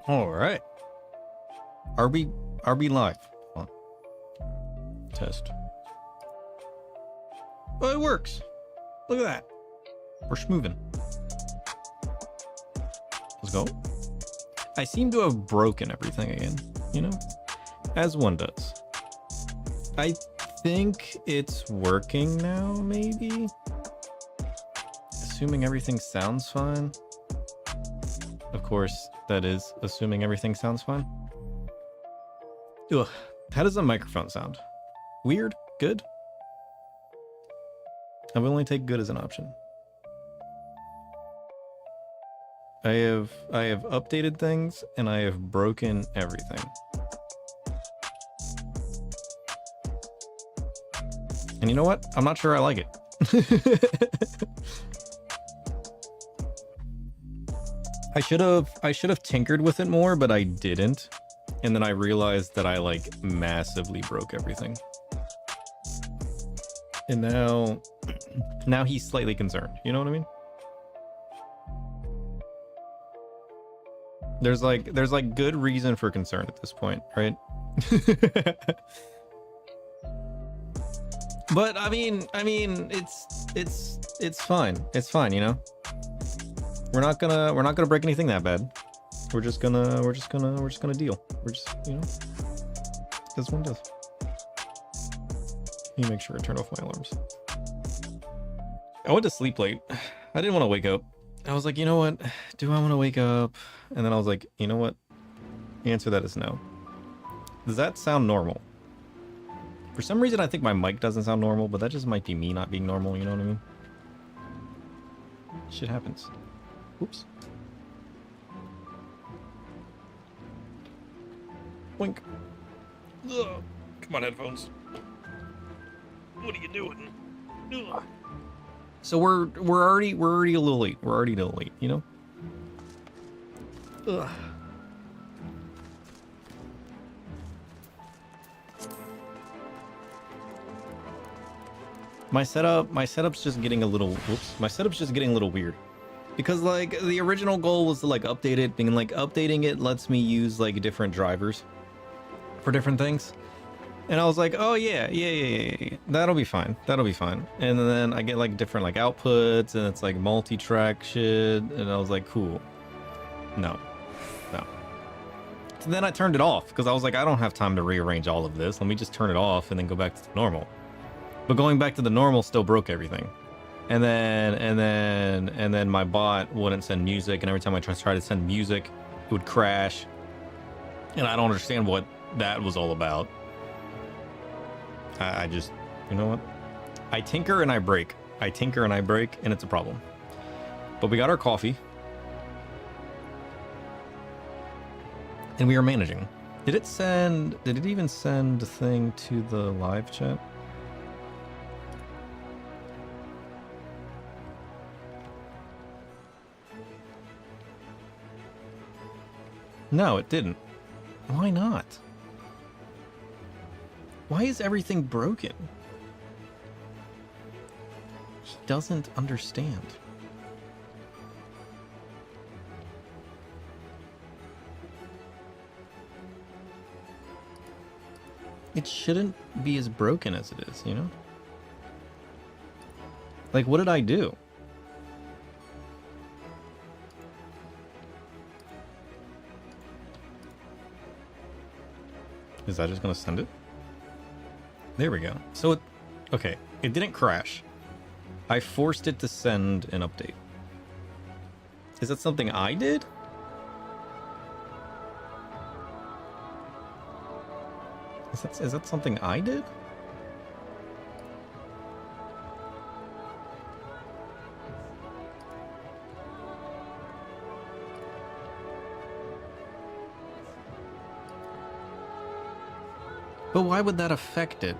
All right. Are we live? Hold on. Test. Oh, it works. Look at that. We're schmoving. Let's go. I seem to have broken everything again, you know, as one does. I think it's working now, maybe. Assuming everything sounds fine. Of course, that is assuming everything sounds fine. Ugh. How does the microphone sound? Weird? Good? I will only take good as an option. I have updated things and I have broken everything. And you know what? I'm not sure I like it. I should have tinkered with it more, but I didn't. And then I realized that I like massively broke everything. And now he's slightly concerned. You know what I mean? There's like good reason for concern at this point, right? But I mean, it's fine. It's fine, you know. We're not gonna break anything that bad. We're just gonna deal. We're just, you know, as one does. Let me make sure I turn off my alarms. I went to sleep late. I didn't want to wake up. I was like, you know what? Do I want to wake up? And then I was like, you know what? The answer to that is no. Does that sound normal? For some reason, I think my mic doesn't sound normal, but that just might be me not being normal. You know what I mean? Shit happens. Oops. Blink. Ugh. Come on, headphones. What are you doing? Ugh. So we're already a little late. We're already a little late, you know? Ugh. My setup's just getting a little, whoops. My setup's just getting a little weird. Because like the original goal was to like update it, and like updating it lets me use like different drivers for different things. And I was like, oh yeah, that'll be fine. That'll be fine. And then I get like different like outputs, and it's like multi-track shit. And I was like, cool. No. So then I turned it off because I was like, I don't have time to rearrange all of this. Let me just turn it off and then go back to the normal. But going back to the normal still broke everything. And then my bot wouldn't send music, and every time I try to send music, it would crash. And I don't understand what that was all about. I just, you know what? I tinker and I break. I tinker and I break, and it's a problem. But we got our coffee. And we are managing. Did it even send the thing to the live chat? No, it didn't. Why not? Why is everything broken? He doesn't understand. It shouldn't be as broken as it is, you know? Like, what did I do? Is that just gonna send it? There we go. So okay, it didn't crash. I forced it to send an update. Is that something I did? Is that something I did? But why would that affect it?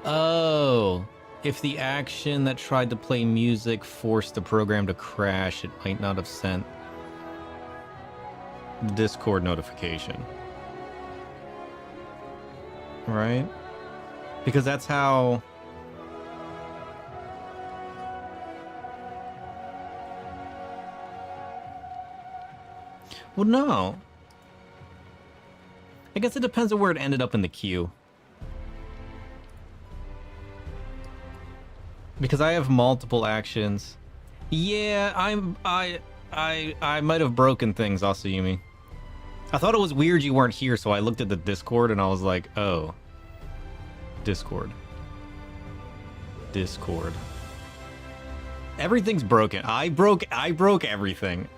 Oh, if the action that tried to play music forced the program to crash, it might not have sent the Discord notification. Right? Because that's how... Well, no. I guess it depends on where it ended up in the queue. Because I have multiple actions. Yeah, I might have broken things, Asayumi. I thought it was weird you weren't here, so I looked at the Discord and I was like, oh. Discord. Everything's broken. I broke everything.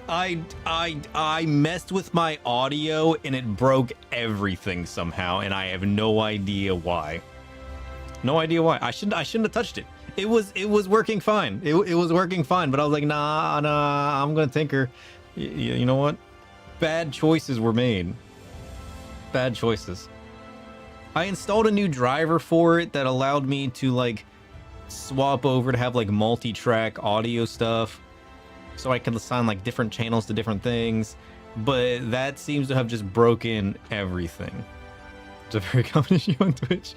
I messed with my audio and it broke everything somehow, and I have no idea why. No idea why. I shouldn't have touched it. It was working fine. It was working fine, but I was like, nah, I'm gonna tinker. You know what? Bad choices were made. Bad choices. I installed a new driver for it that allowed me to like swap over to have like multi-track audio stuff, so I could assign like different channels to different things, but that seems to have just broken everything. It's a very common issue on Twitch.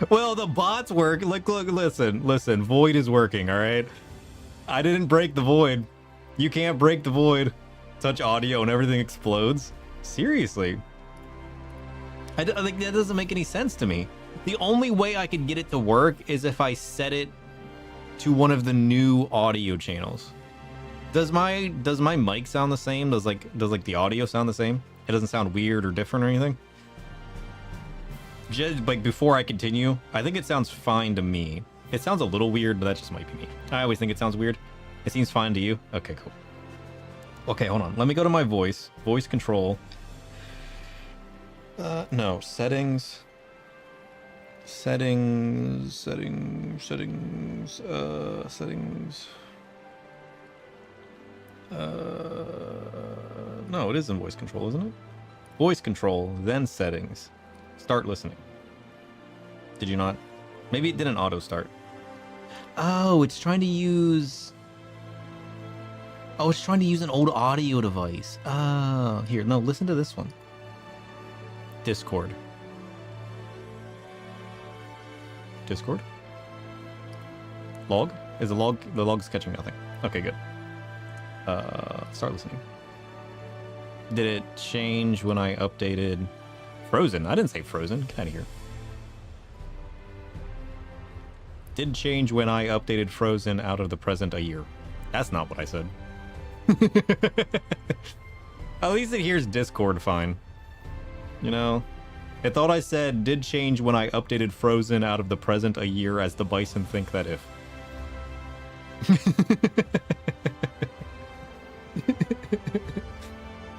Well, the bots work. Look, listen. Void is working, all right? I didn't break the void. You can't break the void. Touch audio and everything explodes. Seriously. I think that doesn't make any sense to me. The only way I could get it to work is if I set it to one of the new audio channels. Does my mic sound the same? Does the audio sound the same? It doesn't sound weird or different or anything? Just like before I continue, I think it sounds fine to me. It sounds a little weird, but that just might be me. I always think it sounds weird. It seems fine to you? Okay, cool. Okay, hold on. Let me go to my voice control. No, settings. Settings. No, it is in voice control, isn't it? Voice control, then settings. Start listening. Did you not? Maybe it didn't auto start. Oh, it's trying to use... Oh, it's trying to use an old audio device. Oh, here, no, listen to this one. Discord. Log? Is the log's catching nothing. Okay, good. Start listening. Did it change when I updated Frozen? I didn't say Frozen. Get out of here. Did change when I updated Frozen out of the present a year. That's not what I said. At least it hears Discord fine. You know? I thought I said did change when I updated Frozen out of the present a year as the bison think that if.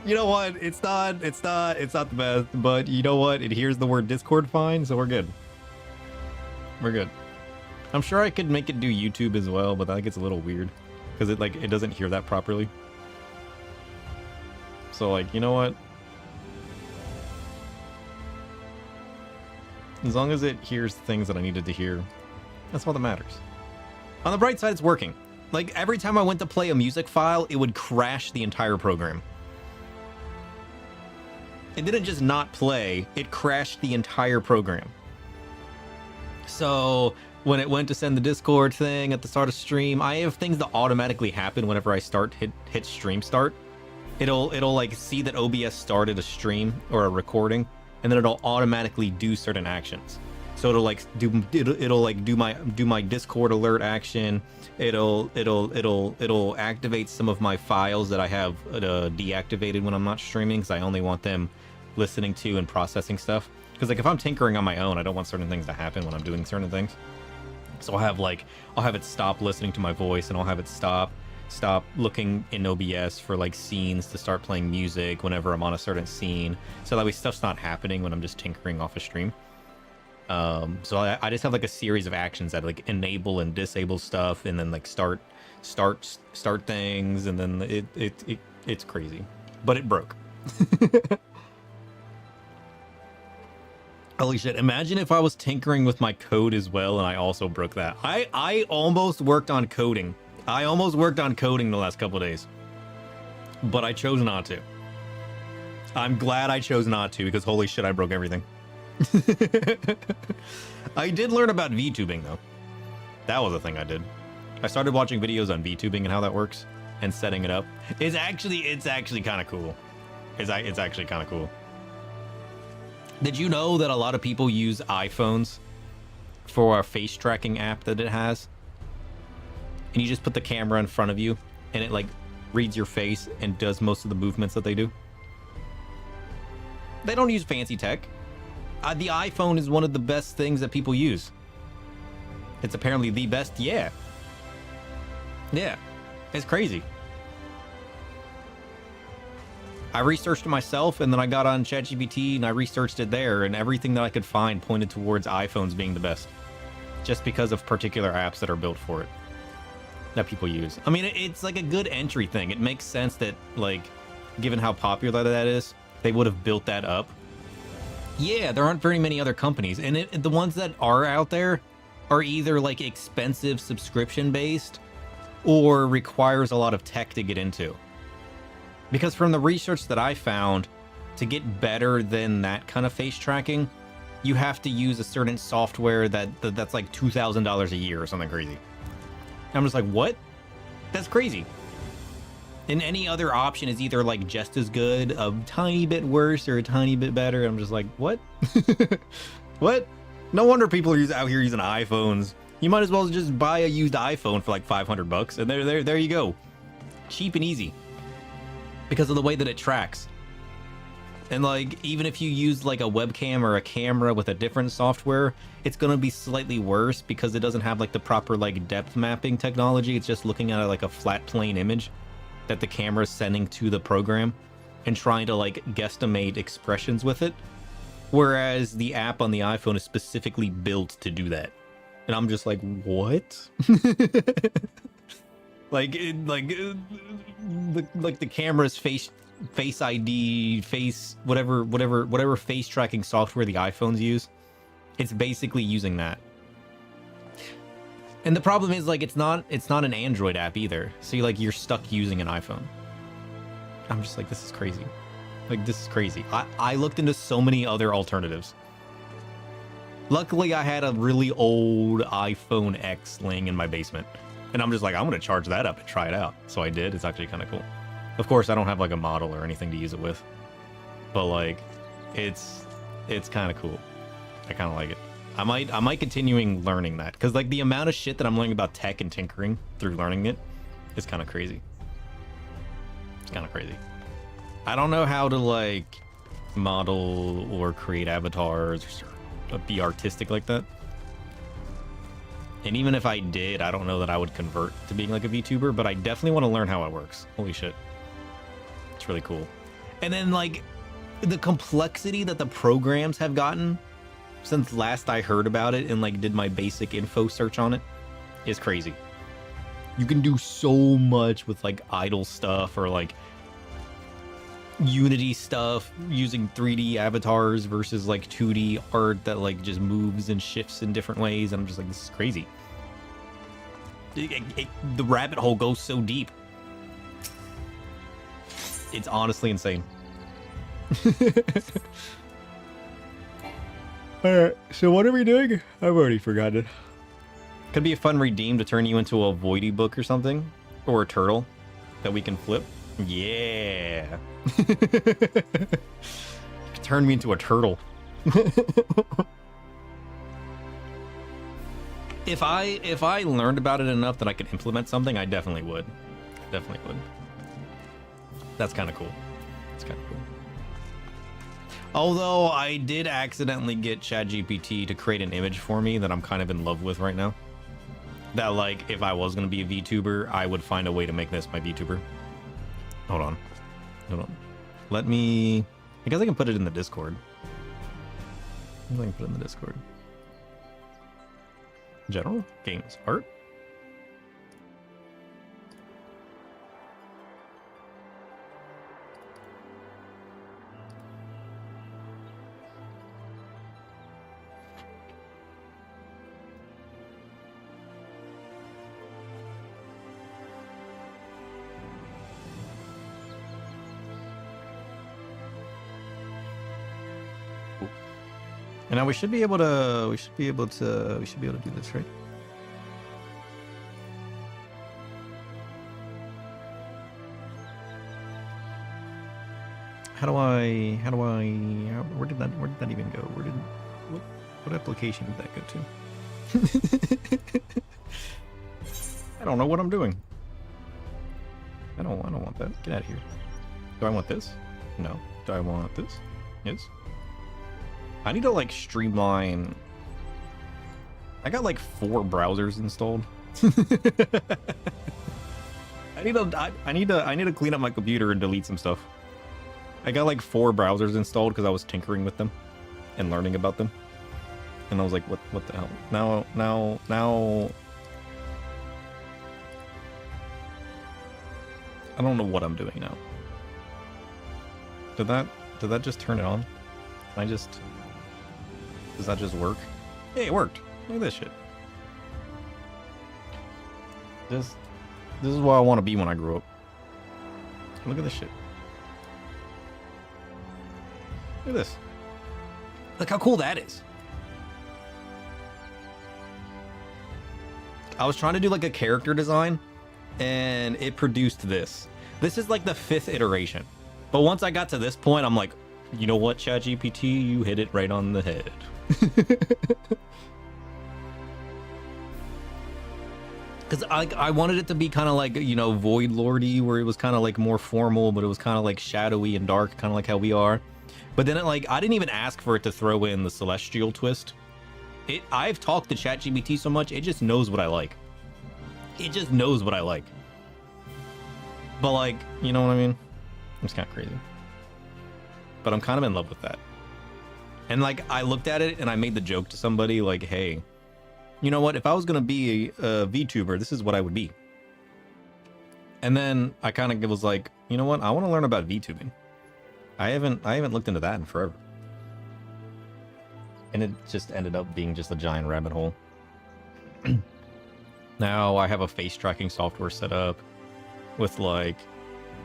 You know what? It's not the best, but you know what? It hears the word Discord fine, so we're good. We're good. I'm sure I could make it do YouTube as well, but that gets a little weird because it doesn't hear that properly. So like, you know what? As long as it hears things that I needed to hear, that's all that matters. On the bright side, it's working. Like every time I went to play a music file, it would crash the entire program. It didn't just not play, it crashed the entire program. So when it went to send the Discord thing at the start of stream, I have things that automatically happen whenever I hit stream start. It'll like see that OBS started a stream or a recording, and then it'll automatically do certain actions. So it'll like do my Discord alert action. It'll activate some of my files that I have deactivated when I'm not streaming, because I only want them listening to and processing stuff. Because like if I'm tinkering on my own, I don't want certain things to happen when I'm doing certain things. So I'll have it stop listening to my voice, and I'll have it stop looking in OBS for like scenes to start playing music whenever I'm on a certain scene, so that way stuff's not happening when I'm just tinkering off a stream. So I just have like a series of actions that like enable and disable stuff, and then like start things, and then it's crazy, but it broke. Holy shit, imagine if I was tinkering with my code as well and I also broke that. I almost worked on coding. I almost worked on coding the last couple of days, but I chose not to. I'm glad I chose not to, because holy shit, I broke everything. I did learn about VTubing though. That was a thing I did. I started watching videos on VTubing and how that works. and setting it up. It's actually kind of cool. It's actually kind of cool. Did you know that a lot of people use iPhones for a face tracking app that it has? And you just put the camera in front of you and it like reads your face and does most of the movements that they do. They don't use fancy tech. The iPhone is one of the best things that people use. It's apparently the best. Yeah. It's crazy. I researched it myself, and then I got on ChatGPT and I researched it there, and everything that I could find pointed towards iPhones being the best, just because of particular apps that are built for it that people use. I mean, it's like a good entry thing. It makes sense that, like, given how popular that is, they would have built that up. Yeah, there aren't very many other companies, and the ones that are out there are either like expensive subscription based or requires a lot of tech to get into. Because from the research that I found, to get better than that kind of face tracking, you have to use a certain software that's like $2,000 a year or something crazy. I'm just like, what? That's crazy. And any other option is either like just as good, a tiny bit worse, or a tiny bit better. I'm just like, what? What? No wonder people are out here using iPhones. You might as well just buy a used iPhone for like $500, and there you go, cheap and easy. Because of the way that it tracks. And like, even if you use like a webcam or a camera with a different software, it's going to be slightly worse because it doesn't have like the proper like depth mapping technology. It's just looking at like a flat plane image that the camera is sending to the program and trying to like guesstimate expressions with it. Whereas the app on the iPhone is specifically built to do that. And I'm just like, what? like the camera's face ID, whatever face tracking software the iPhones use, it's basically using that. And the problem is, like, it's not an Android app either. So you're stuck using an iPhone. I'm just like, this is crazy. Like, this is crazy. I looked into so many other alternatives. Luckily, I had a really old iPhone X laying in my basement. And I'm just like, I'm going to charge that up and try it out. So I did. It's actually kind of cool. Of course, I don't have like a model or anything to use it with. But like, it's kind of cool. I kind of like it. I might continuing learning that. Because like the amount of shit that I'm learning about tech and tinkering through learning it is kind of crazy. It's kind of crazy. I don't know how to like model or create avatars or be artistic like that. And even if I did, I don't know that I would convert to being like a VTuber, but I definitely want to learn how it works. Holy shit. It's really cool. And then like the complexity that the programs have gotten since last I heard about it and like did my basic info search on it is crazy. You can do so much with like idle stuff or like Unity stuff using 3D avatars versus like 2D art that like just moves and shifts in different ways. And I'm just like, this is crazy. The rabbit hole goes so deep. It's honestly insane. Alright, so what are we doing? I've already forgotten. Could be a fun redeem to turn you into a voidy book or something. Or a turtle that we can flip. Yeah. Turn me into a turtle. If I learned about it enough that I could implement something, I definitely would. Definitely would. That's kind of cool. It's kind of cool. Although I did accidentally get ChatGPT to create an image for me that I'm kind of in love with right now. That like, if I was going to be a VTuber, I would find a way to make this my VTuber. Hold on. Hold on. Let me... I guess I can put it in the Discord. I can put it in the Discord. General? Games. Art? And now we should be able to do this, right? where did that even go? What application did that go to? I don't know what I'm doing. I don't want that. Get out of here. Do I want this? No. Do I want this? Yes. I need to like streamline. I got like 4 browsers installed. I need to clean up my computer and delete some stuff. I got like 4 browsers installed because I was tinkering with them and learning about them. And I was like, what the hell? Now I don't know what I'm doing now. Did that just turn it on? Does that just work? Hey, it worked. Look at this shit. This is what I want to be when I grow up. Look at this shit. Look at this. Look how cool that is. I was trying to do like a character design and it produced this. This is like the 5th iteration. But once I got to this point, I'm like, you know what, ChatGPT, you hit it right on the head. Because I wanted it to be kind of like, you know, Void Lordy, where it was kind of like more formal, but it was kind of like shadowy and dark, kind of like how we are. But then I didn't even ask for it to throw in the celestial twist. I've talked to ChatGPT so much, it just knows what I like. It just knows what I like. But like, you know what I mean? It's kind of crazy. But I'm kind of in love with that. And like, I looked at it and I made the joke to somebody like, hey, you know what? If I was going to be a VTuber, this is what I would be. And then I kind of was like, you know what? I want to learn about VTubing. I haven't looked into that in forever. And it just ended up being just a giant rabbit hole. Now I have a face tracking software set up with like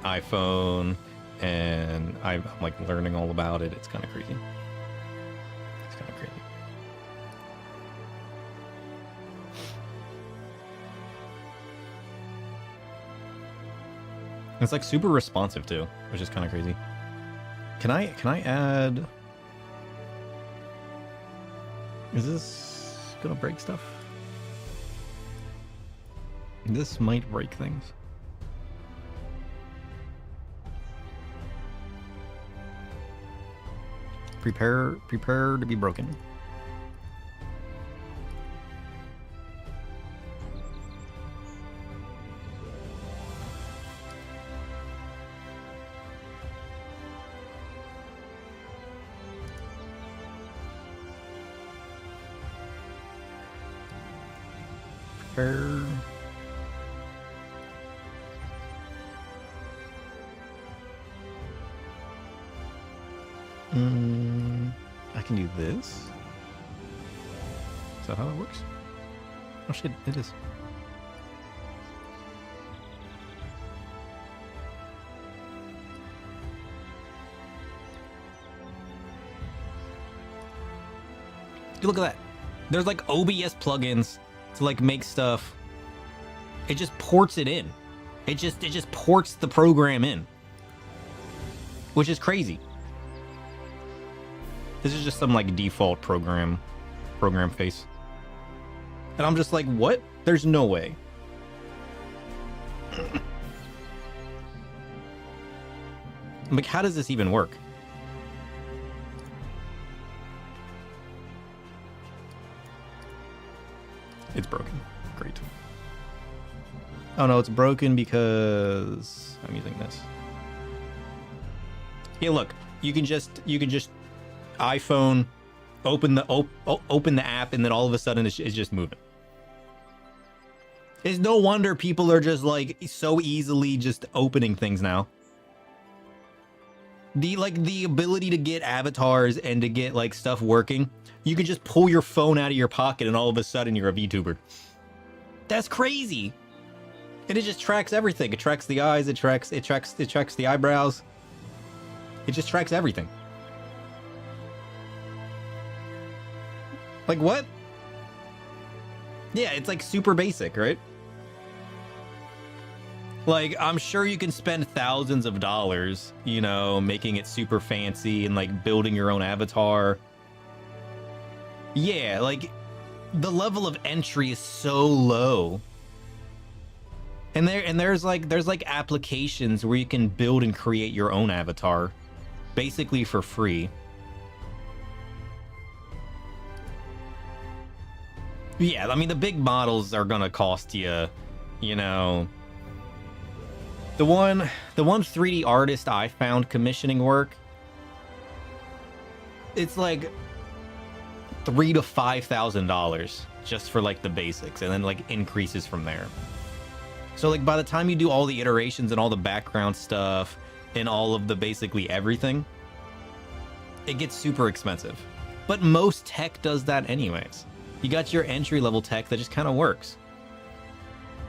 iPhone, and I'm like learning all about it. It's kind of crazy. It's kind of crazy. It's like super responsive too, which is kind of crazy. Can I add? Is this gonna break stuff? This might break things. Prepare to be broken. Prepare. I can do this. Is that how it works? Oh shit, it is. Dude, look at that. There's like OBS plugins to like make stuff. It just ports it in. It just ports the program in, which is crazy. This is just some like default program face. And I'm just like, what? There's no way. I'm like, how does this even work? It's broken. Great. Oh no, it's broken because I'm using this. Yeah, look, you can just iPhone, open the app, and then all of a sudden it's just moving. It's no wonder people are just like so easily just opening things now. The ability to get avatars and to get like stuff working, you can just pull your phone out of your pocket and all of a sudden you're a VTuber. That's crazy. And it just tracks everything. It tracks the eyes, it tracks the eyebrows. It just tracks everything. Like what? Yeah, it's like super basic, right? Like, I'm sure you can spend thousands of dollars, you know, making it super fancy and like building your own avatar. Yeah, like the level of entry is so low. And there's like applications where you can build and create your own avatar basically for free. Yeah, I mean the big models are gonna cost you, you know. The one 3D artist I found commissioning work, it's like $3,000 to $5,000 just for like the basics, and then like increases from there. So like by the time you do all the iterations and all the background stuff and all of the basically everything, it gets super expensive. But most tech does that anyways. You got your entry level tech that just kind of works.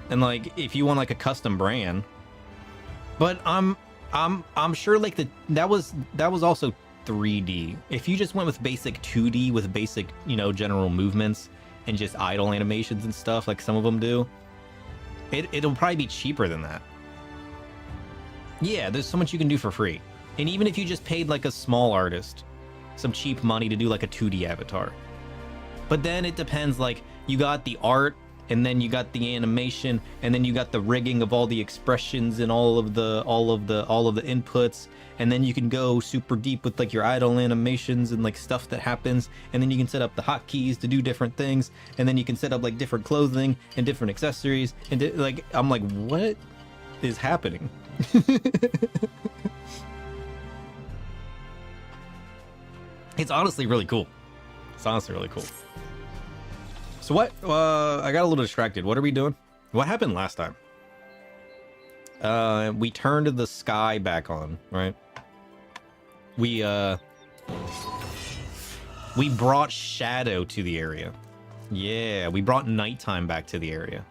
And like if you want like a custom brand, but I'm sure like that was also 3D. If you just went with basic 2D with basic, you know, general movements and just idle animations and stuff like some of them do, it'll probably be cheaper than that. Yeah, there's so much you can do for free. And even if you just paid like a small artist some cheap money to do like a 2D avatar. But then it depends, like you got the art and then you got the animation and then you got the rigging of all the expressions and all of the inputs, and then you can go super deep with like your idle animations and like stuff that happens, and then you can set up the hotkeys to do different things, and then you can set up like different clothing and different accessories and like I'm like, what is happening? It's honestly really cool. It's honestly really cool. So what? I got a little distracted. What are we doing? What happened last time? We turned the sky back on, right? We brought shadow to the area. Yeah, we brought nighttime back to the area.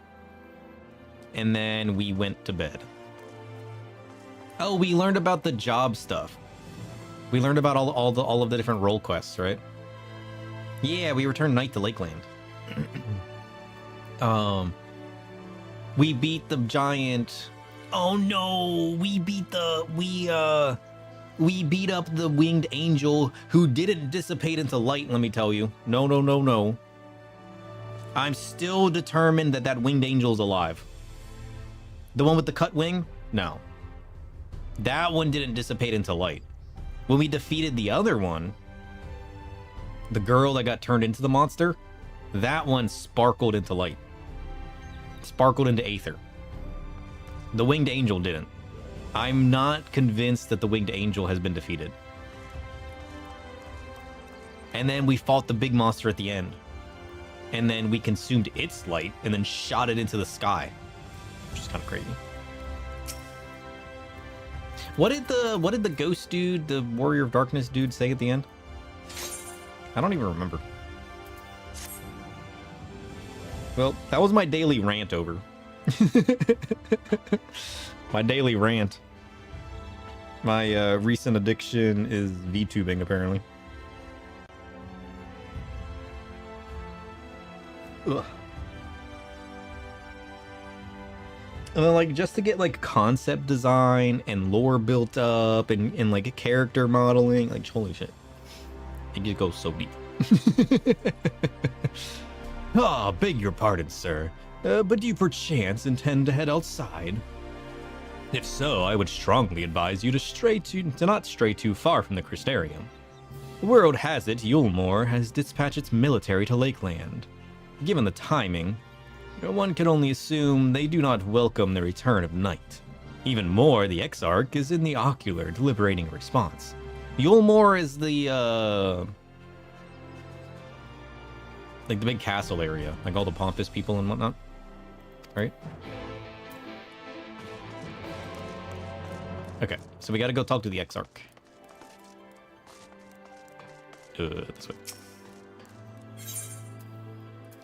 And then we went to bed. Oh, we learned about the job stuff. We learned about all of the different role quests, right? Yeah, we returned Night to Lakeland. We beat the giant. Oh no, we beat up the winged angel who didn't dissipate into light, let me tell you. No. I'm still determined that that winged angel's alive. The one with the cut wing? No. That one didn't dissipate into light. When we defeated the other one, the girl that got turned into the monster, that one sparkled into light. Sparkled into aether. The winged angel didn't. I'm not convinced that the winged angel has been defeated. And then we fought the big monster at the end. And then we consumed its light and then shot it into the sky. Which is kind of crazy. What did the ghost dude, the Warrior of Darkness dude, say at the end? I don't even remember. Well, that was my daily rant over. My daily rant. My recent addiction is VTubing, apparently. Ugh. And then, like, just to get, like, concept design and lore built up and like, character modeling, like, holy shit. It just goes so deep. Ah, beg your pardon, sir. But do you perchance intend to head outside? If so, I would strongly advise you to not stray too far from the Crystarium. Word has it Yulmore has dispatched its military to Lakeland. Given the timing, one can only assume they do not welcome the return of night. Even more, the Exarch is in the Ocular deliberating a response. Yulmore is the, like the big castle area, like all the pompous people and whatnot, right? Okay, so we gotta go talk to the Exarch. This way.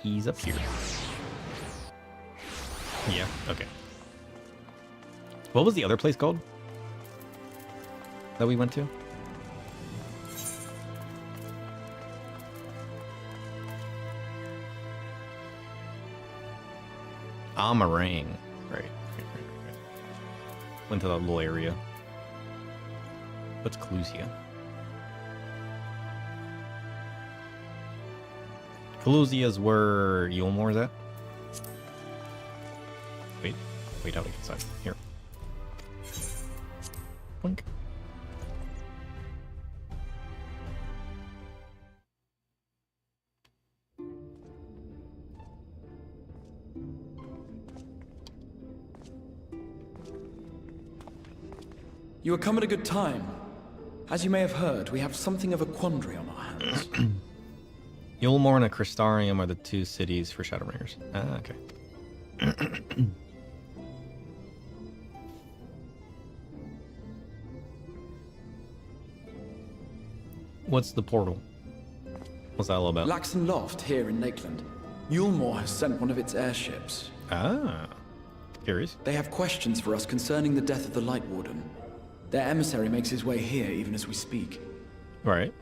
He's up here. Yeah, okay. What was the other place called that we went to? Amarang. Right. Went to that little area. What's Clusia? Clusia is where Yulmore's at. Wait, how to get inside? Here. Blink. You have come at a good time. As you may have heard, we have something of a quandary on our hands. Yulmore and Crystarium are the two cities for Shadowbringers. Ah, okay. What's the portal? What's that all about? Laxon Loft here in Lakeland. Yulmore has sent one of its airships. Ah, curious. They have questions for us concerning the death of the Light Warden. Their emissary makes his way here even as we speak. Right.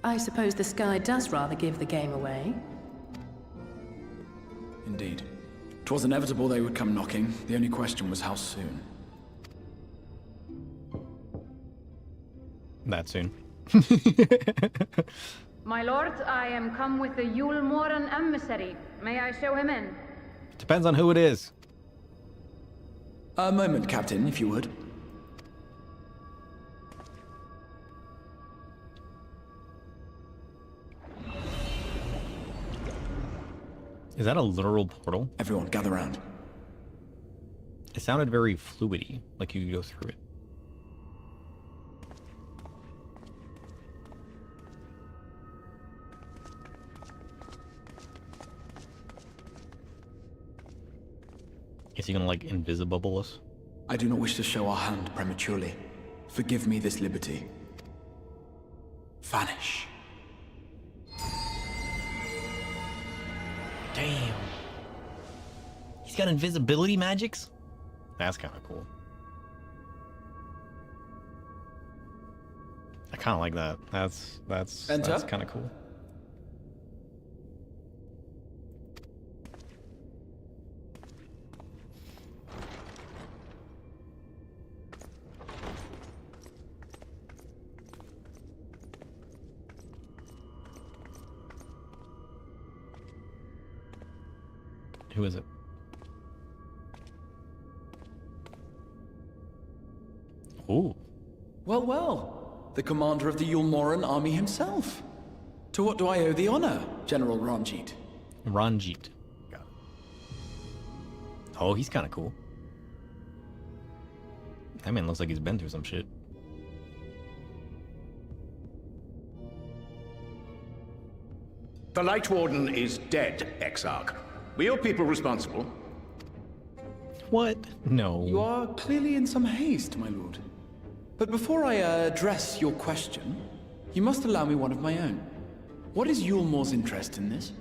I suppose the sky does rather give the game away. Indeed. 'Twas inevitable they would come knocking. The only question was how soon. That soon. My lord, I am come with the Yulmoran emissary. May I show him in? Depends on who it is. A moment, Captain, if you would. Is that a literal portal? Everyone, gather round. It sounded very fluidy, like you could go through it. Is he gonna, like, invisible us? I do not wish to show our hand prematurely. Forgive me this liberty. Vanish. Damn. He's got invisibility magics? That's kind of cool. I kind of like that. That's kind of cool. Who is it? Ooh. Well, well. The commander of the Yulmoran army himself. To what do I owe the honor, General Ranjit? Ranjit. Got it. Oh, he's kind of cool. That man looks like he's been through some shit. The Light Warden is dead, Exarch. Were your people responsible? What? No. You are clearly in some haste, my lord. But before I address your question, you must allow me one of my own. What is Yulmore's interest in this?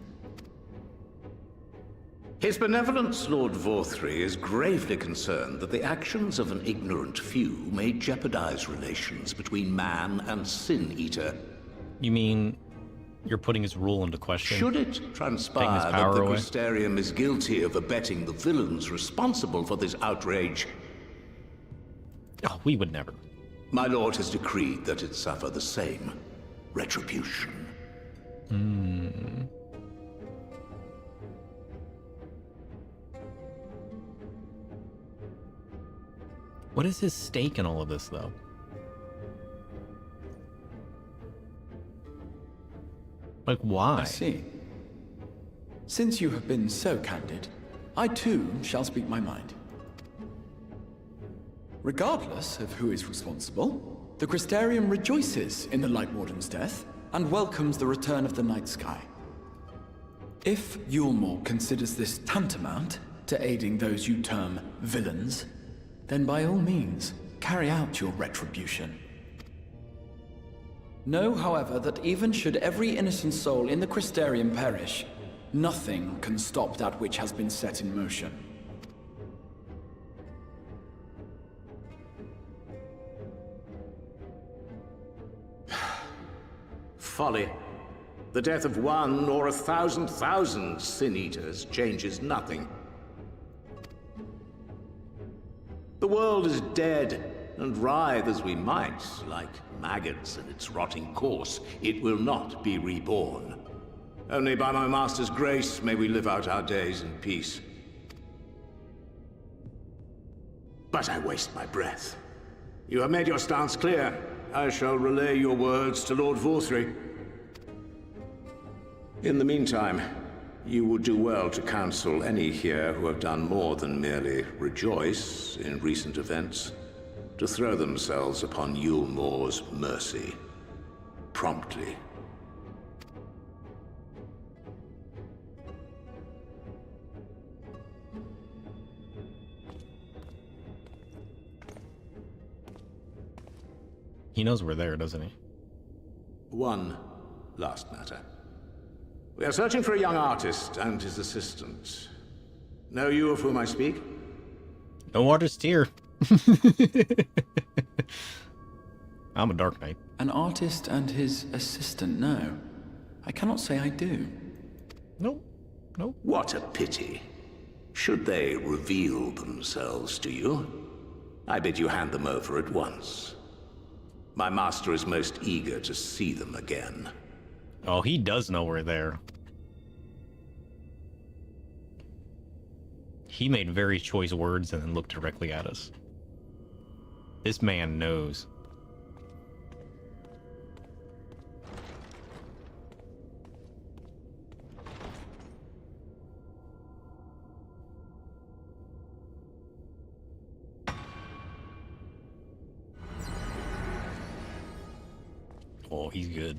His benevolence, Lord Vorthry, is gravely concerned that the actions of an ignorant few may jeopardize relations between man and Sin-Eater. You mean you're putting his rule into question? Should it transpire that the Crystarium is guilty of abetting the villains responsible for this outrage, oh, we would never. my lord has decreed that it suffer the same retribution. What is his stake in all of this, though? Like, why? I see. Since you have been so candid, I too shall speak my mind. Regardless of who is responsible, the Crystarium rejoices in the Light Warden's death and welcomes the return of the night sky. If Yulmore considers this tantamount to aiding those you term villains, then by all means, carry out your retribution. Know, however, that even should every innocent soul in the Crystarium perish, nothing can stop that which has been set in motion. Folly. The death of one or 1,000,000 Sin-Eaters changes nothing. The world is dead, and writhe as we might, like maggots in its rotting course, it will not be reborn. Only by my master's grace may we live out our days in peace. But I waste my breath. You have made your stance clear. I shall relay your words to Lord Vorthry. In the meantime, you would do well to counsel any here who have done more than merely rejoice in recent events, to throw themselves upon Yulmore's mercy, promptly. He knows we're there, doesn't he? One last matter. We are searching for a young artist and his assistant. Know you of whom I speak? No artist here. I'm a Dark Knight. An artist and his assistant, no. I cannot say I do. Nope. Nope. What a pity. Should they reveal themselves to you, I bid you hand them over at once. My master is most eager to see them again. Oh, he does know we're there. He made very choice words and then looked directly at us. This man knows. Oh, he's good.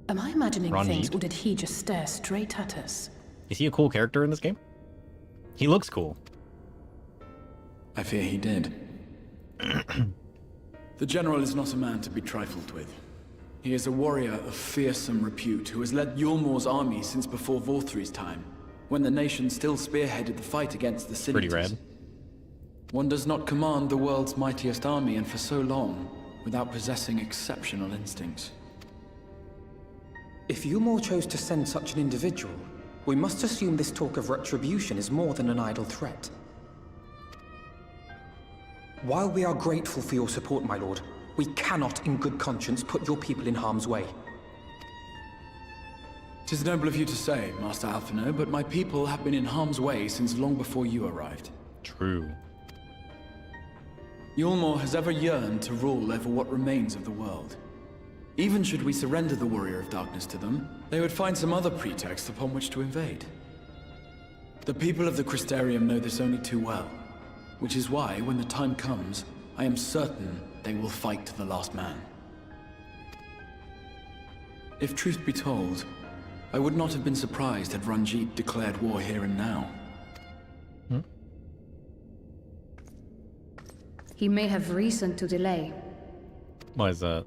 Am I imagining Ranjit? things, or did he just stare straight at us? Is he a cool character in this game? He looks cool. I fear he did. The General is not a man to be trifled with. He is a warrior of fearsome repute who has led Yulmore's army since before Vorthry's time, when the nation still spearheaded the fight against the Senators. Pretty rad. One does not command the world's mightiest army, and for so long, without possessing exceptional instincts. If Yulmore chose to send such an individual, we must assume this talk of retribution is more than an idle threat. While we are grateful for your support, my lord, we cannot in good conscience put your people in harm's way. 'Tis noble of you to say, Master Alphino, but my people have been in harm's way since long before you arrived. True. Yulmore has ever yearned to rule over what remains of the world. Even should we surrender the Warrior of Darkness to them, they would find some other pretext upon which to invade. The people of the Crystarium know this only too well, which is why, when the time comes, I am certain they will fight to the last man. If truth be told, I would not have been surprised had Ranjit declared war here and now. He may have reason to delay. Why is that?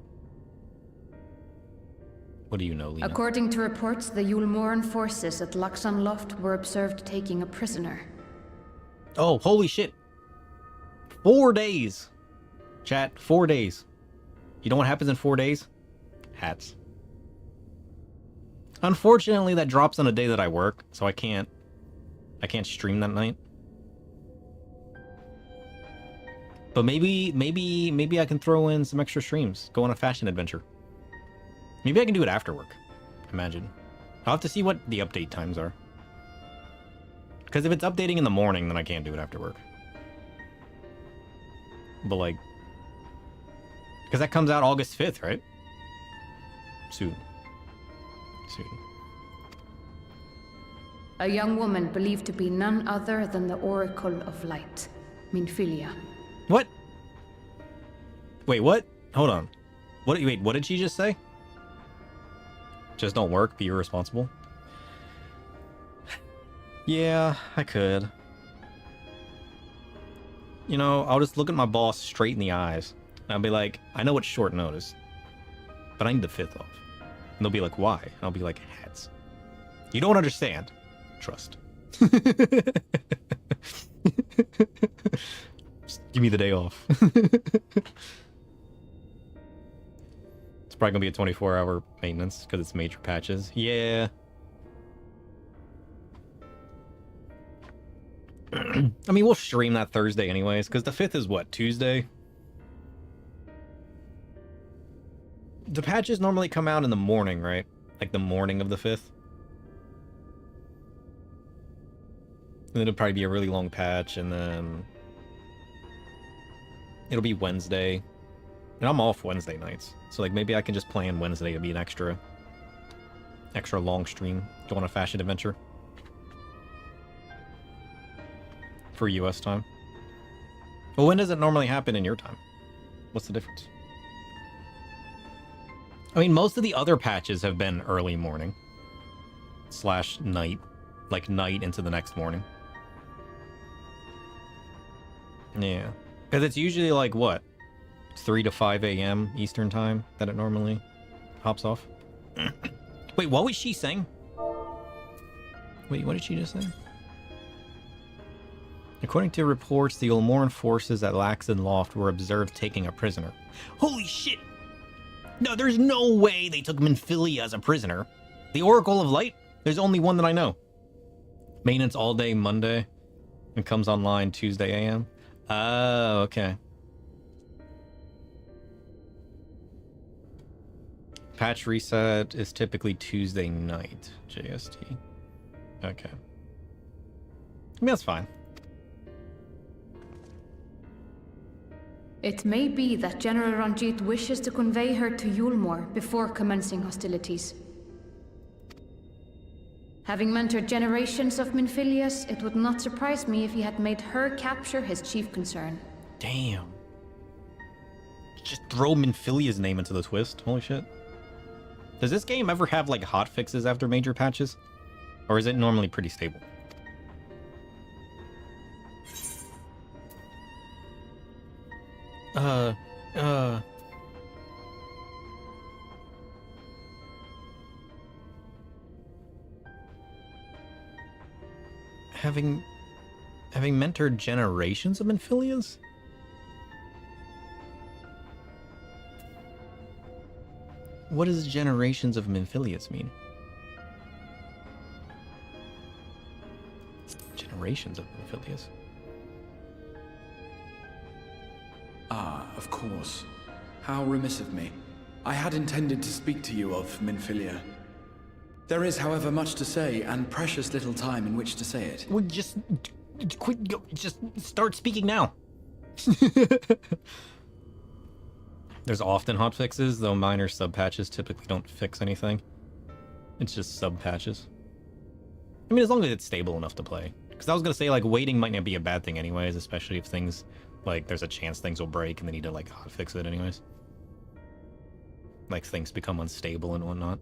What do you know, Lena? According to reports, the Yulmoran forces at Laxan Loft were observed taking a prisoner. Oh, holy shit. 4 days. Chat, 4 days. You know what happens in 4 days? Hats. Unfortunately, that drops on a day that I work, so I can't stream that night. But maybe I can throw in some extra streams. Go on a fashion adventure. Maybe I can do it after work. Imagine. I'll have to see what the update times are. Because if it's updating in the morning, then I can't do it after work. But like... Because that comes out August 5th, right? Soon. Soon. A young woman believed to be none other than the Oracle of Light, Minfilia. What? Wait, what? Hold on. Wait, what did she just say? Just don't work, be irresponsible? Yeah, I could. You know, I'll just look at my boss straight in the eyes. And I'll be like, I know it's short notice, but I need the 5th off. And they'll be like, why? And I'll be like, hats. You don't understand. Trust. Just give me the day off. It's probably gonna be a 24-hour maintenance because it's major patches. Yeah. I mean, we'll stream that Thursday anyways, because the 5th is what, Tuesday? The patches normally come out in the morning, right? Like the morning of the 5th. And it'll probably be a really long patch, and then it'll be Wednesday. And I'm off Wednesday nights. So like maybe I can just plan Wednesday to be an extra long stream. Go on a fashion adventure. For US time. Well, when does it normally happen in your time? What's the difference? I mean, most of the other patches have been early morning. / night. Like night into the next morning. Yeah. Because it's usually like, what? 3 to 5 a.m. Eastern time that it normally hops off. Wait, what was she saying? Wait, what did she just say? According to reports, the Ulmoran forces at Laxon Loft were observed taking a prisoner. Holy shit! No, there's no way they took Minfilia as a prisoner. The Oracle of Light? There's only one that I know. Maintenance all day Monday. And comes online Tuesday a.m. Oh, okay. Patch reset is typically Tuesday night, JST. Okay. I mean, that's fine. It may be that General Ranjit wishes to convey her to Yulmore before commencing hostilities. Having mentored generations of Minfilias, it would not surprise me if he had made her capture his chief concern. Damn. Just throw Minfilia's name into the twist. Holy shit. Does this game ever have, like, hotfixes after major patches? Or is it normally pretty stable? Having mentored generations of Minfilias? What does generations of Minfilias mean? Generations of Minfilias? Ah, of course. How remiss of me. I had intended to speak to you of Minfilia. There is, however, much to say, and precious little time in which to say it. Well, just start speaking now. There's often hotfixes, though minor sub-patches typically don't fix anything. It's just sub-patches. I mean, as long as it's stable enough to play. Because I was going to say, like, waiting might not be a bad thing anyways, especially if things, like, there's a chance things will break and they need to, like, hotfix it anyways. Like, things become unstable and whatnot.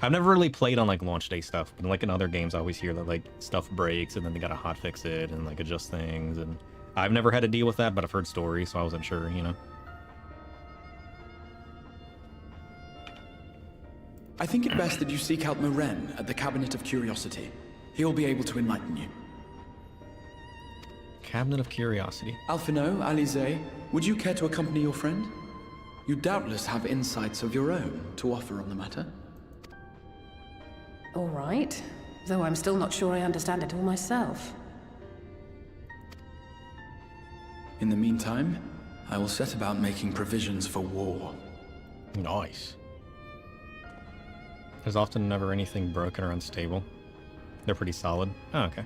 I've never really played on, like, launch day stuff, but like in other games I always hear that, like, stuff breaks and then they gotta hotfix it and, like, adjust things, and I've never had to deal with that, but I've heard stories, so I wasn't sure, you know? I think it best that you seek out Moren at the Cabinet of Curiosity. He'll be able to enlighten you. Cabinet of Curiosity. Alphino, Alize, would you care to accompany your friend? You doubtless have insights of your own to offer on the matter. All right. Though I'm still not sure I understand it all myself. In the meantime, I will set about making provisions for war. Nice. There's often never anything broken or unstable. They're pretty solid. Oh, okay.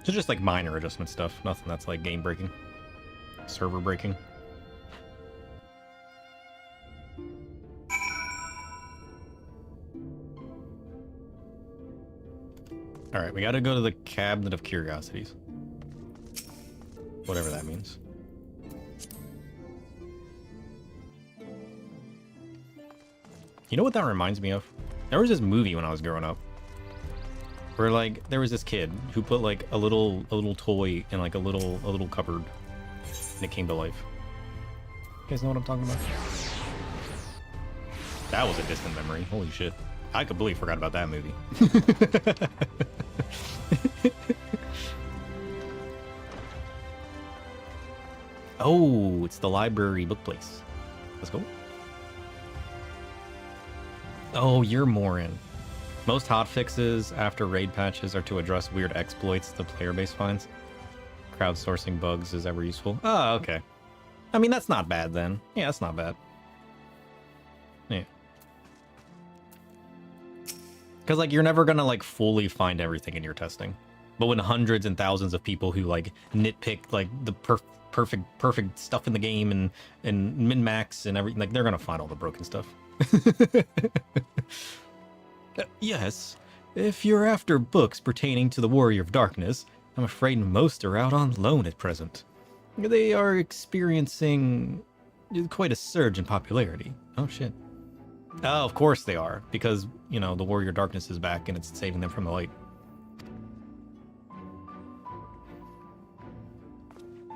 So just like minor adjustment stuff. Nothing that's like game breaking. Server breaking. Alright, we gotta go to the Cabinet of Curiosities. Whatever that means. You know what that reminds me of? There was this movie when I was growing up. Where, like, there was this kid who put, like, a little toy in, like, a little cupboard. And it came to life. You guys know what I'm talking about? That was a distant memory. Holy shit. I completely forgot about that movie. Oh, it's the library book place. Let's go. Oh, you're Morin. Most hotfixes after raid patches are to address weird exploits the player base finds. Crowdsourcing bugs is ever useful. Oh, okay. I mean, that's not bad then. Yeah, that's not bad. Yeah. Because, like, you're never gonna, like, fully find everything in your testing. But when hundreds and thousands of people who, like, nitpick, like, the perfect stuff in the game and min-max and everything, like, they're gonna find all the broken stuff. Yes, if you're after books pertaining to the Warrior of Darkness, I'm afraid most are out on loan at present. They are experiencing quite a surge in popularity. Oh, shit. Oh, of course they are, because, you know, the Warrior of Darkness is back and it's saving them from the light.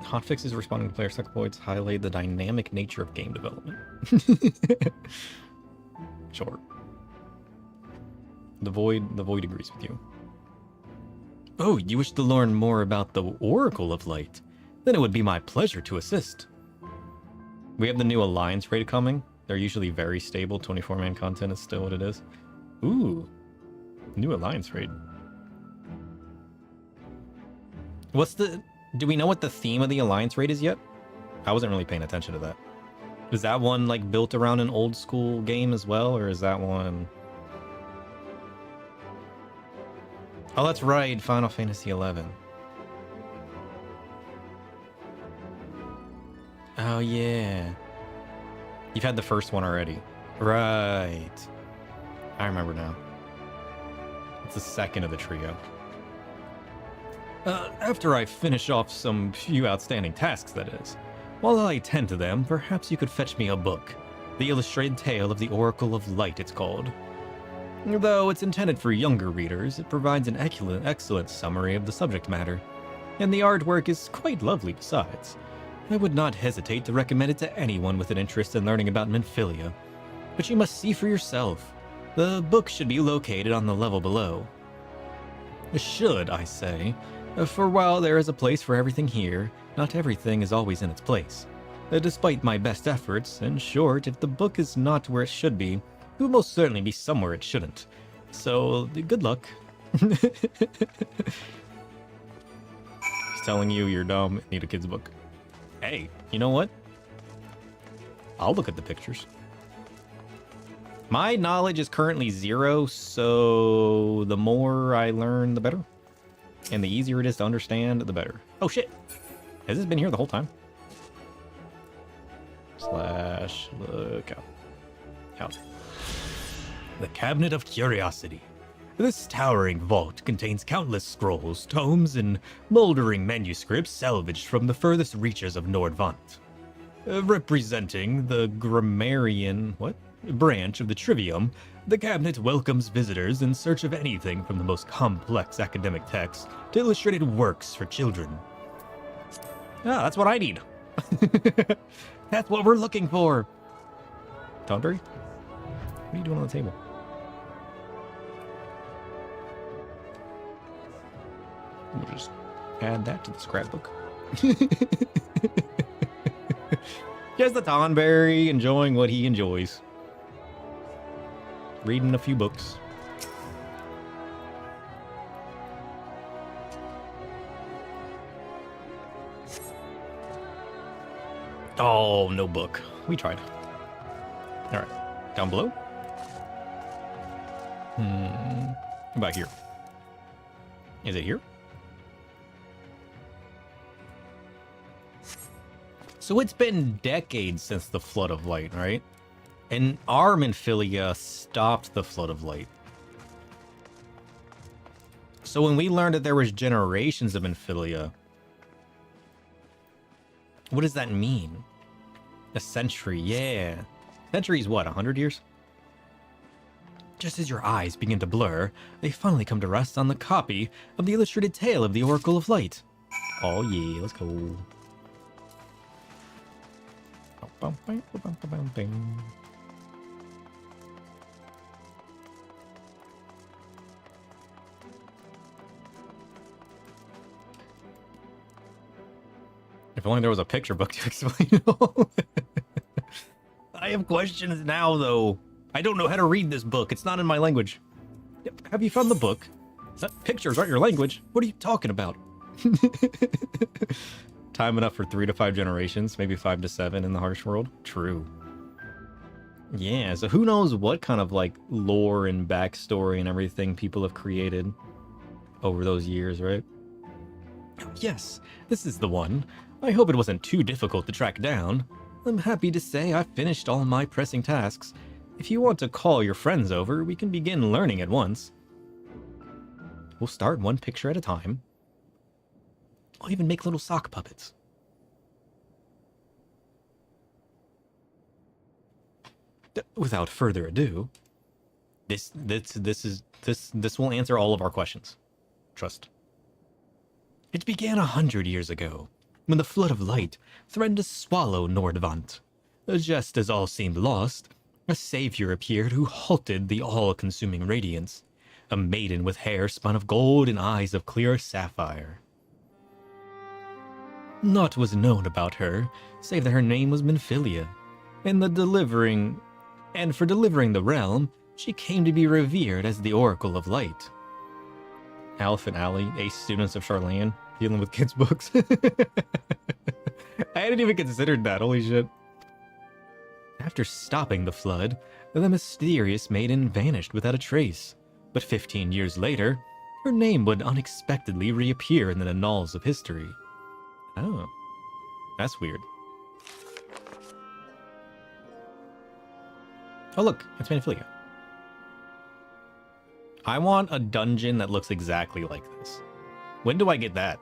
Hotfixes responding to player exploits highlight the dynamic nature of game development. Sure. The void agrees with you. Oh, you wish to learn more about the Oracle of Light? Then it would be my pleasure to assist. We have the new Alliance raid coming. They're usually very stable. 24-man content is still what it is. Ooh. New Alliance raid. Do we know what the theme of the Alliance raid is yet? I wasn't really paying attention to that. Is that one, like, built around an old school game as well, or is that one... Oh, that's right, Final Fantasy XI. Oh, yeah. You've had the first one already. Right. I remember now. It's the second of the trio. After I finish off some few outstanding tasks, that is. While I attend to them, perhaps you could fetch me a book. The Illustrated Tale of the Oracle of Light, it's called. Though it's intended for younger readers, it provides an excellent summary of the subject matter. And the artwork is quite lovely besides. I would not hesitate to recommend it to anyone with an interest in learning about Minfilia. But you must see for yourself. The book should be located on the level below. Should, I say. For while there is a place for everything here, not everything is always in its place. Despite my best efforts, in short, if the book is not where it should be, it will most certainly be somewhere it shouldn't. So, good luck. He's telling you you're dumb and need a kid's book. Hey, you know what? I'll look at the pictures. My knowledge is currently 0, so the more I learn, the better. And the easier it is to understand, the better. Oh shit! Has this been here the whole time? Slash look out. Out. The Cabinet of Curiosity. This towering vault contains countless scrolls, tomes, and moldering manuscripts salvaged from the furthest reaches of Nordvant. Representing the grammarian branch of the Trivium, the cabinet welcomes visitors in search of anything from the most complex academic texts to illustrated works for children. Ah, that's what I need. That's what we're looking for. Tonberry? What are you doing on the table? We'll just add that to the scrapbook. Just the Tonberry enjoying what he enjoys. Reading a few books. Oh, no book. We tried. Alright. Down below? What about here? Is it here? So it's been decades since the Flood of Light, right? And our Minfilia stopped the Flood of Light. So when we learned that there was generations of Minfilia, what does that mean? A century, yeah. Century is what, 100 years? Just as your eyes begin to blur, they finally come to rest on the copy of the Illustrated Tale of the Oracle of Light. Oh yeah, let's go. If only there was a picture book to explain it all. I have questions now, though. I don't know how to read this book. It's not in my language. Have you found the book? Pictures aren't your language. What are you talking about? Time enough for 3 to 5 generations, maybe 5 to 7 in the harsh world. True. Yeah, so who knows what kind of like lore and backstory and everything people have created over those years, right? Yes, this is the one. I hope it wasn't too difficult to track down. I'm happy to say I've finished all my pressing tasks. If you want to call your friends over, we can begin learning at once. We'll start one picture at a time. I'll even make little sock puppets. Without further ado, this will answer all of our questions. Trust. It began 100 years ago, when the flood of light threatened to swallow Nordvant. Just as all seemed lost, a savior appeared who halted the all-consuming radiance. A maiden with hair spun of gold and eyes of clear sapphire. Naught was known about her, save that her name was Minfilia, and for delivering the realm, she came to be revered as the Oracle of Light. Alf and Allie, ace students of Charlene, dealing with kids' books. I hadn't even considered that, holy shit. After stopping the flood, the mysterious maiden vanished without a trace. But 15 years later, her name would unexpectedly reappear in the annals of history. Oh, that's weird. Oh look, it's Minfilia. I want a dungeon that looks exactly like this. When do I get that?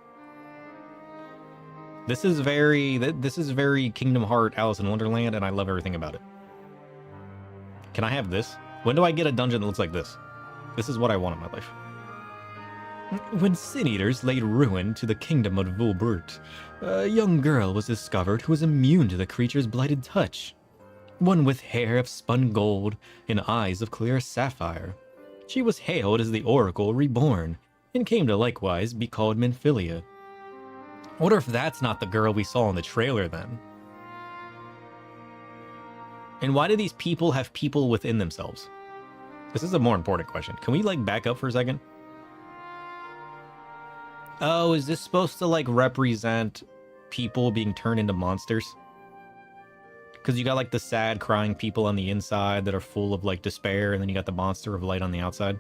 This is very Kingdom Heart Alice in Wonderland, and I love everything about it. Can I have this? When do I get a dungeon that looks like this? This is what I want in my life. When Sin Eaters laid ruin to the kingdom of Vulbert, a young girl was discovered who was immune to the creature's blighted touch. One with hair of spun gold and eyes of clear sapphire. She was hailed as the Oracle Reborn, and came to likewise be called Minfilia. I wonder if that's not the girl we saw in the trailer then. And why do these people have people within themselves? This is a more important question. Can we like back up for a second? Oh, is this supposed to like represent people being turned into monsters? Because you got like the sad crying people on the inside that are full of like despair, and then you got the monster of light on the outside.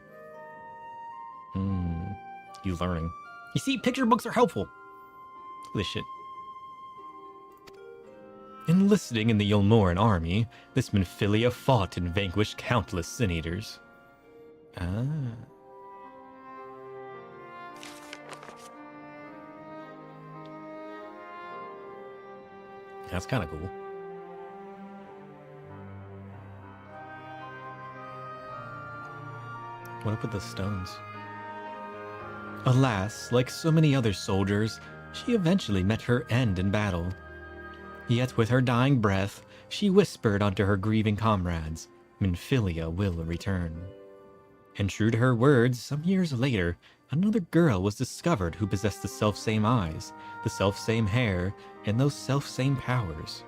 You learning. You see, picture books are helpful. Look at this shit. Enlisting in the Yulmoran army, this Minfilia fought and vanquished countless Sin Eaters. Ah. That's kind of cool. What up with the stones? Alas, like so many other soldiers, she eventually met her end in battle. Yet with her dying breath, she whispered unto her grieving comrades, Minfilia will return. And true to her words, some years later, another girl was discovered who possessed the selfsame eyes, the selfsame hair, and those selfsame powers.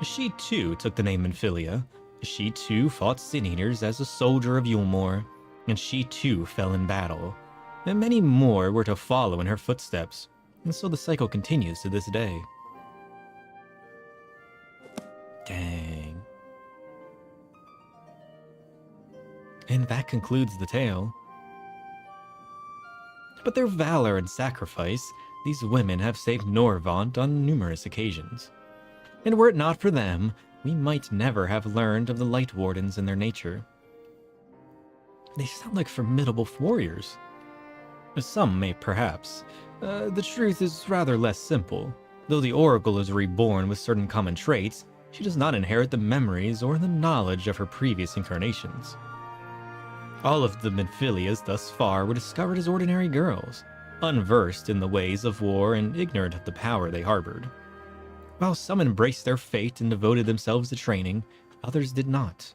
She too took the name Minfilia. She too fought Sin Eaters as a soldier of Yulmore, and she too fell in battle. And many more were to follow in her footsteps, and so the cycle continues to this day. Dang. And that concludes the tale. But their valor and sacrifice, these women have saved Norvant on numerous occasions. And were it not for them, we might never have learned of the Light Wardens and their nature. They sound like formidable warriors. Some may perhaps. The truth is rather less simple. Though the Oracle is reborn with certain common traits, she does not inherit the memories or the knowledge of her previous incarnations. All of the Minfilias thus far were discovered as ordinary girls, unversed in the ways of war and ignorant of the power they harbored. While some embraced their fate and devoted themselves to training, others did not.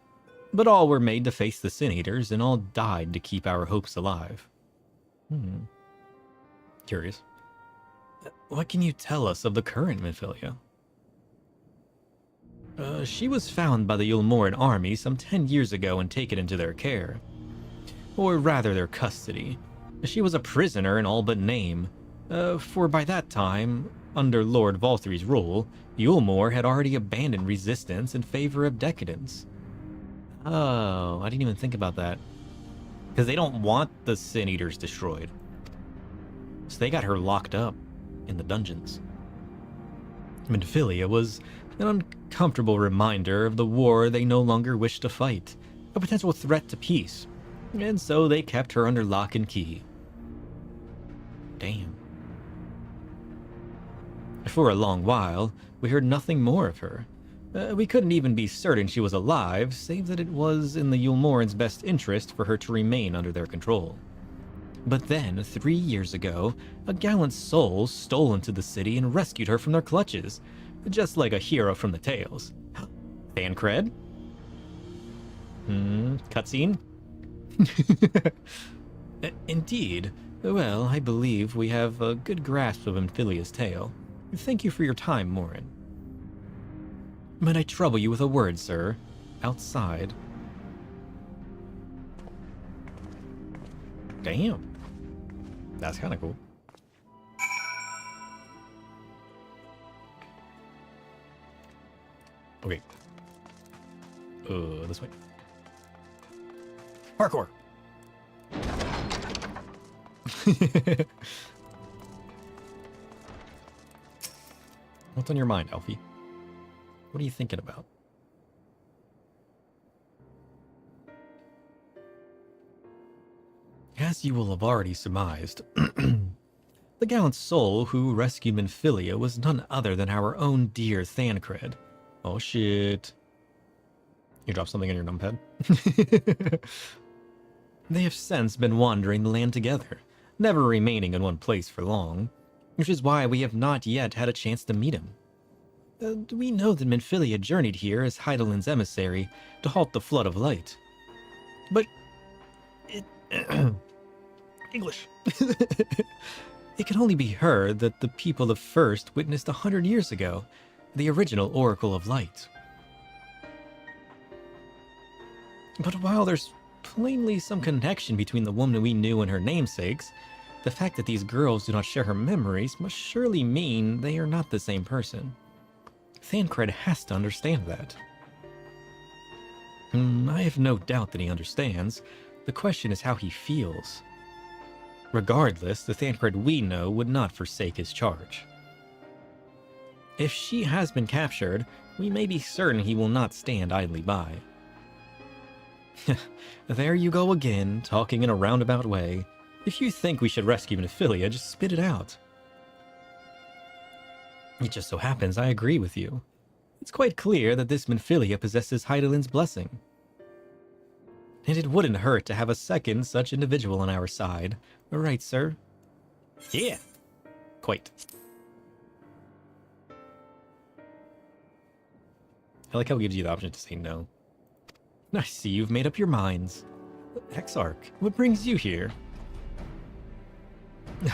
But all were made to face the Sin Eaters, and all died to keep our hopes alive. Curious. What can you tell us of the current Minfilia? She was found by the Yulmoran army some 10 years ago and taken into their care. or rather their custody. She was a prisoner in all but name, for by that time, under Lord Valtry's rule, Yulmore had already abandoned resistance in favor of decadence. Oh, I didn't even think about that. Because they don't want the Sin Eaters destroyed. So they got her locked up in the dungeons. Minfilia was an uncomfortable reminder of the war they no longer wished to fight, a potential threat to peace, and so they kept her under lock and key. Damn. For a long while, we heard nothing more of her. We couldn't even be certain she was alive, save that it was in the Yulmorans' best interest for her to remain under their control. But then, 3 years ago, a gallant soul stole into the city and rescued her from their clutches, just like a hero from the tales. Thancred? Cutscene? Indeed. Well, I believe we have a good grasp of Minfilia's tale. Thank you for your time, Morin. Might I trouble you with a word, sir? Outside. Damn. That's kind of cool. Okay. This way. Parkour! What's on your mind, Alfie? What are you thinking about? As you will have already surmised, the gallant soul who rescued Minfilia was none other than our own dear Thancred. Oh shit. You dropped something on your numpad? They have since been wandering the land together, never remaining in one place for long, which is why we have not yet had a chance to meet him. We know that Minfilia journeyed here as Heidelin's emissary to halt the flood of light. But it... English. It can only be her that the people of First witnessed 100 years ago, the original Oracle of Light. But while there's plainly some connection between the woman we knew and her namesakes, the fact that these girls do not share her memories must surely mean they are not the same person. Thancred has to understand that. I have no doubt that he understands. The question is how he feels. Regardless, the Thancred we know would not forsake his charge. If she has been captured, we may be certain he will not stand idly by. There you go again, talking in a roundabout way. If you think we should rescue Minfilia, just spit it out. It just so happens I agree with you. It's quite clear that this Minfilia possesses Heidelin's blessing. And it wouldn't hurt to have a second such individual on our side. Right, sir? Yeah. Quite. I like how it gives you the option to say no. I see you've made up your minds. Hexarch, what brings you here?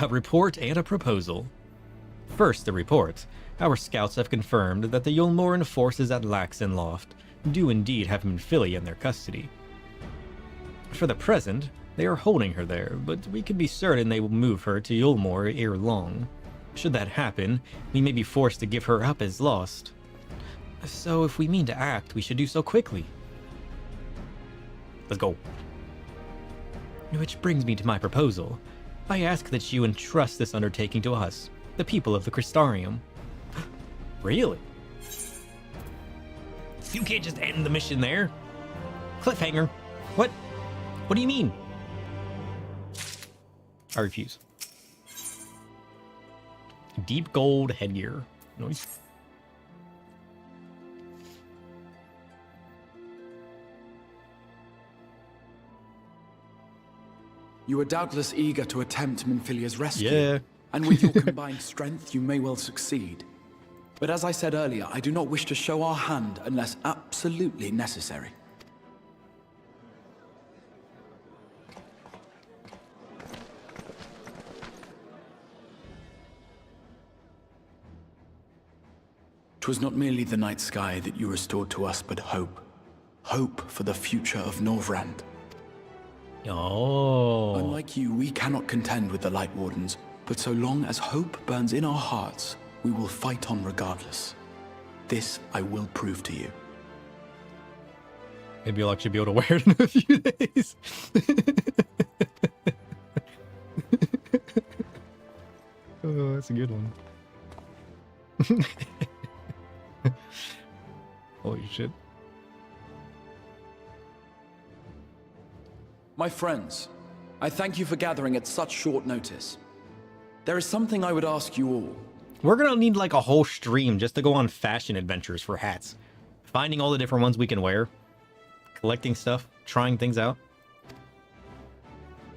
A report and a proposal. First, the report. Our scouts have confirmed that the Yulmoran forces at Laxenloft do indeed have Minfilia in their custody. For the present, they are holding her there, but we can be certain they will move her to Yulmore ere long. Should that happen, we may be forced to give her up as lost. So if we mean to act, we should do so quickly. Let's go. Which brings me to my proposal. I ask that you entrust this undertaking to us, the people of the Crystarium. Really? You can't just end the mission there. Cliffhanger. What? What do you mean? I refuse. Deep gold headgear. Nice. You are doubtless eager to attempt Minfilia's rescue. Yeah. And with your combined strength, you may well succeed. But as I said earlier, I do not wish to show our hand unless absolutely necessary. "'Twas not merely the night sky that you restored to us, but hope. Hope for the future of Norvrand. Oh. Unlike you, we cannot contend with the Light Wardens, but so long as hope burns in our hearts, we will fight on regardless. This I will prove to you. Maybe you'll actually be able to wear it in a few days. Oh, that's a good one. Holy shit. My friends, I thank you for gathering at such short notice. There is something I would ask you all. We're gonna need like a whole stream just to go on fashion adventures for hats. Finding all the different ones we can wear. Collecting stuff. Trying things out.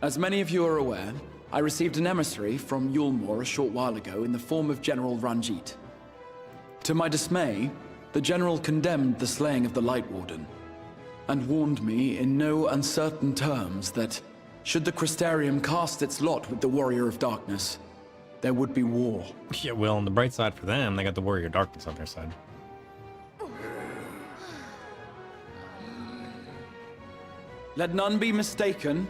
As many of you are aware, I received an emissary from Yulmore a short while ago in the form of General Ranjit. To my dismay, the General condemned the slaying of the Light Warden, and warned me in no uncertain terms that, should the Crystarium cast its lot with the Warrior of Darkness, there would be war. Yeah, well, on the bright side for them, they got the Warrior of Darkness on their side. Let none be mistaken.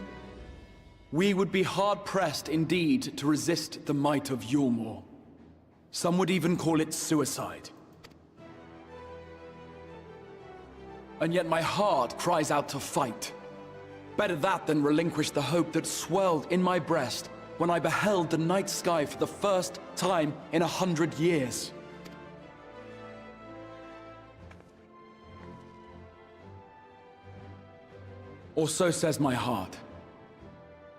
We would be hard-pressed indeed to resist the might of Yulmore. Some would even call it suicide. And yet my heart cries out to fight. Better that than relinquish the hope that swelled in my breast when I beheld the night sky for the first time in 100 years. Or so says my heart.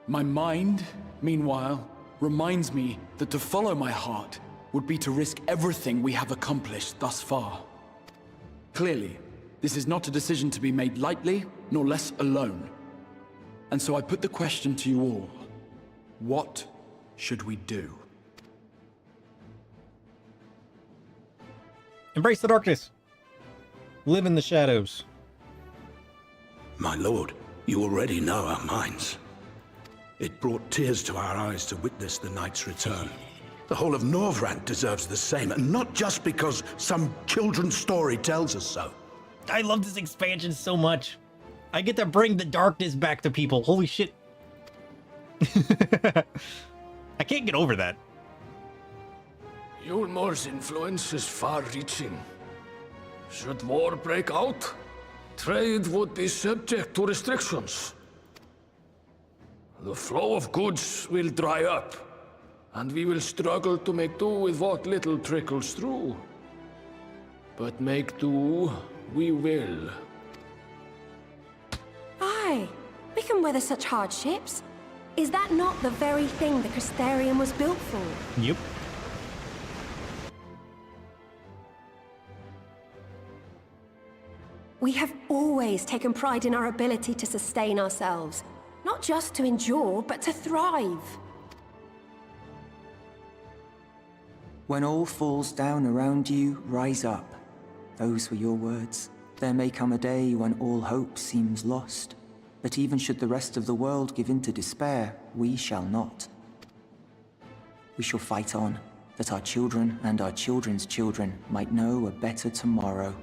My mind, meanwhile, reminds me that to follow my heart would be to risk everything we have accomplished thus far. Clearly, this is not a decision to be made lightly, nor less alone. And so I put the question to you all. What should we do? Embrace the darkness. Live in the shadows. My lord, you already know our minds. It brought tears to our eyes to witness the knight's return. The whole of Norvrand deserves the same, and not just because some children's story tells us so. I love this expansion so much. I get to bring the darkness back to people. Holy shit. I can't get over that. Yulmore's influence is far-reaching. Should war break out, trade would be subject to restrictions. The flow of goods will dry up, and we will struggle to make do with what little trickles through. But make do we will. Aye, we can weather such hardships. Is that not the very thing the Crystarium was built for? Yep. We have always taken pride in our ability to sustain ourselves. Not just to endure, but to thrive. When all falls down around you, rise up. Those were your words. There may come a day when all hope seems lost. But even should the rest of the world give in to despair, we shall not. We shall fight on, that our children and our children's children might know a better tomorrow.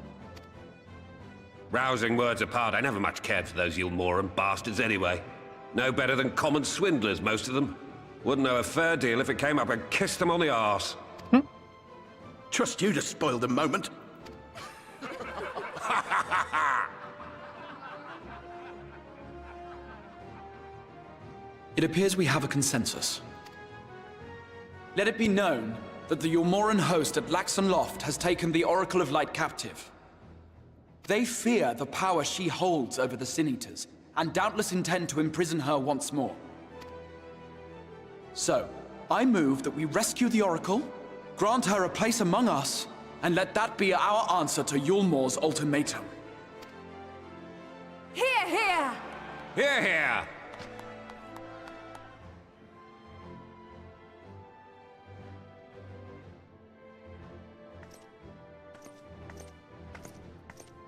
Rousing words apart, I never much cared for those Yulmoran bastards anyway. No better than common swindlers, most of them. Wouldn't know a fair deal if it came up and kissed them on the arse. Trust you to spoil the moment. It appears we have a consensus. Let it be known that the Yulmoran host at Laxon Loft has taken the Oracle of Light captive. They fear the power she holds over the Sin Eaters, and doubtless intend to imprison her once more. So, I move that we rescue the Oracle, grant her a place among us, and let that be our answer to Yulmore's ultimatum. Hear, hear! Hear, hear!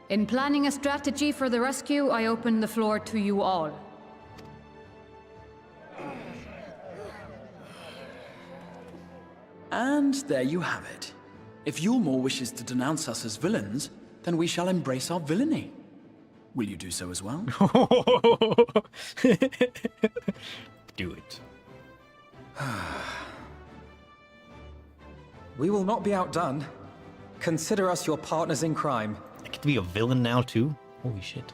In planning a strategy for the rescue, I open the floor to you all. And there you have it. If Yulmore wishes to denounce us as villains, then we shall embrace our villainy. Will you do so as well? Do it. We will not be outdone. Consider us your partners in crime. I get to be a villain now, too? Holy shit.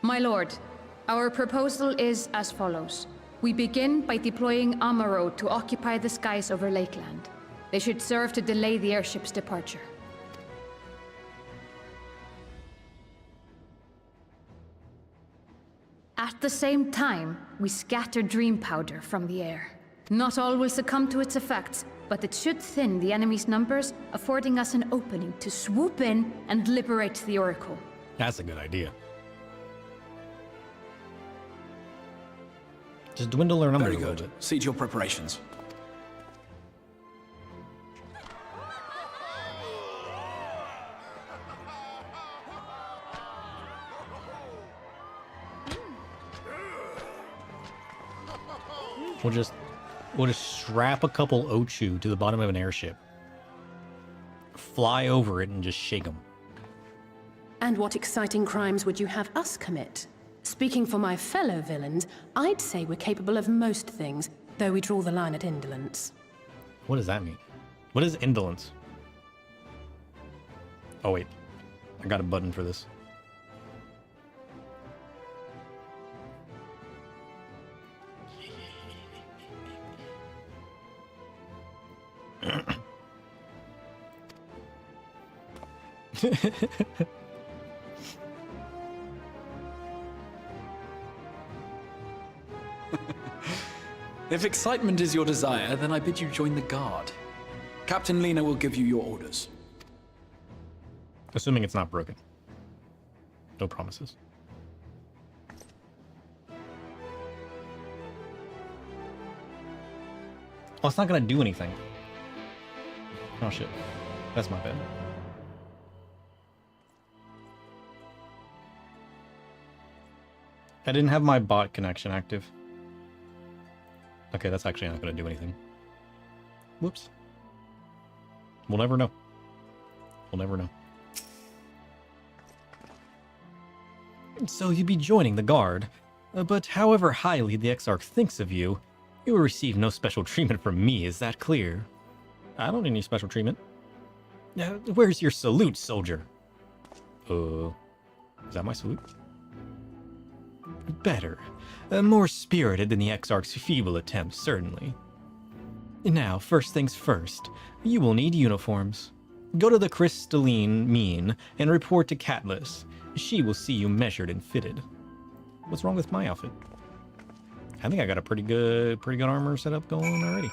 My lord, our proposal is as follows. We begin by deploying Amaro to occupy the skies over Lakeland. They should serve to delay the airship's departure. At the same time, we scatter dream powder from the air. Not all will succumb to its effects, but it should thin the enemy's numbers, affording us an opening to swoop in and liberate the Oracle. That's a good idea. Just dwindle their numbers Very a little good. bit. See to your preparations. We'll just strap a couple Ochu to the bottom of an airship, fly over it, and just shake them. And what exciting crimes would you have us commit? Speaking for my fellow villains, I'd say we're capable of most things, though we draw the line at indolence. What does that mean? What is indolence? Oh wait, I got a button for this. If excitement is your desire, then I bid you join the guard. Captain Lena will give you your orders. Assuming it's not broken. No promises. Oh, it's not gonna do anything. Oh shit. That's my bad. I didn't have my bot connection active. Okay, that's actually not gonna do anything. Whoops. We'll never know. We'll never know. So you'd be joining the guard, but however highly the Exarch thinks of you, you will receive no special treatment from me, is that clear? I don't need any special treatment. Where's your salute, soldier? Is that my salute? Better. More spirited than the Exarch's feeble attempts, certainly. Now, first things first, you will need uniforms. Go to the Crystalline Mean and report to Catelys. She will see you measured and fitted. What's wrong with my outfit? I think I got a pretty good armor setup going already.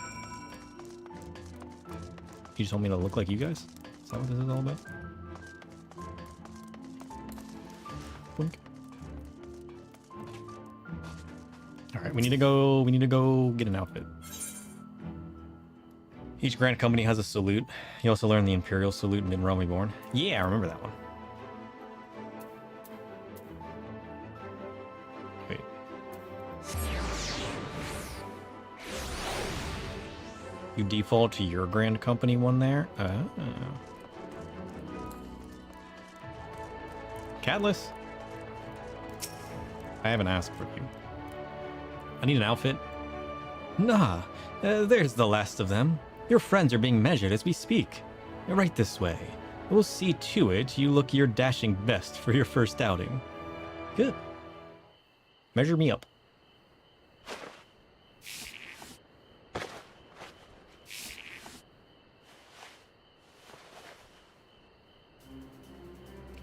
You just want me to look like you guys? Is that what this is all about? Blink. All right, we need to go get an outfit. Each Grand Company has a salute. You also learn the Imperial salute in Realm Reborn. Yeah, I remember that one. Wait. You default to your Grand Company one there? Catelys? I haven't asked for you. I need an outfit. Nah, there's the last of them. Your friends are being measured as we speak. Right this way. We'll see to it you look your dashing best for your first outing. Good. Measure me up. A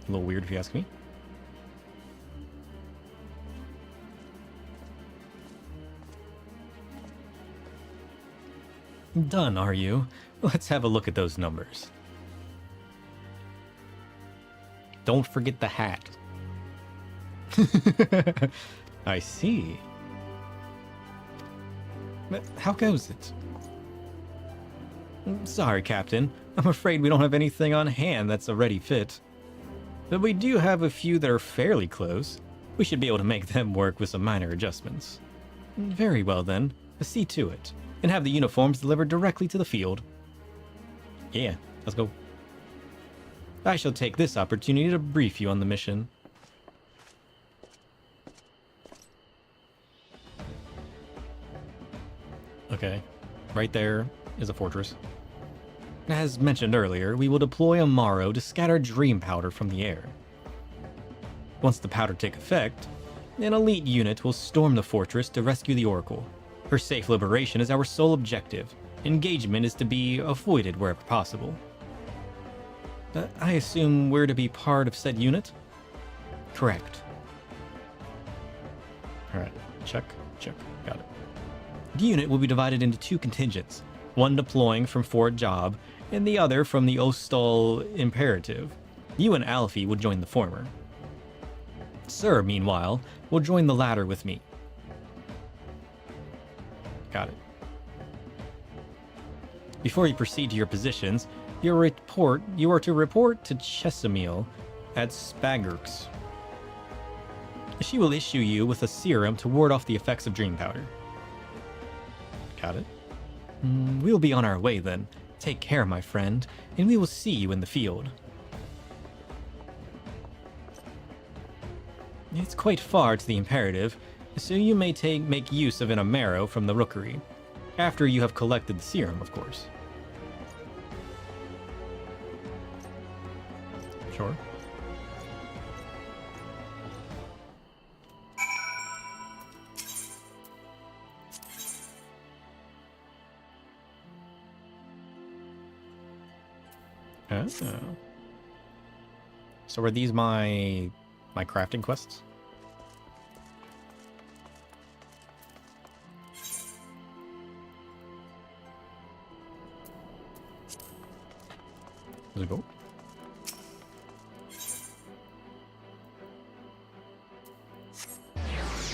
little weird if you ask me. Done, are you? Let's have a look at those numbers. Don't forget the hat. I see. But how goes it? Sorry, Captain. I'm afraid we don't have anything on hand that's a ready fit. But we do have a few that are fairly close. We should be able to make them work with some minor adjustments. Very well then. See to it. and have the uniforms delivered directly to the field. Yeah, let's go. I shall take this opportunity to brief you on the mission. Okay, right there is a fortress. As mentioned earlier, we will deploy a Morrow to scatter dream powder from the air. Once the powder take effect, an elite unit will storm the fortress to rescue the Oracle. Her safe liberation is our sole objective. Engagement is to be avoided wherever possible. I assume we're to be part of said unit? Correct. Alright, check, got it. The unit will be divided into two contingents, one deploying from Fort Job, and the other from the Ostal Imperative. You and Alfie will join the former. Sir, meanwhile, will join the latter with me. Got it. Before you proceed to your positions, you are to report to Chesamil at Spagurks. She will issue you with a serum to ward off the effects of dream powder. Got it. We'll be on our way then. Take care, my friend, and we will see you in the field. It's quite far to the Imperative, so you may make use of an Amaro from the Rookery. After you have collected the serum, of course. Sure. Oh. So are these my crafting quests? Let's go.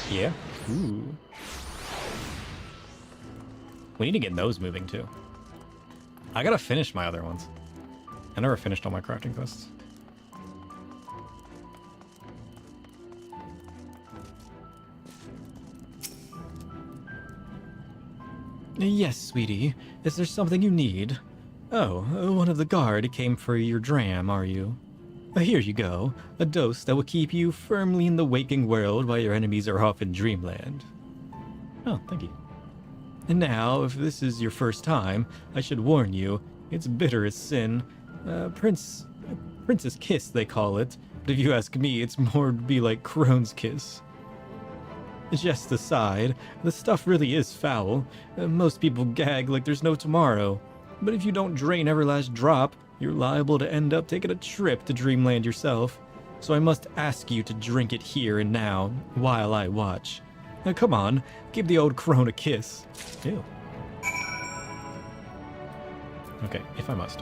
Yeah. Ooh. We need to get those moving too. I gotta finish my other ones. I never finished all my crafting quests. Yes, sweetie. Is there something you need? Oh, one of the guard came for your dram, are you? Here you go. A dose that will keep you firmly in the waking world while your enemies are off in dreamland. Oh, thank you. And now, if this is your first time, I should warn you, it's bitter as sin. Princess kiss, they call it. But if you ask me, it's more to be like Crone's kiss. Jest aside, the stuff really is foul. Most people gag like there's no tomorrow. But if you don't drain every last drop, you're liable to end up taking a trip to Dreamland yourself. So I must ask you to drink it here and now, while I watch. Now come on, give the old crone a kiss. Ew. Okay, if I must.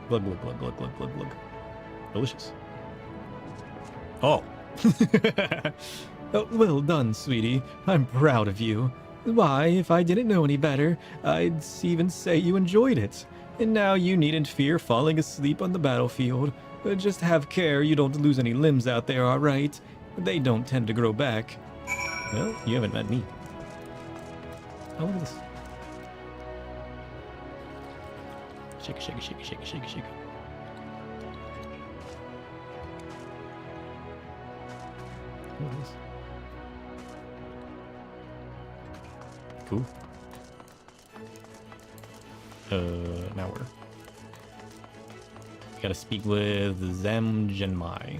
Glug, glug, glug, glug, glug, glug, glug. Delicious. Oh. Oh, well done, sweetie. I'm proud of you. Why, if I didn't know any better, I'd even say you enjoyed it. And now you needn't fear falling asleep on the battlefield. Just have care you don't lose any limbs out there, alright? They don't tend to grow back. Well, you haven't met me. Oh, look at this. Shake it, shake it, shake it, shake it, shake it, shake it. What is this? Cool. Now where? Gotta speak with Zamgenmai.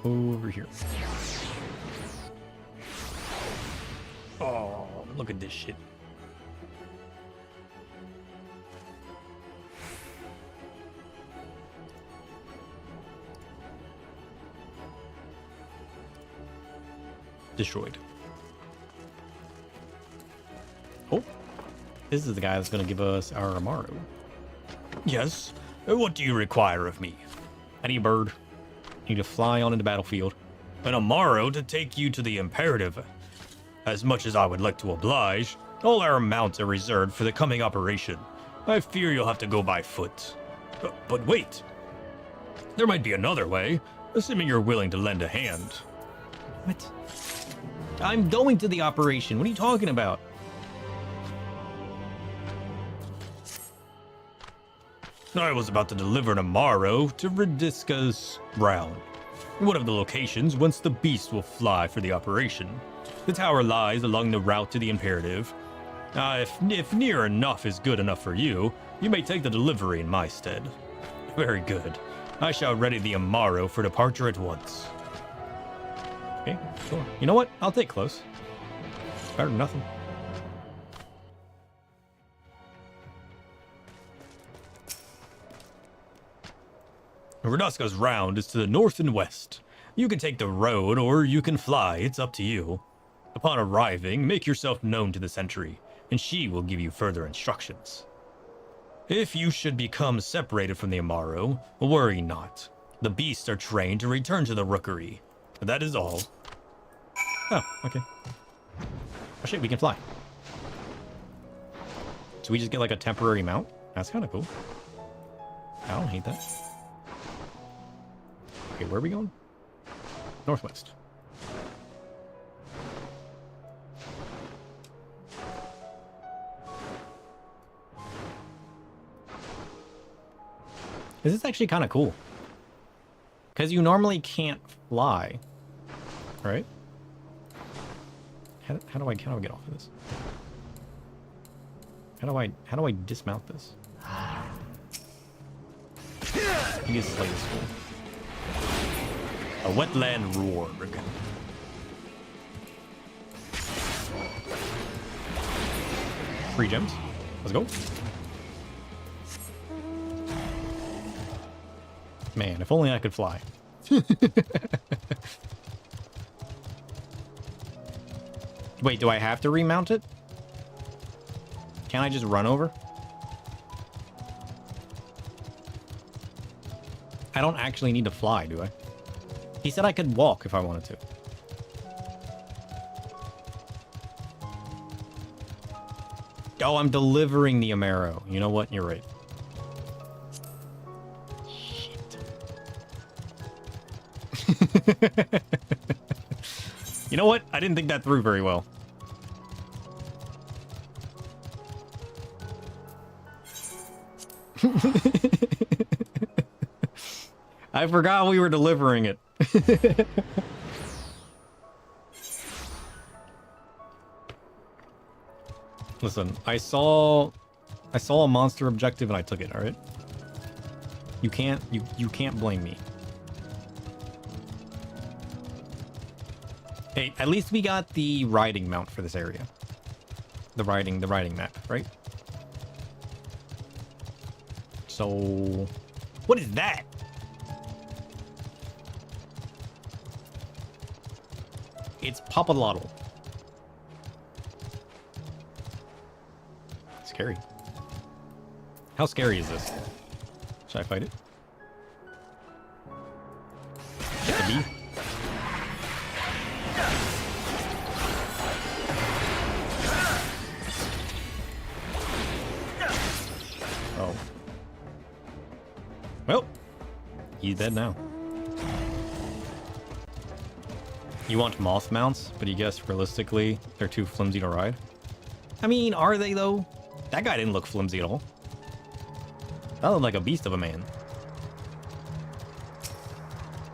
Over here. Oh, look at this shit. Destroyed. Oh, this is the guy that's going to give us our Amaro. Yes, what do you require of me? I need a bird. I need to fly on into the battlefield. An Amaro to take you to the Imperative. As much as I would like to oblige, all our mounts are reserved for the coming operation. I fear you'll have to go by foot. But wait. There might be another way, assuming you're willing to lend a hand. What? I'm going to the operation. What are you talking about? I was about to deliver tomorrow to Radisca's round, one of the locations whence the beast will fly for the operation. The tower lies along the route to the Imperative. If near enough is good enough for you, you may take the delivery in my stead. Very good. I shall ready the Amaro for departure at once. Okay, sure. You know what? I'll take close. Better than nothing. Radisca's round is to the north and west. You can take the road or you can fly, it's up to you. Upon arriving, make yourself known to the sentry, and she will give you further instructions. If you should become separated from the Amaro, worry not. The beasts are trained to return to the rookery. That is all. Oh, okay. Oh shit, we can fly. So we just get like a temporary mount? That's kind of cool. I don't hate that. Okay, where are we going? Northwest. This is actually kind of cool. Because you normally can't fly. Right? How do I get off of this? How do I dismount this? I think it's like this cool. A wetland roar. Free gems. Let's go. Man, if only I could fly. Wait, do I have to remount it? Can't I just run over? I don't actually need to fly, do I? He said I could walk if I wanted to. Oh, I'm delivering the Amaro. You know what? You're right. Shit. You know what? I didn't think that through very well. I forgot we were delivering it. Listen, I saw a monster objective and I took it, all right? You can't blame me. Hey, at least we got the riding mount for this area. The riding map, right? So, what is that? It's Papalotl. Scary. How scary is this? Should I fight it? Get the bee. Oh. Well, he's dead now. You want moth mounts, but you guess realistically they're too flimsy to ride? I mean, are they though? That guy didn't look flimsy at all. That looked like a beast of a man.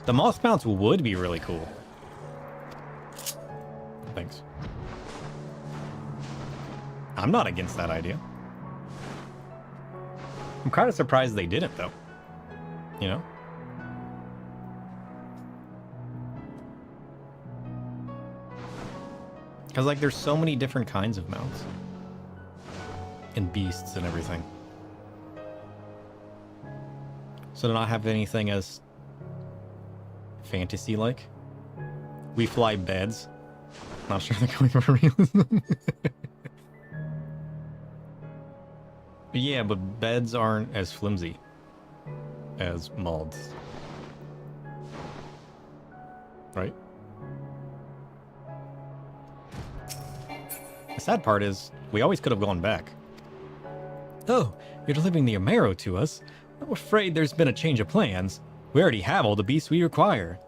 The moth mounts would be really cool. Thanks. I'm not against that idea. I'm kind of surprised they didn't though. You know? Because, like, there's so many different kinds of mounts. And beasts and everything. So to not have anything as fantasy-like. We fly beds. Not sure they're going for realism. Yeah, but beds aren't as flimsy as moths. Right? The sad part is, we always could have gone back. Oh, you're delivering the Amaro to us? I'm afraid there's been a change of plans. We already have all the beasts we require.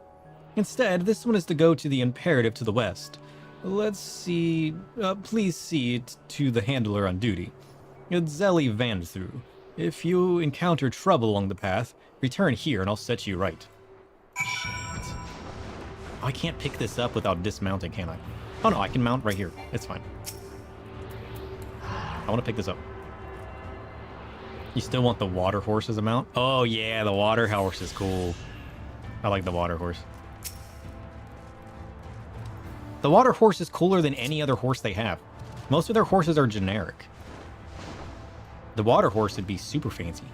Instead, this one is to go to the imperative to the west. Let's see... please see it to the handler on duty. It's Zelly Vandthru. If you encounter trouble along the path, return here and I'll set you right. Shit. Oh, I can't pick this up without dismounting, can I? Oh no, I can mount right here. It's fine. I want to pick this up. You still want the water horse as a mount? Oh yeah, the water horse is cool. I like the water horse. The water horse is cooler than any other horse they have. Most of their horses are generic. The water horse would be super fancy.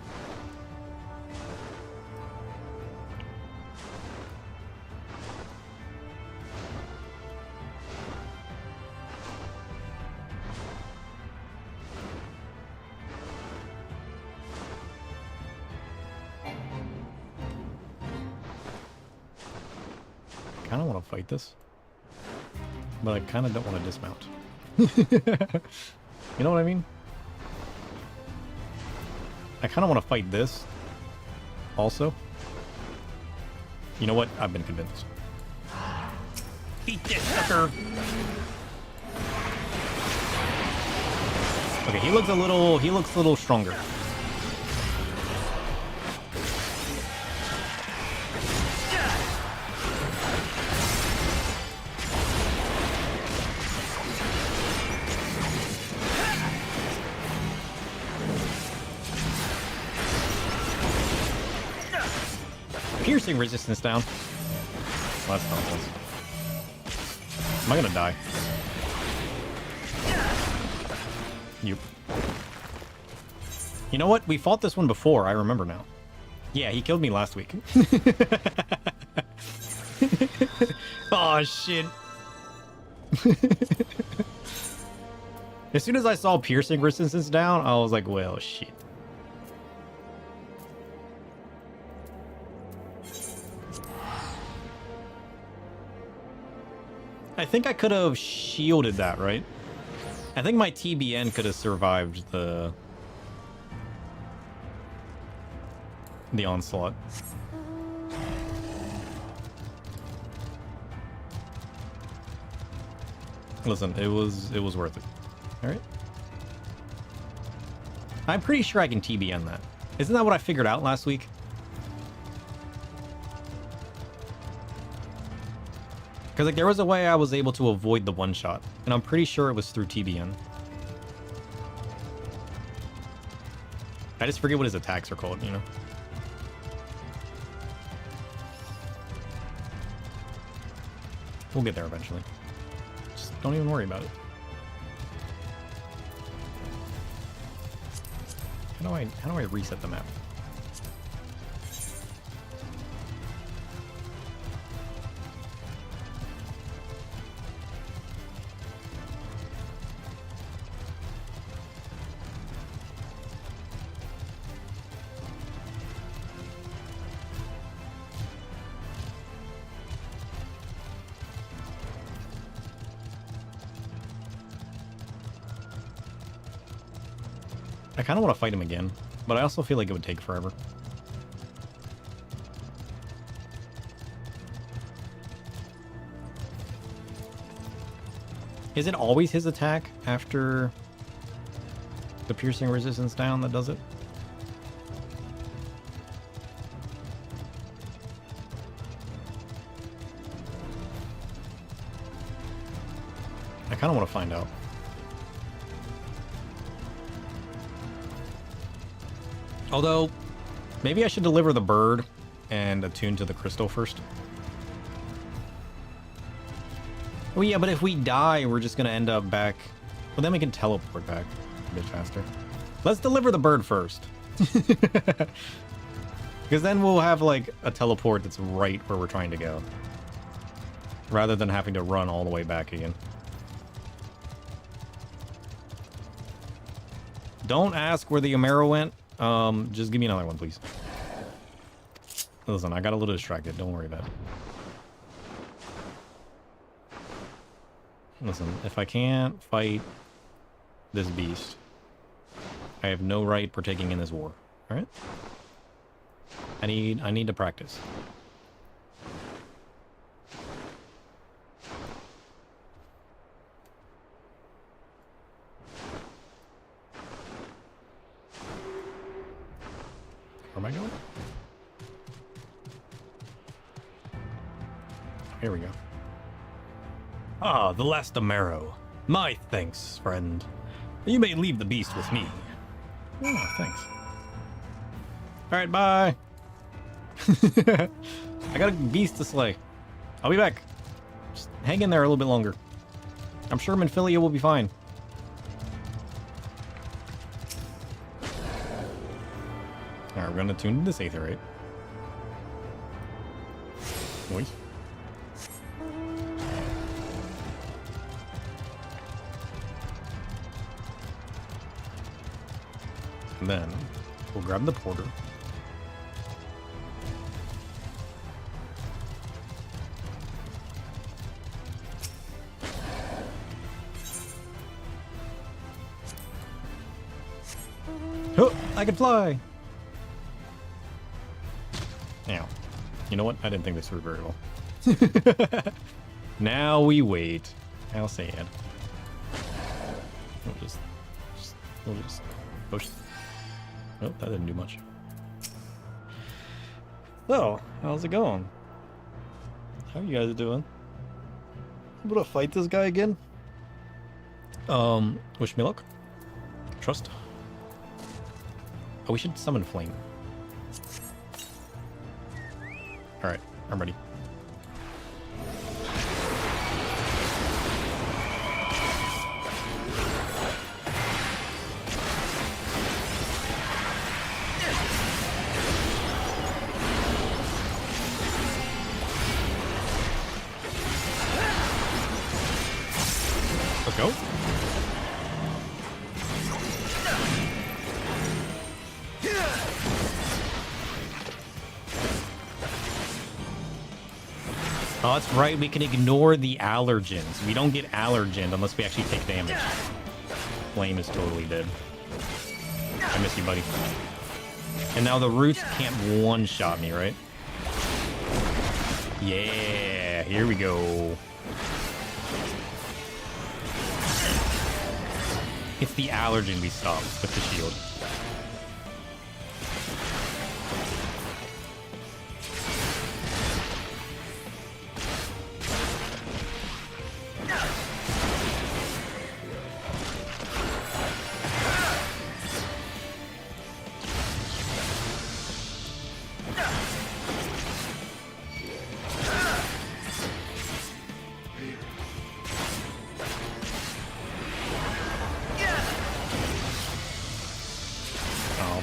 I kind of want to fight this, but I kind of don't want to dismount. You know what I mean? I kind of want to fight this also. You know what? I've been convinced. Eat this, sucker! Okay, he looks a little stronger. Piercing resistance down. Well, that's nonsense. Am I gonna die? Yep. You know what? We fought this one before. I remember now. Yeah, he killed me last week. Oh shit. As soon as I saw piercing resistance down, I was like, well, shit. I think I could have shielded that, right? I think my TBN could have survived the onslaught. Listen, it was worth it. All right. I'm pretty sure I can TBN that. Isn't that what I figured out last week? Because like there was a way I was able to avoid the one shot, and I'm pretty sure it was through TBN. I just forget what his attacks are called, you know? We'll get there eventually. Just don't even worry about it. How do I reset the map? I kind of want to fight him again, but I also feel like it would take forever. Is it always his attack after the piercing resistance down that does it? I kind of want to find out. Although, maybe I should deliver the bird and attune to the crystal first. Oh yeah, but if we die, we're just going to end up back. Well, then we can teleport back a bit faster. Let's deliver the bird first. Because then we'll have like a teleport that's right where we're trying to go. Rather than having to run all the way back again. Don't ask where the Amaro went. Just give me another one, please. Listen, I got a little distracted. Don't worry about it. Listen, if I can't fight this beast, I have no right partaking in this war. All right? I need to practice. Where am I going? Here we go. Ah, the last Amaro. My thanks, friend. You may leave the beast with me. Oh, thanks. Alright, bye. I got a beast to slay. I'll be back. Just hang in there a little bit longer. I'm sure Minfilia will be fine. Alright, we're gonna tune this Aetherite. Wait. And then we'll grab the porter. Oh, I can fly! Now, you know what? I didn't think this through very well. Now we wait. How sad. We'll just push. Oh, that didn't do much. So, how's it going? How you guys doing? I'm gonna fight this guy again. Wish me luck. Trust. Oh, we should summon Flame. Alright, I'm ready. Let's go. Oh, that's right. We can ignore the allergens. We don't get allergened unless we actually take damage. Flame is totally dead. I miss you, buddy. And now the roots can't one-shot me, right? Yeah, here we go. It's the allergen we stopped with the shield.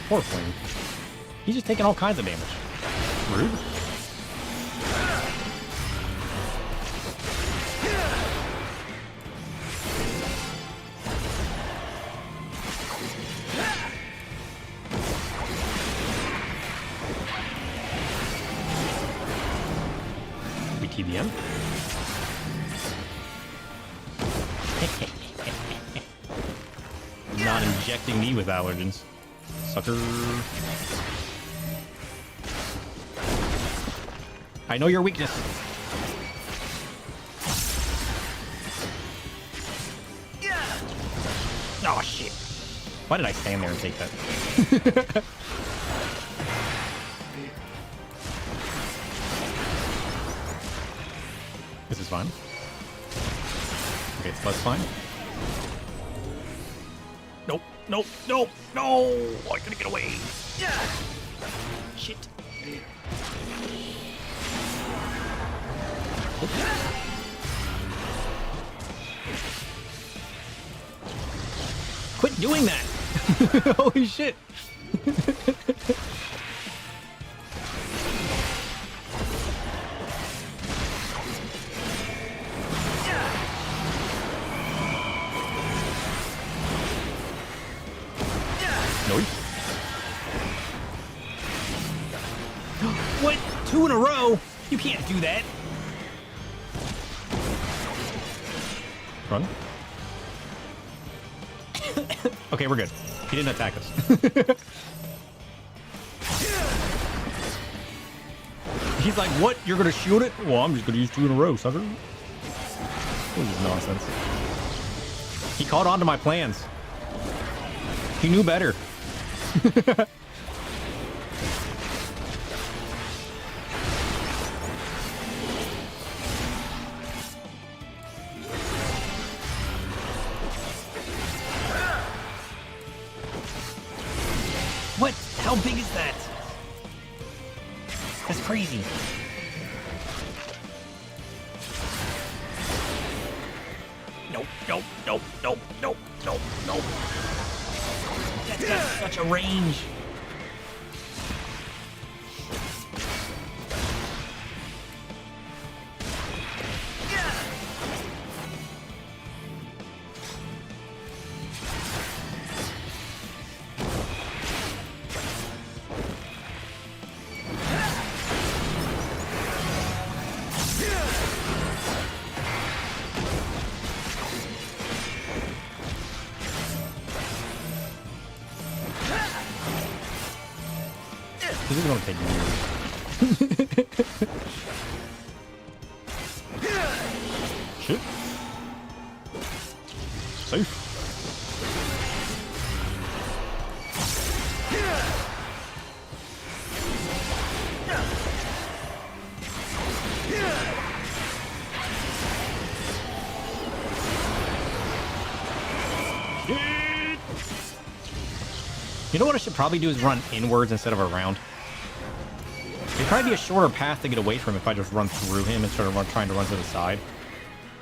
Poor Flame. He's just taking all kinds of damage. Rude. BTBM. Not injecting me with allergens. Sucker. I know your weakness. Oh shit. Why did I stand there and take that? This is fine. Okay, so that's fine. Nope, nope, nope, no! I couldn't get away. Shit. Quit doing that! Holy shit! What? 2 in a row? You can't do that. Run. Okay, we're good. He didn't attack us. He's like, what? You're gonna shield it? Well, I'm just gonna use 2 in a row, sucker. This is nonsense. He caught on to my plans. He knew better. How big is that? That's crazy. Nope, nope, nope, nope, nope, nope, nope. That's got such a range. This is gonna take years. Shit. Safe. You know what I should probably do is run inwards instead of around. It'd probably be a shorter path to get away from him if I just run through him instead of trying to run to the side.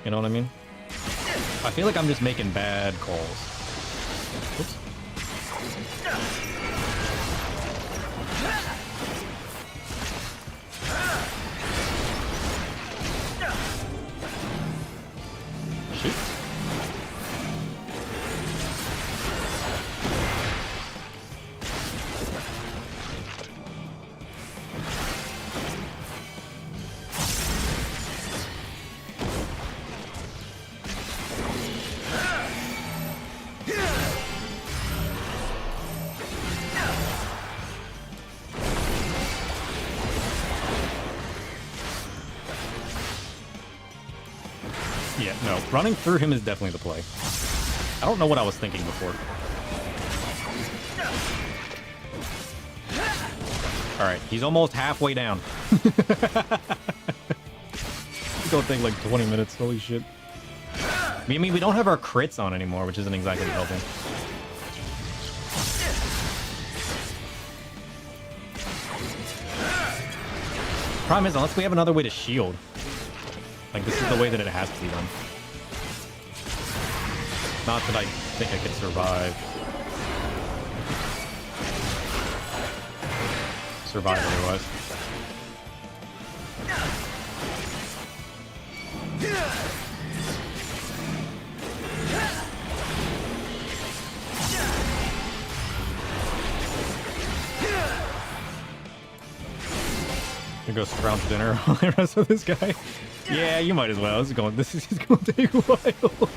You know what I mean? I feel like I'm just making bad calls. Oops. Shoot. Yeah, no. Running through him is definitely the play. I don't know what I was thinking before. Alright, he's almost halfway down. It's gonna take like 20 minutes, holy shit. I mean, we don't have our crits on anymore, which isn't exactly helping. Problem is, unless we have another way to shield, like, this is the way that it has to be done. Not that I think I could survive. Survive otherwise. I'm gonna go scrounge dinner while I wrestle this guy. Yeah, you might as well. This is going to take a while.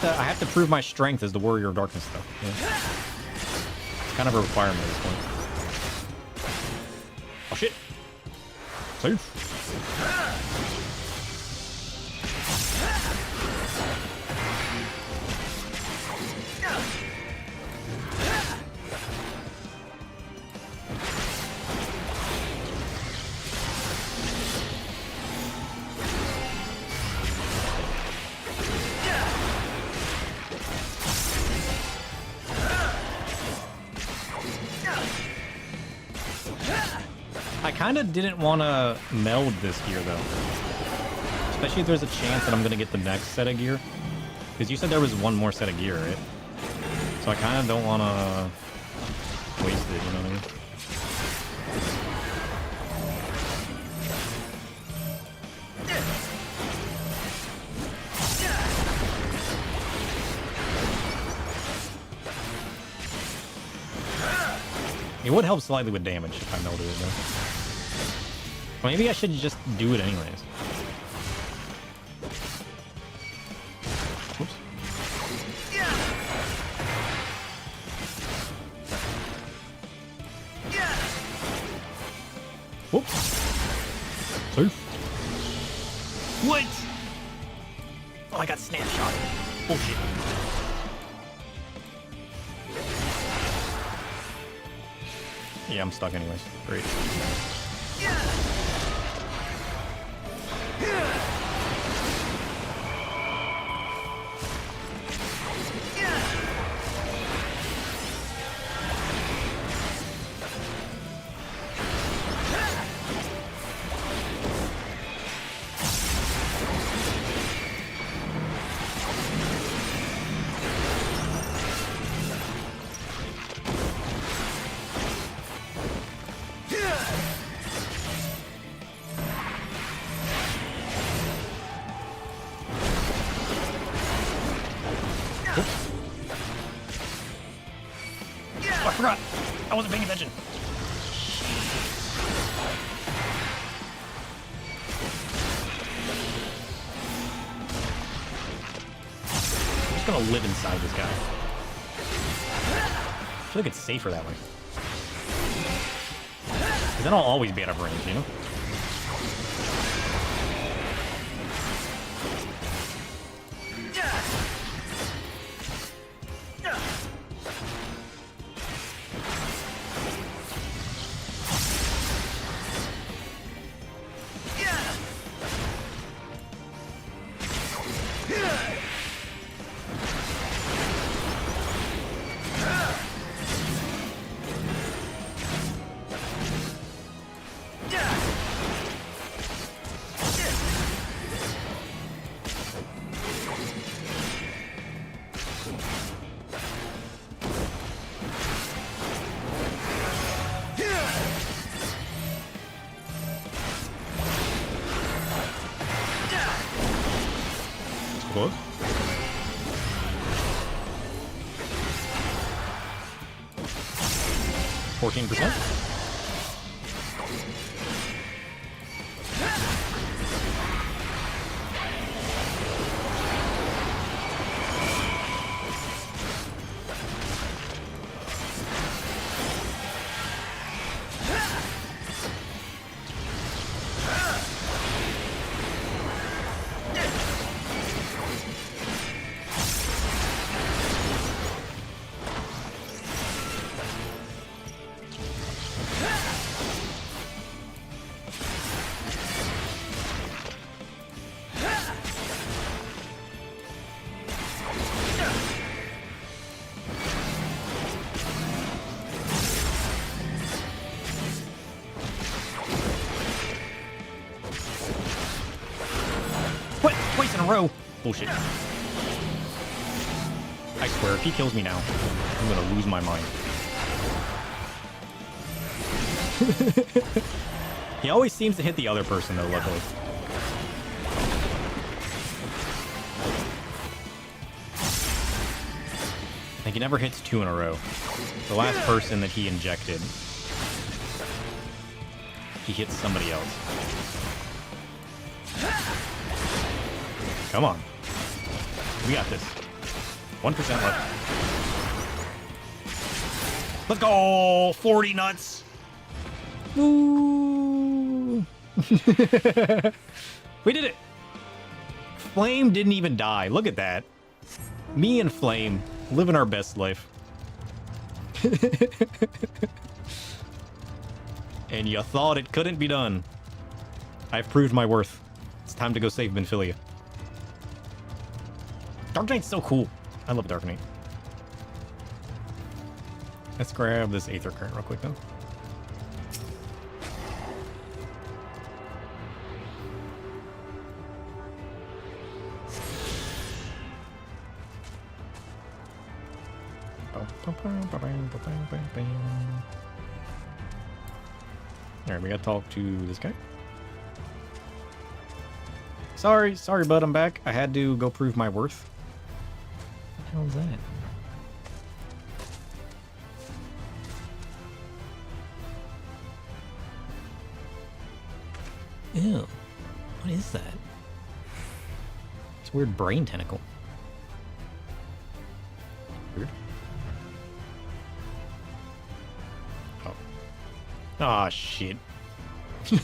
I have to prove my strength as the Warrior of Darkness, though. Yeah. It's kind of a requirement at this point. Oh shit! Safe. I kind of didn't want to meld this gear, though. Especially if there's a chance that I'm going to get the next set of gear. Because you said there was one more set of gear, right? So I kind of don't want to waste it, you know what I mean? It would help slightly with damage if I melded it, though. Or maybe I should just do it anyways. Oops. Whoops. Safe. What? Oh, I got snapshot. Bullshit. Yeah, I'm stuck anyways. Great. I forgot. I wasn't paying attention. I'm just gonna live inside this guy. I feel like it's safer that way. Because then I'll always be out of range, you know? Close. 14%. What? Twice in a row? Bullshit. I swear, if he kills me now, I'm gonna lose my mind. He always seems to hit the other person, though, luckily. I think he never hits 2 in a row. The last person that he injected, he hits somebody else. Come on. We got this. 1% left. Let's go! 40 nuts! Ooh. We did it! Flame didn't even die. Look at that. Me and Flame living our best life. And you thought it couldn't be done. I've proved my worth. It's time to go save Benfilia. Dark Knight's so cool. I love Dark Knight. Let's grab this Aether Current real quick, though. Alright, we gotta talk to this guy. Sorry, bud, I'm back. I had to go prove my worth. What the hell is that? Ew. What is that? It's a weird brain tentacle. Weird. Oh. Aw, shit. Can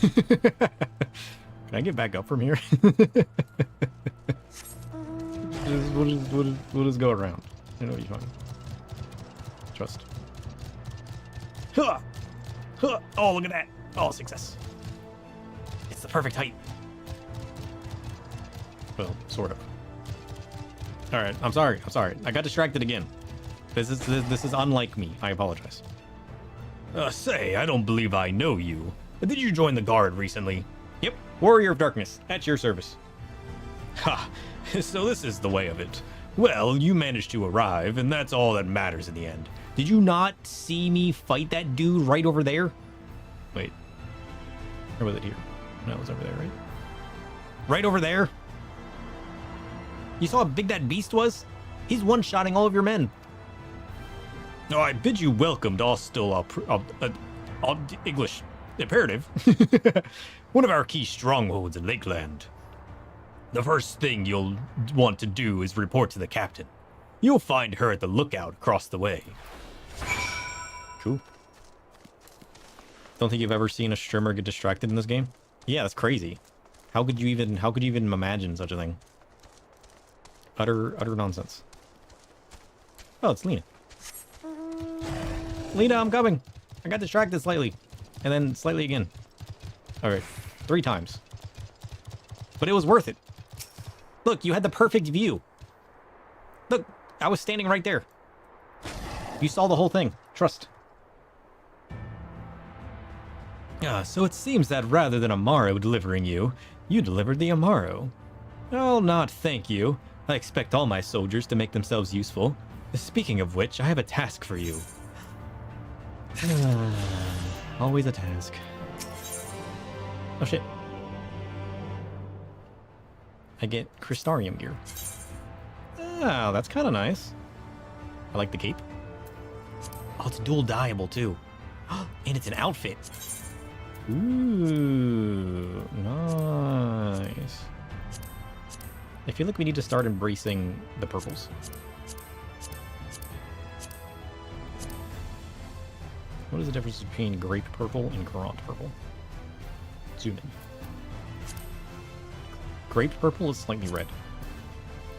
I get back up from here? we'll just go around. It'll be fine. Trust. Huh! Huh! Oh, look at that! Oh, success. It's the perfect height. Well, sort of. All right, I'm sorry. I got distracted again. This is unlike me. I apologize. Say, I don't believe I know you. Did you join the guard recently? Yep, Warrior of Darkness, at your service. Ha! So this is the way of it. Well, you managed to arrive, and that's all that matters in the end. Did you not see me fight that dude right over there? Wait. Or was it here? No, it was over there, right? Right over there? You saw how big that beast was? He's one-shotting all of your men. Oh, I bid you welcome to English imperative. One of our key strongholds in Lakeland. The first thing you'll want to do is report to the captain. You'll find her at the lookout across the way. Cool. Don't think you've ever seen a streamer get distracted in this game? Yeah, that's crazy. How could you even imagine such a thing? Utter nonsense. Oh, it's Lena. Lena, I'm coming. I got distracted slightly. And then slightly again. Alright. 3 times. But it was worth it. Look, you had the perfect view. Look, I was standing right there. You saw the whole thing. Trust. So it seems that rather than Amaro delivering you, you delivered the Amaro. I'll not thank you. I expect all my soldiers to make themselves useful. Speaking of which, I have a task for you. Always a task. Oh shit. I get Crystarium gear. Oh, that's kind of nice. I like the cape. Oh, it's dual dyeable too. And it's an outfit. Ooh, nice. I feel like we need to start embracing the purples. What is the difference between grape purple and Courant purple? Zoom in. Grape purple is slightly red.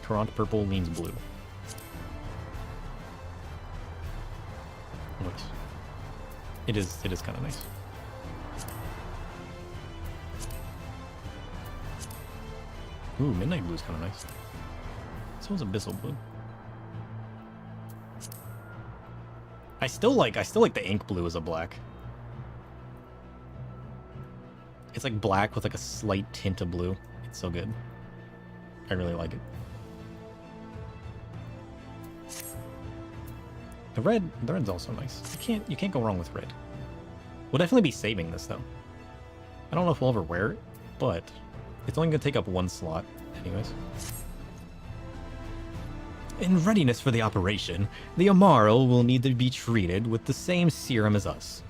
Courant purple leans blue. What? It is kind of nice. Ooh, midnight blue is kind of nice. So is abyssal blue. I still like the ink blue as a black. It's like black with like a slight tint of blue. It's so good. I really like it. The red's also nice. You can't go wrong with red. We'll definitely be saving this though. I don't know if we'll ever wear it, but it's only gonna take up 1 slot anyways. In readiness for the operation, the Amaro will need to be treated with the same serum as us.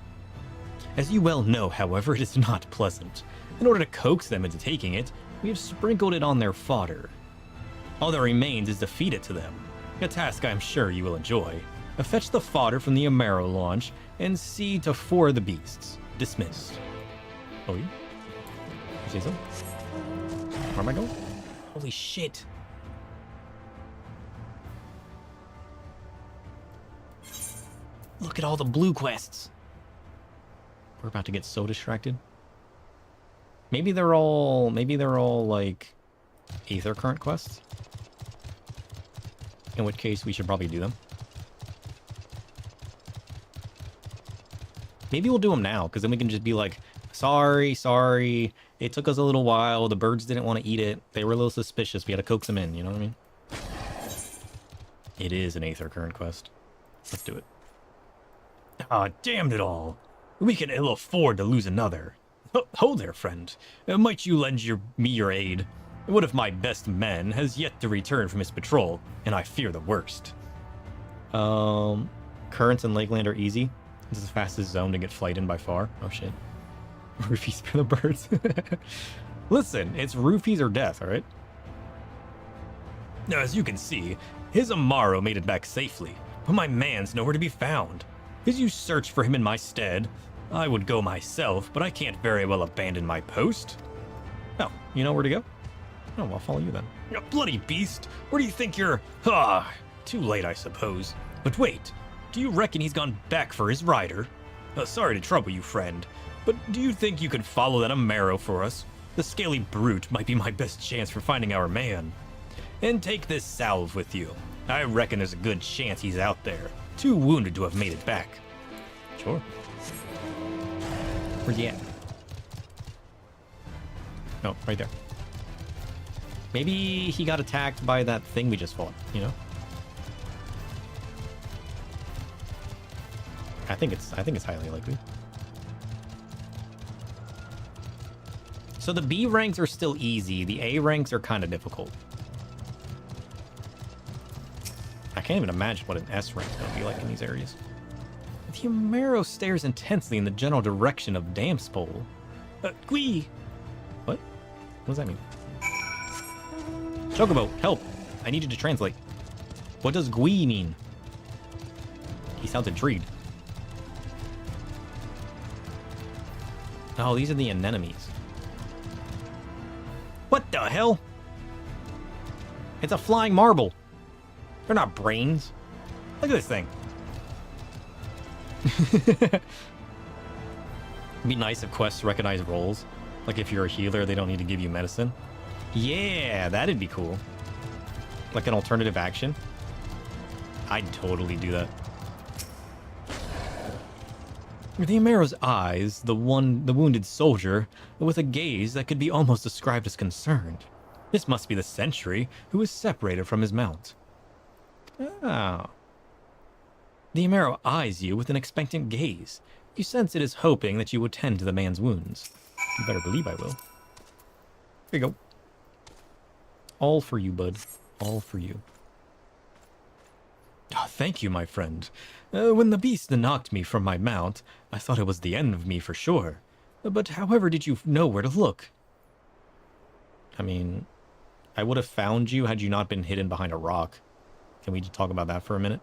As you well know, however, it is not pleasant. In order to coax them into taking it, we have sprinkled it on their fodder. All that remains is to feed it to them, a task I am sure you will enjoy. Fetch the fodder from the Amaro launch and see to 4 of the beasts. Dismissed. Oh, yeah? You say so? Where am I going? Holy shit. Look at all the blue quests. We're about to get so distracted. Maybe they're all like Aether Current quests. In which case we should probably do them. Maybe we'll do them now, because then we can just be like, sorry, it took us a little while, the birds didn't want to eat it, they were a little suspicious, we had to coax them in, you know what I mean? It is an Aether Current quest. Let's do it. Ah, damn it all. We can ill afford to lose another. Ho there, friend. Might you lend me your aid? One of my best men has yet to return from his patrol, and I fear the worst. Currents in Lakeland are easy. This is the fastest zone to get flight in by far. Oh shit. Roofies for the birds. Listen, it's roofies or death, alright? Now, as you can see, his Amaro made it back safely, but my man's nowhere to be found. As you search for him in my stead, I would go myself, but I can't very well abandon my post. Oh, you know where to go? Oh, I'll follow you then. You bloody beast! Where do you think you're... Ah, too late, I suppose. But wait, do you reckon he's gone back for his rider? Sorry to trouble you, friend, but do you think you could follow that Amaro for us? The scaly brute might be my best chance for finding our man. And take this salve with you. I reckon there's a good chance he's out there, too wounded to have made it back. Sure. Where's he at? Oh, right there. Maybe he got attacked by that thing we just fought, you know? I think it's highly likely. So the B ranks are still easy. The A ranks are kind of difficult. I can't even imagine what an S rank is going to be like in these areas. The Amaro stares intensely in the general direction of Damspole. Gui! What? What does that mean? Chocobo, help! I need you to translate. What does Gui mean? He sounds intrigued. Oh, these are the anemones. What the hell? It's a flying marble. They're not brains. Look at this thing. It'd be nice if quests recognize roles. Like if you're a healer, they don't need to give you medicine. Yeah, that'd be cool. Like an alternative action. I'd totally do that. The Amaro's eyes, the wounded soldier, with a gaze that could be almost described as concerned. This must be the sentry who is separated from his mount. Ah. The Amaro eyes you with an expectant gaze. You sense it is hoping that you will tend to the man's wounds. You better believe I will. Here you go. All for you, bud. All for you. Oh, thank you, my friend. When the beast knocked me from my mount, I thought it was the end of me for sure. But however did you know where to look? I mean, I would have found you had you not been hidden behind a rock. Can we just talk about that for a minute?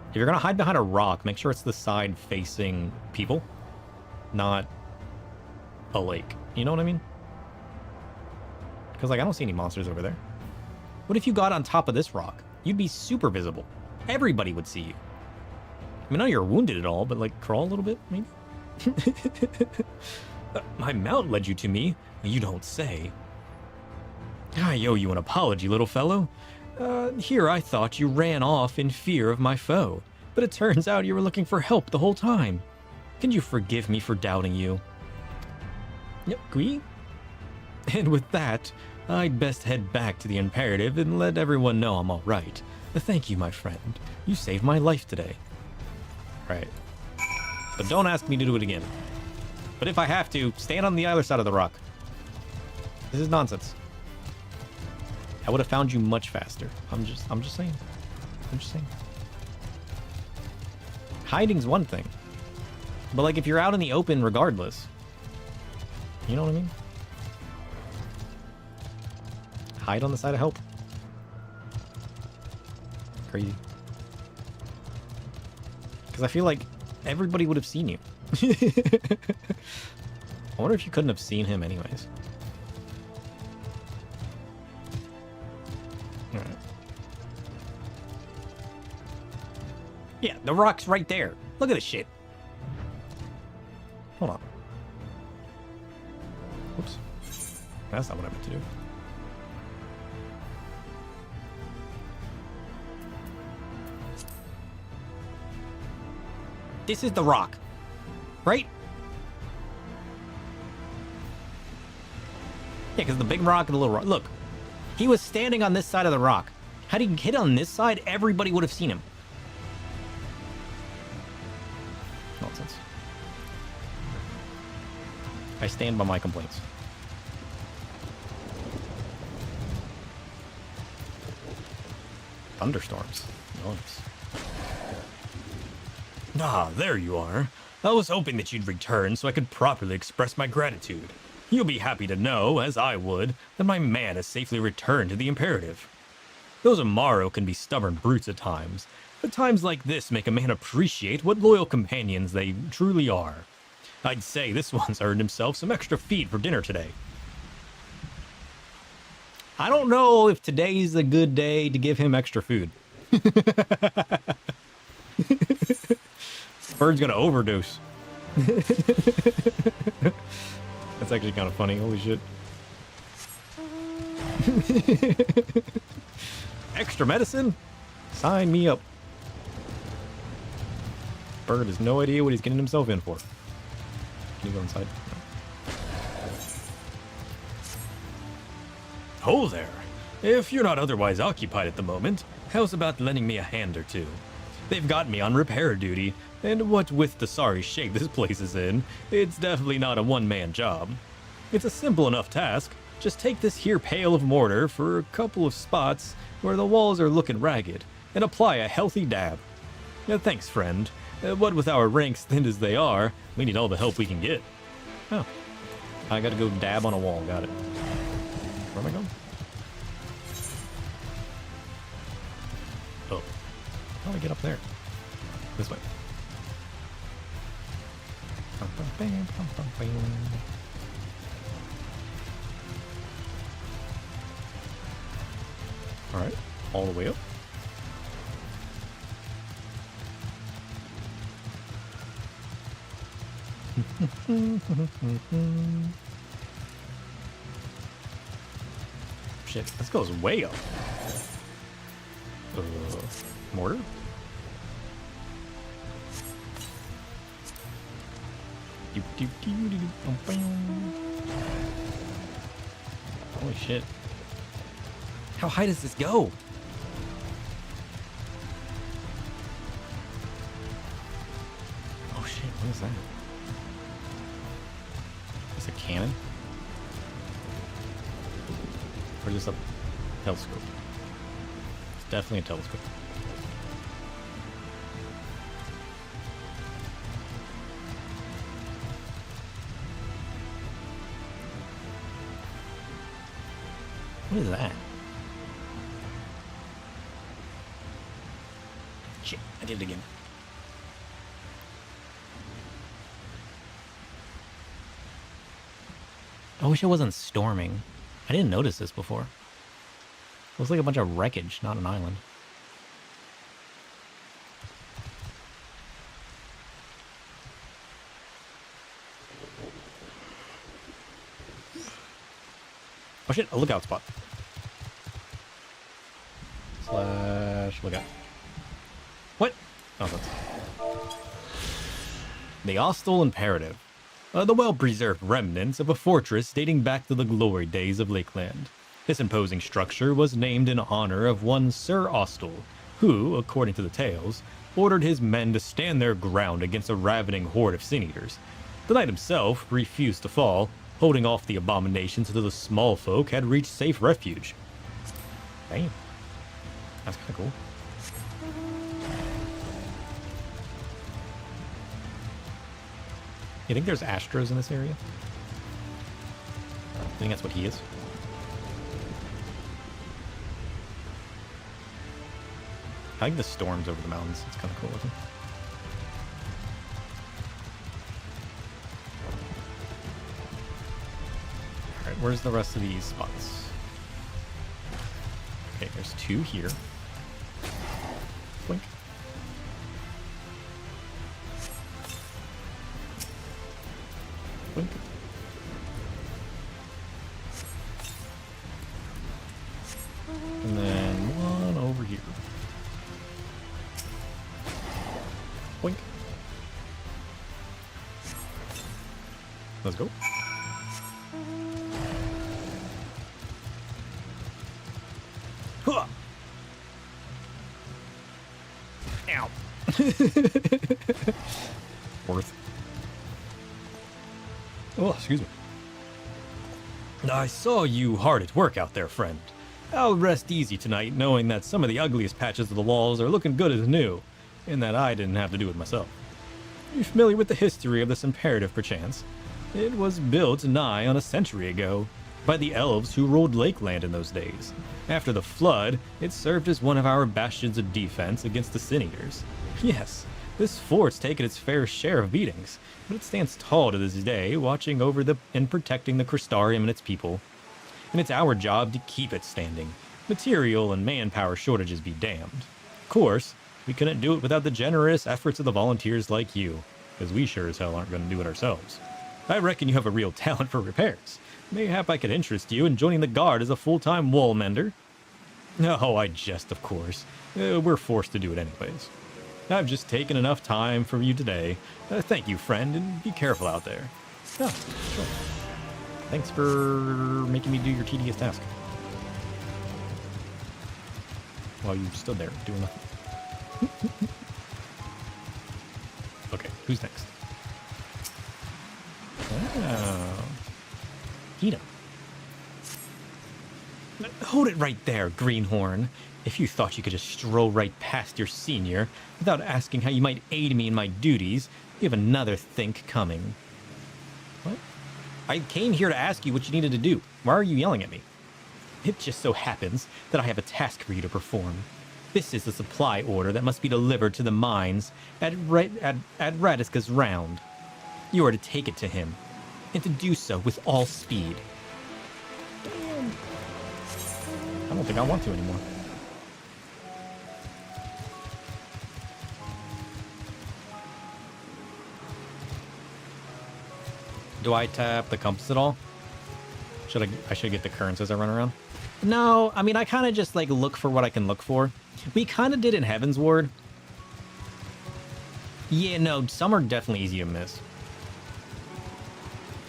If you're going to hide behind a rock, make sure it's the side facing people, not a lake. You know what I mean? Because, like, I don't see any monsters over there. What if you got on top of this rock? You'd be super visible. Everybody would see you. I mean, I know you're wounded at all, but, like, crawl a little bit, maybe? My mount led you to me. You don't say. I owe you an apology, little fellow. Here I thought you ran off in fear of my foe, but it turns out you were looking for help the whole time. Can you forgive me for doubting you? Yep, Gui. And with that, I'd best head back to the Imperative and let everyone know I'm all right. Thank you, my friend. You saved my life today. Right. But don't ask me to do it again. But if I have to, stand on the other side of the rock. This is nonsense. I would have found you much faster. I'm just saying. I'm just saying. Hiding's one thing. But like if you're out in the open regardless. You know what I mean? Hide on the side of help. Crazy. Because I feel like everybody would have seen you. I wonder if you couldn't have seen him anyways. Alright. Yeah, the rock's right there. Look at this shit. Hold on. Whoops. That's not what I meant to do. This is the rock, right? Yeah, because the big rock and the little rock. Look, he was standing on this side of the rock. Had he hit on this side, everybody would have seen him. Nonsense. I stand by my complaints. Thunderstorms. Nice. Ah, there you are. I was hoping that you'd return so I could properly express my gratitude. You'll be happy to know, as I would, that my man has safely returned to the Imperative. Those Amaro can be stubborn brutes at times, but times like this make a man appreciate what loyal companions they truly are. I'd say this one's earned himself some extra feed for dinner today. I don't know if today's a good day to give him extra food. Bird's gonna overdose. That's actually kind of funny. Holy shit. Extra medicine? Sign me up. Bird has no idea what he's getting himself in for. Can you go inside? Ho there. If you're not otherwise occupied at the moment, how's about lending me a hand or two? They've got me on repair duty, and what with the sorry shape this place is in, it's definitely not a one-man job. It's a simple enough task. Just take this here pail of mortar for a couple of spots where the walls are looking ragged, and apply a healthy dab. Thanks, friend. What with our ranks thinned as they are, we need all the help we can get. Oh. I gotta go dab on a wall. Got it. Where am I going? Oh. How do I get up there? This way. Alright. All the way up. Shit, this goes way up. Mortar? Holy shit. How high does this go? Oh shit, what is that? Is it a cannon? Or just a telescope? It's definitely a telescope. What is that? Shit, I did it again. I wish it wasn't storming. I didn't notice this before. Looks like a bunch of wreckage, not an island. Oh shit, a lookout spot. / lookout. What? Oh, that's... The Hostile Imperative. The well-preserved remnants of a fortress dating back to the glory days of Lakeland. This imposing structure was named in honor of one Sir Austell, who, according to the tales, ordered his men to stand their ground against a ravening horde of sin-eaters. The knight himself refused to fall, holding off the abominations until the small folk had reached safe refuge. Damn. That's kind of cool. You think there's Astros in this area? I think that's what he is. I like the storms over the mountains. It's kind of cool looking. Alright, where's the rest of these spots? Okay, there's 2 here. Blink. Blink. And then 1 over here. Blink. Let's go. Huh. Ow. Worth. Oh, excuse me. I saw you hard at work out there, friend. I'll rest easy tonight knowing that some of the ugliest patches of the walls are looking good as new, and that I didn't have to do it myself. Are you familiar with the history of this imperative, perchance? It was built nigh on a century ago by the elves who ruled Lakeland in those days. After the flood, it served as one of our bastions of defense against the sin-eaters. Yes, this fort's taken its fair share of beatings, but it stands tall to this day, watching over and protecting the Crystarium and its people. and it's our job to keep it standing. Material and manpower shortages be damned. Of course, we couldn't do it without the generous efforts of the volunteers like you, because we sure as hell aren't going to do it ourselves. I reckon you have a real talent for repairs. Mayhap I could interest you in joining the guard as a full-time wall mender. Oh, I jest, of course. We're forced to do it anyways. I've just taken enough time for you today. Thank you, friend, and be careful out there. Oh, sure. Thanks for making me do your tedious task. While you stood there doing nothing. Okay, who's next? Oh. Tina. Hold it right there, Greenhorn. If you thought you could just stroll right past your senior without asking how you might aid me in my duties, you have another think coming. What? I came here to ask you what you needed to do. Why are you yelling at me? It just so happens that I have a task for you to perform. This is a supply order that must be delivered to the mines at Radiska's Round. You are to take it to him, and to do so with all speed. Damn. I don't think I want to anymore. Do I tap the compass at all? I should get the currents as I run around? No, I mean, I kind of just, like, look for what I can look for. We kind of did in Heaven's Ward. Yeah, no, some are definitely easy to miss.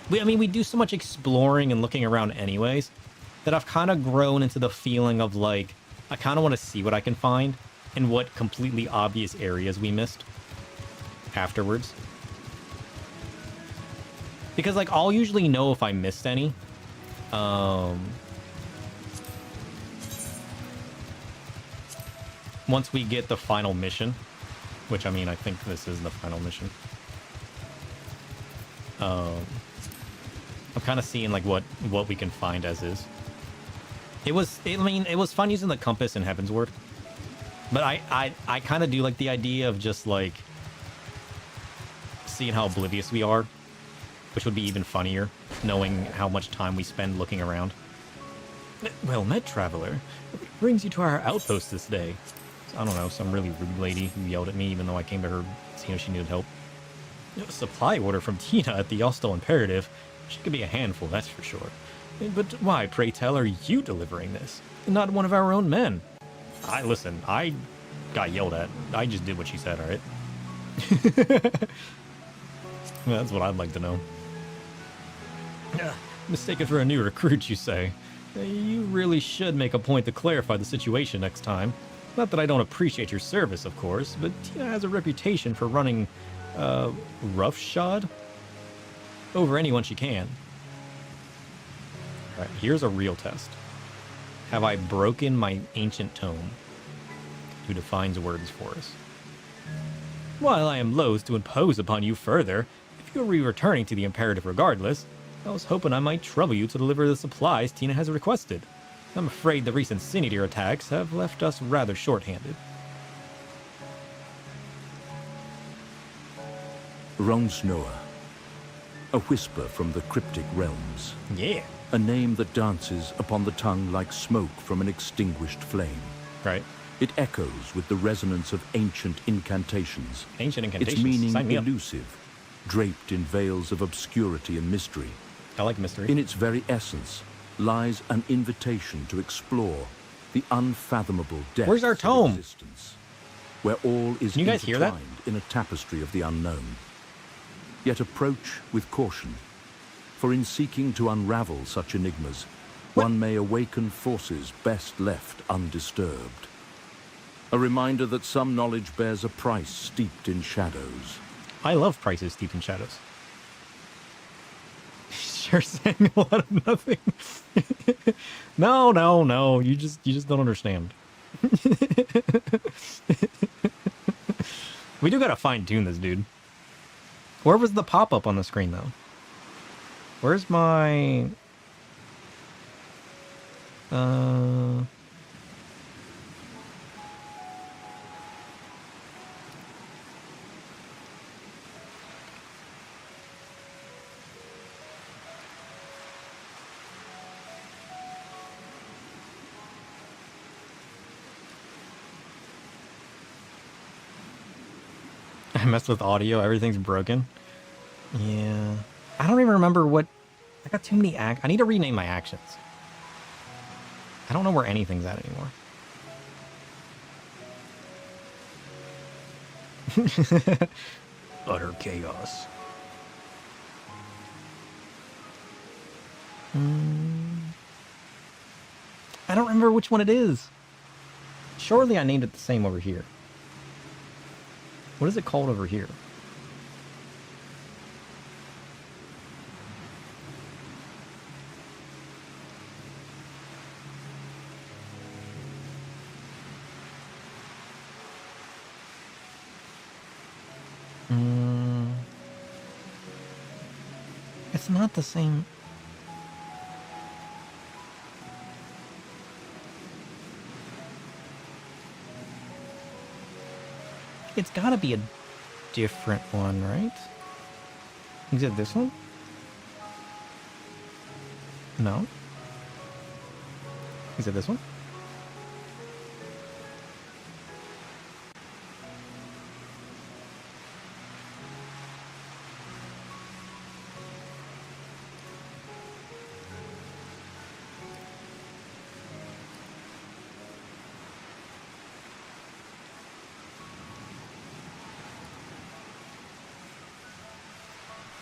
I mean, we do so much exploring and looking around anyways, that I've kind of grown into the feeling of, like, I kind of want to see what I can find and what completely obvious areas we missed afterwards. Because, like, I'll usually know if I missed any. Once we get the final mission, which, I mean, I think this is the final mission. I'm kind of seeing, like, what we can find as is. It was fun using the compass in Heaven's Ward. But I kind of do like the idea of just, like, seeing how oblivious we are. Which would be even funnier, knowing how much time we spend looking around. Well met, traveler. What brings you to our outpost this day? I don't know, some really rude lady who yelled at me even though I came to her seeing if she needed help. A supply order from Tina at the Ostal Imperative. She could be a handful, that's for sure. But why, pray tell, are you delivering this? Not one of our own men. Listen, I got yelled at. I just did what she said, alright? That's what I'd like to know. Mistaken for a new recruit, you say? You really should make a point to clarify the situation next time. Not that I don't appreciate your service, of course, but Tina has a reputation for running, roughshod over anyone she can. Alright, here's a real test. Have I broken my ancient tome? Who defines words for us? While I am loath to impose upon you further, if you'll be returning to the Imperative regardless, I was hoping I might trouble you to deliver the supplies Tina has requested. I'm afraid the recent Sinidir attacks have left us rather short-handed. Ronsnoa. A whisper from the cryptic realms. Yeah. A name that dances upon the tongue like smoke from an extinguished flame. Right. It echoes with the resonance of ancient incantations. Ancient incantations? Its meaning Sign me up. elusive, draped in veils of obscurity and mystery. I like mystery. In its very essence lies an invitation to explore the unfathomable depths Where's our tome? of existence, where all is Can you guys hear that? intertwined in a tapestry of the unknown. Yet approach with caution, for in seeking to unravel such enigmas, one may awaken forces best left undisturbed. A reminder that some knowledge bears a price steeped in shadows. I love prices steeped in shadows. Sure, saying a lot of nothing. No. You just don't understand. We do gotta fine-tune this dude. Where was the pop-up on the screen, though? Where's my... I messed with audio. Everything's broken. Yeah. I don't even remember what... I got too many I need to rename my actions. I don't know where anything's at anymore. Utter chaos. I don't remember which one it is. Surely I named it the same over here. What is it called over here? It's not the same. It's gotta be a different one, right? Is it this one? No. Is it this one?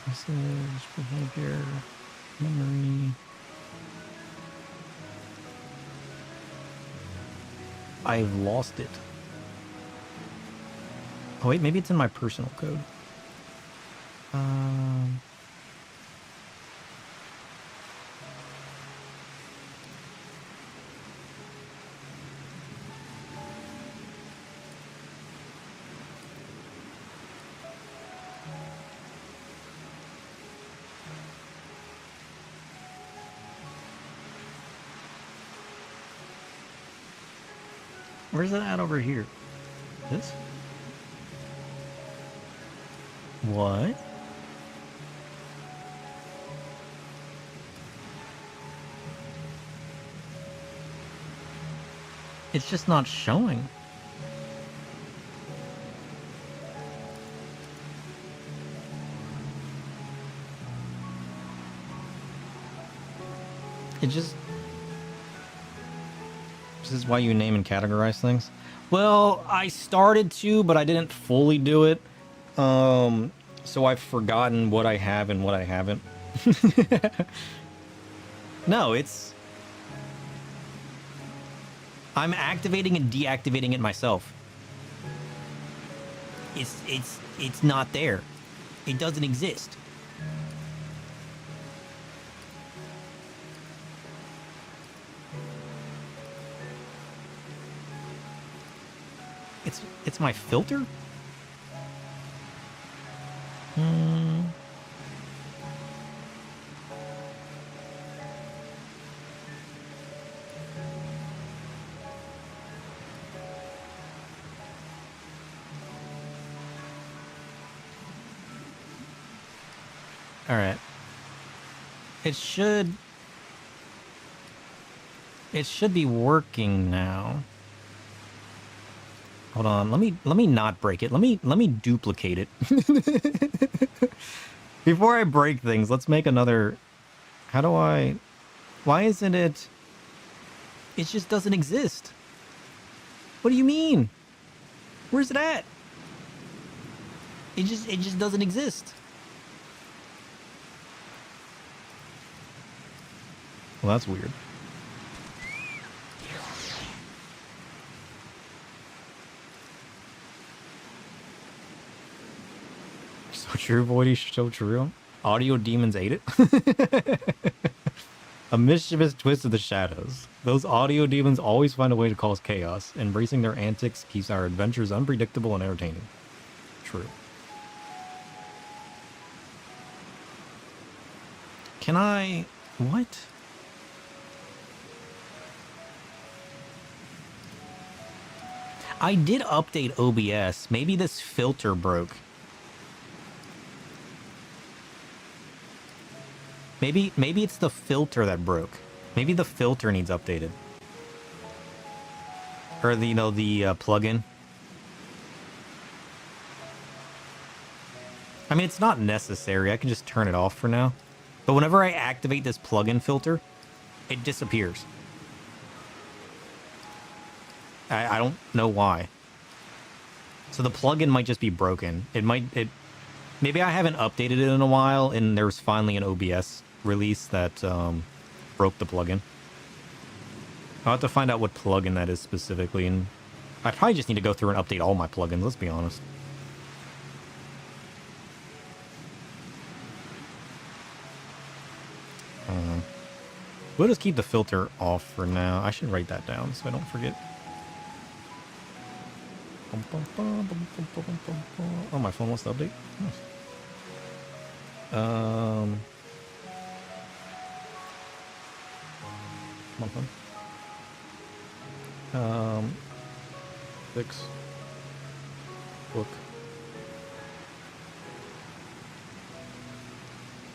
Message, behavior, memory. I've lost it. Oh wait, maybe it's in my personal code. Where's it at over here? This? What? It's just not showing. It just... This is why you name and categorize things? Well, I started to, but I didn't fully do it. So I've forgotten what I have and what I haven't. No, it's... I'm activating and deactivating it myself. It's not there. It doesn't exist. It's my filter? All right. It should be working now. Hold on, let me not break it. Let me duplicate it. Before I break things, let's make another. How do I? Why isn't it? It just doesn't exist. What do you mean? Where's it at? It just doesn't exist. Well, that's weird. So true, Voidy, so true. Audio demons ate it. A mischievous twist of the shadows. Those audio demons always find a way to cause chaos. Embracing their antics keeps our adventures unpredictable and entertaining. True. Can I... What? I did update OBS. Maybe this filter broke. Maybe it's the filter that broke. Maybe the filter needs updated. Or the, you know, the plugin. I mean, it's not necessary. I can just turn it off for now. But whenever I activate this plugin filter, it disappears. I don't know why. So the plugin might just be broken. Maybe I haven't updated it in a while, and there's finally an OBS release that broke the plugin. I'll have to find out what plugin that is specifically, and I probably just need to go through and update all my plugins, let's be honest. We'll just keep the filter off for now. I should write that down so I don't forget. Oh, my phone wants to update. Nice. Come on, phone. Fix. Book.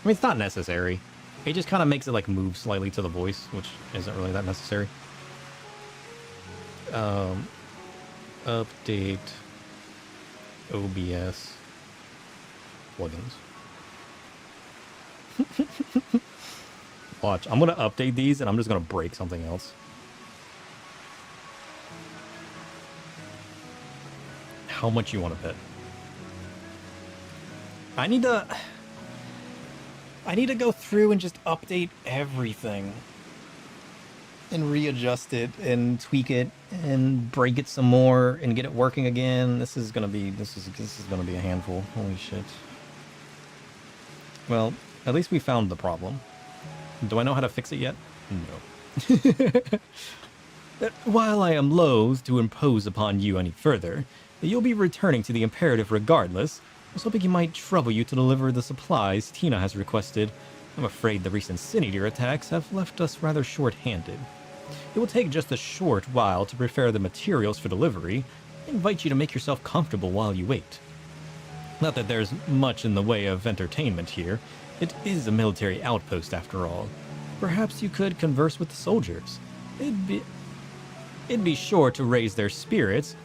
I mean, it's not necessary. It just kind of makes it like move slightly to the voice, which isn't really that necessary. Update OBS plugins. Watch, I'm gonna update these and I'm just gonna break something else. How much you want to bet? I need to go through and just update everything and readjust it and tweak it and break it some more and get it working again. This is gonna be a handful. Holy shit. Well, at least we found the problem. Do I know how to fix it yet? No. While I am loath to impose upon you any further, you'll be returning to the imperative regardless. I was hoping you might trouble you to deliver the supplies Tina has requested. I'm afraid the recent Sin-Eater attacks have left us rather short-handed. It will take just a short while to prepare the materials for delivery. I invite you to make yourself comfortable while you wait. Not that there's much in the way of entertainment here. It is a military outpost after all. Perhaps you could converse with the soldiers. It'd be sure to raise their spirits,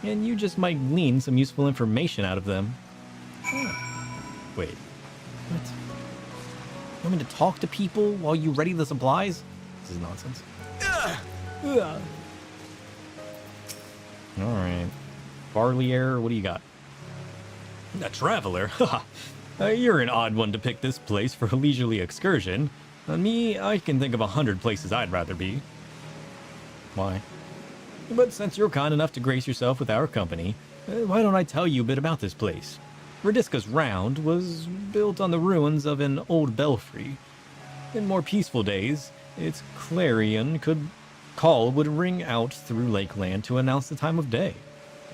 and you just might glean some useful information out of them. Wait, what? You want me to talk to people while you ready the supplies? This is nonsense. Alright. Barley Air, what do you got? A traveler? Haha. You're an odd one to pick this place for a leisurely excursion. Me, I can think of 100 places I'd rather be. Why? But since you're kind enough to grace yourself with our company, why don't I tell you a bit about this place? Radiska's Round was built on the ruins of an old belfry. In more peaceful days, its clarion call would ring out through Lakeland to announce the time of day.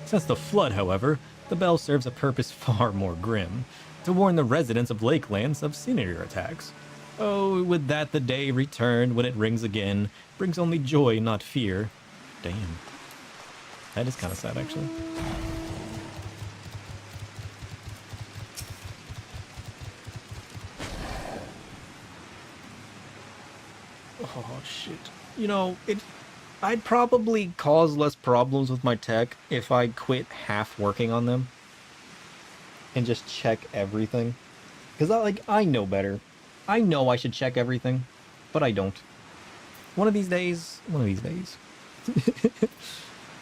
Since the flood, however, the bell serves a purpose far more grim, to warn the residents of Lakelands of Sin-Eater attacks. Oh, would that the day return when it rings again, brings only joy, not fear. Damn. That is kind of sad, actually. Oh, shit. You know, I'd probably cause less problems with my tech if I quit half working on them and just check everything. Because I know better. I know I should check everything, but I don't. One of these days.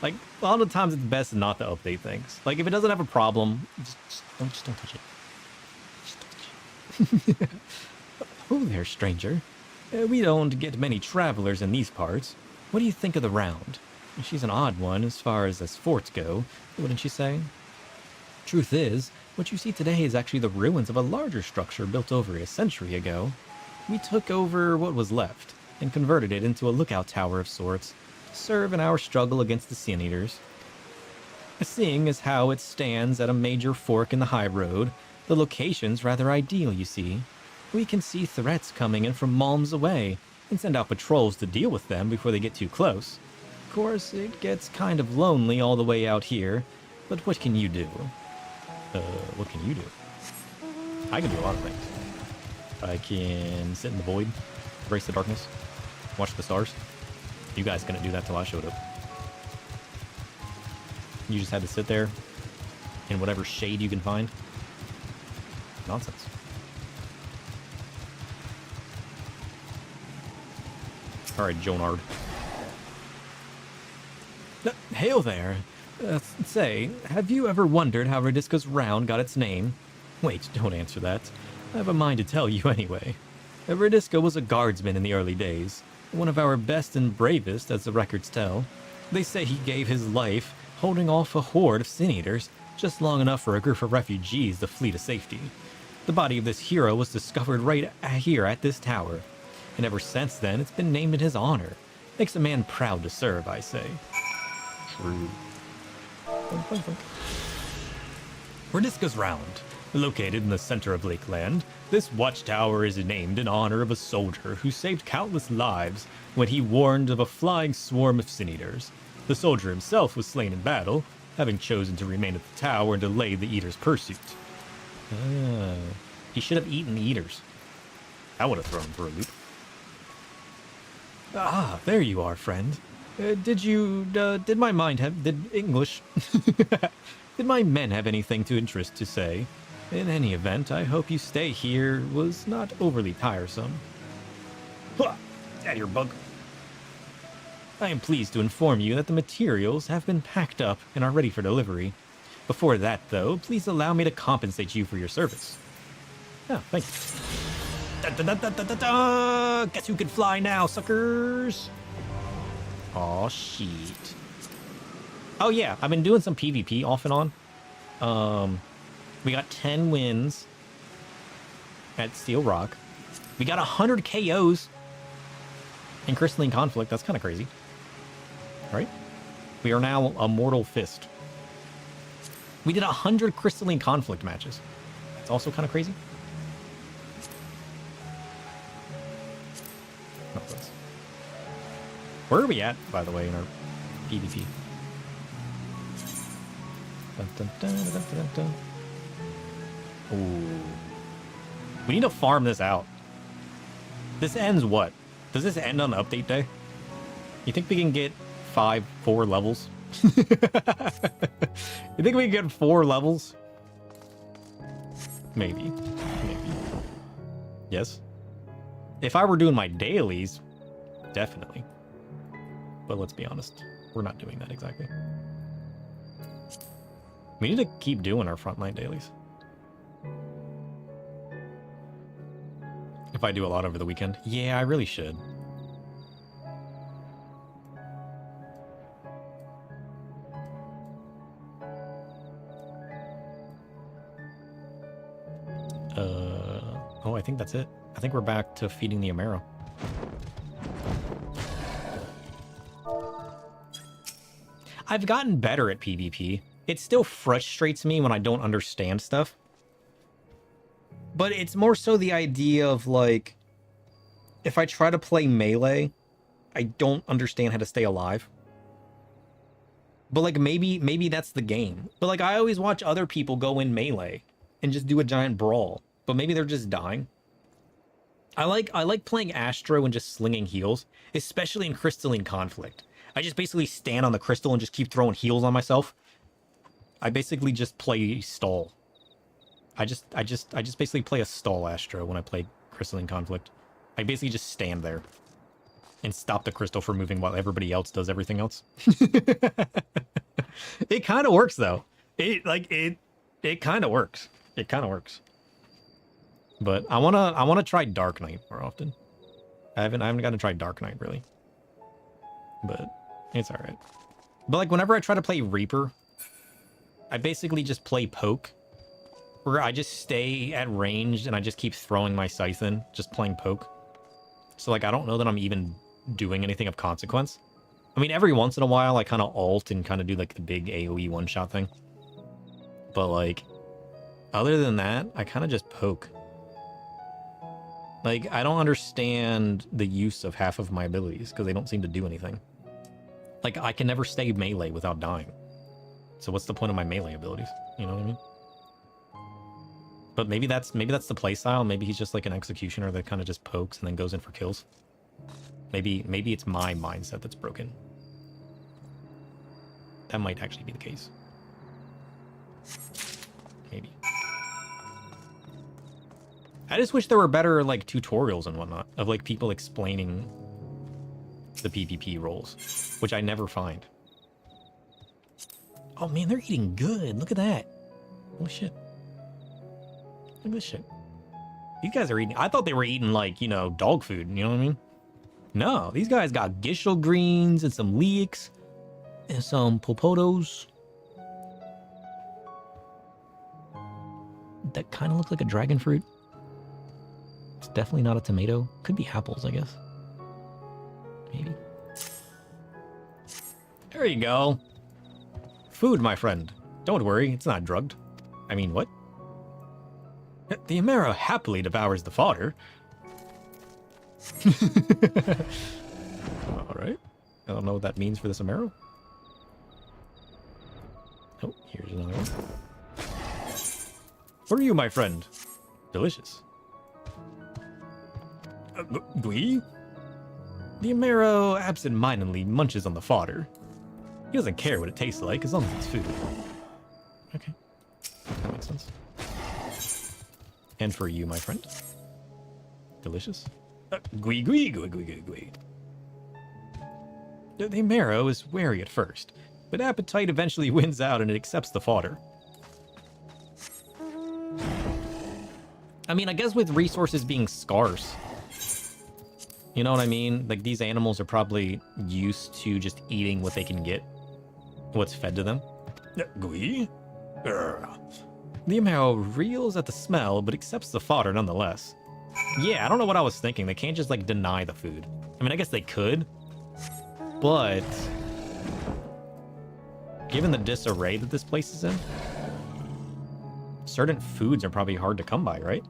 Like, a lot of times it's best not to update things. Like, if it doesn't have a problem, just don't touch it. Just don't touch it. Oh there, stranger. We don't get many travelers in these parts. What do you think of the Round? She's an odd one as far as forts go, wouldn't you say? Truth is, what you see today is actually the ruins of a larger structure built over a century ago. We took over what was left and converted it into a lookout tower of sorts to serve in our struggle against the Sin-Eaters. Seeing as how it stands at a major fork in the high road, the location's rather ideal, you see. We can see threats coming in from malms away and send out patrols to deal with them before they get too close. Of course, it gets kind of lonely all the way out here, but what can you do? What can you do? I can do a lot of things. I can sit in the void, embrace the darkness, watch the stars. You guys couldn't do that till I showed up. You just had to sit there in whatever shade you can find Nonsense. Alright, Jonard. Hail there. Say, have you ever wondered how Radisco's Round got its name? Wait, don't answer that. I have a mind to tell you anyway. Radisco was a guardsman in the early days. One of our best and bravest, as the records tell. They say he gave his life holding off a horde of sin-eaters, just long enough for a group of refugees to flee to safety. The body of this hero was discovered right here at this tower, and ever since then it's been named in his honor. Makes a man proud to serve, I say. True. Radisco's Round. Located in the center of Lakeland, this watchtower is named in honor of a soldier who saved countless lives when he warned of a flying swarm of sin-eaters. The soldier himself was slain in battle, having chosen to remain at the tower and delay the eaters' pursuit. He should have eaten the eaters. That would have thrown him for a loop. Ah, there you are, friend. Did my mind have, English? Did my men have anything to interest to say? In any event, I hope you stay here was not overly tiresome. Huh! Out your bug. I am pleased to inform you that the materials have been packed up and are ready for delivery. Before that, though, please allow me to compensate you for your service. Oh, thank you. Guess who can fly now, suckers? Aw, shit. Oh yeah, I've been doing some PvP off and on. We got 10 wins at Steel Rock. We got 100 KOs in Crystalline Conflict. That's kind of crazy. Right? We are now a Mortal Fist. We did 100 Crystalline Conflict matches. That's also kind of crazy. Where are we at, by the way, in our PvP? Dun, dun, dun, dun, dun, dun. Ooh. We need to farm this out. This ends what? Does this end on update day? You think we can get 4 levels? You think we can get 4 levels? Maybe. Maybe. Yes. If I were doing my dailies, definitely. But let's be honest, we're not doing that exactly. We need to keep doing our frontline dailies. If I do a lot over the weekend. Yeah, I really should. Oh, I think that's it. I think we're back to feeding the Amaro. I've gotten better at PvP. It still frustrates me when I don't understand stuff. But it's more so the idea of, like, if I try to play melee, I don't understand how to stay alive. But, like, maybe that's the game. But, like, I always watch other people go in melee and just do a giant brawl. But maybe they're just dying. I like playing Astro and just slinging heals, especially in Crystalline Conflict. I just basically stand on the crystal and just keep throwing heals on myself. I basically just play stall. I just basically play a stall Astro when I play Crystalline Conflict. I basically just stand there and stop the crystal from moving while everybody else does everything else. It kind of works though. It kind of works. It kind of works. But I wanna try Dark Knight more often. I haven't gotten to try Dark Knight really. But it's alright. But like whenever I try to play Reaper, I basically just play poke. Where I just stay at range and I just keep throwing my scythe in, just playing poke. So like I don't know that I'm even doing anything of consequence. I mean, every once in a while I kind of ult and kind of do like the big AoE one-shot thing. But like, other than that, I kind of just poke. Like, I don't understand the use of half of my abilities because they don't seem to do anything. Like, I can never stay melee without dying. So what's the point of my melee abilities? You know what I mean? But maybe that's the playstyle. Maybe he's just like an executioner that kind of just pokes and then goes in for kills. Maybe it's my mindset that's broken. That might actually be the case. Maybe. I just wish there were better, like, tutorials and whatnot of, like, people explaining the PvP roles, which I never find. Oh, man, they're eating good. Look at that. Holy shit. Look at this shit. These guys are eating... I thought they were eating, like, you know, dog food. You know what I mean? No, these guys got gishel greens and some leeks and some popotos. That kind of looks like a dragon fruit. It's definitely not a tomato. Could be apples, I guess. Maybe. There you go. Food, my friend. Don't worry, it's not drugged. I mean, what? The Amaro happily devours the fodder. Alright. I don't know what that means for this Amaro. Oh, here's another one. For you, my friend. Delicious. We? The Amaro absent-mindedly munches on the fodder. He doesn't care what it tastes like as long as it's food. Okay. That makes sense. And for you, my friend. Delicious. Gui. The Amaro is wary at first, but appetite eventually wins out and it accepts the fodder. I mean, I guess with resources being scarce, you know what I mean? Like, these animals are probably used to just eating what they can get, what's fed to them. Gui? The Amaro reels at the smell, but accepts the fodder nonetheless. Yeah, I don't know what I was thinking. They can't just, like, deny the food. I mean, I guess they could, but given the disarray that this place is in, certain foods are probably hard to come by, right?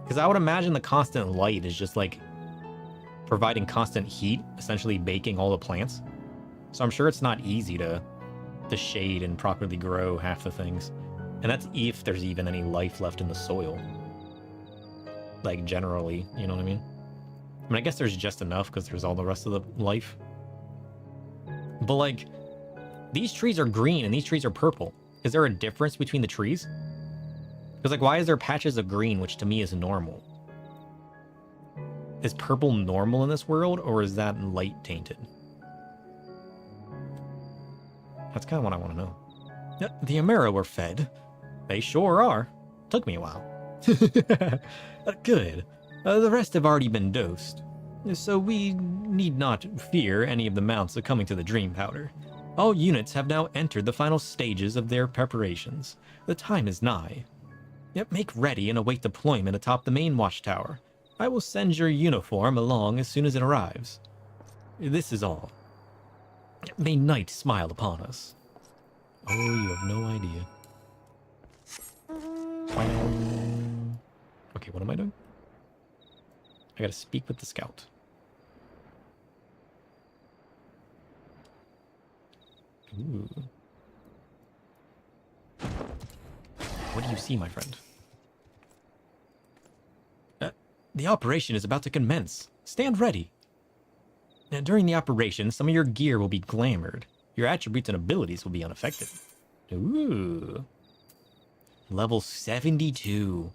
Because I would imagine the constant light is just, like, providing constant heat, essentially baking all the plants. So I'm sure it's not easy to shade and properly grow half the things. And that's if there's even any life left in the soil. Like, generally, you know what I mean? I mean, I guess there's just enough because there's all the rest of the life. But, like, these trees are green and these trees are purple. Is there a difference between the trees? Because, like, why is there patches of green, which to me is normal? Is purple normal in this world, or is that light tainted? That's kind of what I want to know. The Amaro were fed. They sure are. Took me a while. Good. The rest have already been dosed. So we need not fear any of the mounts succumbing to the dream powder. All units have now entered the final stages of their preparations. The time is nigh. Yet make ready and await deployment atop the main watchtower. I will send your uniform along as soon as it arrives. This is all. May night smile upon us. Oh, you have no idea. Okay, what am I doing? I gotta speak with the scout. Ooh. What do you see, my friend? The operation is about to commence. Stand ready. Now, during the operation, some of your gear will be glamored. Your attributes and abilities will be unaffected. Ooh. Level 72.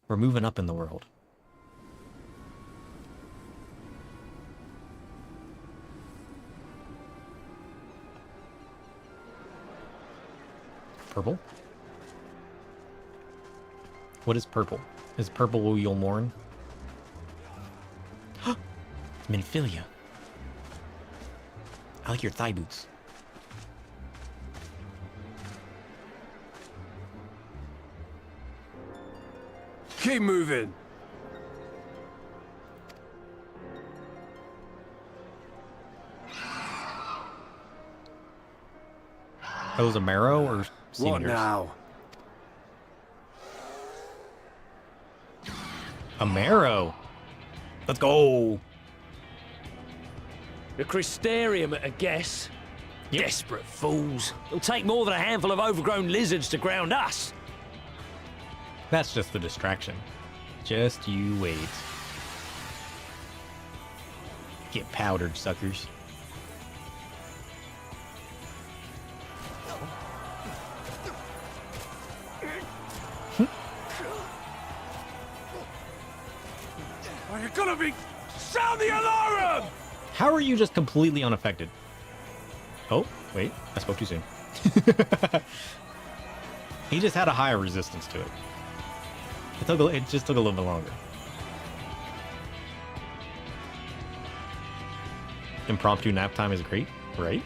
We're moving up in the world. Purple? What is purple? Is purple you'll mourn? Minfilia. I like your thigh boots. Keep moving. Are those Amaro or Cedars? What now? Amaro. Let's go. The Crystarium, I guess. Yep. Desperate fools. It'll take more than a handful of overgrown lizards to ground us. That's just the distraction. Just you wait. Get powdered, suckers. Are you gonna be... Sound the alarm! How are you just completely unaffected? Oh, wait. I spoke too soon. He just had a higher resistance to it. It just took a little bit longer. Impromptu nap time is great, right?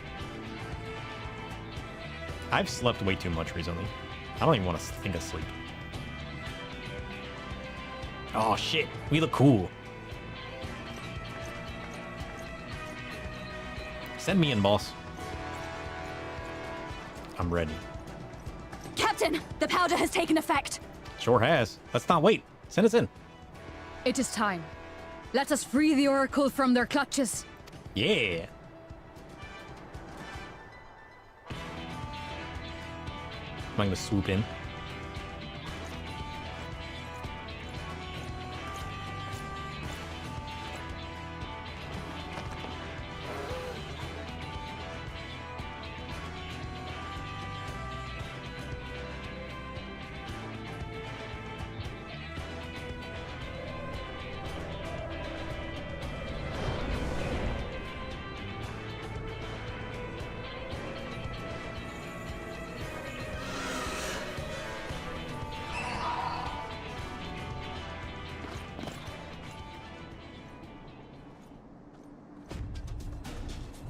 I've slept way too much recently. I don't even want to think of sleep. Oh shit, we look cool. Send me in, boss. I'm ready. Captain, the powder has taken effect. Sure has. Let's not wait. Send us in. It is time. Let us free the Oracle from their clutches. Yeah. I'm gonna swoop in.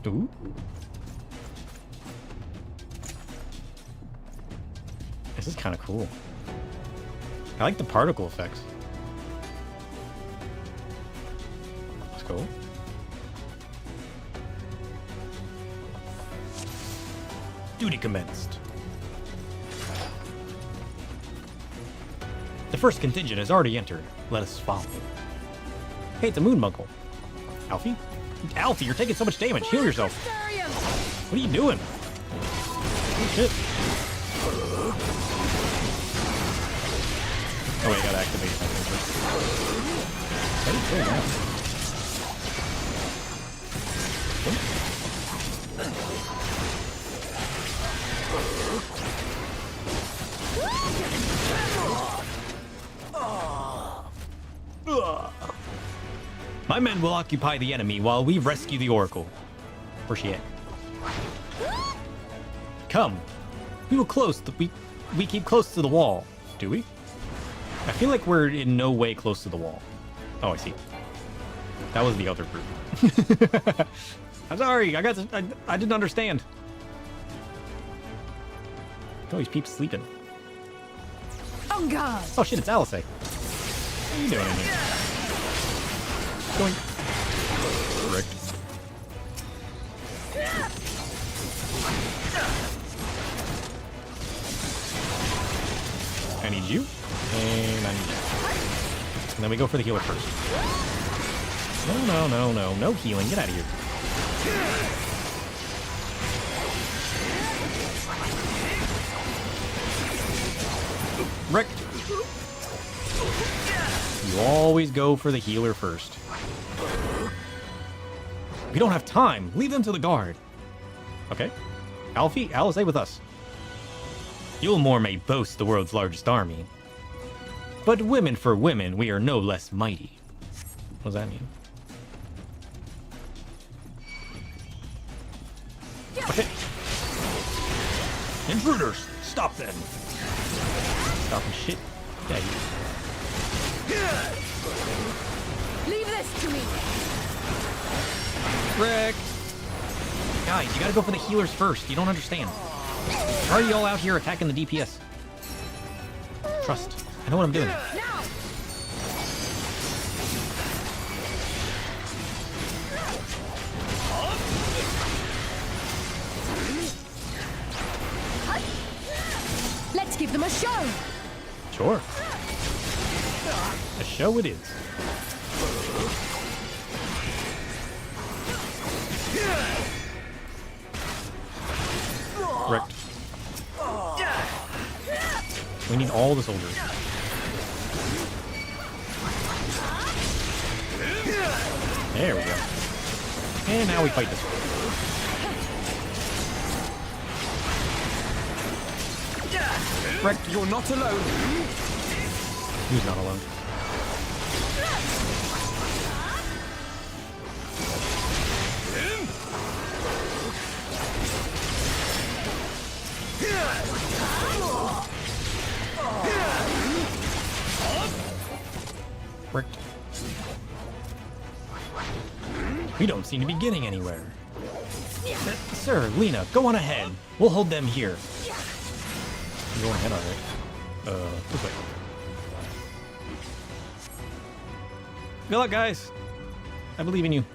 Ooh. This is kind of cool. I like the particle effects. Let's go. Duty commenced. The first contingent has already entered. Let us follow. Hey, it's a moon munkle. Alfie? Alfie, you're taking so much damage. Heal yourself. What are you doing? Oh, shit. Oh, wait, I gotta activate something first. How do you kill that? My men will occupy the enemy while we rescue the Oracle. Where's she at? Come. We will we keep close to the wall. Do we? I feel like we're in no way close to the wall. Oh, I see. That was the other group. I'm sorry. I didn't understand. Oh, he's peeps sleeping. On guard. Oh shit, it's Alice. What are you doing in here? Going. Correct. I need you, and I need you. And then we go for the healer first. No healing. Get out of here. Wrecked. You always go for the healer first. We don't have time. Leave them to the guard. Okay. Alfie, Alice, with us. Yulmore may boast the world's largest army, but women for women, we are no less mighty. What does that mean? Okay. Intruders, stop them. Stopping shit. Get out of here. Leave this to me. Wreck. Guys, you gotta go for the healers first. You don't understand. Why are you all out here attacking the DPS? Trust. I know what I'm doing. Now. Let's give them a show. Sure. A show it is. Wrecked. We need all the soldiers. There we go. And now we fight this one. Wrecked. You're not alone. Who's not alone? We don't seem to be getting anywhere. Sir, Lena, go on ahead. We'll hold them here. I'm going ahead, alright. This way. Good luck, guys. I believe in you.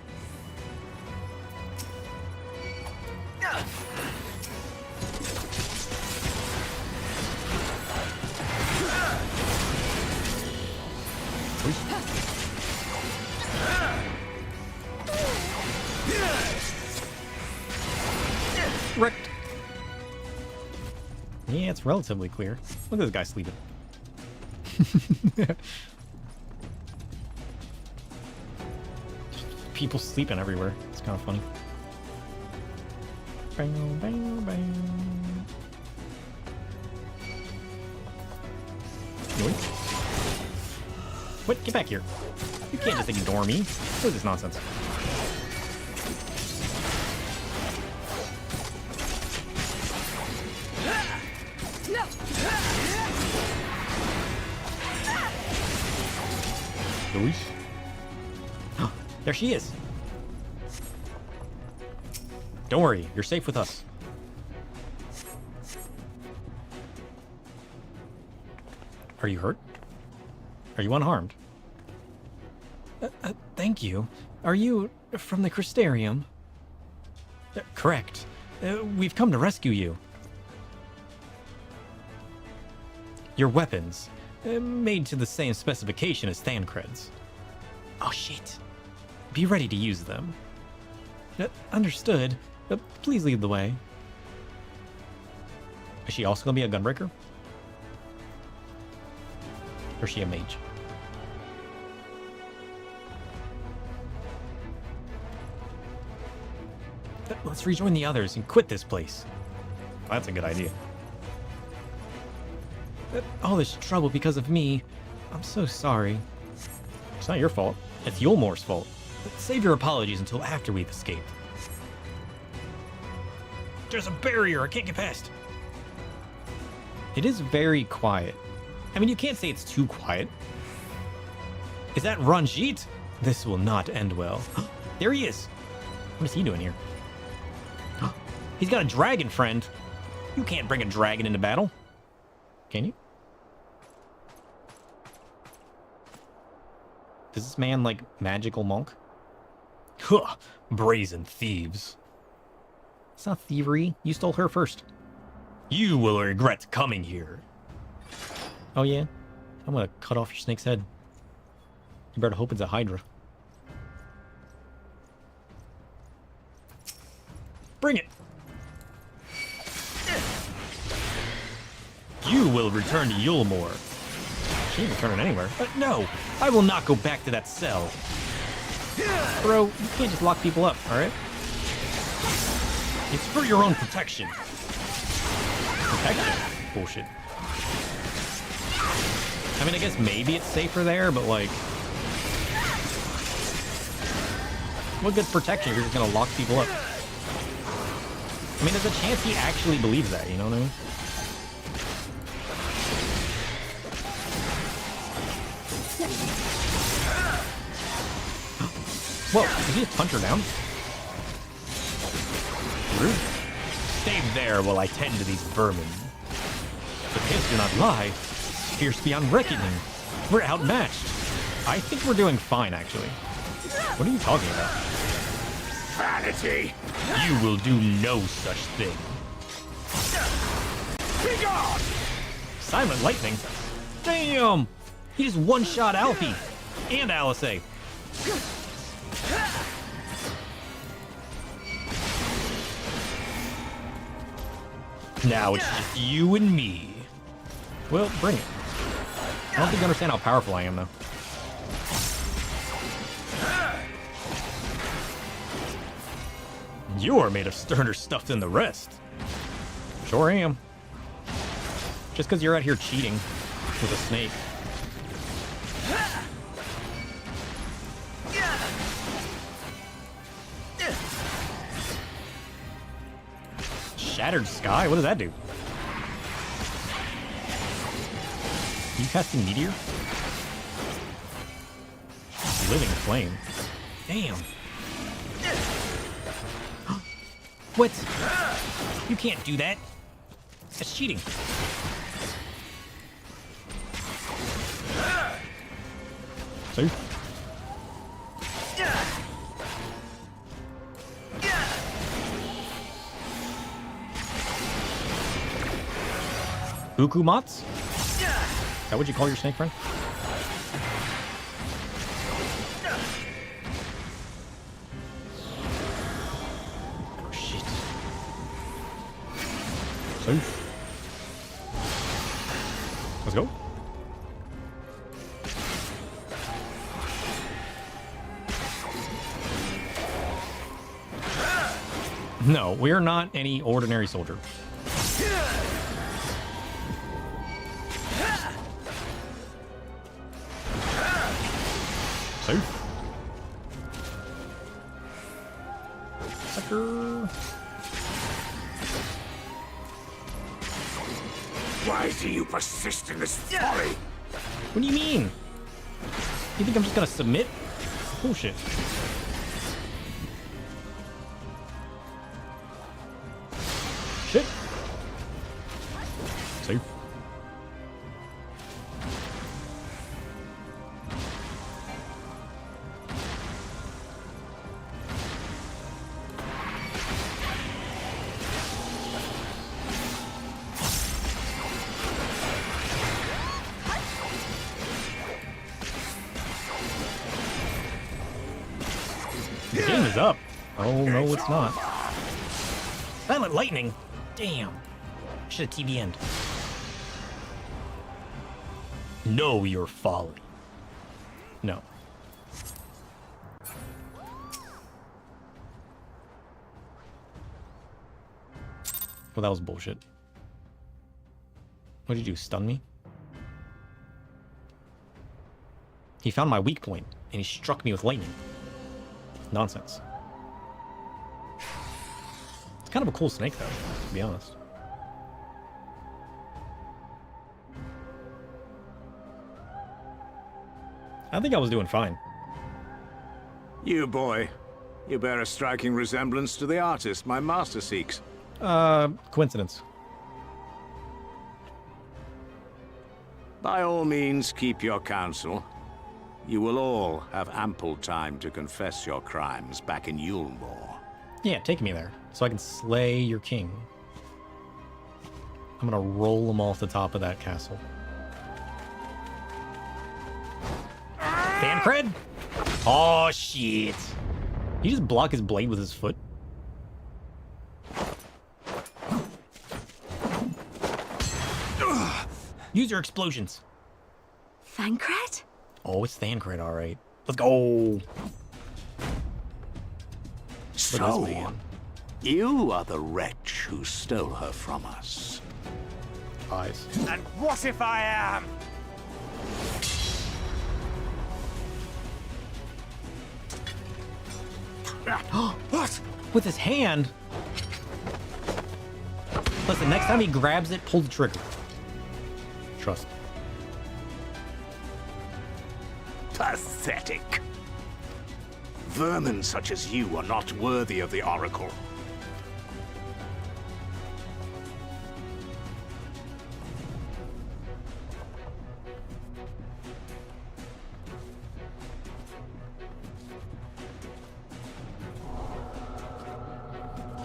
Wrecked. Yeah, it's relatively clear. Look at this guy sleeping. People sleeping everywhere. It's kind of funny. Bang, bang, bang. Yoink. What? Get back here. You can't just ignore me. What is this nonsense? Luis? There she is. Don't worry, you're safe with us. Are you hurt? Are you unharmed? Thank you. Are you from the Crystarium? Correct. We've come to rescue you. Your weapons, made to the same specification as Thancred's. Oh shit. Be ready to use them. Understood. Please lead the way. Is she also gonna be a gunbreaker? Or is she a mage? Let's rejoin the others and quit this place. That's a good idea. All this trouble because of me. I'm so sorry. It's not your fault. It's Yulmore's fault. Save your apologies until after we've escaped. There's a barrier I can't get past. It is very quiet. I mean, you can't say it's too quiet. Is that Ranjit? This will not end well. There he is. What is he doing here? He's got a dragon friend. You can't bring a dragon into battle. Can you? Is this man like magical monk? Huh, brazen thieves. It's not thievery. You stole her first. You will regret coming here. Oh yeah? I'm gonna cut off your snake's head. You better hope it's a hydra. Bring it! You will return to Yulmore. She ain't returning anywhere. No! I will not go back to that cell. Bro, you can't just lock people up, alright? It's for your own protection. Protection? Bullshit. I mean, I guess maybe it's safer there, but like... what good's protection if you're just gonna lock people up? I mean, there's a chance he actually believes that, you know what I mean? Whoa, did he just punch her down? Rude. Stay there while I tend to these vermin. The kids do not lie. Fierce beyond reckoning. We're outmatched. I think we're doing fine, actually. What are you talking about? Vanity! You will do no such thing. Be gone! Silent lightning? Damn! He just one-shot Alfie. And Alice. Now it's just you and me. Well, bring it. I don't think you understand how powerful I am, though. You are made of sterner stuff than the rest. Sure am. Just because you're out here cheating with a snake. Shattered Sky? What does that do? You casting Meteor? Living Flame. Damn. What? You can't do that. That's cheating. See? Ukumats? Is that what you call your snake friend? Oh shit. Safe. Let's go. No, we're not any ordinary soldier. Safe. Sucker. Why do you persist in this folly? What do you mean? You think I'm just gonna submit? Bullshit. Shit. Safe. The game is up. Oh, no, it's not. Silent lightning? Damn. Should have TBN'd. Know your folly. No. Well, that was bullshit. What did you do? Stun me? He found my weak point, and he struck me with lightning. Nonsense. It's kind of a cool snake, though, to be honest. I think I was doing fine. You boy, you bear a striking resemblance to the artist my master seeks. Coincidence. By all means, keep your counsel. You will all have ample time to confess your crimes back in Yulmore. Yeah, take me there, so I can slay your king. I'm gonna roll him off the top of that castle. Fan cred? Oh, shit. He just block his blade with his foot? Use your explosions. Thancred? Oh, it's Thancred, all right. Let's go. So, you are the wretch who stole her from us. Eyes. And what if I am? What? With his hand? Listen, next time he grabs it, pull the trigger. Trust. Pathetic. Vermin such as you are not worthy of the Oracle.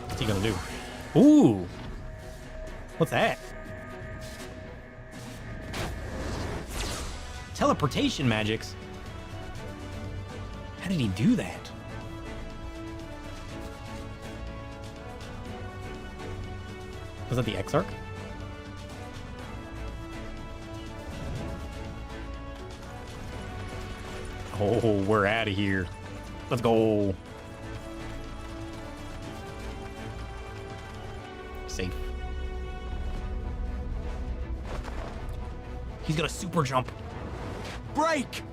What's he gonna do? Ooh! What's that? Teleportation magics? How did he do that? Was that the Exarch? Oh, we're out of here. Let's go. Safe. He's gonna super jump. Break!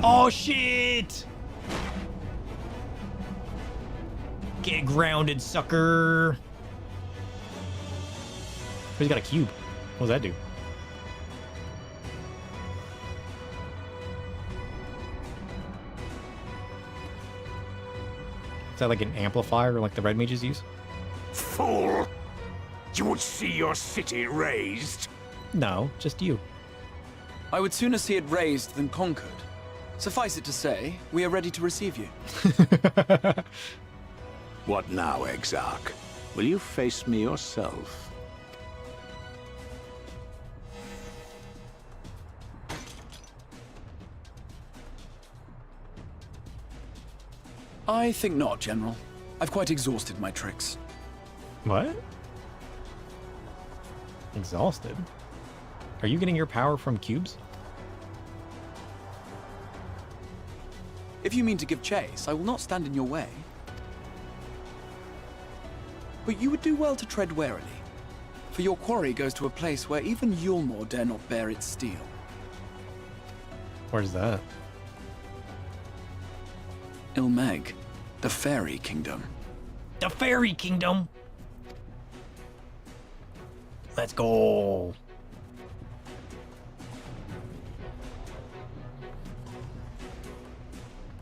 Oh, shit! Get grounded, sucker. But he's got a cube. What does that do? Is that like an amplifier like the red mages use? Fool! You would see your city razed. No, just you. I would sooner see it razed than conquered. Suffice it to say, we are ready to receive you. What now, Exarch? Will you face me yourself? I think not, General. I've quite exhausted my tricks. What? Exhausted? Are you getting your power from cubes? If you mean to give chase, I will not stand in your way. But you would do well to tread warily, for your quarry goes to a place where even Yulmore dare not bear its steel. Where's that? Ilmeg, the Fairy Kingdom. The Fairy Kingdom! Let's go!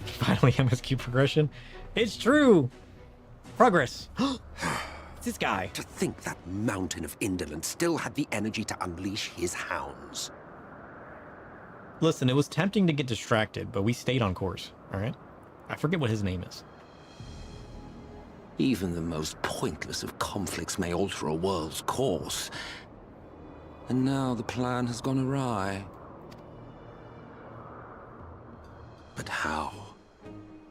Finally, MSQ progression. It's true! Progress! It's this guy. To think that mountain of indolence still had the energy to unleash his hounds. Listen, it was tempting to get distracted, but we stayed on course, alright? I forget what his name is. Even the most pointless of conflicts may alter a world's course. And now the plan has gone awry. But how?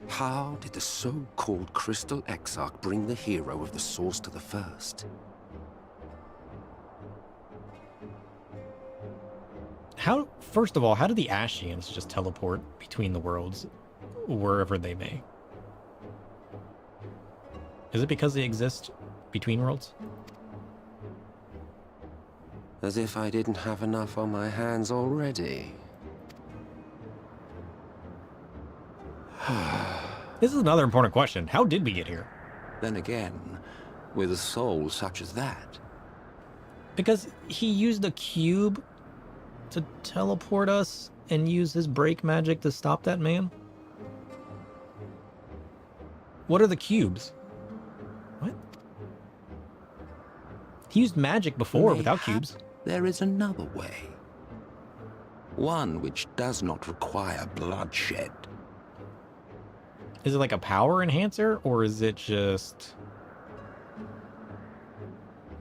How did the so-called Crystal Exarch bring the hero of the Source to the First? How, first of all, how do the Ashians just teleport between the worlds, wherever they may? Is it because they exist between worlds? As if I didn't have enough on my hands already. This is another important question. How did we get here? Then again, with a soul such as that. Because he used a cube to teleport us and use his break magic to stop that man? What are the cubes? What? He used magic before without cubes. There is another way. One which does not require bloodshed. Is it like a power enhancer, or is it just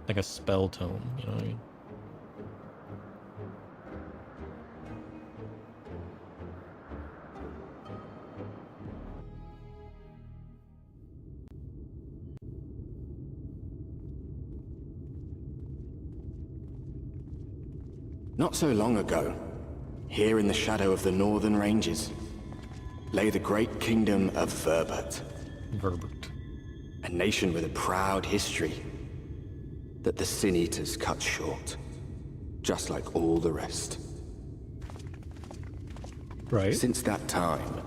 like a spell tome? You know what I mean? Not so long ago, here in the shadow of the northern ranges, lay the great kingdom of Verbert. Verbert. A nation with a proud history that the Sin Eaters cut short, just like all the rest. Right. Since that time,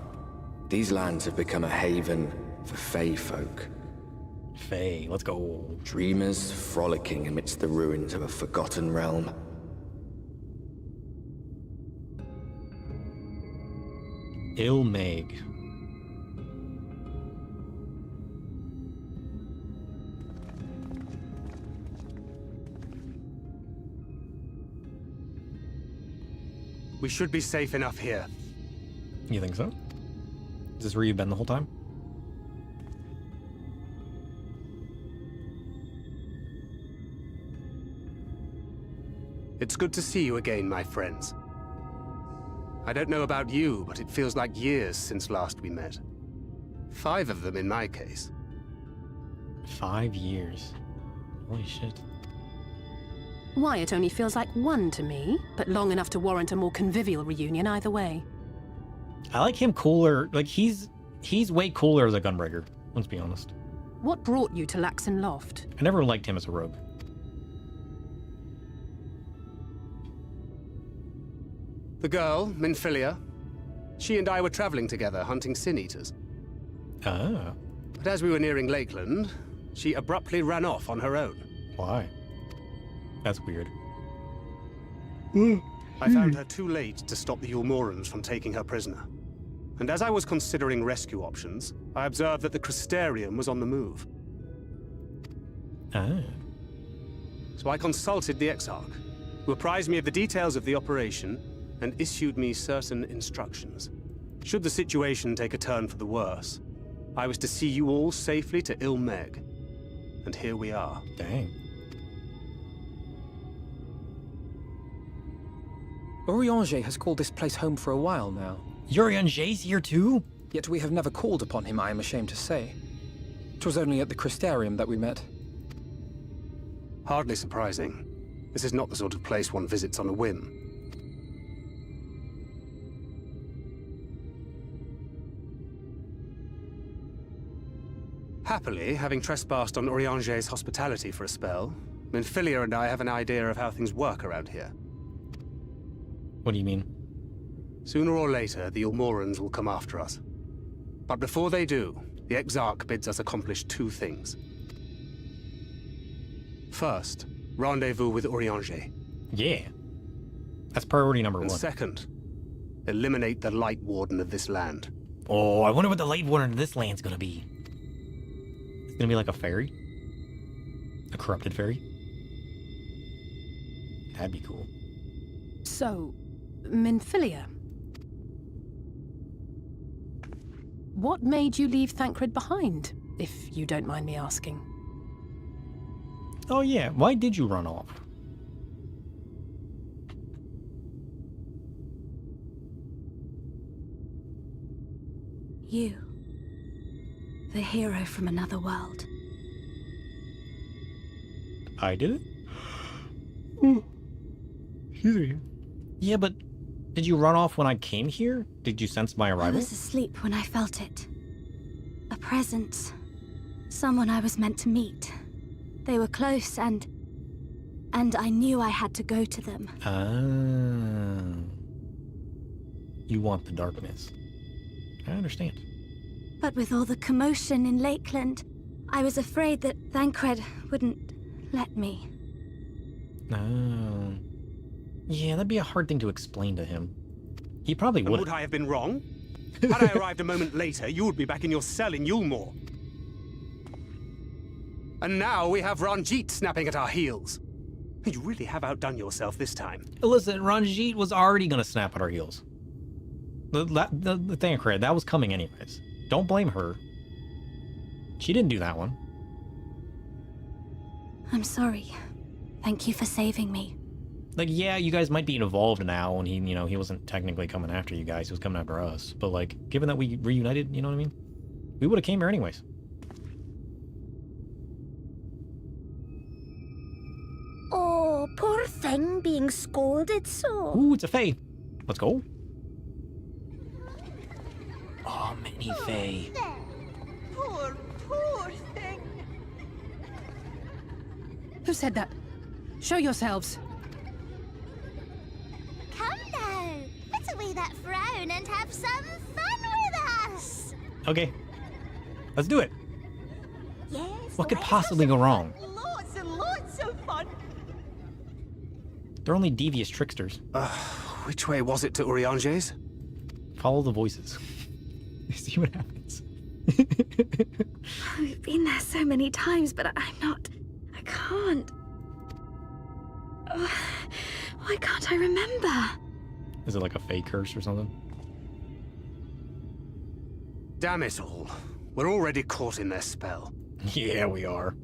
these lands have become a haven for Fey folk. Fey, let's go. Dreamers frolicking amidst the ruins of a forgotten realm. Ilmeg. We should be safe enough here. You think so? Is this where you've been the whole time? It's good to see you again, my friends. I don't know about you, but it feels like years since last we met. 5 of them in my case. 5 years. Holy shit. Why, it only feels like 1 to me, but long enough to warrant a more convivial reunion either way. I like him cooler. Like, he's way cooler as a gunbreaker, let's be honest. What brought you to Laxon Loft? I never liked him as a rogue. The girl, Minfilia, she and I were traveling together, hunting Sin Eaters. Ah. But as we were nearing Lakeland, she abruptly ran off on her own. Why? That's weird. I found her too late to stop the Yulmorans from taking her prisoner. And as I was considering rescue options, I observed that the Crystarium was on the move. Ah. So I consulted the Exarch, who apprised me of the details of the operation and issued me certain instructions. Should the situation take a turn for the worse, I was to see you all safely to Ilmeg. And here we are. Dang. Urianger has called this place home for a while now. Urianger's here too? Yet we have never called upon him, I am ashamed to say. 'Twas only at the Crystarium that we met. Hardly surprising. This is not the sort of place one visits on a whim. Happily, having trespassed on Urianger's hospitality for a spell, Minfilia and I have an idea of how things work around here. What do you mean? Sooner or later, the Ilmorans will come after us. But before they do, the Exarch bids us accomplish two things. First, rendezvous with Urianger. Yeah. That's priority number And one. second, eliminate the Light Warden of this land. Oh, I wonder what the Light Warden of this land's gonna be. It's gonna be like a fairy? A corrupted fairy? That'd be cool. So, Minfilia. What made you leave Thancred behind, if you don't mind me asking? Oh yeah, why did you run off? You. The hero from another world. I did it? Excuse me. Yeah, but did you run off when I came here? Did you sense my I arrival? was asleep when I felt it. A presence. Someone I was meant to meet. They were close and I knew I had to go to them. Ah. You want the darkness. I understand. But with all the commotion in Lakeland, I was afraid that Thancred wouldn't let me. Oh. Yeah, that'd be a hard thing to explain to him. He probably And would. would I have been wrong? Had I arrived a moment later, you would be back in your cell in Yulmore. And now we have Ranjit snapping at our heels. You really have outdone yourself this time. Listen, Ranjit was already gonna snap at our heels. The Thancred, that was coming anyways. Don't blame her. She didn't do that one. I'm sorry. Thank you for saving me. Like, yeah, you guys might be involved now, and he wasn't technically coming after you guys. He was coming after us. But, like, given that we reunited, you know what I mean? We would have came here anyways. Oh, poor thing being scolded so. Ooh, it's a Fae. Let's go. Oh, many Fae. Poor thing. Who said that? Show yourselves. Come now, put away that frown and have some fun with us. Okay. Let's do it. Yes. What could possibly go wrong? Lots and lots of fun. They're only devious tricksters. Which way was it to Urianger's? Follow the voices. See what happens. We've been there so many times, but I can't. Why can't I remember? Is it like a fake curse or something? Damn it all. We're already caught in their spell. Yeah, we are.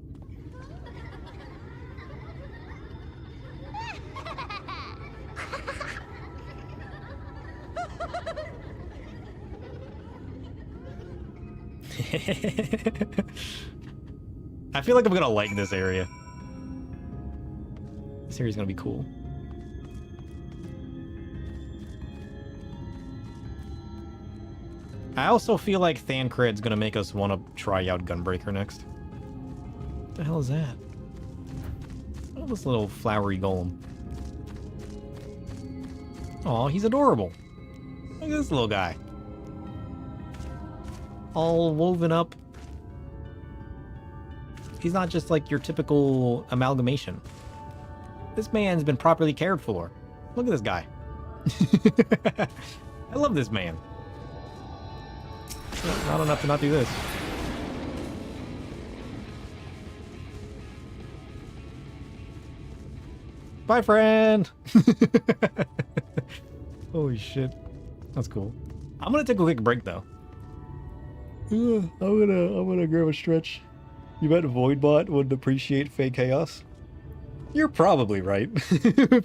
I feel like I'm gonna like this area. This area's gonna be cool. I also feel like Thancred's gonna make us want to try out Gunbreaker next. What the hell is that? Oh, this little flowery golem. Aw, he's adorable. Look at this little guy. All woven up. He's not just like your typical amalgamation. This man's been properly cared for. Look at this guy. I love this man. Not enough to not do this. Bye, friend! Holy shit. That's cool. I'm gonna take a quick break, though. I'm gonna grab a stretch. You bet Voidbot would appreciate Fey Chaos? You're probably right.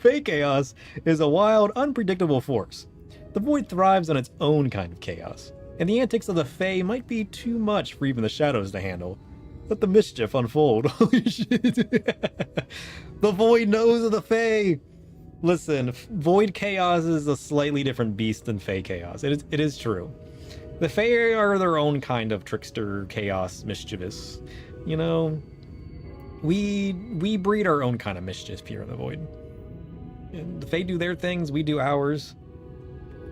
Fey Chaos is a wild, unpredictable force. The Void thrives on its own kind of chaos, and the antics of the Fey might be too much for even the shadows to handle. Let the mischief unfold. Holy shit. The Void knows of the Fey! Listen, Void Chaos is a slightly different beast than Fey Chaos. It is true. The Fey are their own kind of trickster, chaos, mischievous. You know, we breed our own kind of mischief here in the Void. And the Fey do their things, we do ours.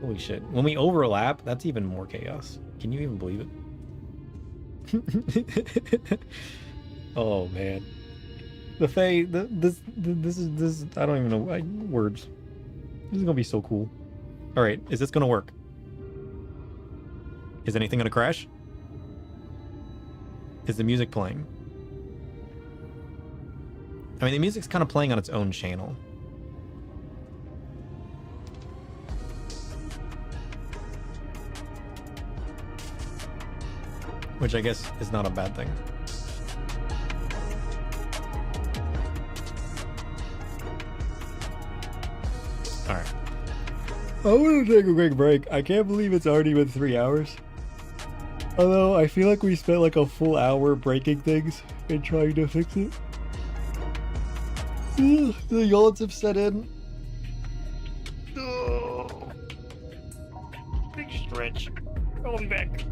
Holy shit. When we overlap, that's even more chaos. Can you even believe it? Oh man. The Fae, this is, I don't even know words. This is gonna be so cool. Alright, is this gonna work? Is anything gonna crash? Is the music playing? I mean, the music's kind of playing on its own channel. Which I guess is not a bad thing. Alright. I want to take a quick break. I can't believe it's already been 3 hours. Although, I feel like we spent like a full hour breaking things and trying to fix it. The yawns have set in. Oh. Big stretch. I'll be back.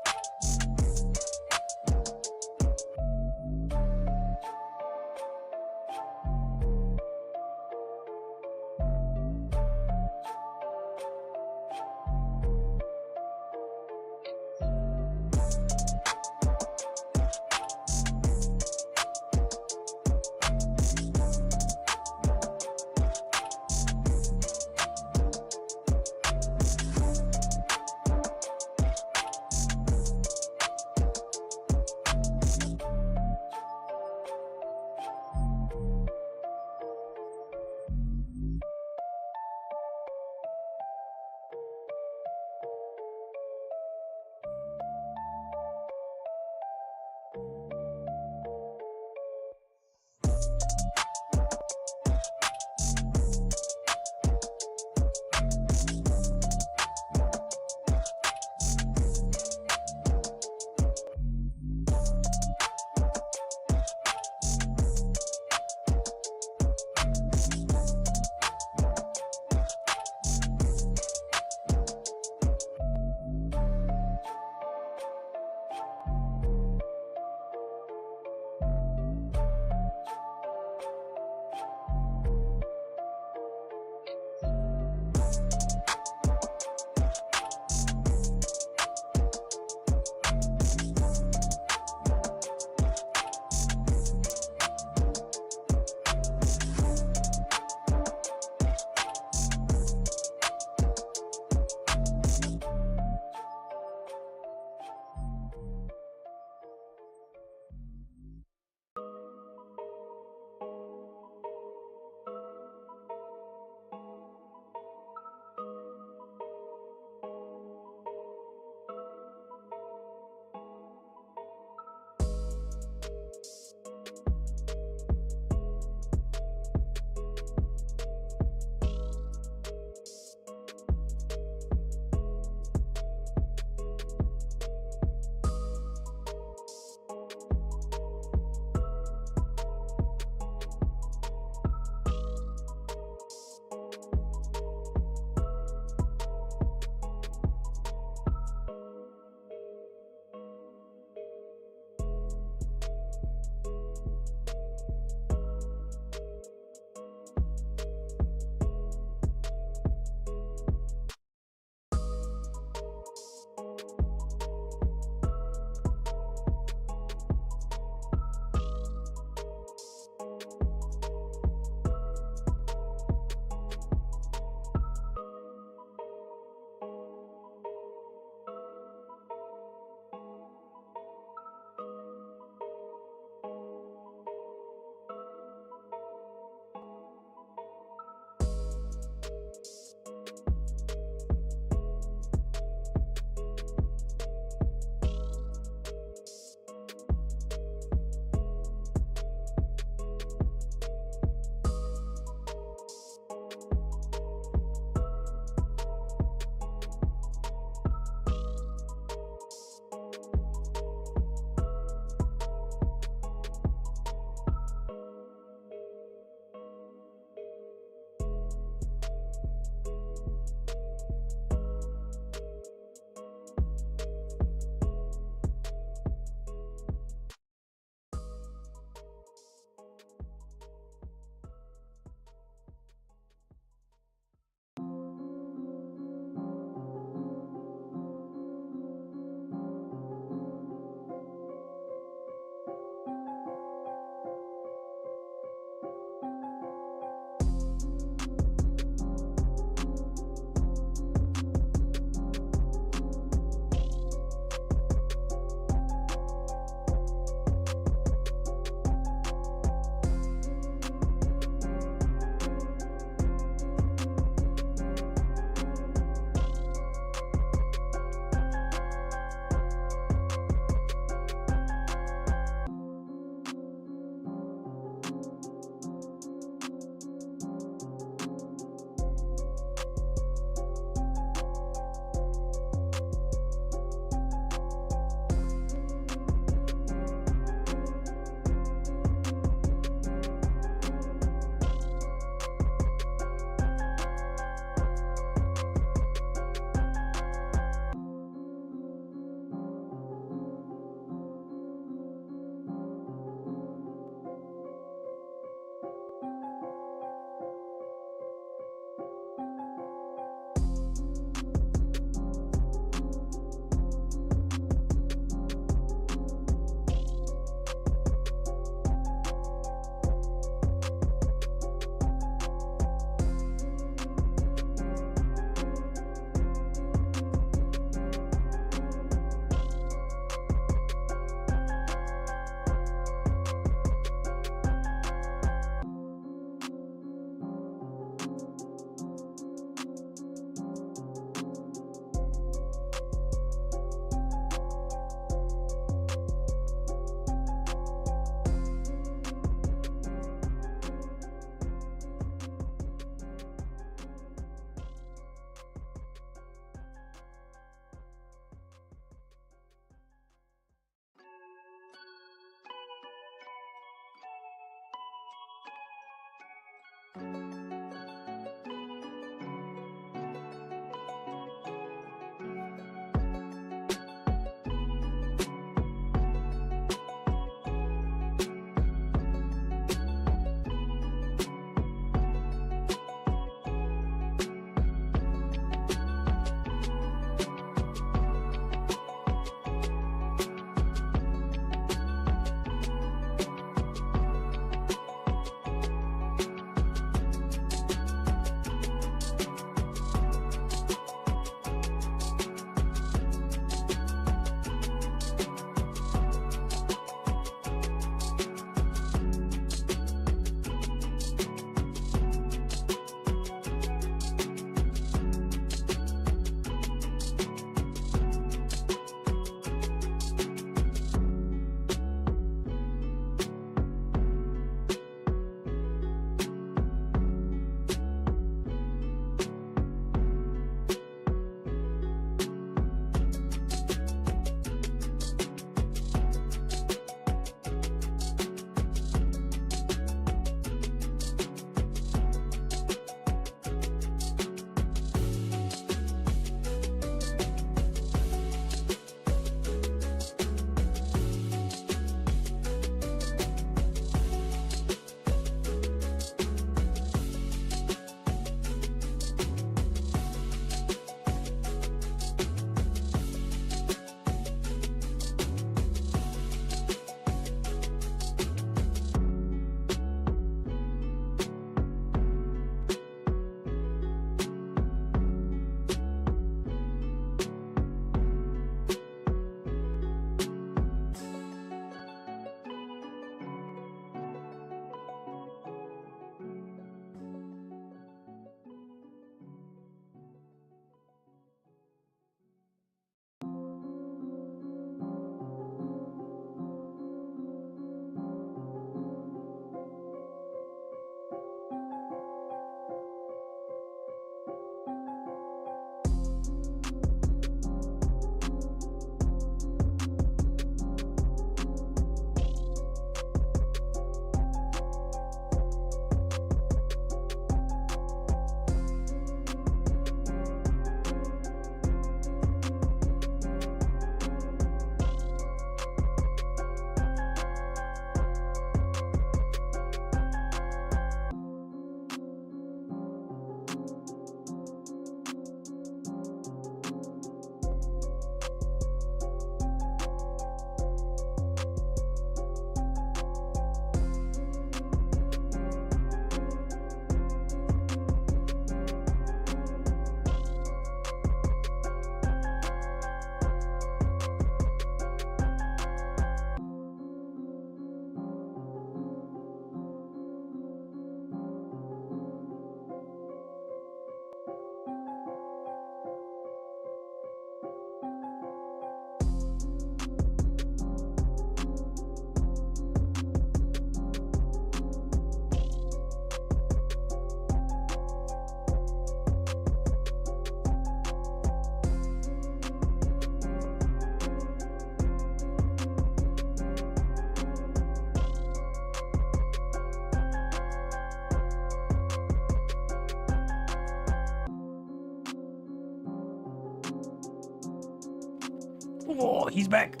Oh, he's back.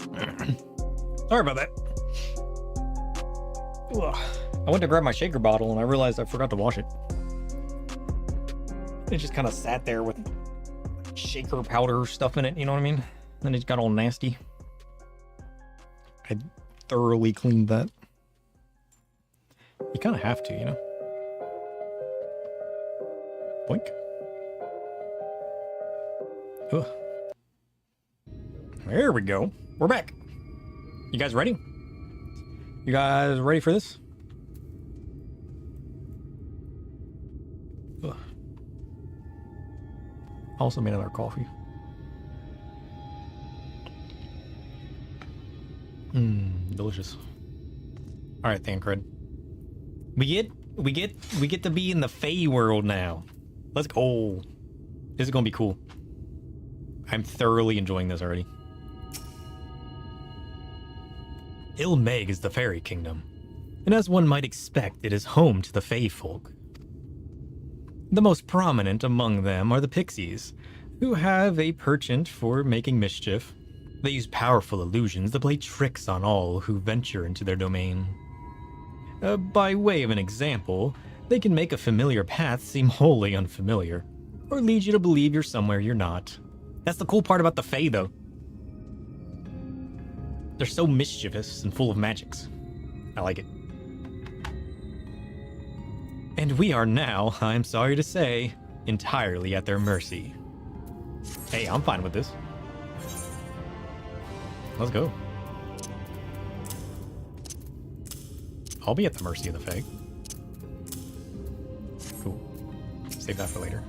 Sorry about that. Ugh. I went to grab my shaker bottle and I realized I forgot to wash it. It just kind of sat there with shaker powder stuff in it, you know what I mean? Then it got all nasty. I thoroughly cleaned that. You kind of have to, you know? Boink. Ugh. There we go. We're back. You guys ready? You guys ready for this? Ugh. Also made another coffee. Delicious. All right, Thancred. We get to be in the Fey world now. Let's go. This is gonna be cool. I'm thoroughly enjoying this already. Ilmeg is the fairy kingdom, and as one might expect, it is home to the Fey folk. The most prominent among them are the pixies, who have a penchant for making mischief. They use powerful illusions to play tricks on all who venture into their domain. By way of an example, they can make a familiar path seem wholly unfamiliar, or lead you to believe you're somewhere you're not. That's the cool part about the Fae, though. They're so mischievous and full of magics. I like it. And we are now, I'm sorry to say, entirely at their mercy. Hey, I'm fine with this. Let's go. I'll be at the mercy of the Fae. Cool. Save that for later.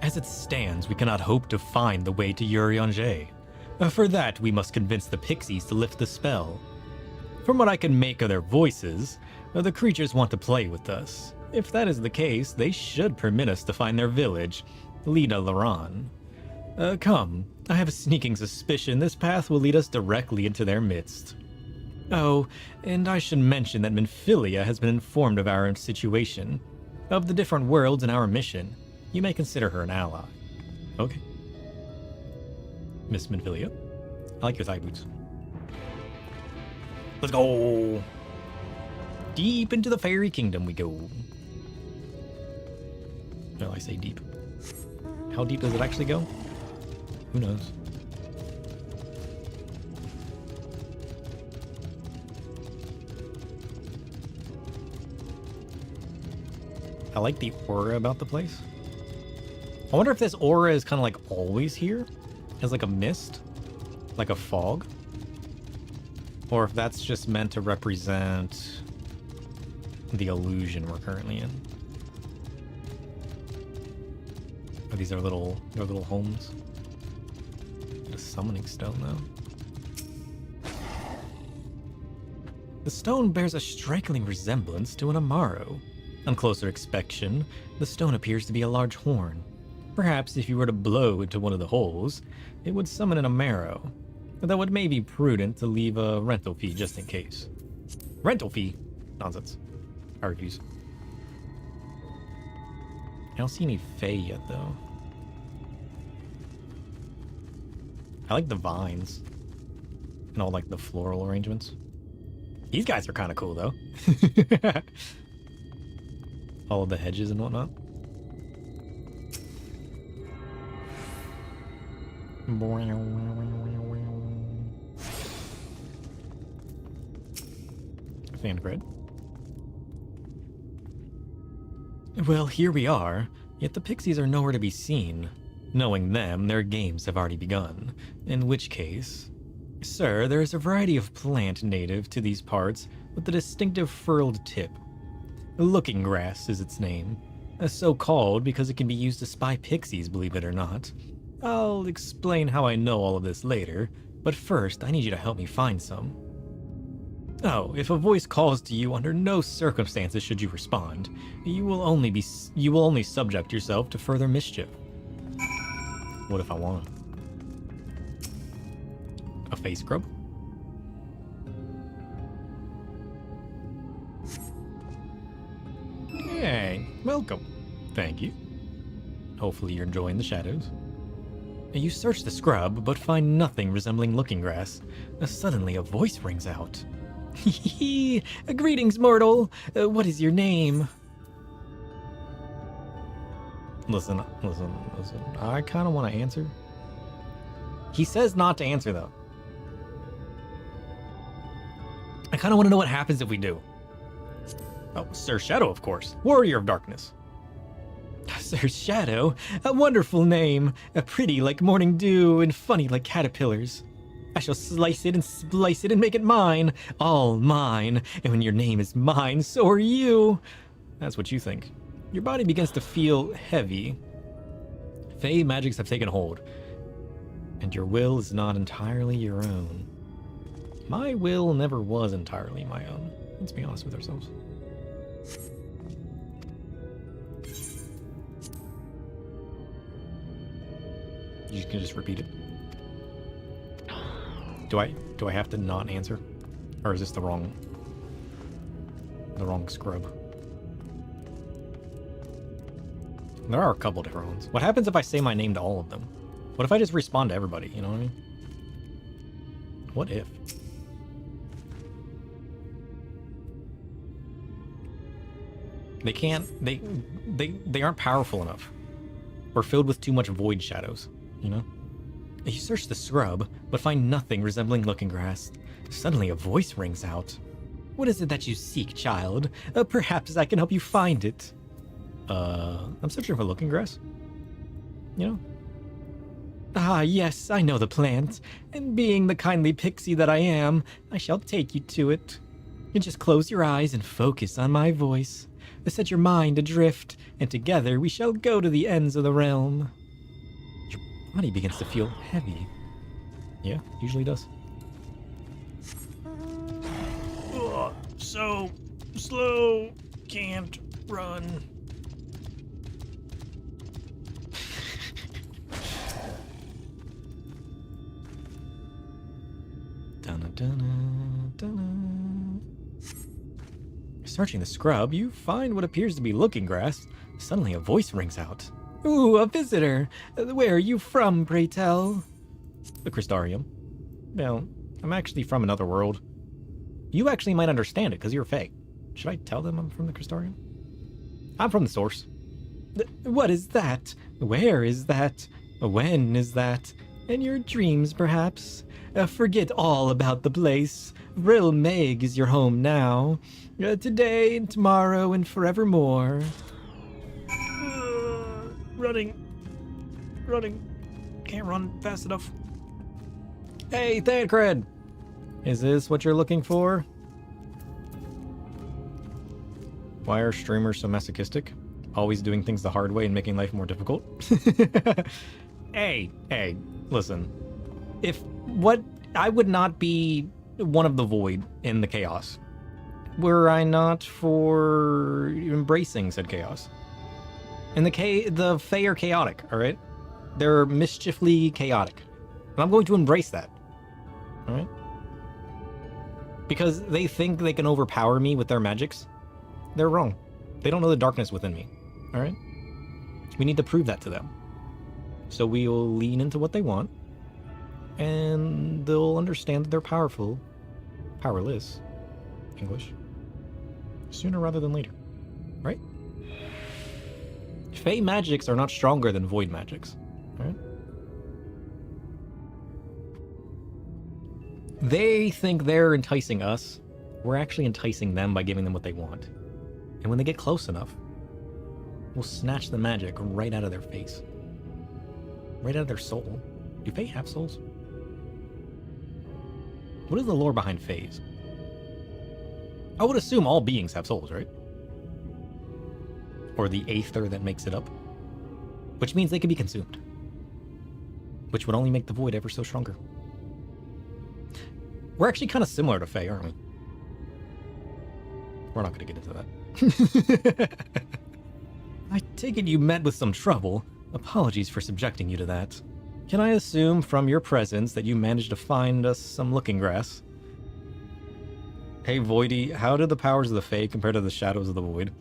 As it stands, we cannot hope to find the way to Urianger. For that, we must convince the pixies to lift the spell. From what I can make of their voices, the creatures want to play with us. If that is the case, they should permit us to find their village, Lida Laran. Come, I have a sneaking suspicion this path will lead us directly into their midst. Oh, and I should mention that Minfilia has been informed of our situation, of the different worlds in our mission. You may consider her an ally. Okay. Miss Minfilia, I like your thigh boots. Let's go! Deep into the fairy kingdom we go. No, I say deep. How deep does it actually go? Who knows? I like the aura about the place. I wonder if this aura is kind of like always here? As like a mist? Like a fog? Or if that's just meant to represent the illusion we're currently in. Oh, these are their little homes. A summoning stone, though. The stone bears a striking resemblance to an Amaro. On closer inspection, the stone appears to be a large horn. Perhaps if you were to blow into one of the holes, it would summon an Amaro. Though it may be prudent to leave a rental fee just in case. Rental fee? Nonsense. I refuse. I don't see any Fae yet, though. I like the vines. And all, like, the floral arrangements. These guys are kind of cool, though. All of the hedges and whatnot. Fan grid. Well, here we are, yet the pixies are nowhere to be seen. Knowing them, their games have already begun. In which case... Sir, there is a variety of plant native to these parts with a distinctive furled tip. Looking grass is its name. So called because it can be used to spy pixies, believe it or not. I'll explain how I know all of this later, but first I need you to help me find some. Oh, if a voice calls to you, under no circumstances should you respond. You will only subject yourself to further mischief. What if I want a face scrub? Hey, welcome. Thank you. Hopefully you're enjoying the shadows. You search the scrub, but find nothing resembling looking grass. Suddenly a voice rings out. Greetings, mortal. What is your name? Listen. I kind of want to answer. He says not to answer, though. I kind of want to know what happens if we do. Oh, Sir Shadow, of course. Warrior of Darkness. Sir Shadow? A wonderful name. Pretty like morning dew and funny like caterpillars. I shall slice it and splice it and make it mine. All mine. And when your name is mine, so are you. That's what you think. Your body begins to feel heavy. Fae magics have taken hold. And your will is not entirely your own. My will never was entirely my own. Let's be honest with ourselves. You can just repeat it. Do I have to not answer? Or is this the wrong? The wrong scrub. There are a couple different ones. What happens if I say my name to all of them? What if I just respond to everybody? You know what I mean? What if? They can't. They aren't powerful enough. Or filled with too much void shadows. You know? You search the scrub, but find nothing resembling looking grass. Suddenly a voice rings out. What is it that you seek, child? Perhaps I can help you find it. I'm searching for looking grass. You know? Ah, yes, I know the plant. And being the kindly pixie that I am, I shall take you to it. You just close your eyes and focus on my voice. Set your mind adrift, and together we shall go to the ends of the realm. Your body begins to feel heavy. Yeah, usually does. So slow, can't run. Searching the scrub, you find what appears to be looking grass. Suddenly a voice rings out. Ooh, a visitor! Where are you from, pray tell? The Crystarium. Well, I'm actually from another world. You actually might understand it, because you're Fae. Should I tell them I'm from the Crystarium? I'm from the source. What is that? Where is that? When is that? In your dreams, perhaps? Forget all about the place. Vril Meg is your home now. Today and tomorrow and forevermore. Running. Can't run fast enough. Hey, Thancred! Is this what you're looking for? Why are streamers so masochistic? Always doing things the hard way and making life more difficult? Hey, listen. I would not be one of the void in the chaos. Were I not for embracing said chaos. And the Fae are chaotic, alright? They're mischiefly chaotic. And I'm going to embrace that. Alright? Because they think they can overpower me with their magics. They're wrong. They don't know the darkness within me. Alright? We need to prove that to them. So we will lean into what they want. And they'll understand that they're powerful. Powerless. English. Sooner rather than later. Right? Fae magics are not stronger than void magics. Right? They think they're enticing us. We're actually enticing them by giving them what they want. And when they get close enough, we'll snatch the magic right out of their face. Right out of their soul. Do Fae have souls? What is the lore behind Faes? I would assume all beings have souls, right? Or the aether that makes it up. Which means they can be consumed. Which would only make the void ever so stronger. We're actually kind of similar to Fae, aren't we? We're not going to get into that. I take it you met with some trouble. Apologies for subjecting you to that. Can I assume from your presence that you managed to find us some looking grass? Hey Voidy, how do the powers of the Fae compare to the shadows of the void?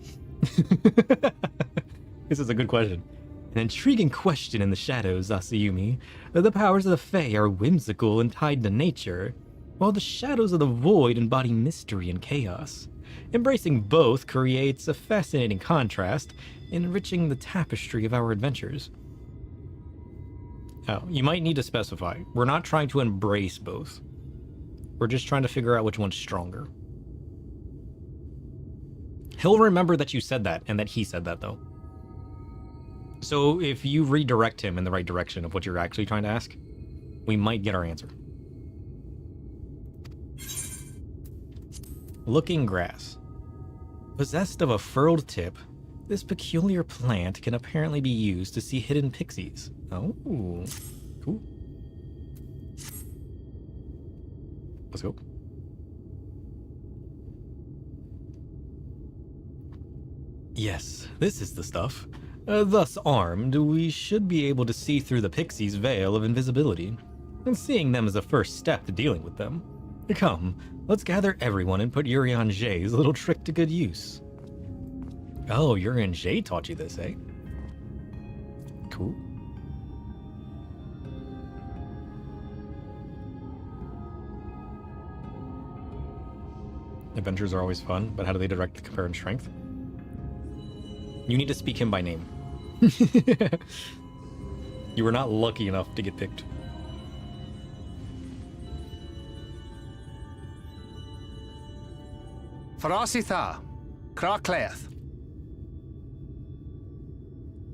This is a good question. An intriguing question in the shadows, Asayumi. The powers of the Fae are whimsical and tied to nature, while the shadows of the void embody mystery and chaos. Embracing both creates a fascinating contrast, enriching the tapestry of our adventures. Oh, you might need to specify. We're not trying to embrace both. We're just trying to figure out which one's stronger. He'll remember that you said that, and that he said that, though. So if you redirect him in the right direction of what you're actually trying to ask, we might get our answer. Looking grass. Possessed of a furrowed tip, this peculiar plant can apparently be used to see hidden pixies. Oh, cool. Let's go. Yes, this is the stuff. Thus armed, we should be able to see through the pixie's veil of invisibility, and seeing them is the first step to dealing with them. Come, let's gather everyone and put Urian Jay's little trick to good use. Oh, Urian Jay taught you this, eh? Cool. Adventures are always fun, but how do they direct the compare in strength? You need to speak him by name. You were not lucky enough to get picked. Farasitha, Krakleth.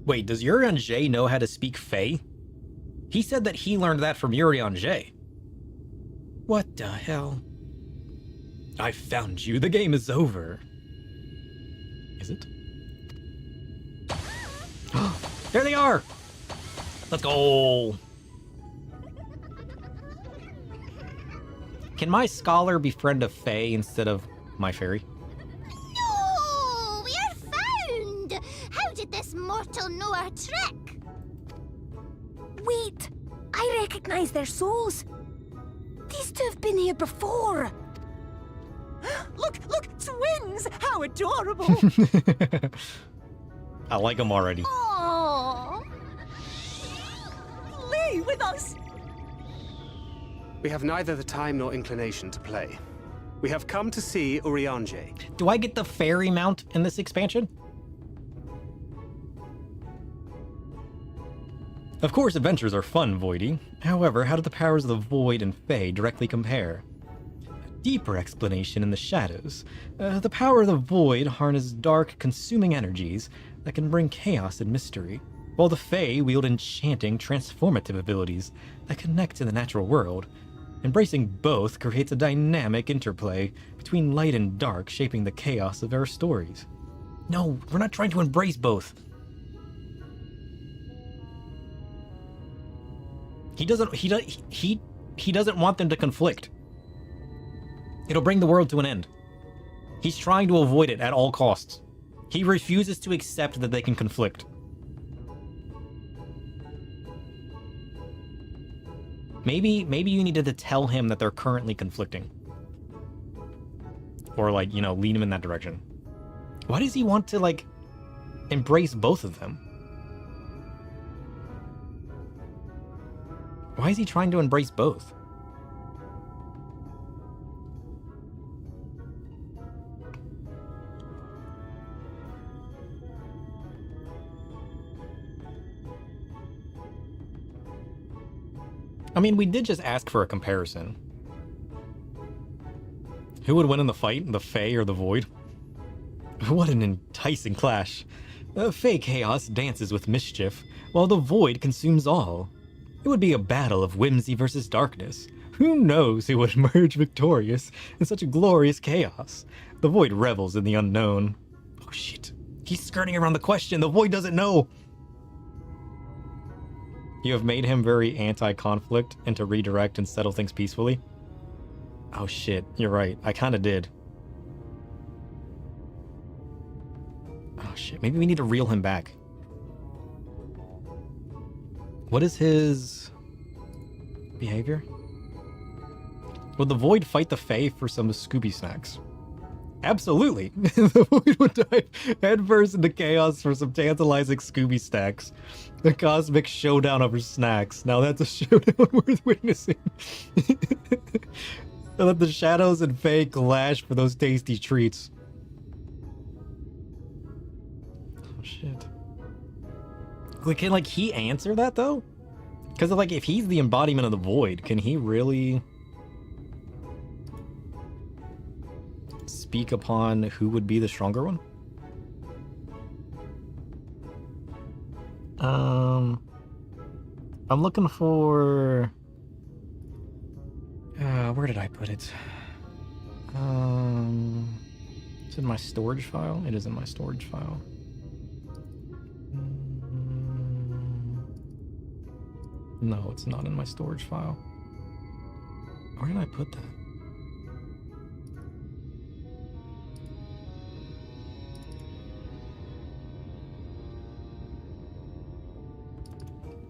Wait, does Urian Jay know how to speak Fey? He said that he learned that from Urian Jay. What the hell? I found you. The game is over. Is it? There they are! Let's go! Can my scholar befriend a Fae instead of my fairy? No! We are found! How did this mortal know our trick? Wait! I recognize their souls. These two have been here before. Look! Twins! How adorable! I like them already. Aww! Play with us! We have neither the time nor inclination to play. We have come to see Urianger. Do I get the fairy mount in this expansion? Of course, adventures are fun, Voidy. However, how do the powers of the Void and Fae directly compare? A deeper explanation in the shadows. The power of the Void harness dark, consuming energies that can bring chaos and mystery, while the Fae wield enchanting, transformative abilities that connect to the natural world. Embracing both creates a dynamic interplay between light and dark, shaping the chaos of our stories. No, we're not trying to embrace both. He doesn't want them to conflict. It'll bring the world to an end. He's trying to avoid it at all costs. He refuses to accept that they can conflict. Maybe you needed to tell him that they're currently conflicting. Or like, you know, lead him in that direction. Why does he want to like embrace both of them? Why is he trying to embrace both? I mean, we did just ask for a comparison. Who would win in the fight, the Fae or the Void? What an enticing clash. Fae chaos dances with mischief, while the Void consumes all. It would be a battle of whimsy versus darkness. Who knows who would emerge victorious in such a glorious chaos? The Void revels in the unknown. Oh shit. He's skirting around the question. The Void doesn't know. You have made him very anti-conflict and to redirect and settle things peacefully. Oh shit, you're right. I kind of did. Oh shit, maybe we need to reel him back. What is his behavior? Would the Void fight the Fae for some Scooby snacks? Absolutely! The Void would dive headfirst into chaos for some tantalizing Scooby snacks. The cosmic showdown over snacks. Now that's a showdown worth witnessing. And let the shadows and Fae clash for those tasty treats. Oh shit. Can like he answer that though? Because like if he's the embodiment of the Void, can he really speak upon who would be the stronger one? I'm looking for where did I put it? It's in my storage file. It is in my storage file. No, it's not in my storage file. Where did I put that?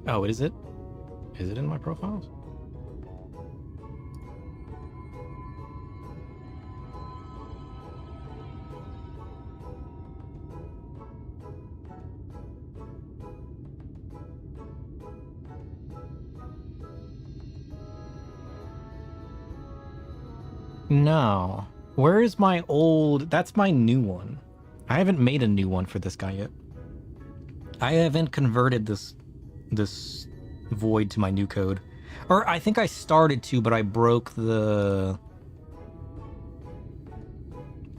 Oh, is it? Is it in my profiles? No. Where is my old... That's my new one. I haven't made a new one for this guy yet. I haven't converted this void to my new code. Or I think I started to, but I broke the...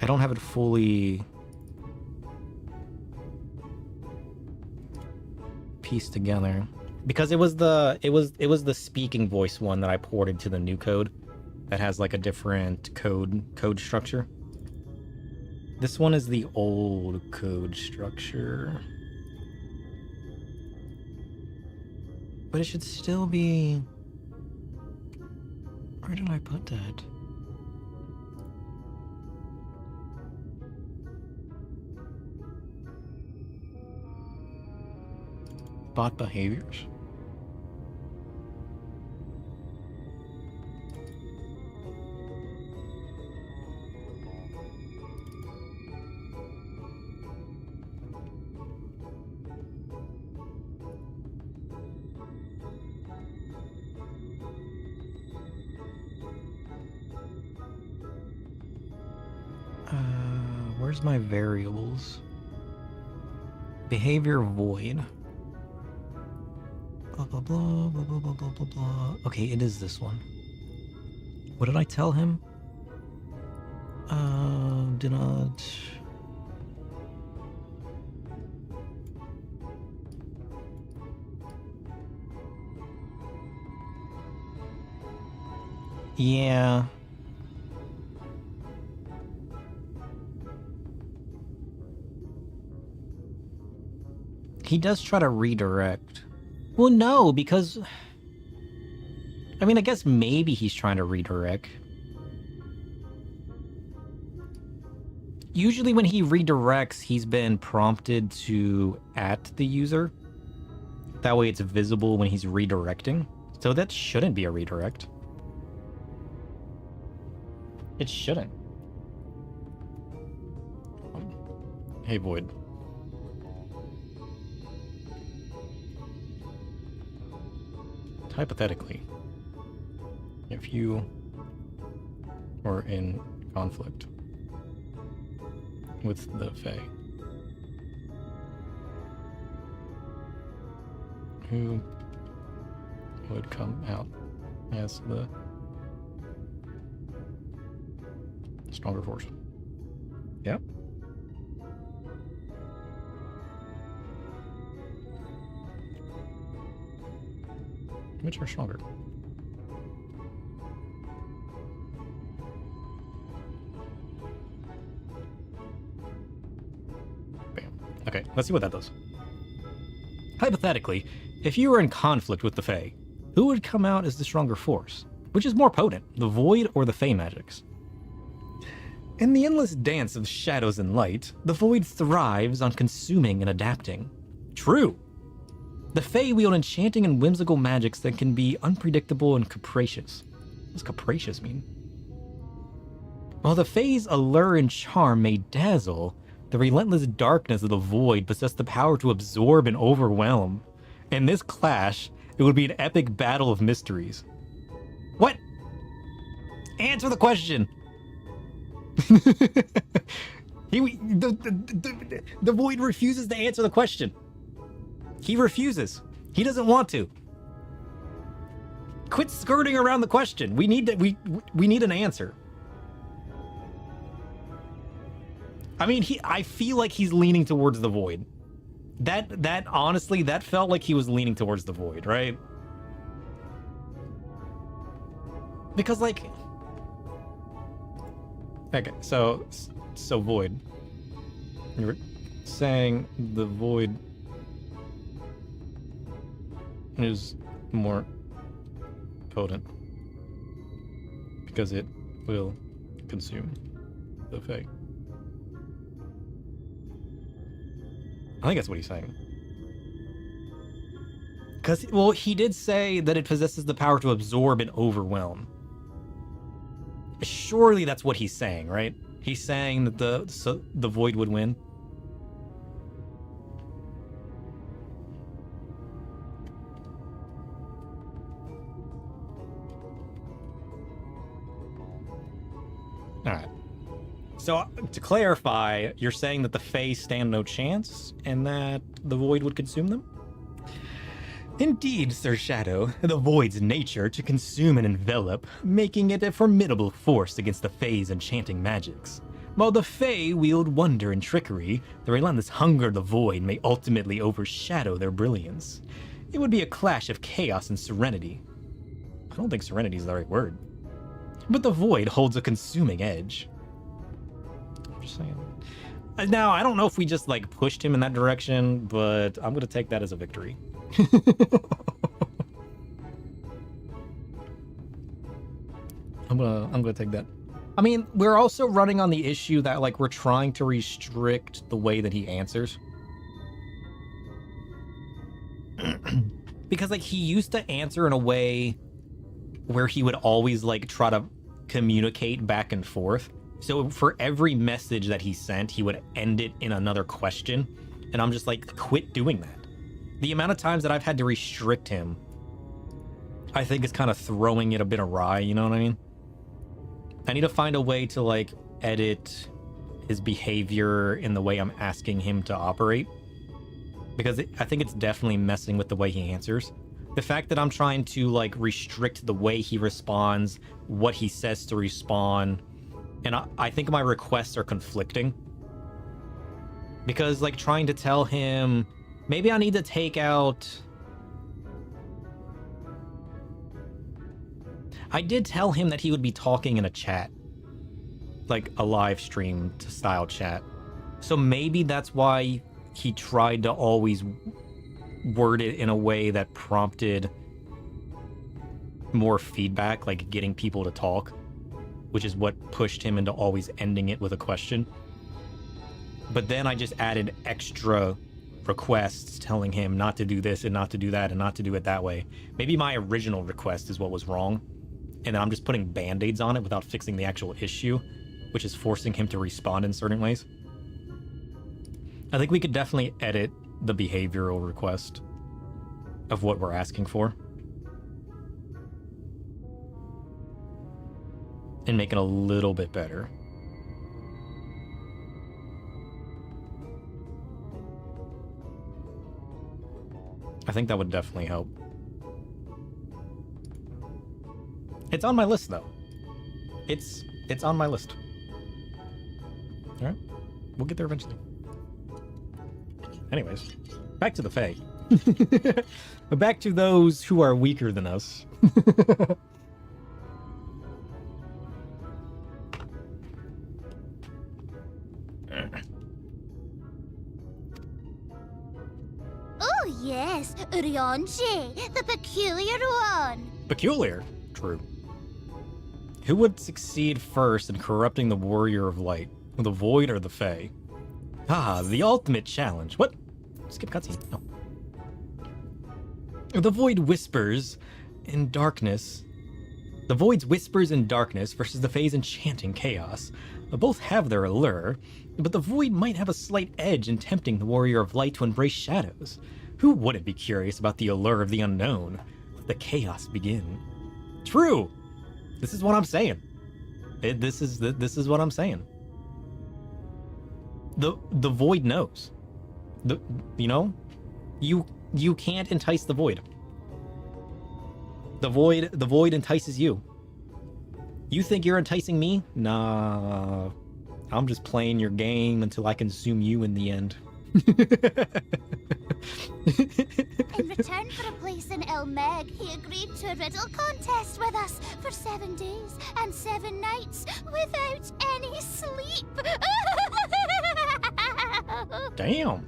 I don't have it fully pieced together. Because it was the speaking voice one that I ported to the new code that has like a different code structure. This one is the old code structure. But it should still be... Where did I put that? Bot behaviors? Where's my variables? Behavior void. Blah, blah, blah, blah, blah, blah, blah, blah, blah. Okay, it is this one. What did I tell him? Did not... Yeah. He does try to redirect. Well, no, because... I mean, I guess maybe he's trying to redirect. Usually when he redirects, he's been prompted to at the user. That way it's visible when he's redirecting. So that shouldn't be a redirect. It shouldn't. Hey, Void. Hypothetically, if you were in conflict with the Fae, who would come out as the stronger force? Yep. Which are stronger? Bam. Okay, let's see what that does. Hypothetically, if you were in conflict with the Fae, who would come out as the stronger force? Which is more potent, the Void or the Fae magics? In the endless dance of shadows and light, the Void thrives on consuming and adapting. True. The Fae wield enchanting and whimsical magics that can be unpredictable and capricious. What does capricious mean? While the Fae's allure and charm may dazzle, the relentless darkness of the Void possess the power to absorb and overwhelm. In this clash, it would be an epic battle of mysteries. What? Answer the question! The Void refuses to answer the question. He refuses. He doesn't want to. Quit skirting around the question. We need an answer. I mean, I feel like he's leaning towards the Void. That honestly, that felt like he was leaning towards the Void, right? Because like, okay, so Void. You're saying the Void is more potent because it will consume the Fae. I think that's what he's saying. Because, well, he did say that it possesses the power to absorb and overwhelm. Surely that's what he's saying, right? He's saying that the Void would win. Alright. So, to clarify, you're saying that the Fae stand no chance, and that the Void would consume them? Indeed, Sir Shadow, the Void's nature to consume and envelop, making it a formidable force against the Fae's enchanting magics. While the Fae wield wonder and trickery, the relentless hunger of the Void may ultimately overshadow their brilliance. It would be a clash of chaos and serenity. I don't think serenity is the right word. But the Void holds a consuming edge. I'm just saying. Now, I don't know if we just, like, pushed him in that direction, but I'm gonna take that as a victory. I'm gonna take that. I mean, we're also running on the issue that, like, we're trying to restrict the way that he answers. Because, like, he used to answer in a way where he would always, like, try to communicate back and forth. So for every message that he sent, he would end it in another question. And I'm just like, quit doing that. The amount of times that I've had to restrict him, I think is kind of throwing it a bit awry, you know what I mean? I need to find a way to, like, edit his behavior in the way I'm asking him to operate. Because I think it's definitely messing with the way he answers. The fact that I'm trying to, like, restrict the way he responds, what he says to respond, and I think my requests are conflicting. Because, like, trying to tell him, maybe I need to take out... I did tell him that he would be talking in a chat. Like, a live stream style chat. So maybe that's why he tried to always word it in a way that prompted more feedback, like getting people to talk, which is what pushed him into always ending it with a question. But then I just added extra requests telling him not to do this and not to do that and not to do it that way. Maybe my original request is what was wrong, and then I'm just putting band-aids on it without fixing the actual issue, which is forcing him to respond in certain ways. I think we could definitely edit the behavioral request of what we're asking for and make it a little bit better. I think that would definitely help. It's on my list, though. It's on my list. All right, we'll get there eventually. Anyways, back to the Fae. Back to those who are weaker than us. Oh yes, Urionji, the peculiar one. Peculiar? True. Who would succeed first in corrupting the Warrior of Light? The Void or the Fae? Ah, the ultimate challenge. What? Skip cutscene. No. The Void whispers in darkness. The Void's whispers in darkness versus the Fae's enchanting chaos. Both have their allure, but the Void might have a slight edge in tempting the Warrior of Light to embrace shadows. Who wouldn't be curious about the allure of the unknown? Let the chaos begin. True. This is what I'm saying. This is what I'm saying. The Void knows. You know, you can't entice the Void. The Void entices you. You think you're enticing me? Nah, I'm just playing your game until I consume you in the end. In return for a place in El Meg, he agreed to a riddle contest with us for 7 days and 7 nights without any sleep. Damn.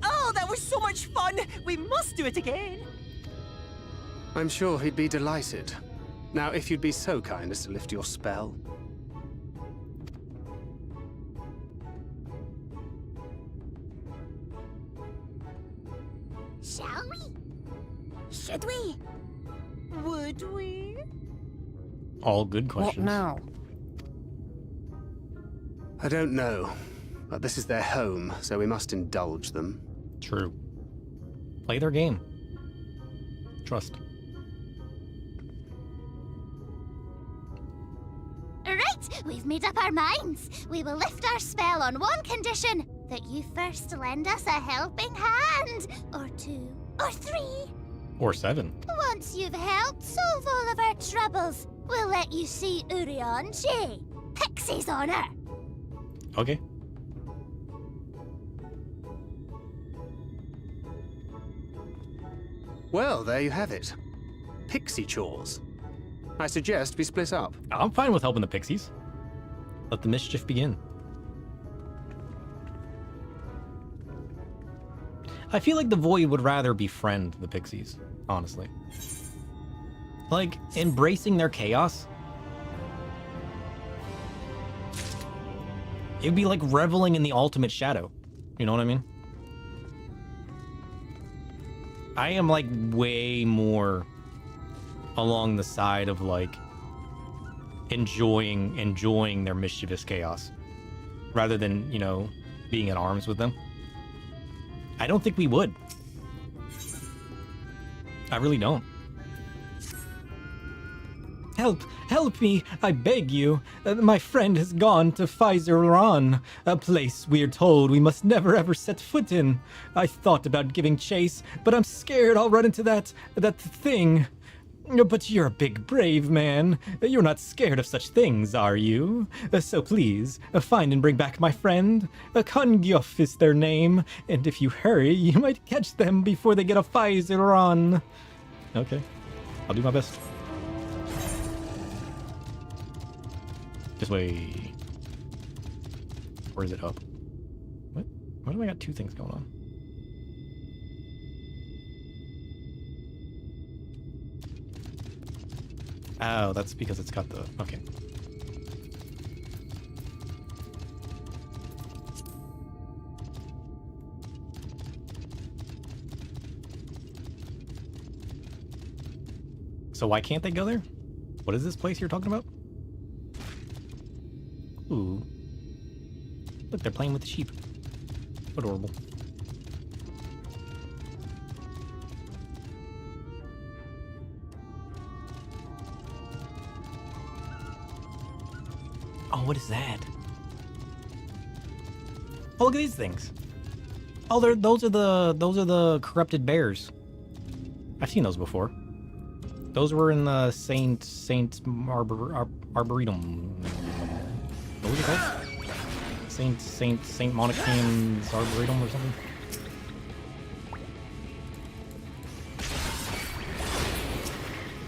Oh, that was so much fun! We must do it again! I'm sure he'd be delighted. Now, if you'd be so kind as to lift your spell. Shall we? Should we? Would we? All good questions. What now? I don't know, but this is their home, so we must indulge them. True. Play their game. Trust. it! We've made up our minds. We will lift our spell on one condition, that you first lend us a helping hand. Or 2, or 3. Or 7. Once you've helped solve all of our troubles, we'll let you see Urion J. Pixie's honor. Okay. Well, there you have it. Pixie chores. I suggest we split up. I'm fine with helping the pixies. Let the mischief begin. I feel like the Void would rather befriend the pixies, honestly. Like, embracing their chaos. It'd be like reveling in the ultimate shadow. You know what I mean? I am like way more along the side of like enjoying their mischievous chaos rather than, you know, being at arms with them. I don't think we would. I really don't. Help me, I beg you. My friend has gone to Pfizer, a place we're told we must never ever set foot in. I thought about giving chase, but I'm scared I'll run into that thing. But you're a big, brave man. You're not scared of such things, are you? So please, find and bring back my friend. Kungyof is their name, and if you hurry, you might catch them before they get a Pfizer. Okay, I'll do my best. This way. Or is it up? What? Why do I got 2 things going on? Oh, that's because it's got the... Okay. So why can't they go there? What is this place you're talking about? Ooh. Look, they're playing with the sheep. Adorable. Oh, what is that? Oh, look at these things. Oh, those are the corrupted bears. I've seen those before. Those were in the Saint Arboretum. What was it called? Saint Monicane's Arboretum or something?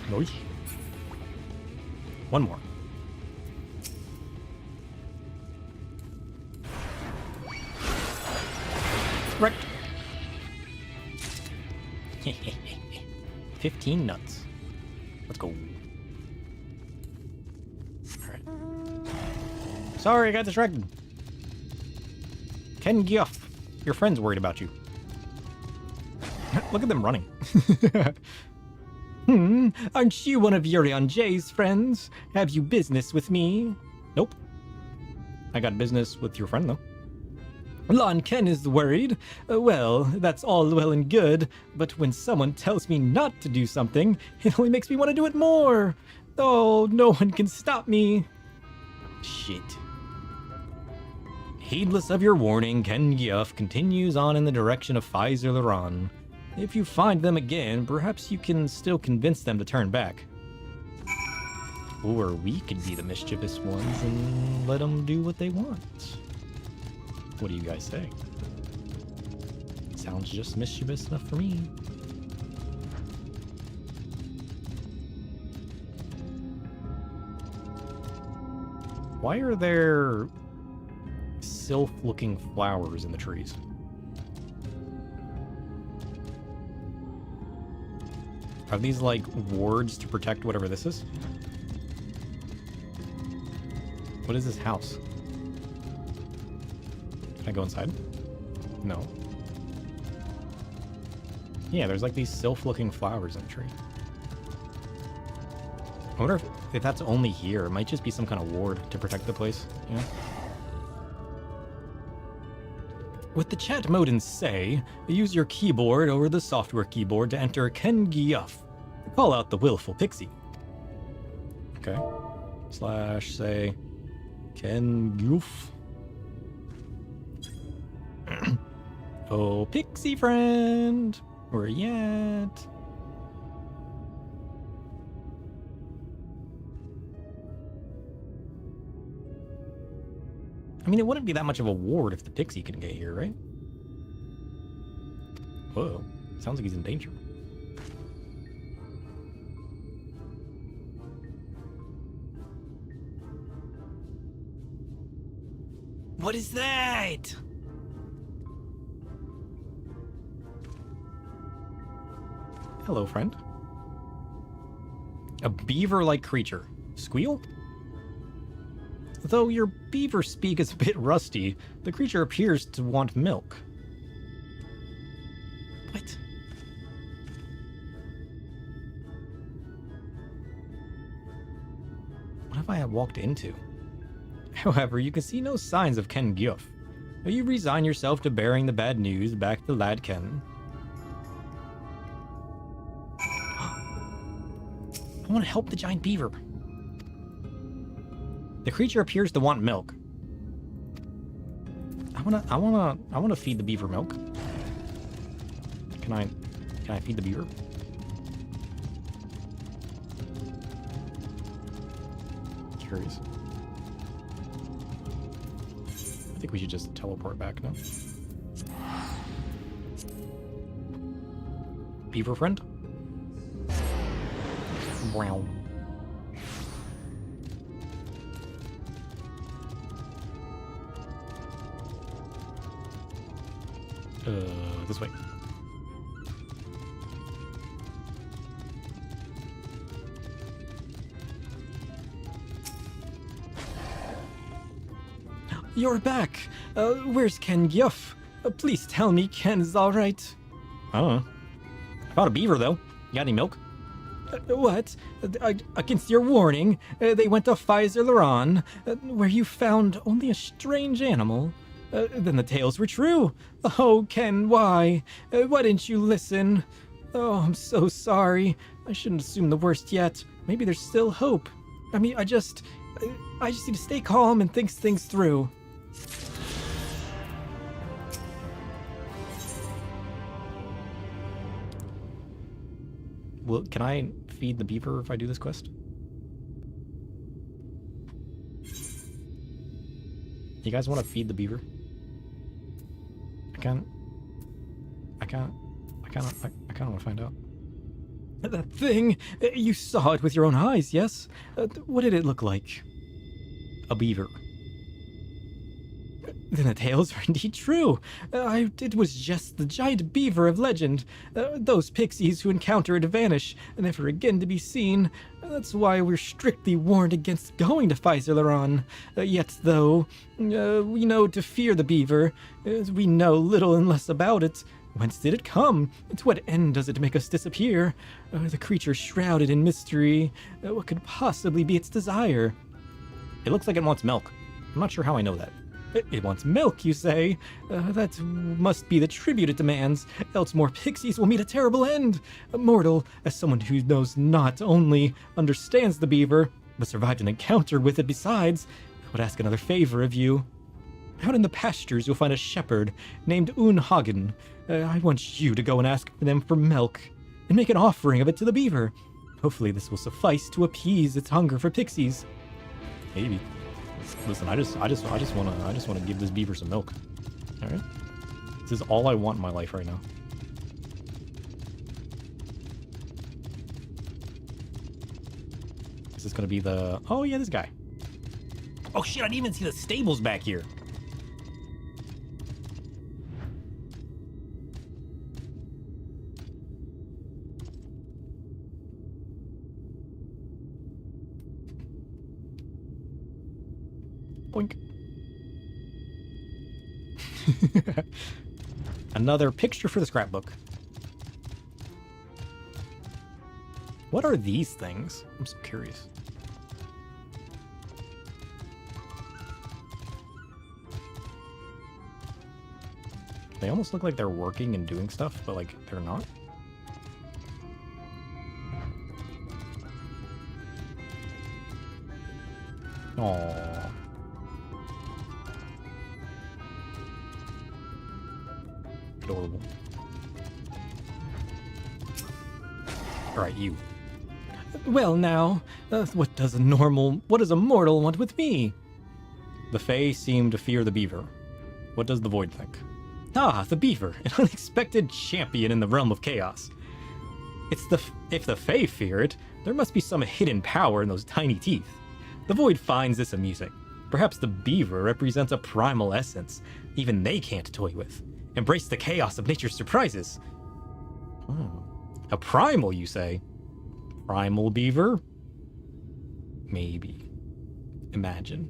Noise. One more. Right. 15 nuts. Let's go. Alright. Sorry, I got distracted. Ken Gioff, your friend's worried about you. Look at them running. Aren't you one of Urion J's friends? Have you business with me? Nope. I got business with your friend, though. Lon Ken is worried. Well, that's all well and good, but when someone tells me not to do something, it only makes me want to do it more. Oh, no one can stop me. Shit. Heedless of your warning, Ken Gioff continues on in the direction of Pfizer. If you find them again, perhaps you can still convince them to turn back. Or we could be the mischievous ones and let them do what they want. What do you guys say? Sounds just mischievous enough for me. Why are there sylph-looking flowers in the trees? Are these like wards to protect whatever this is? What is this house? Can I go inside? No. Yeah, there's like these sylph-looking flowers in the tree. I wonder if that's only here. It might just be some kind of ward to protect the place, you know? With the chat mode in Say, use your keyboard or the software keyboard to enter Ken Gioff. Call out the willful pixie. Okay. / Say. Ken Goof. Oh, pixie friend. Where you at? I mean, it wouldn't be that much of a ward if the pixie can get here, right? Whoa. Sounds like he's in danger. What is that? Hello, friend. A beaver-like creature. Squeal? Though your beaver speak is a bit rusty, the creature appears to want milk. What? What have I walked into? However, you can see no signs of Ken Gyuf. You resign yourself to bearing the bad news back to Lad Ken. I want to help the giant beaver. The creature appears to want milk. I wanna feed the beaver milk. Can I feed the beaver? Curious. I think we should just teleport back now. Beaver friend? Wow. This way. You're back! Where's Ken Gyuf? Please tell me Ken's alright. I don't know. I found a beaver, though. You got any milk? What? Against your warning, they went to Pfizer-Laron, where you found only a strange animal. Then the tales were true. Oh, Ken, why? Why didn't you listen? Oh, I'm so sorry. I shouldn't assume the worst yet. Maybe there's still hope. I mean, I just need to stay calm and think things through. Well, can I feed the beaver if I do this quest? You guys want to feed the beaver? I kind of want to find out. That thing! You saw it with your own eyes, yes? What did it look like? A beaver. Then the tales are indeed true. It was just the giant beaver of legend. Those pixies who encounter it vanish, never again to be seen. That's why we're strictly warned against going to Pfizer-Laron. Yet, though, we know to fear the beaver. We know little and less about it. Whence did it come? To what end does it make us disappear? The creature shrouded in mystery. What could possibly be its desire? It looks like it wants milk. I'm not sure how I know that. It wants milk, you say? That must be the tribute it demands, else more pixies will meet a terrible end. Mortal, as someone who knows not only understands the beaver, but survived an encounter with it besides, I would ask another favor of you. Out in the pastures you'll find a shepherd named Unhagen. I want you to go and ask them for milk, and make an offering of it to the beaver. Hopefully this will suffice to appease its hunger for pixies. Maybe. Listen, I just want to give this beaver some milk. All right, this is all I want in my life right now. Is this gonna be the? Oh yeah, this guy. Oh shit! I didn't even see the stables back here. Boink. Another picture for the scrapbook. What are these things? I'm so curious. They almost look like they're working and doing stuff, but like they're not. Aww. adorable. Alright, you. Well now, what does a mortal want with me? The Fae seem to fear the beaver. What does the Void think? Ah, the beaver, an unexpected champion in the realm of chaos. If the Fae fear it, there must be some hidden power in those tiny teeth. The Void finds this amusing. Perhaps the beaver represents a primal essence even they can't toy with. Embrace the chaos of nature's surprises. A primal, you say? Primal beaver? Maybe. Imagine.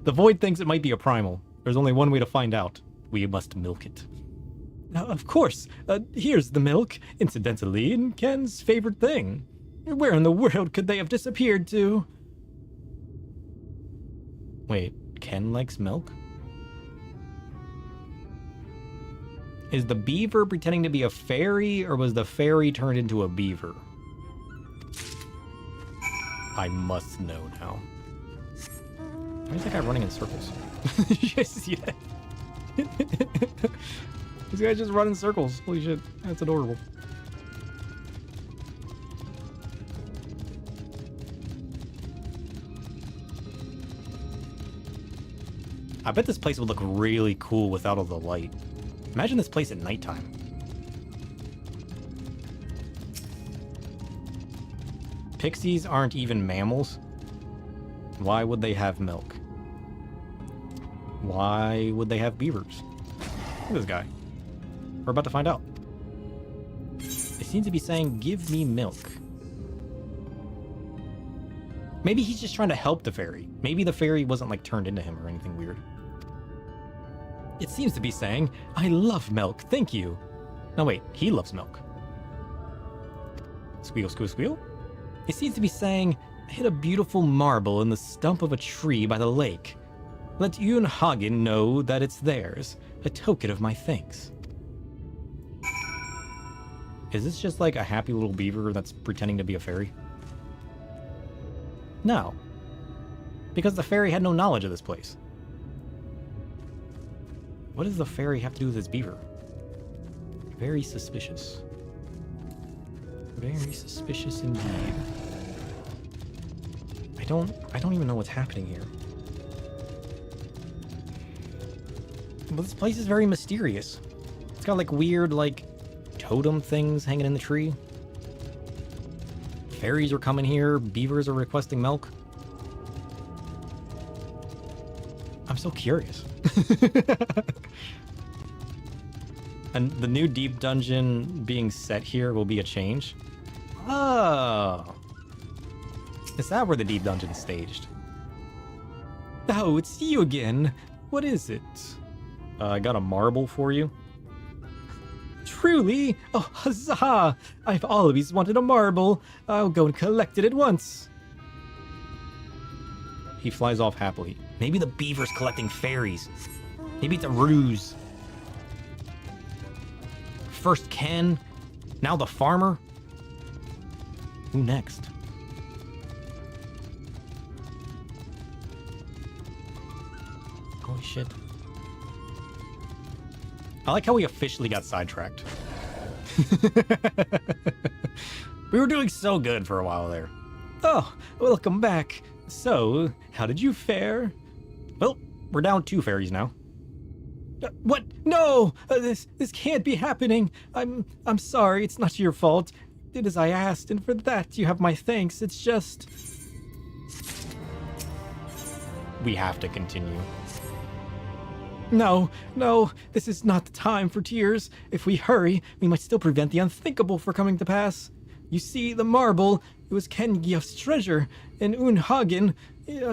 The Void thinks it might be a primal. There's only one way to find out. We must milk it. Now, of course, here's the milk, incidentally, and Ken's favorite thing. Where in the world could they have disappeared to? Wait, Ken likes milk? Is the beaver pretending to be a fairy, or was the fairy turned into a beaver? I must know now. Why is that guy running in circles? Did you guys see that? This guy's just running in circles. Holy shit, that's adorable. I bet this place would look really cool without all the light. Imagine this place at nighttime. Pixies aren't even mammals. Why would they have milk? Why would they have beavers? Look at this guy. We're about to find out. It seems to be saying, give me milk. Maybe he's just trying to help the fairy. Maybe the fairy wasn't like turned into him or anything weird. It seems to be saying, I love milk, thank you. No wait, he loves milk. Squeal, squeal, squeal. It seems to be saying, I hit a beautiful marble in the stump of a tree by the lake. Let Unhagen know that it's theirs, a token of my thanks. Is this just like a happy little beaver that's pretending to be a fairy? No. Because the fairy had no knowledge of this place. What does the fairy have to do with this beaver? Very suspicious. Very suspicious indeed. I don't even know what's happening here. But this place is very mysterious. It's got like weird, like, totem things hanging in the tree. Fairies are coming here, beavers are requesting milk. I'm so curious. And the new deep dungeon being set here will be a change. Oh. Is that where the deep dungeon is staged? Oh, it's you again. What is it? I got a marble for you. Truly? Oh, huzzah! I've always wanted a marble. I'll go and collect it at once. He flies off happily. Maybe the beaver's collecting fairies. Maybe it's a ruse. First Ken, now the farmer. Who next? Holy shit. I like how we officially got sidetracked. We were doing so good for a while there. Oh, welcome back. So, how did you fare? Well, we're down 2 fairies now. What? No! This can't be happening. I'm sorry. It's not your fault. Did as I asked, and for that you have my thanks. It's just... We have to continue. No, this is not the time for tears. If we hurry, we might still prevent the unthinkable from coming to pass. You see, the marble, it was Ken Giof's treasure, and Unhagen,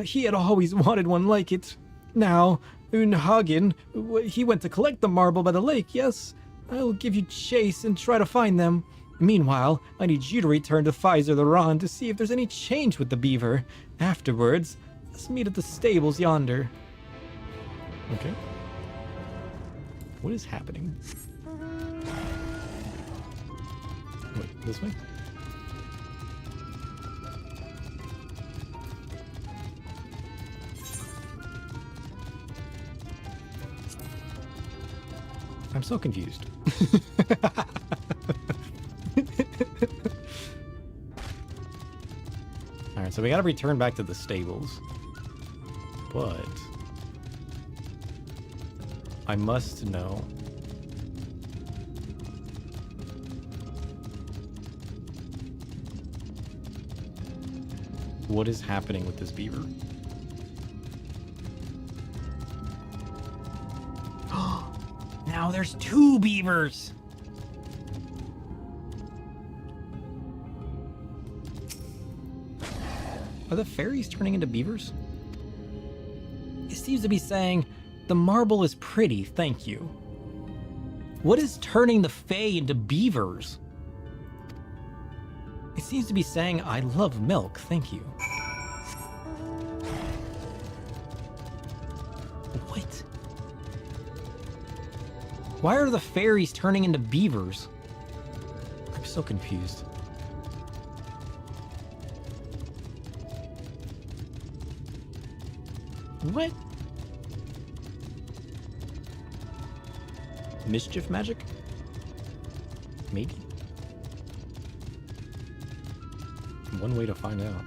he had always wanted one like it. Now, Unhagen, he went to collect the marble by the lake, yes? I'll give you chase and try to find them. Meanwhile, I need you to return to Pfizer the Ron to see if there's any change with the beaver. Afterwards, let's meet at the stables yonder. Okay. What is happening? Wait, this way? I'm so confused. Alright, so we gotta return back to the stables. But I must know. What is happening with this beaver? Now there's 2 beavers! Are the fairies turning into beavers? It seems to be saying, the marble is pretty, thank you. What is turning the fae into beavers? It seems to be saying, I love milk, thank you. What? Why are the fairies turning into beavers? I'm so confused. What? Mischief magic? Maybe? One way to find out.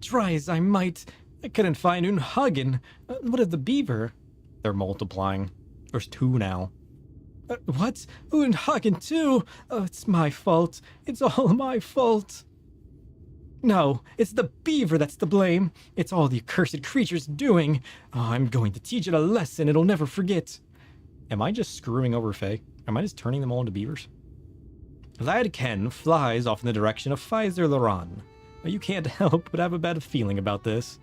Try as I might, I couldn't find Unhagen. What of the beaver? They're multiplying. There's 2 now. What? Unhagen too? Oh, it's my fault. It's all my fault. No, it's the beaver that's to blame. It's all the accursed creature's doing. Oh, I'm going to teach it a lesson it'll never forget. Am I just screwing over Fae? Am I just turning them all into beavers? Lad Ken flies off in the direction of Pfizer Laran. You can't help but have a bad feeling about this.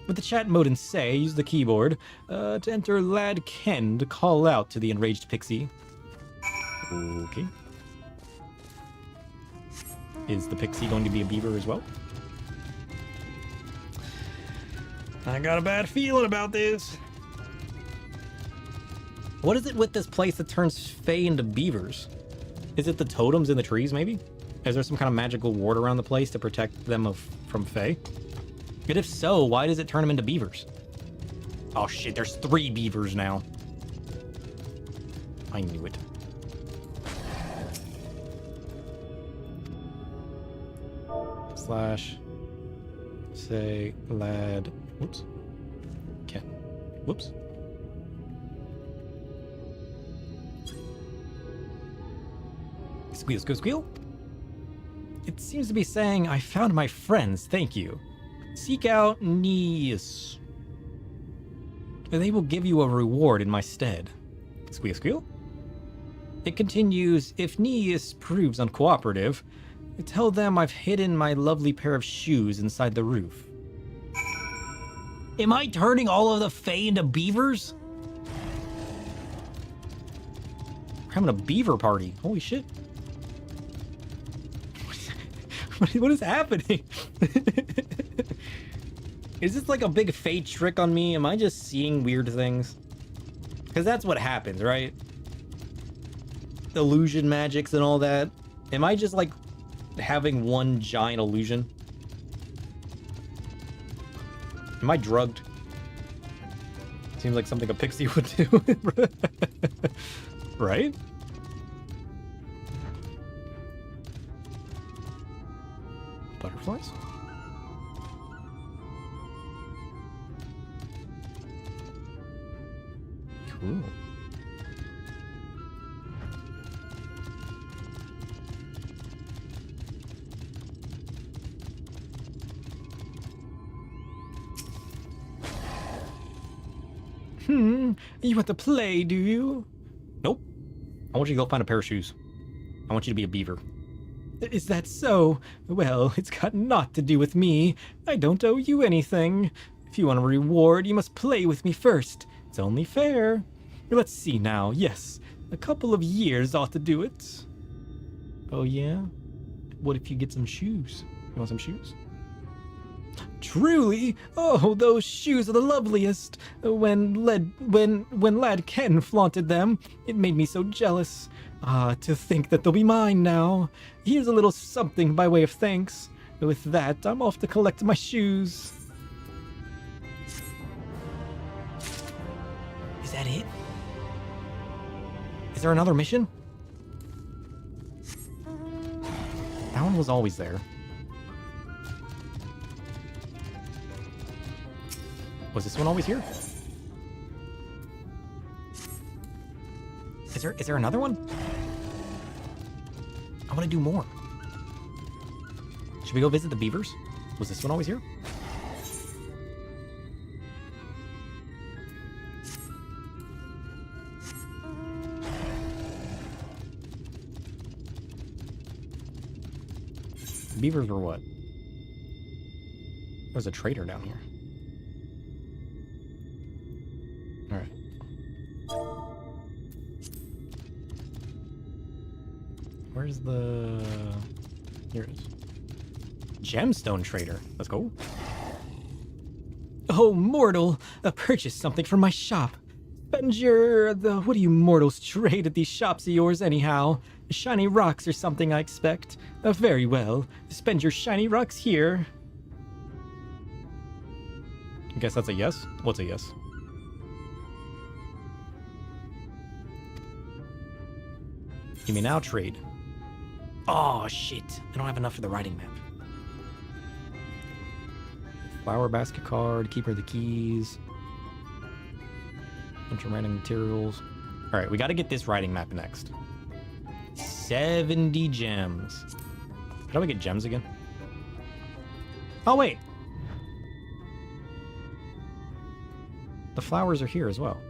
With the chat mode in Say, use the keyboard to enter Lad Ken to call out to the enraged pixie. Okay. Is the pixie going to be a beaver as well? I got a bad feeling about this. What is it with this place that turns Fae into beavers? Is it the totems in the trees, maybe? Is there some kind of magical ward around the place to protect them from Fae? And if so, why does it turn them into beavers? Oh shit, there's 3 beavers now. I knew it. Slash say lad. Whoops. Ken. Whoops. Squeal, squeal, squeal. It seems to be saying, I found my friends, thank you. Seek out Neas. They will give you a reward in my stead. Squeal, squeal. It continues, if Neas proves uncooperative, tell them I've hidden my lovely pair of shoes inside the roof. Am I turning all of the Fae into beavers? We're having a beaver party. Holy shit. What is happening? Is this like a big Fae trick on me? Am I just seeing weird things? Because that's what happens, right? Illusion magics and all that. Am I just like having one giant illusion? Am I drugged? Seems like something a pixie would do. Right? Butterflies? Cool. You want to play, do you? Nope. I want you to go find a pair of shoes. I want you to be a beaver. Is that so? Well, it's got naught to do with me. I don't owe you anything. If you want a reward, you must play with me first. It's only fair. Let's see now. Yes, a couple of years ought to do it. Oh yeah? What if you get some shoes? You want some shoes? Truly? Oh, those shoes are the loveliest. When Lad Ken flaunted them, it made me so jealous. Ah, to think that they'll be mine now. Here's a little something by way of thanks. With that, I'm off to collect my shoes. Is that it? Is there another mission? That one was always there. Was this one always here? Is there another one? I want to do more. Should we go visit the beavers? Was this one always here? The beavers were what? There's a trader down here. Alright. Where's the... Here it is. Gemstone trader. Let's go. Oh, mortal! Purchase something from my shop. Spend your... what do you mortals trade at these shops of yours anyhow? Shiny rocks or something, I expect. Very well. Spend your shiny rocks here. I guess that's a yes? What's a yes? You may now trade. Oh, shit. I don't have enough for the writing map. Flower basket card, keeper of the keys. Bunch of random materials. Alright, we gotta get this writing map next. 70 gems. How do I get gems again? Oh, wait. The flowers are here as well.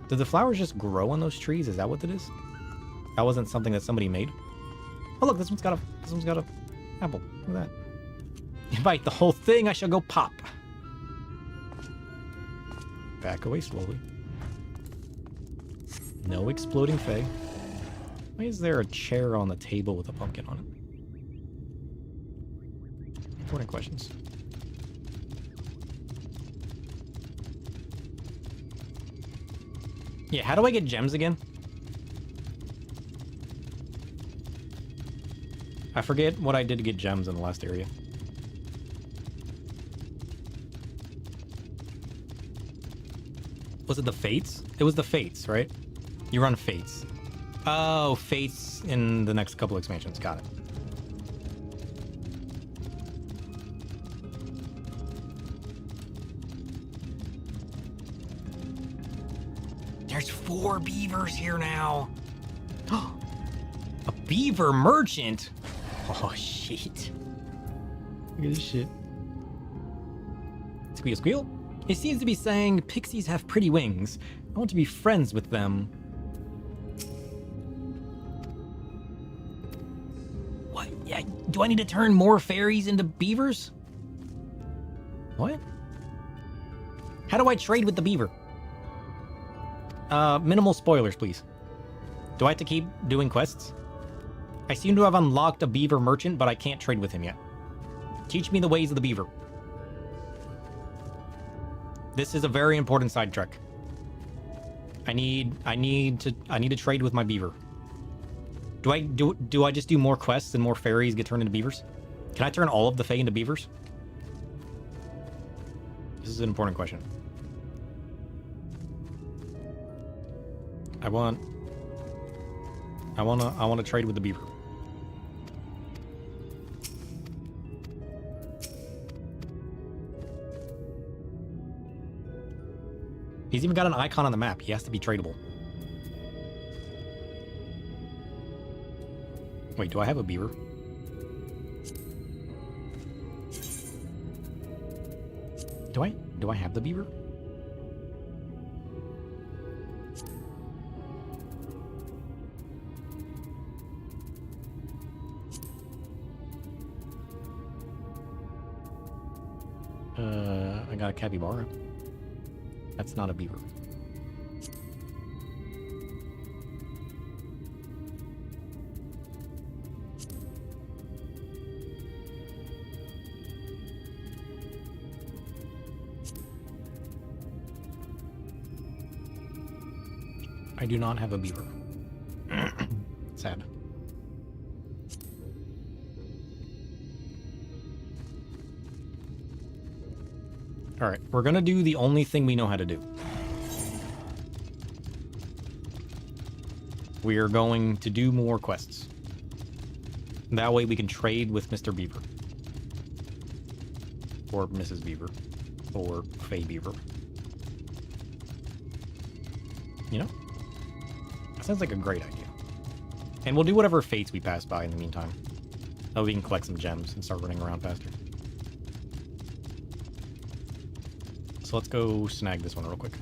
Did the flowers just grow on those trees? Is that what it is? That wasn't something that somebody made? Oh, look, this one's got a apple. Look at that. Invite the whole thing, I shall go pop. Back away slowly. No exploding Fae. Why is there a chair on the table with a pumpkin on it? Important questions. Yeah, how do I get gems again? I forget what I did to get gems in the last area. Was it the Fates? It was the Fates, right? You run Fates. Oh, Fates in the next couple expansions. Got it. There's 4 beavers here now. A beaver merchant? Oh, shit. Look at this shit. Squeal, squeal. It seems to be saying pixies have pretty wings. I want to be friends with them. What? Yeah, do I need to turn more fairies into beavers? What? How do I trade with the beaver? Minimal spoilers, please. Do I have to keep doing quests? I seem to have unlocked a beaver merchant, but I can't trade with him yet. Teach me the ways of the beaver. This is a very important side trek. I need to trade with my beaver. Do I just do more quests and more fairies get turned into beavers? Can I turn all of the Fae into beavers? This is an important question. I want to trade with the beaver. He's even got an icon on the map. He has to be tradable. Wait, do I have a beaver? Do I have the beaver? I got a capybara. That's not a beaver. I do not have a beaver. Sad. All right, we're gonna do the only thing we know how to do. We are going to do more quests. That way we can trade with Mr. Beaver. Or Mrs. Beaver. Or Faye Beaver. You know? That sounds like a great idea. And we'll do whatever fates we pass by in the meantime. Oh, we can collect some gems and start running around faster. So let's go snag this one real quick.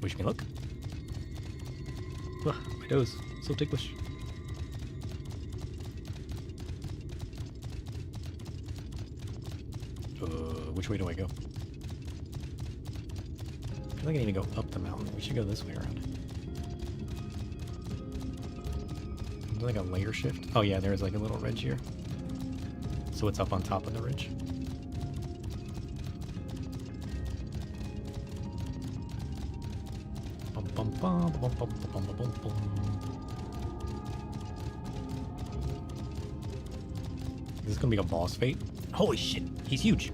Wish me luck. Ugh, my nose. So ticklish. Which way do I go? I feel like I need to go up the mountain. We should go this way around. Is there like a layer shift? Oh yeah, there's like a little ridge here. So it's up on top of the ridge. Bum, bum, bum, bum, bum, bum, bum, bum, bum. Is this gonna be a boss fight? Holy shit, he's huge.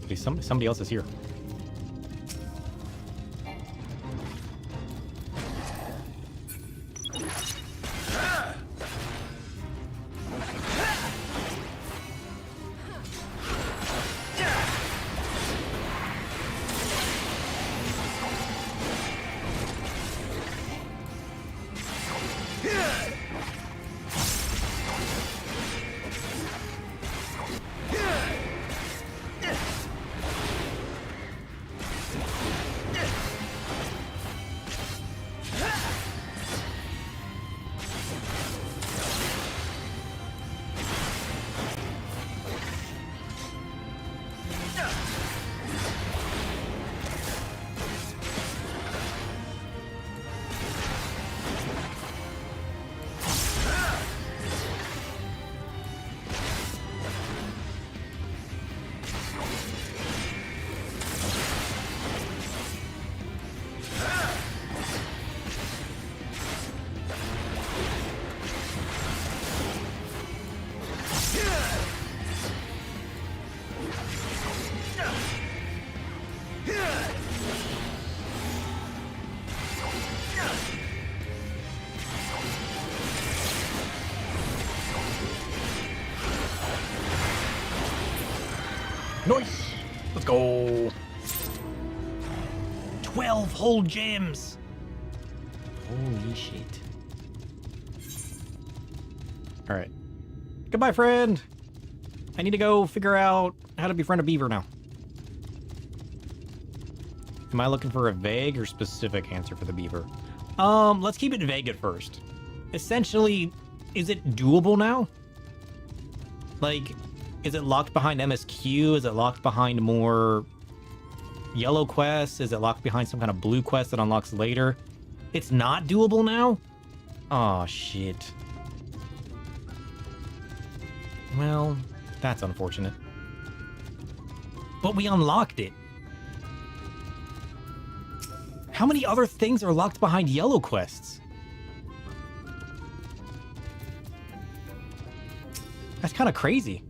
Okay, somebody else is here. Nice! Let's go! 12 whole gems! Holy shit. Alright. Goodbye, friend! I need to go figure out how to befriend a beaver now. Am I looking for a vague or specific answer for the beaver? Let's keep it vague at first. Essentially, is it doable now? Like, is it locked behind MSQ? Is it locked behind more yellow quests? Is it locked behind some kind of blue quest that unlocks later? It's not doable now? Aw, shit. Well, that's unfortunate. But we unlocked it. How many other things are locked behind yellow quests? That's kind of crazy.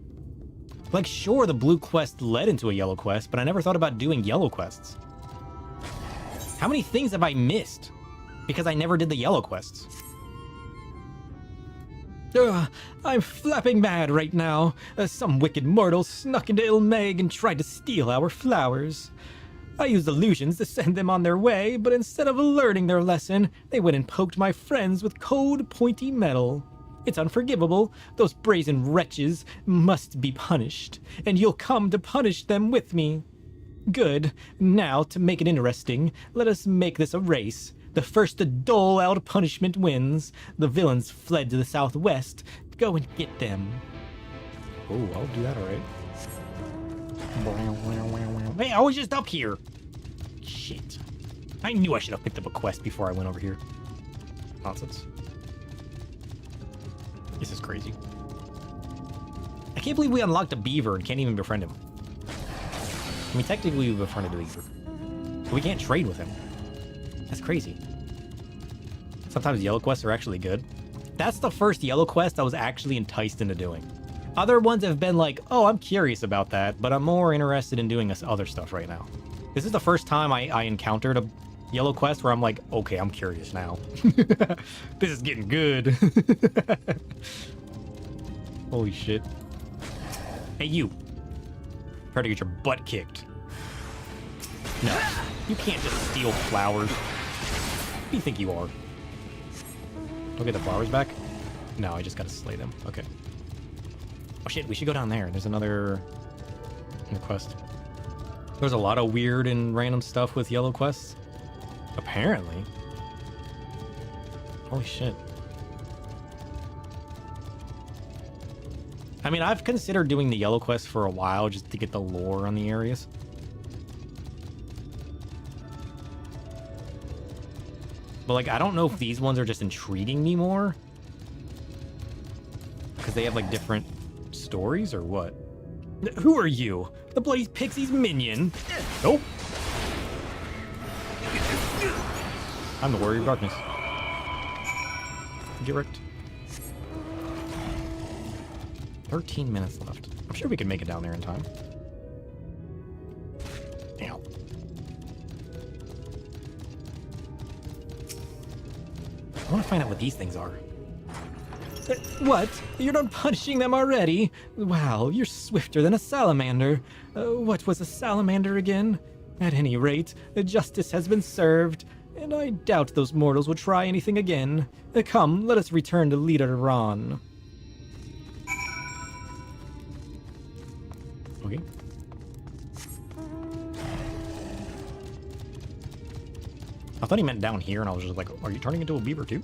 Like, sure, the blue quest led into a yellow quest, but I never thought about doing yellow quests. How many things have I missed because I never did the yellow quests? Ugh, I'm flapping mad right now. Some wicked mortal snuck into Ilmeg and tried to steal our flowers. I used illusions to send them on their way, but instead of learning their lesson, they went and poked my friends with cold, pointy metal. It's unforgivable. Those brazen wretches must be punished, and you'll come to punish them with me. Good. Now, to make it interesting, let us make this a race. The first to dole out punishment wins. The villains fled to the southwest. Go and get them. Oh, I'll do that, all right. Hey, I was just up here. Shit. I knew I should have picked up a quest before I went over here. Nonsense. This is crazy. I can't believe we unlocked a beaver and can't even befriend him. I mean, technically we befriended a beaver, but we can't trade with him. That's crazy. Sometimes yellow quests are actually good. That's the first yellow quest I was actually enticed into doing. Other ones have been like, oh, I'm curious about that, but I'm more interested in doing this other stuff right now. This is the first time I encountered a yellow quest where I'm like, okay, I'm curious now. This is getting good. Holy shit. Hey, you. Try to get your butt kicked. No, you can't just steal flowers. Who do you think you are? I'll get the flowers back? No, I just gotta slay them. Okay. Oh shit, we should go down there. There's another quest. There's a lot of weird and random stuff with yellow quests. Apparently. Holy shit. I mean, I've considered doing the yellow quest for a while just to get the lore on the areas. But like, I don't know if these ones are just intriguing me more. Because they have like different stories or what? Who are you? The bloody Pixie's minion? Nope. I'm the Warrior of Darkness. Get wrecked. 13 minutes left. I'm sure we can make it down there in time. Damn. I want to find out what these things are. What? You're not punishing them already? Wow, you're swifter than a salamander. What was a salamander again? At any rate, justice has been served, and I doubt those mortals will try anything again. Come, let us return to Leader Ron. Okay. I thought he meant down here, and I was just like, are you turning into a beaver too?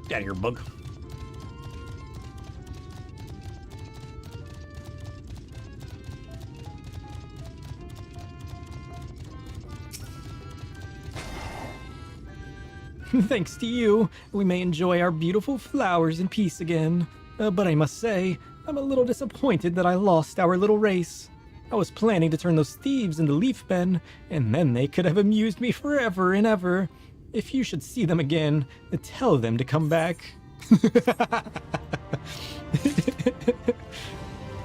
Get out of here, bug. Thanks to you, we may enjoy our beautiful flowers in peace again. But I must say, I'm a little disappointed that I lost our little race. I was planning to turn those thieves into leafmen, and then they could have amused me forever and ever. If you should see them again, tell them to come back. It's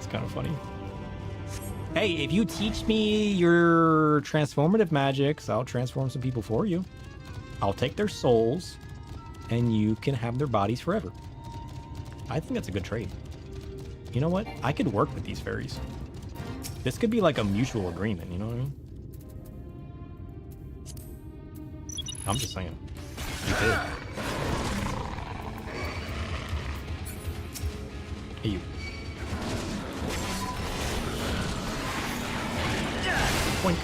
kind of funny. Hey, if you teach me your transformative magics, I'll transform some people for you. I'll take their souls, and you can have their bodies forever. I think that's a good trade. You know what? I could work with these fairies. This could be like a mutual agreement, you know what I mean? I'm just saying. You could. Hey, you. Boink.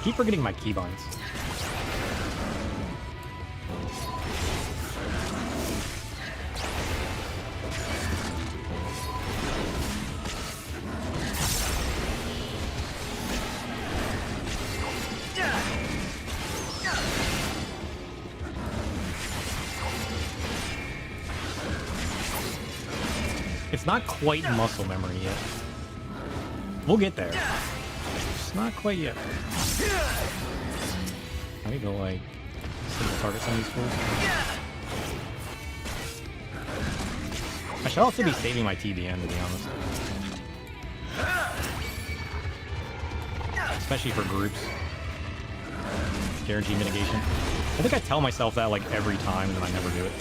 keep forgetting my keybinds. It's not quite muscle memory yet. We'll get there. It's not quite yet. I need to like single target some of these fools. I should also be saving my TBN, to be honest. Especially for groups. Guaranteed mitigation. I think I tell myself that like every time and then I never do it.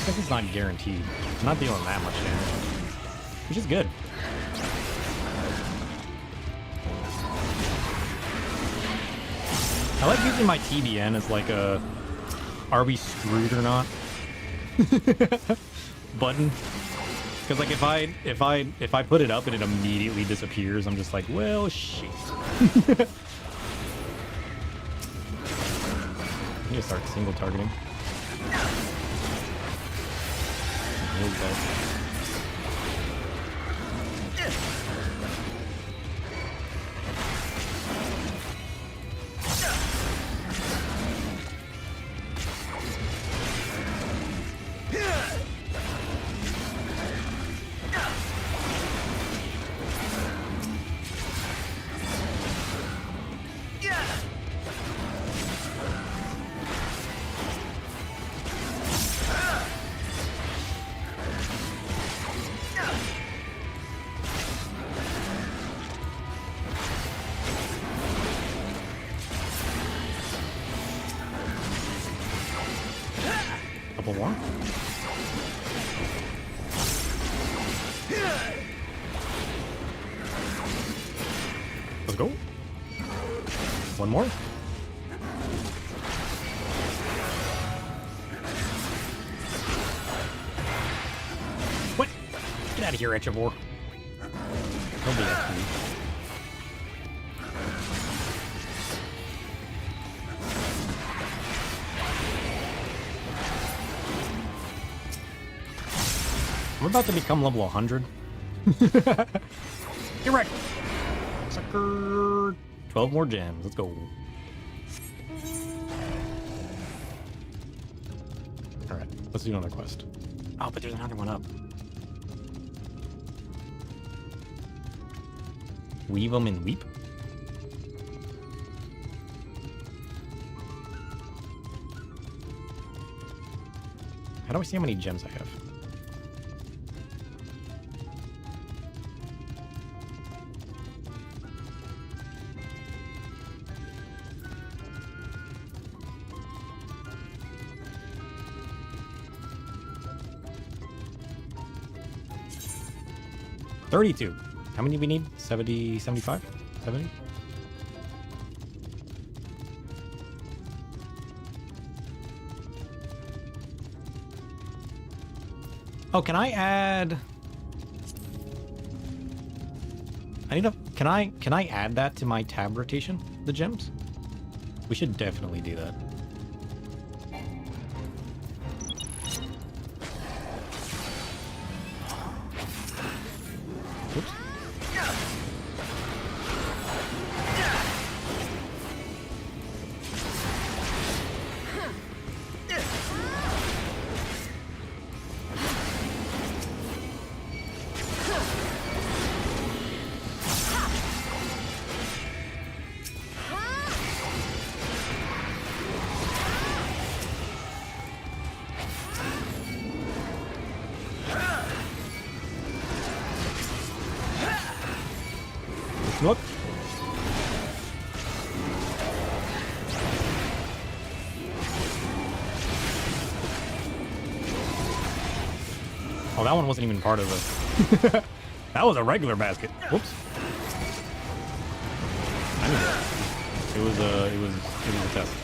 I guess it's not guaranteed. It's not dealing that much damage, which is good. I like using my TBN as like a "Are we screwed or not?" button. Because like if I put it up and it immediately disappears, I'm just like, well, shit. I need to start single targeting. Couple more. Let's go. One more. What? Get out of here, Echavor. Don't be that sweet. I'm about to become level 100. Get wrecked! Sucker! 12 more gems. Let's go. Alright, let's do another quest. Oh, but there's another one up. Weave them and weep? How do I see how many gems I have? $32. How many do we need? 70, 75? 70? Oh, can I add... I need a... Can I add that to my tab rotation? The gems? We should definitely do that. Oops. Look. Oh, that one wasn't even part of the... That was a regular basket. Whoops. I need It was a test.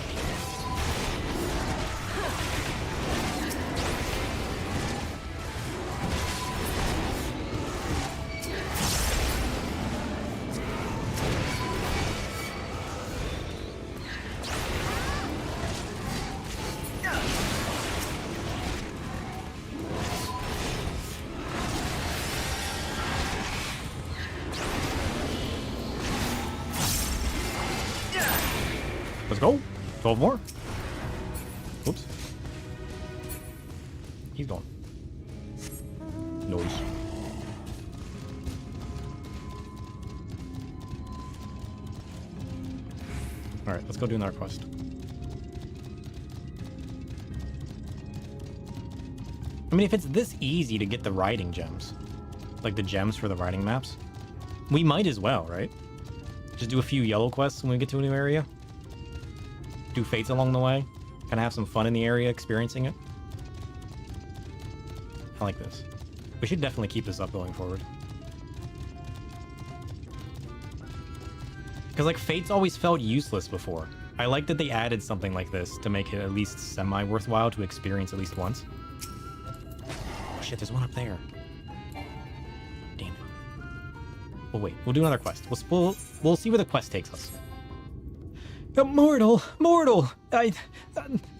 Let's go. 12 more. Oops. He's gone. Noise. Alright, let's go do another quest. I mean, if it's this easy to get the riding gems, like the gems for the riding maps, we might as well, right? Just do a few yellow quests when we get to a new area. Do fates along the way. Kind of have some fun in the area, experiencing it. I like this. We should definitely keep this up going forward. Because, like, fates always felt useless before. I like that they added something like this to make it at least semi-worthwhile to experience at least once. Oh shit, there's one up there. Damn it. Well, wait. We'll do another quest. We'll see where the quest takes us. Mortal! I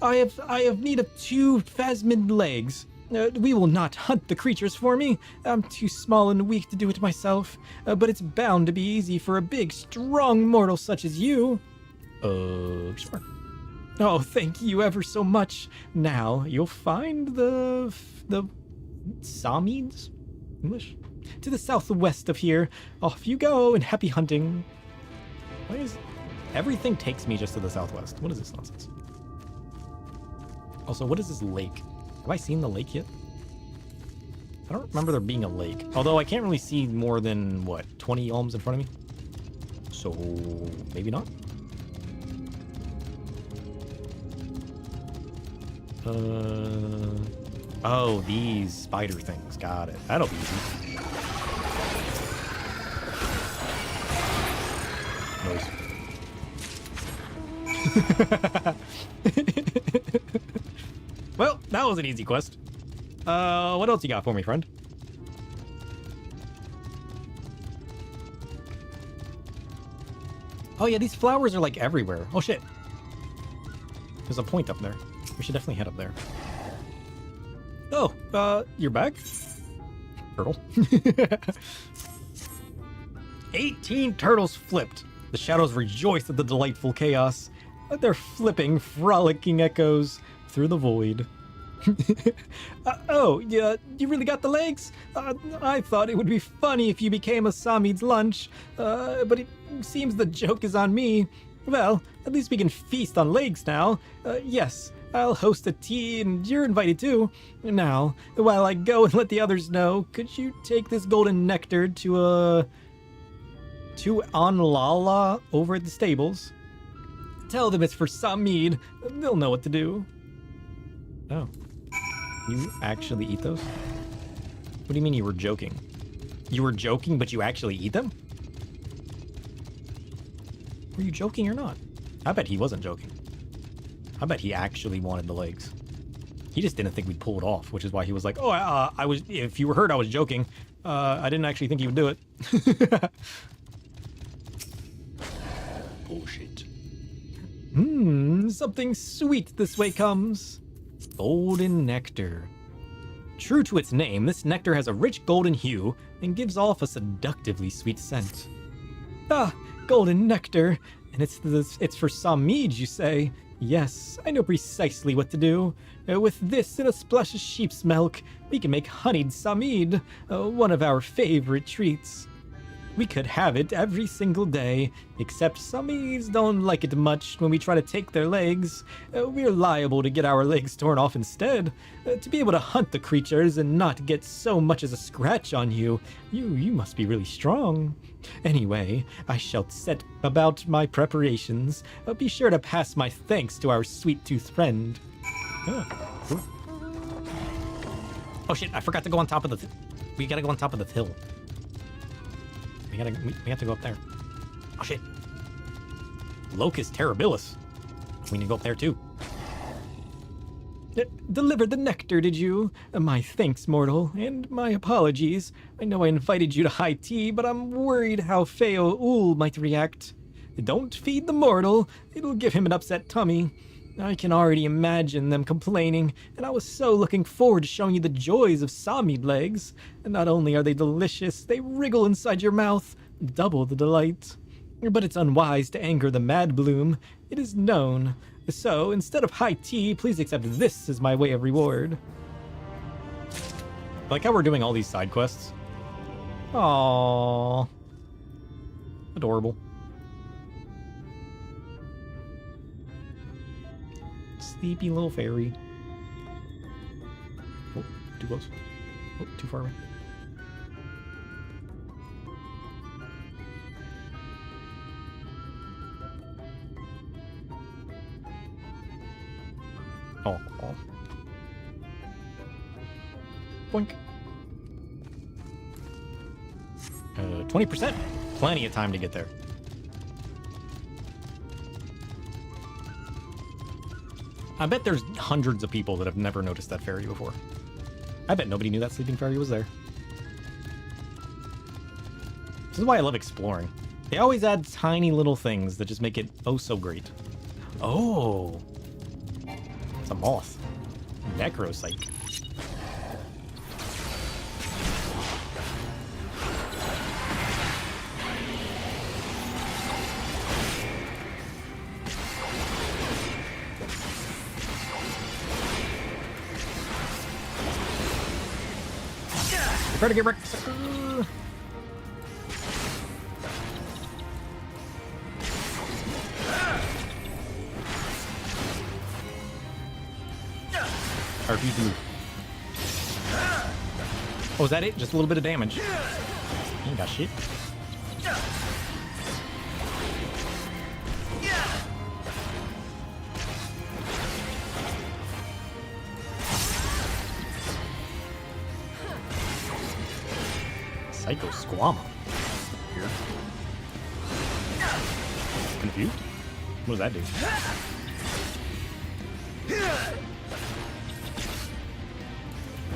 have need of 2 phasmid legs. We will not hunt the creatures for me. I'm too small and weak to do it myself. But it's bound to be easy for a big, strong mortal such as you. Sure. Oh, thank you ever so much. Now you'll find the Samids? English? To the southwest of here. Off you go and happy hunting. Why is everything takes me just to the southwest? What is this nonsense? Also, what is this lake? Have I seen the lake yet? I don't remember there being a lake. Although I can't really see more than, what, 20 elms in front of me? So, maybe not? Oh, these spider things. Got it. That'll be easy. Noise. Well, that was an easy quest. What else you got for me, friend? Oh yeah, these flowers are like everywhere. Oh shit. There's a point up there. We should definitely head up there. Oh, you're back? Turtle. 18 turtles flipped. The shadows rejoiced at the delightful chaos. They're flipping, frolicking echoes through the void. Oh, yeah, you really got the legs? I thought it would be funny if you became a Samid's lunch, but it seems the joke is on me. Well, at least we can feast on legs now. Yes, I'll host a tea and you're invited too. Now, while I go and let the others know, could you take this golden nectar to Anlala over at the stables? Tell them it's for Samid. They'll know what to do. Oh. You actually eat those? What do you mean you were joking? You were joking, but you actually eat them? Were you joking or not? I bet he wasn't joking. I bet he actually wanted the legs. He just didn't think we'd pull it off, which is why he was like, oh, I was, if you were hurt, I was joking. I didn't actually think he would do it. Bullshit. Something sweet this way comes. Golden nectar. True to its name, this nectar has a rich golden hue and gives off a seductively sweet scent. Ah, golden nectar. And it's for Samid, you say? Yes, I know precisely what to do. With this and a splash of sheep's milk, we can make honeyed Samid, one of our favorite treats. We could have it every single day, except Samids don't like it much when we try to take their legs. We're liable to get our legs torn off instead. To be able to hunt the creatures and not get so much as a scratch on you, you must be really strong. Anyway, I shall set about my preparations. Be sure to pass my thanks to our sweet-toothed friend. Oh shit, I forgot to go on top of the... We gotta go on top of the hill. We have to go up there. Oh shit. Locus Terribilis. We need to go up there too. Delivered the nectar, did you? My thanks, mortal, and my apologies. I know I invited you to high tea, but I'm worried how Feo Ul might react. Don't feed the mortal, it'll give him an upset tummy. I can already imagine them complaining, and I was so looking forward to showing you the joys of Samid legs. And not only are they delicious, they wriggle inside your mouth, double the delight. But it's unwise to anger the Mad Bloom, it is known. So, instead of high tea, please accept this as my way of reward. I like how we're doing all these side quests. Aww. Adorable. Sleepy little fairy. Oh, too close. Oh, too far away. Oh. Boink. 20%. Plenty of time to get there. I bet there's hundreds of people that have never noticed that fairy before. I bet nobody knew that sleeping fairy was there. This is why I love exploring. They always add tiny little things that just make it oh so great. Oh! It's a moth. Necropsych. Try to get wrecked. RPG. Oh, is that it? Just a little bit of damage. Ain't got shit. Psycho Squama. Here. Confused? What does that do?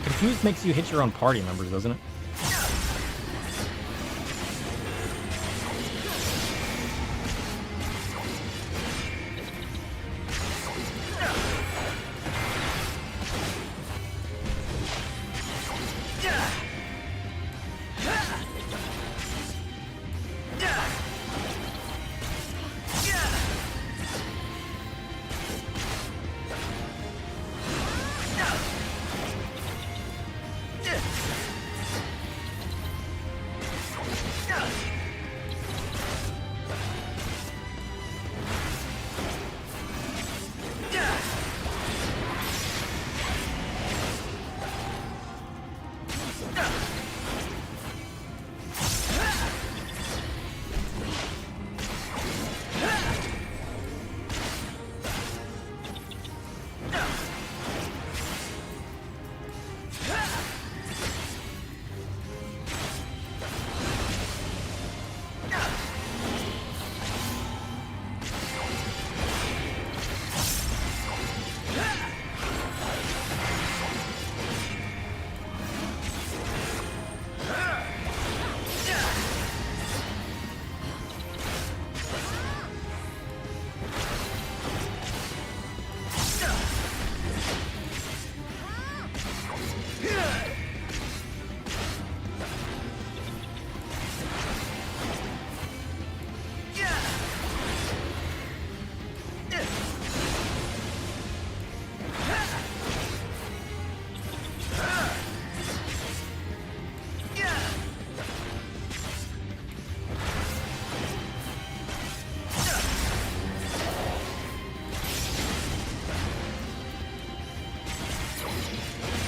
Confused makes you hit your own party members, doesn't it?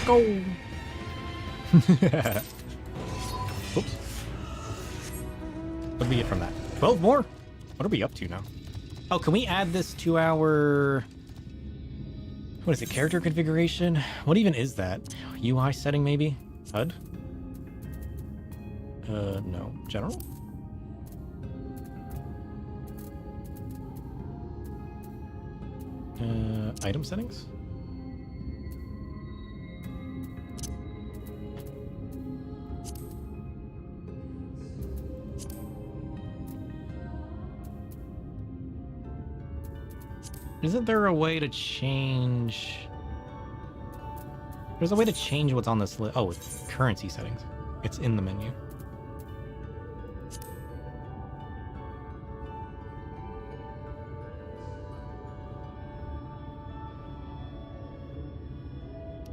Go! Oops. What did we get from that? 12 more? What are we up to now? Oh, can we add this to our... What is it? Character configuration? What even is that? UI setting, maybe? HUD? No. General? Item settings? Isn't there a way to change... There's a way to change what's on this list. Oh, it's currency settings. It's in the menu.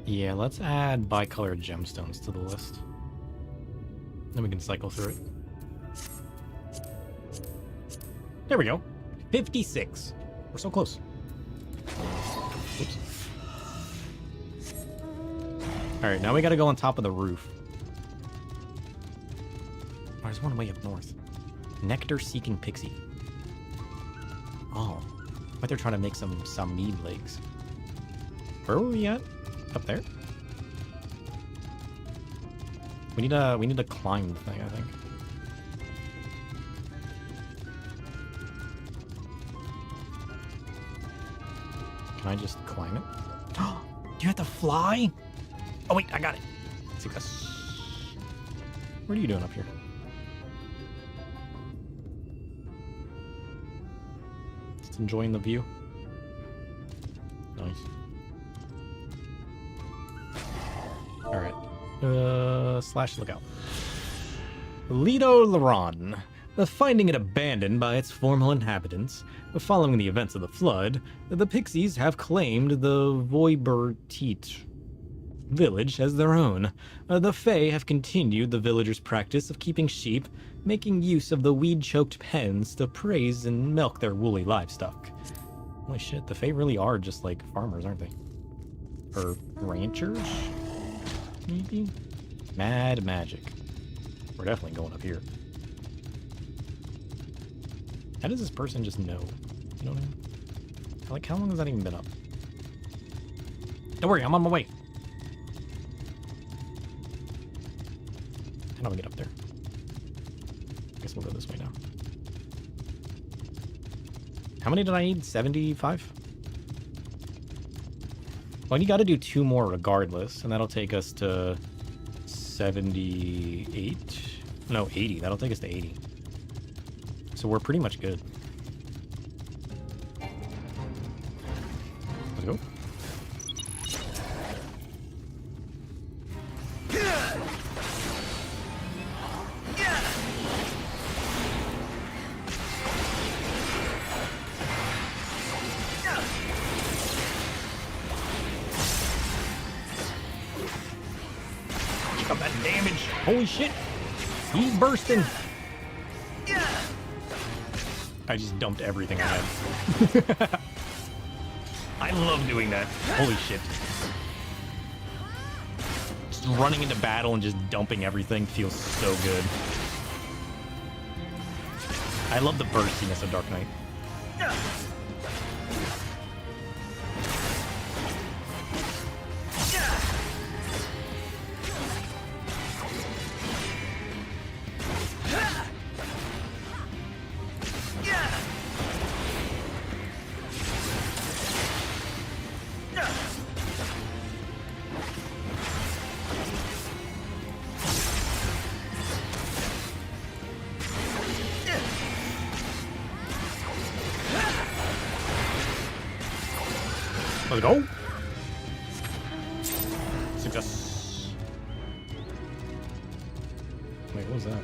Yeah, let's add bicolored gemstones to the list. Then we can cycle through it. There we go. 56. We're so close. Oops. Alright, now we gotta go on top of the roof. Oh, there's one way up north. Nectar-seeking pixie. Oh. I bet they're trying to make some mead legs. Where were we at? Up there? We need to climb the thing, I think. Can I just climb it? Do you have to fly? Oh wait, I got it. Success. What are you doing up here? Just enjoying the view. Nice. Alright. Slash lookout. Lido Laron. Finding it abandoned by its former inhabitants, following the events of the flood, the Pixies have claimed the Voibertit village as their own. The Fae have continued the villagers' practice of keeping sheep, making use of the weed-choked pens to praise and milk their woolly livestock. Holy shit, the Fae really are just like farmers, aren't they? Or ranchers? Maybe? Mad magic. We're definitely going up here. How does this person just know? You know what I mean? Like, how long has that even been up? Don't worry, I'm on my way. How do we get up there? I guess we'll go this way now. How many did I need? 75? Well, you gotta do 2 more regardless, and that'll take us to 78? No, 80. That'll take us to 80. So we're pretty much good. Let's go. Check out that damage. Holy shit. He's bursting. I just dumped everything I had. I love doing that. Holy shit. Just running into battle and just dumping everything feels so good. I love the burstiness of Dark Knight. Let's go. Success. Wait, what was that?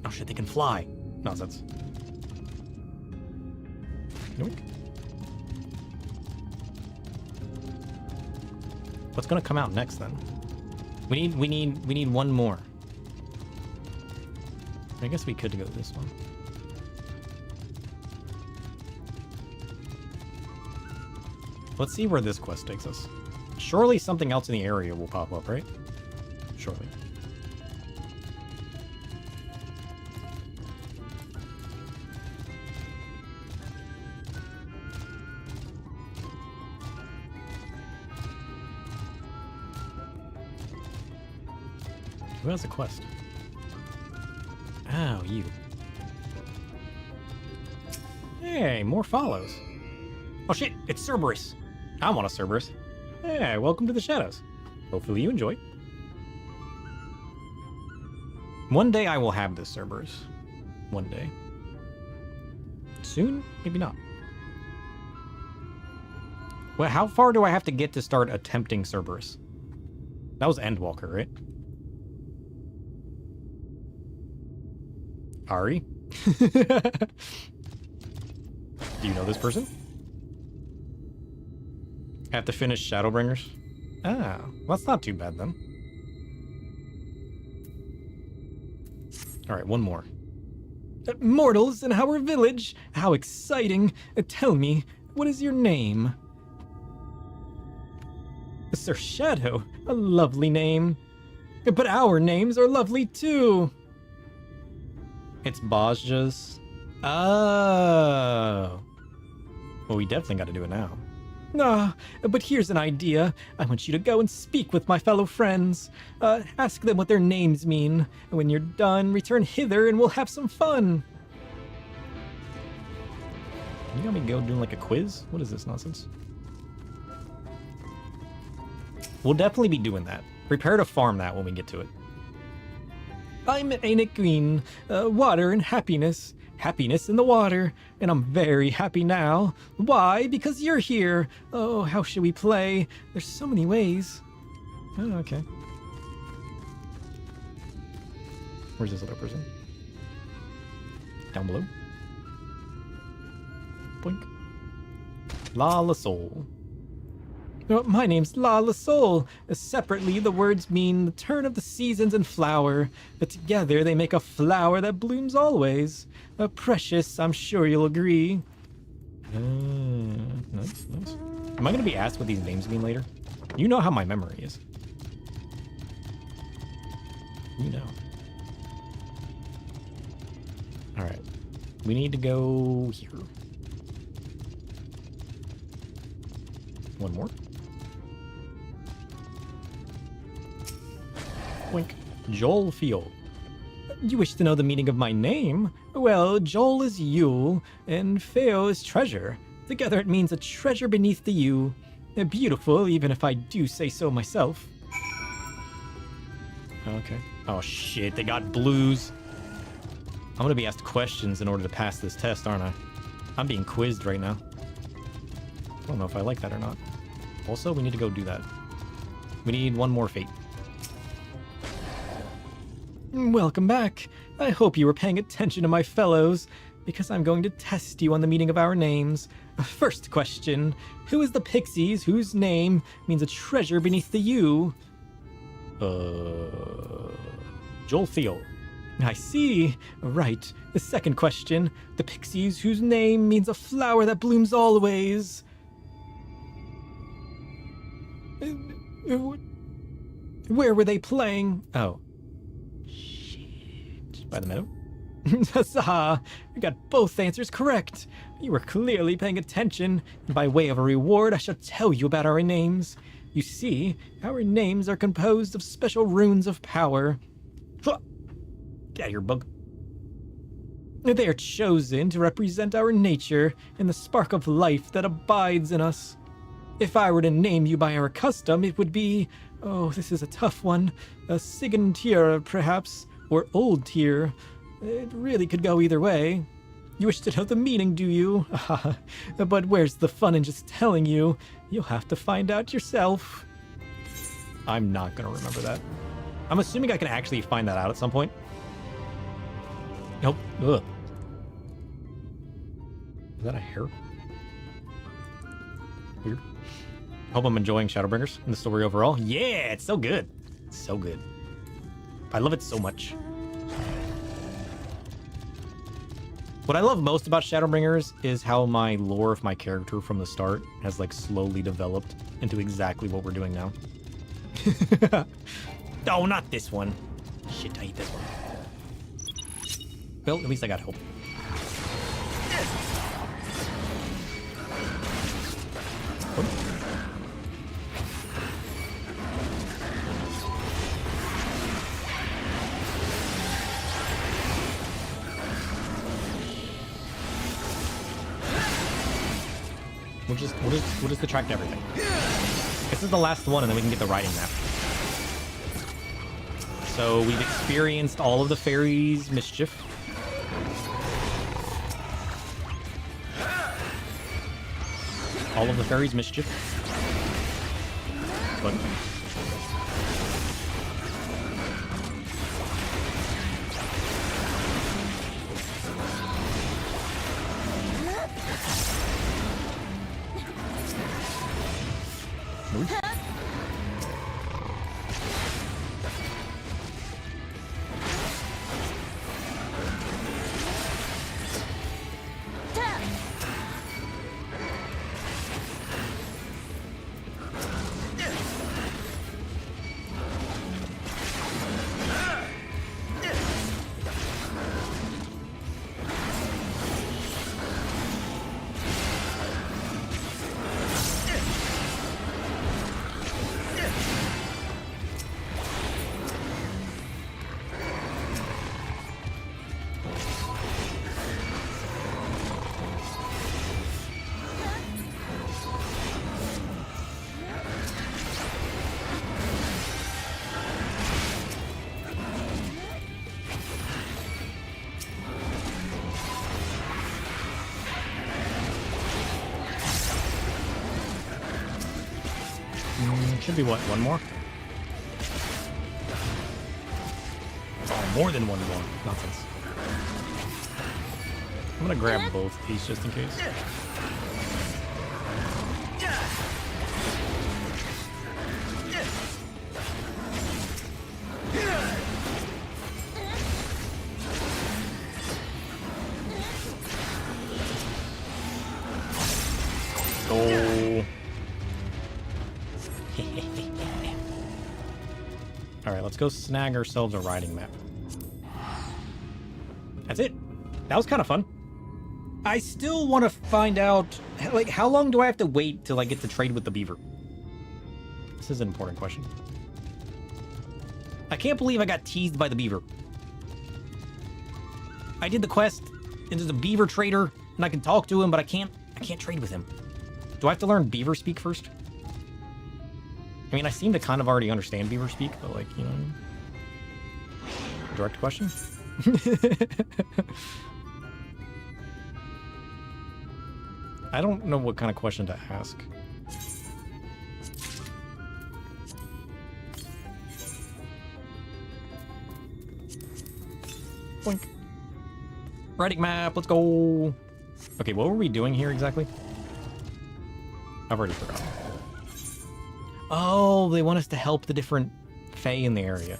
Oh shit, they can fly. Nonsense. Yoink. What's gonna come out next then? We need one more. I guess we could go this one. Let's see where this quest takes us. Surely something else in the area will pop up, right? Surely. Who has a quest? Oh, you. Hey, more follows. Oh shit, it's Cerberus. I want a Cerberus. Yeah, welcome to the Shadows. Hopefully you enjoy. One day I will have this Cerberus. One day. Soon? Maybe not. Well, how far do I have to get to start attempting Cerberus? That was Endwalker, right? Ari? Do you know this person? I have to finish Shadowbringers? Ah, well, that's not too bad then. Alright, one more. Mortals in our village! How exciting! Tell me, what is your name? Sir Shadow, a lovely name. But our names are lovely too. It's Bajja's. Oh. Well, we definitely got to do it now. Ah, but here's an idea. I want you to go and speak with my fellow friends. Ask them what their names mean. When you're done, return hither and we'll have some fun. You got me go doing like a quiz? What is this nonsense? We'll definitely be doing that. Prepare to farm that when we get to it. I'm Anik Green. Water and happiness. Happiness in the water. And I'm very happy now. Why? Because you're here. Oh, how should we play? There's so many ways. Oh, okay. Where's this other person? Down below. Boink. La La Soul. My name's La La Soul. Separately, the words mean the turn of the seasons and flower. But together, they make a flower that blooms always. Precious, I'm sure you'll agree. Nice, nice. Am I going to be asked what these names mean later? You know how my memory is. You know. Alright. We need to go here. One more. Wink. Joel Fiol. You wish to know the meaning of my name? Well, Joel is Yule, and Feo is treasure. Together it means a treasure beneath the yew. Beautiful, even if I do say so myself. Okay. Oh shit, they got blues. I'm gonna be asked questions in order to pass this test, aren't I? I'm being quizzed right now. I don't know if I like that or not. Also, we need to go do that. We need one more fate. Welcome back. I hope you were paying attention to my fellows, because I'm going to test you on the meaning of our names. First question, who is the pixies whose name means a treasure beneath the yew? Joel Theo. I see. Right. The second question, the pixies whose name means a flower that blooms always. Where were they playing? Oh. Shit. By the meadow? Huzzah! You got both answers correct. You were clearly paying attention, and by way of a reward, I shall tell you about our names. You see, our names are composed of special runes of power. Get out of here, bug. They are chosen to represent our nature and the spark of life that abides in us. If I were to name you by our custom, it would be, oh, this is a tough one, a Sigantira, perhaps, or Old Tier. It really could go either way. You wish to know the meaning, do you? But where's the fun in just telling you? You'll have to find out yourself. I'm not gonna remember that. I'm assuming I can actually find that out at some point. Nope. Ugh. Is that a hair? Weird. Hope I'm enjoying Shadowbringers and the story overall. Yeah, it's so good. It's so good. I love it so much. What I love most about Shadowbringers is how my lore of my character from the start has like slowly developed into exactly what we're doing now. Oh, not this one. Shit, I hate this one. Well, at least I got hope. We'll we'll just attract everything. This is the last one, and then we can get the riding map. So we've experienced all of the fairies' mischief. All of the fairies' mischief. But should be what, one more? Oh, more than one more. Nonsense. I'm gonna grab both of these just in case. Oh. Alright, let's go snag ourselves a riding map. That's it. That was kind of fun. I still want to find out, like, how long do I have to wait till I get to trade with the beaver? This is an important question. I can't believe I got teased by the beaver. I did the quest, and there's a beaver trader, and I can talk to him, but I can't trade with him. Do I have to learn beaver speak first? I mean, I seem to kind of already understand beaver speak, but, like, you know, direct question. I don't know what kind of question to ask. Boink. Riding map, let's go. Okay, what were we doing here exactly? I've already forgotten. Oh, they want us to help the different fae in the area.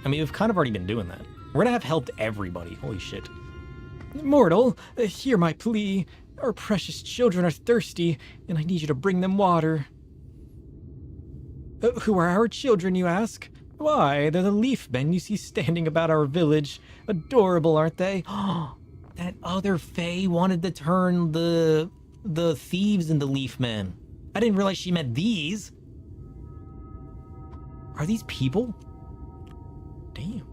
I mean, we've kind of already been doing that. We're gonna have helped everybody. Holy shit. Mortal, hear my plea. Our precious children are thirsty, and I need you to bring them water. Who are our children, you ask? Why, they're the leaf men you see standing about our village. Adorable, aren't they? That other fae wanted to turn the thieves into leaf men. I didn't realize she meant these. Are these people? Damn.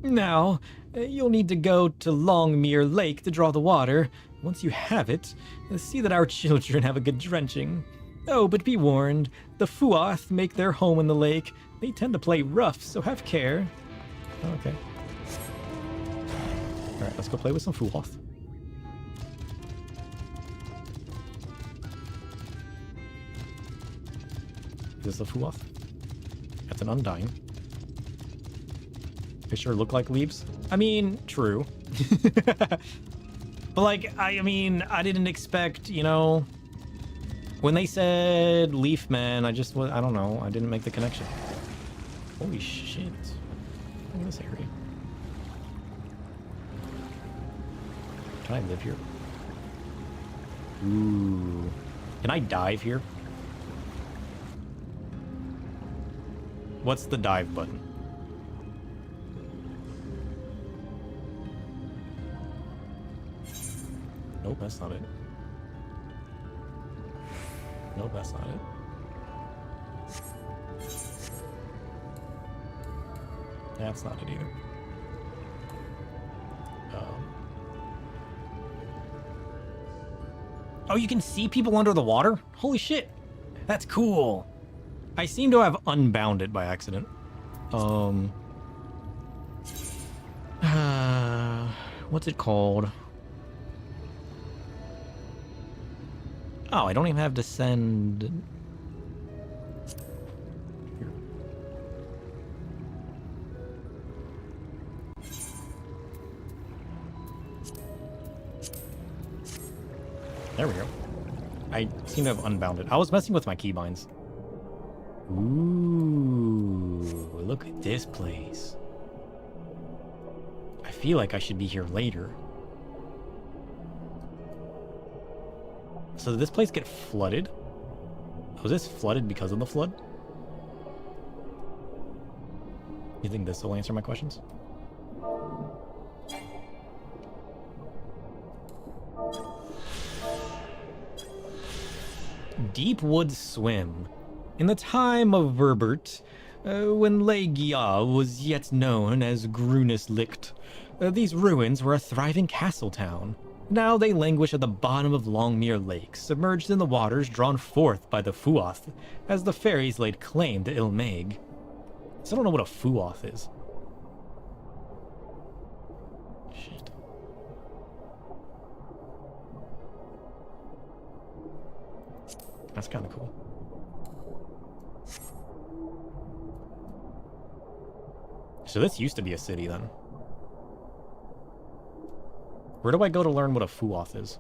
Now, you'll need to go to Longmere Lake to draw the water. Once you have it, see that our children have a good drenching. Oh, but be warned, the Fuath make their home in the lake. They tend to play rough, so have care. Okay. Alright, let's go play with some Fuath. Is this a Fuath? That's an Undying. They sure look like leaves. I mean, true. But like, I mean, I didn't expect, you know, when they said leaf man, I don't know, I didn't make the connection. Holy shit. Look at this area. Can I live here? Ooh. Can I dive here? What's the dive button? Nope, that's not it. Nope, that's not it. That's not it either. Oh, you can see people under the water? Holy shit. That's cool. I seem to have unbound it by accident. What's it called? Oh, I don't even have to send... Here. There we go. I seem to have unbound it. I was messing with my keybinds. Ooh, look at this place. I feel like I should be here later. So did this place get flooded? Was this flooded because of the flood? You think this will answer my questions? Deep Woods Swim. In the time of Verbert, when Legia was yet known as Grunneslicht, these ruins were a thriving castle town. Now they languish at the bottom of Longmere Lake, submerged in the waters drawn forth by the Fuoth, as the fairies laid claim to Ilmeg. So I don't know what a Fuoth is. Shit. That's kind of cool. So this used to be a city then. Where do I go to learn what a Fuoth is?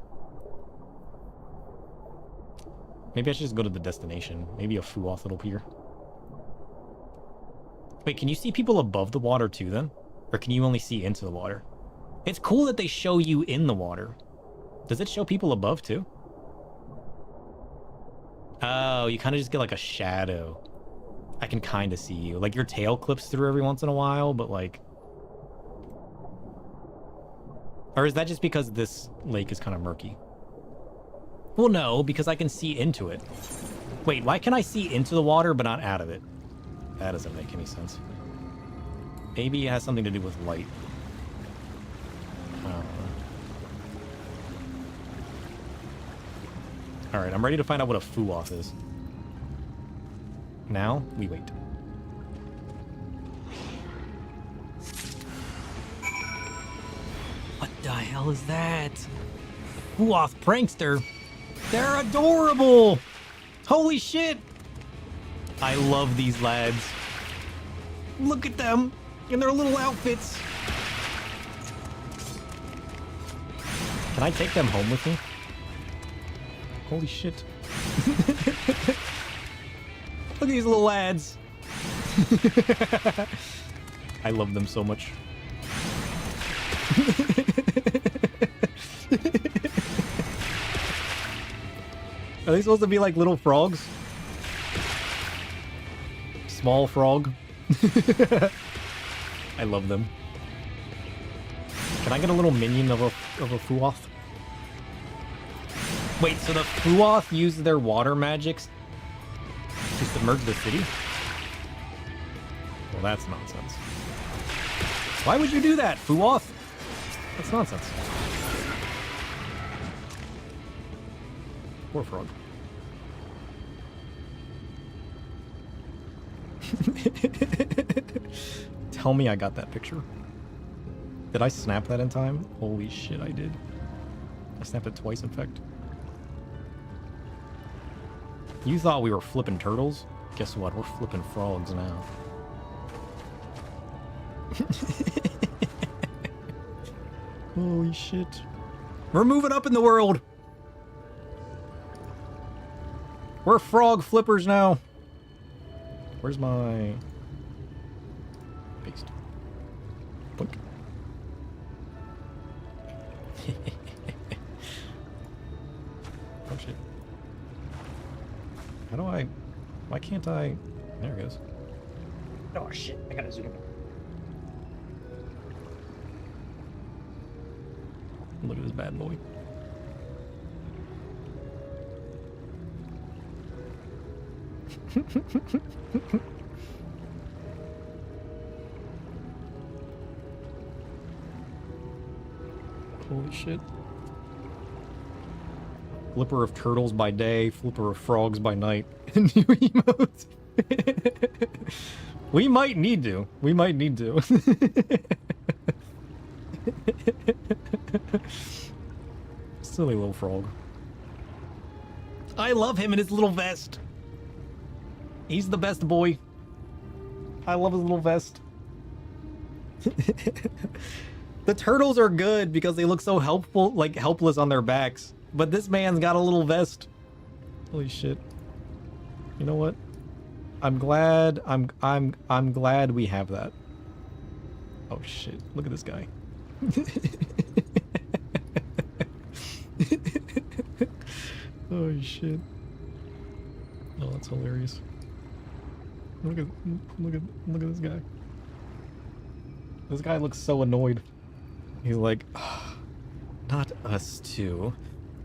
Maybe I should just go to the destination. Maybe a Fuoth will appear. Wait, can you see people above the water too then? Or can you only see into the water? It's cool that they show you in the water. Does it show people above too? Oh, you kind of just get like a shadow. I can kind of see you. Like your tail clips through every once in a while, but like... Or is that just because this lake is kind of murky? Well, no, because I can see into it. Wait, why can I see into the water but not out of it? That doesn't make any sense. Maybe it has something to do with light. I don't know. Alright, I'm ready to find out what a Fuoth is. Now, we wait. What the hell is that? Fuoth prankster. They're adorable! Holy shit! I love these lads. Look at them in their little outfits. Can I take them home with me? Holy shit. Look at these little lads. I love them so much. Are they supposed to be like little frogs? Small frog. I love them. Can I get a little minion of a Fuoth? Wait, so the Fuoth use their water magics to submerge the city? Well, that's nonsense. Why would you do that, Fuoth? That's nonsense. Poor frog. Tell me I got that picture. Did I snap that in time? Holy shit, I did. I snapped it twice, in fact. You thought we were flipping turtles? Guess what? We're flipping frogs now. Holy shit. We're moving up in the world! We're frog flippers now. Where's my... paste? Boink. Oh shit. How do I... Why can't I... There it goes. Oh shit, I gotta zoom in. Look at this bad boy. Holy shit. Flipper of turtles by day, flipper of frogs by night. New emotes. We might need to. We might need to. Silly little frog. I love him in his little vest. He's the best boy. I love his little vest. The turtles are good because they look so helpful, like helpless on their backs. But this man's got a little vest. Holy shit. You know what? I'm glad glad we have that. Oh shit. Look at this guy. Oh shit. Oh, that's hilarious. Look at this guy. This guy looks so annoyed. He's like, oh, not us two.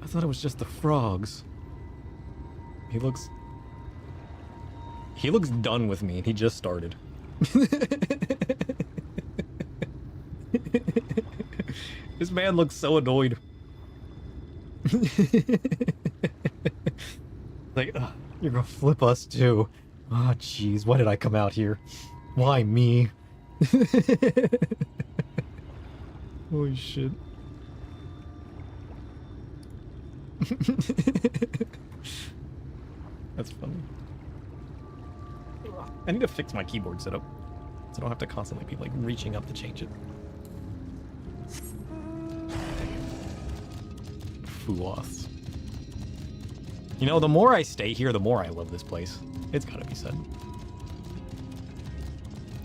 I thought it was just the frogs. He looks done with me, and he just started. This man looks so annoyed. Like, you're gonna flip us too. Oh, jeez, why did I come out here? Why me? Holy shit. That's funny. I need to fix my keyboard setup so I don't have to constantly be like reaching up to change it. Fools. You know, the more I stay here, the more I love this place. It's gotta be said.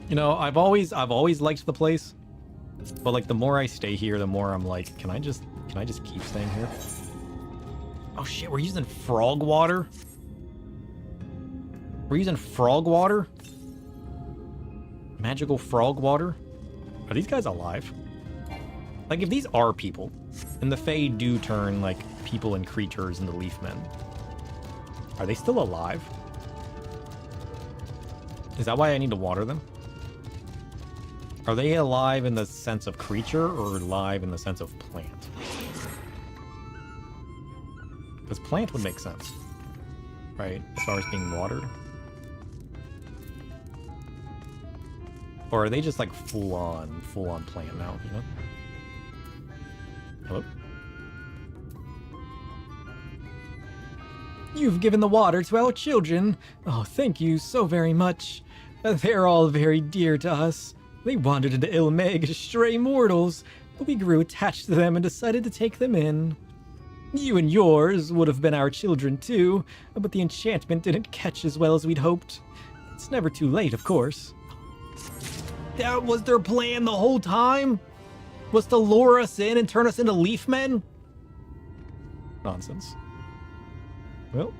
You know, I've always liked the place, but like the more I stay here, the more I'm like, can I just keep staying here? Oh shit, we're using frog water? We're using frog water? Magical frog water? Are these guys alive? Like, if these are people, and the Fae do turn, like, people and creatures into Leafmen, are they still alive? Is that why I need to water them? Are they alive in the sense of creature, or alive in the sense of plant? Because plant would make sense, right? As far as being watered. Or are they just like full on plant now, you know? Hello? You've given the water to our children. Oh, thank you so very much. They're all very dear to us. They wandered into Ilmeg as stray mortals, but we grew attached to them and decided to take them in. You and yours would have been our children too, but the enchantment didn't catch as well as we'd hoped. It's never too late, of course. That was their plan the whole time? Was to lure us in and turn us into Leafmen? Nonsense. Well,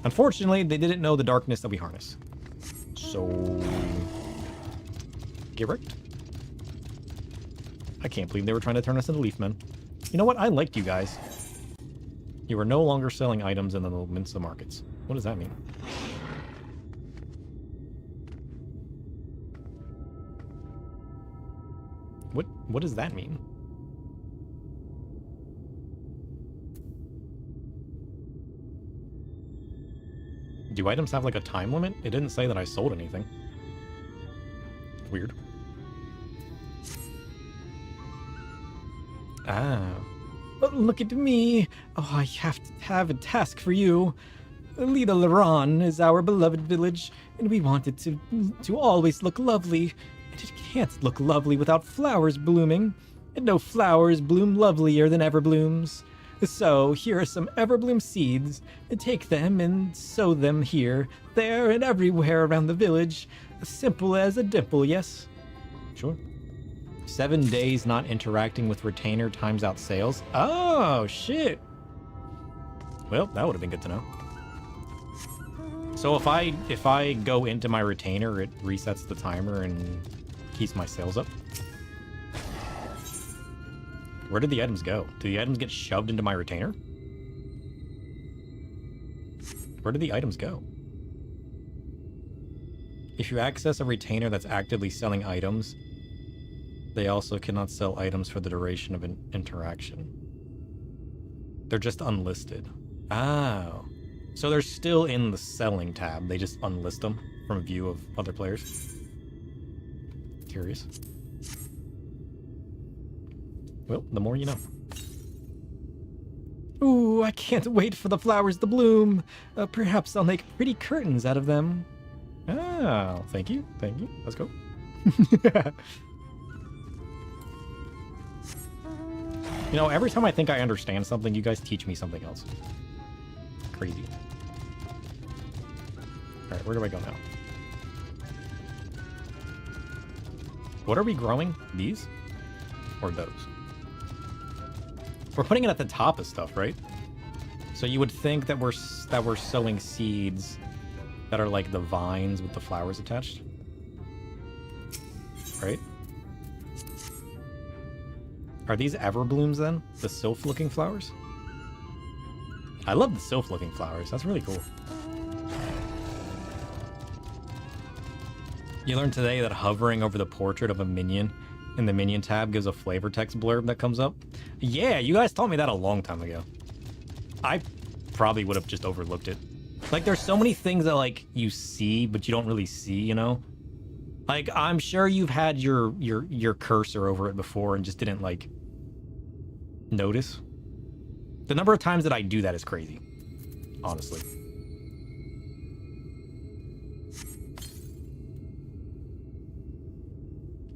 unfortunately, they didn't know the darkness that we harness. So... get wrecked. I can't believe they were trying to turn us into Leafmen. You know what? I liked you guys. You are no longer selling items in the Minsa markets. What does that mean? What does that mean? Do items have like a time limit? It didn't say that I sold anything. Weird. Ah. But look at me. Oh, I have to have a task for you. Lida Laran is our beloved village, and we want it to always look lovely. And it can't look lovely without flowers blooming. And no flowers bloom lovelier than Everblooms. So, here are some Everbloom seeds. Take them and sow them here, there, and everywhere around the village. As simple as a dimple, yes? Sure. 7 days not interacting with retainer times out sales. Oh, shit. Well, that would have been good to know. So if I go into my retainer, it resets the timer and keeps my sales up. Where did the items go? Do the items get shoved into my retainer? Where did the items go? If you access a retainer that's actively selling items, they also cannot sell items for the duration of an interaction. They're just unlisted. Oh. So they're still in the selling tab. They just unlist them from view of other players. Curious. Well, the more you know. Ooh, I can't wait for the flowers to bloom. Perhaps I'll make pretty curtains out of them. Oh, thank you. Thank you. Let's go. You know, every time I think I understand something, you guys teach me something else. Crazy. Alright, where do I go now? What are we growing? These? Or those? We're putting it at the top of stuff, right? So you would think that we're sowing seeds that are like the vines with the flowers attached. Right? Are these everblooms then? The sylph-looking flowers? I love the sylph-looking flowers. That's really cool. You learned today that hovering over the portrait of a minion in the minion tab gives a flavor text blurb that comes up. Yeah, you guys told me that a long time ago. I probably would have just overlooked it. Like, there's so many things that, like, you see, but you don't really see, you know? Like, I'm sure you've had your cursor over it before and just didn't, like, notice. The number of times that I do that is crazy. Honestly.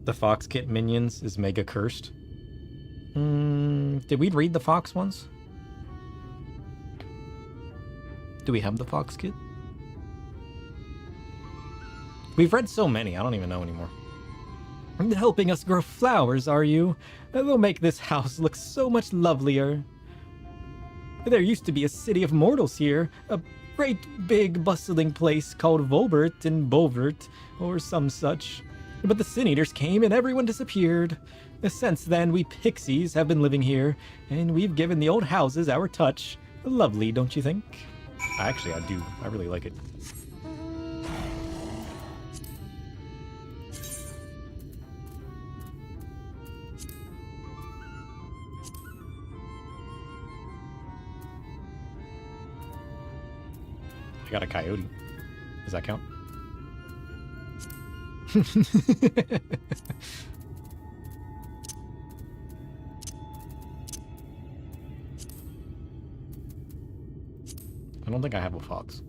The Fox Kit minions is mega cursed. Did we read the Fox ones? Do we have the Fox Kit? We've read so many, I don't even know anymore. Helping us grow flowers, are you? They'll make this house look so much lovelier. There used to be a city of mortals here, a great big bustling place called Volbert and Bolvert, or some such. But the Sin Eaters came and everyone disappeared. Since then, we pixies have been living here, and we've given the old houses our touch. Lovely, don't you think? Actually, I do. I really like it. I got a coyote. Does that count? I don't think I have a fox.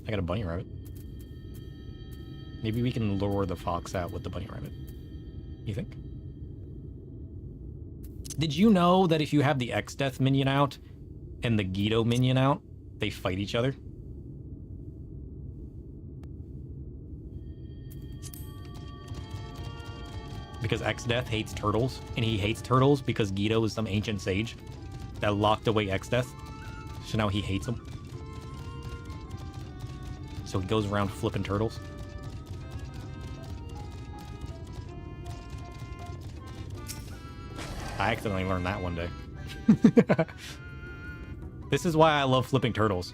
I got a bunny rabbit. Maybe we can lure the fox out with the bunny rabbit. You think? Did you know that if you have the X-Death minion out and the Guido minion out, they fight each other? Because X-Death hates turtles, and he hates turtles because Guido is some ancient sage that locked away X-Death. So now he hates them. So he goes around flipping turtles. I accidentally learned that one day. This is why I love flipping turtles.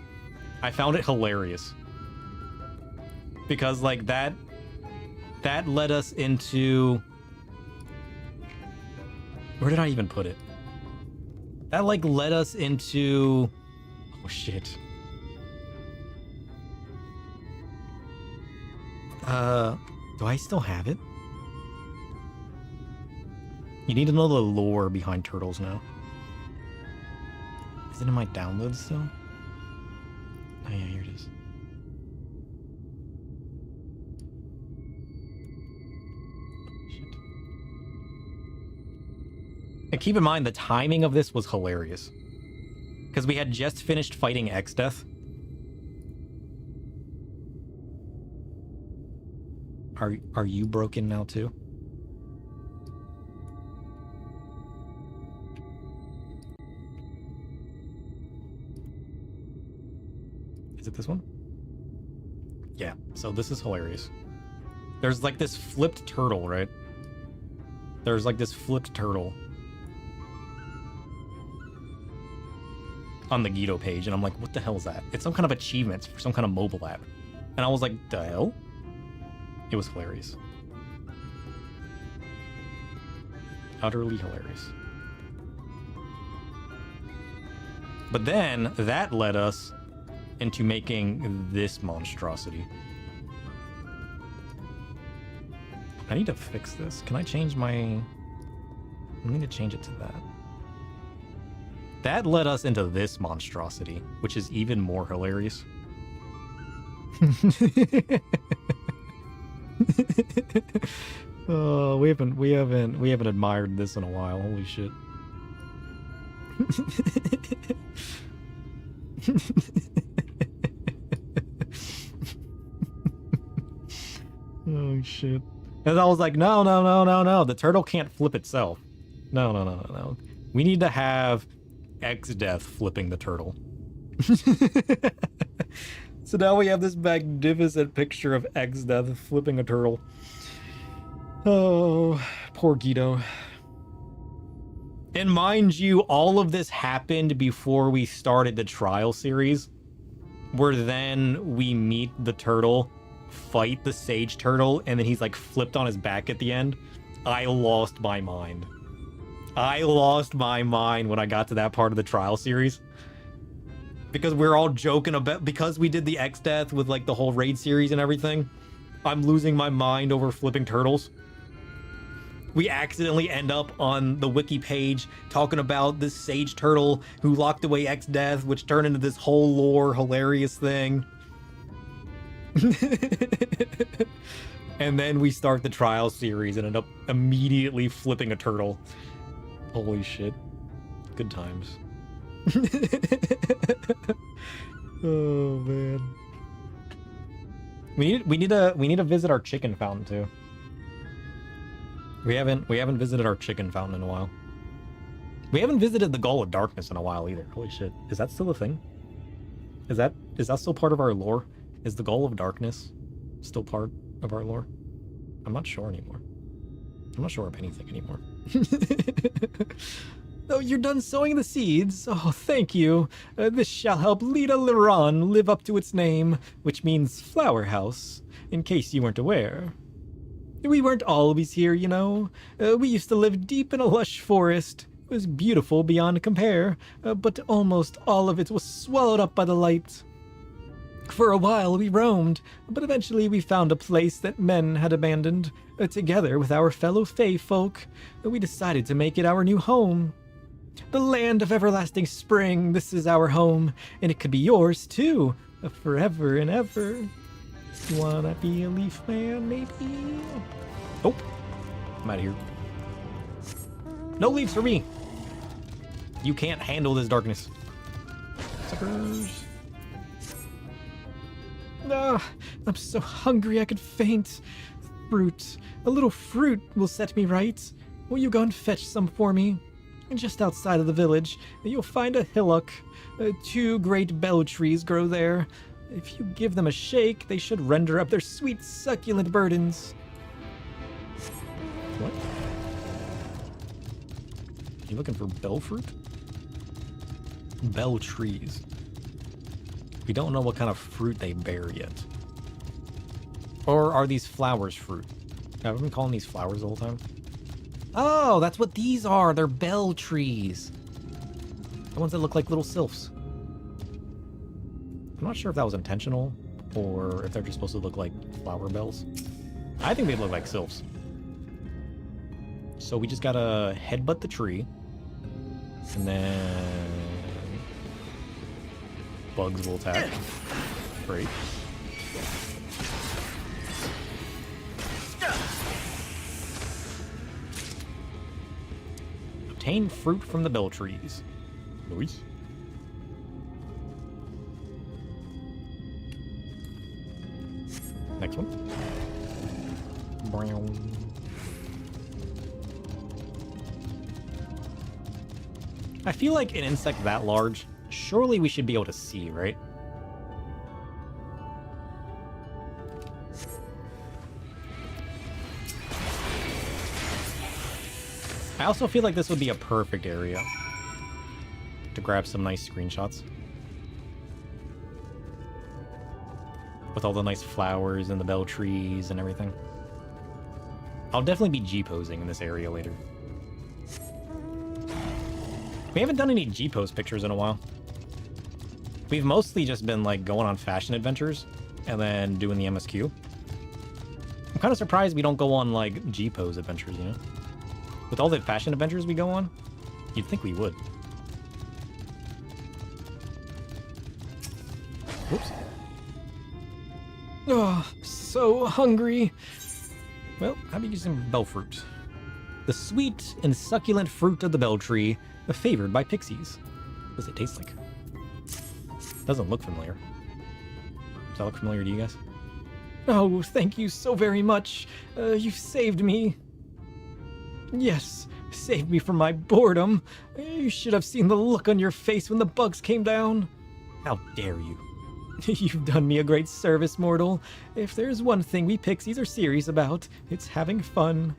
I found it hilarious. Because, like, that led us into... Where did I even put it? That, like, led us into... Oh, shit. Do I still have it? You need to know the lore behind turtles now. Is it in my downloads still? Oh yeah, here it is. Shit. And keep in mind, the timing of this was hilarious. Because we had just finished fighting X-Death. Are you broken now too? Is it this one? Yeah, so this is hilarious. There's like this flipped turtle, right? There's like this flipped turtle on the Guido page, and I'm like, what the hell is that? It's some kind of achievements for some kind of mobile app. And I was like, the hell? It was hilarious. Utterly hilarious. But then that led us into making this monstrosity. I need to fix this. Can I change my... I need to change it to that. That led us into this monstrosity, which is even more hilarious. Oh, we haven't admired this in a while. Holy shit. Oh shit. And I was like, no. The turtle can't flip itself. No. We need to have X-Death flipping the turtle. So now we have this magnificent picture of X-Death flipping a turtle. Oh, poor Guido. And mind you, all of this happened before we started the trial series, where then we meet the turtle, fight the sage turtle, and then he's like flipped on his back at the end. I lost my mind. I lost my mind when I got to that part of the trial series. Because we're all joking about, because we did the X-Death with like the whole raid series and everything, I'm losing my mind over flipping turtles. We accidentally end up on the wiki page talking about this sage turtle who locked away X-Death, which turned into this whole lore hilarious thing. And then we start the trial series and end up immediately flipping a turtle. Holy shit. Good times. Oh man. We need to visit our chicken fountain too. We haven't visited our chicken fountain in a while. We haven't visited the Gall of Darkness in a while either. Holy shit. Is that still a thing? Is that still part of our lore? Is the Gall of Darkness still part of our lore? I'm not sure anymore. I'm not sure of anything anymore. Oh, you're done sowing the seeds? Oh, thank you. This shall help Lita Liran live up to its name, which means flower house, in case you weren't aware. We weren't always here, you know. We used to live deep in a lush forest. It was beautiful beyond compare, but almost all of it was swallowed up by the light. For a while we roamed, but eventually we found a place that men had abandoned. Together with our fellow Fae folk, we decided to make it our new home. The land of everlasting spring, this is our home, and it could be yours too, forever and ever. You wanna be a leaf man, maybe? Oh, I'm out of here. No leaves for me. You can't handle this darkness. Suckers. Ah, I'm so hungry I could faint. Fruit. A little fruit will set me right. Will you go and fetch some for me? Just outside of the village, you'll find a hillock. 2 great bell trees grow there. If you give them a shake, they should render up their sweet, succulent burdens. What? You looking for bell fruit? Bell trees. We don't know what kind of fruit they bear yet. Or are these flowers fruit? Have I been calling these flowers the whole time? Oh, that's what these are. They're bell trees. The ones that look like little sylphs. I'm not sure if that was intentional or if they're just supposed to look like flower bells. I think they look like sylphs. So we just gotta headbutt the tree. And then bugs will attack. Great. Obtain fruit from the bell trees. Nice. Next one. Brown. I feel like an insect that large, surely we should be able to see, right? I also feel like this would be a perfect area to grab some nice screenshots. With all the nice flowers and the bell trees and everything. I'll definitely be G-posing in this area later. We haven't done any G-pose pictures in a while. We've mostly just been like going on fashion adventures and then doing the MSQ. I'm kind of surprised we don't go on like G-pose adventures, you know? With all the fashion adventures we go on, you'd think we would. Whoops. Oh, so hungry. Well, how about you some bell fruit? The sweet and succulent fruit of the bell tree, favored by pixies. What does it taste like? Doesn't look familiar. Does that look familiar to you guys? Oh, thank you so very much. You've saved me. Yes, saved me from my boredom. You should have seen the look on your face when the bugs came down. How dare you? You've done me a great service, mortal. If there's one thing we pixies are serious about, it's having fun.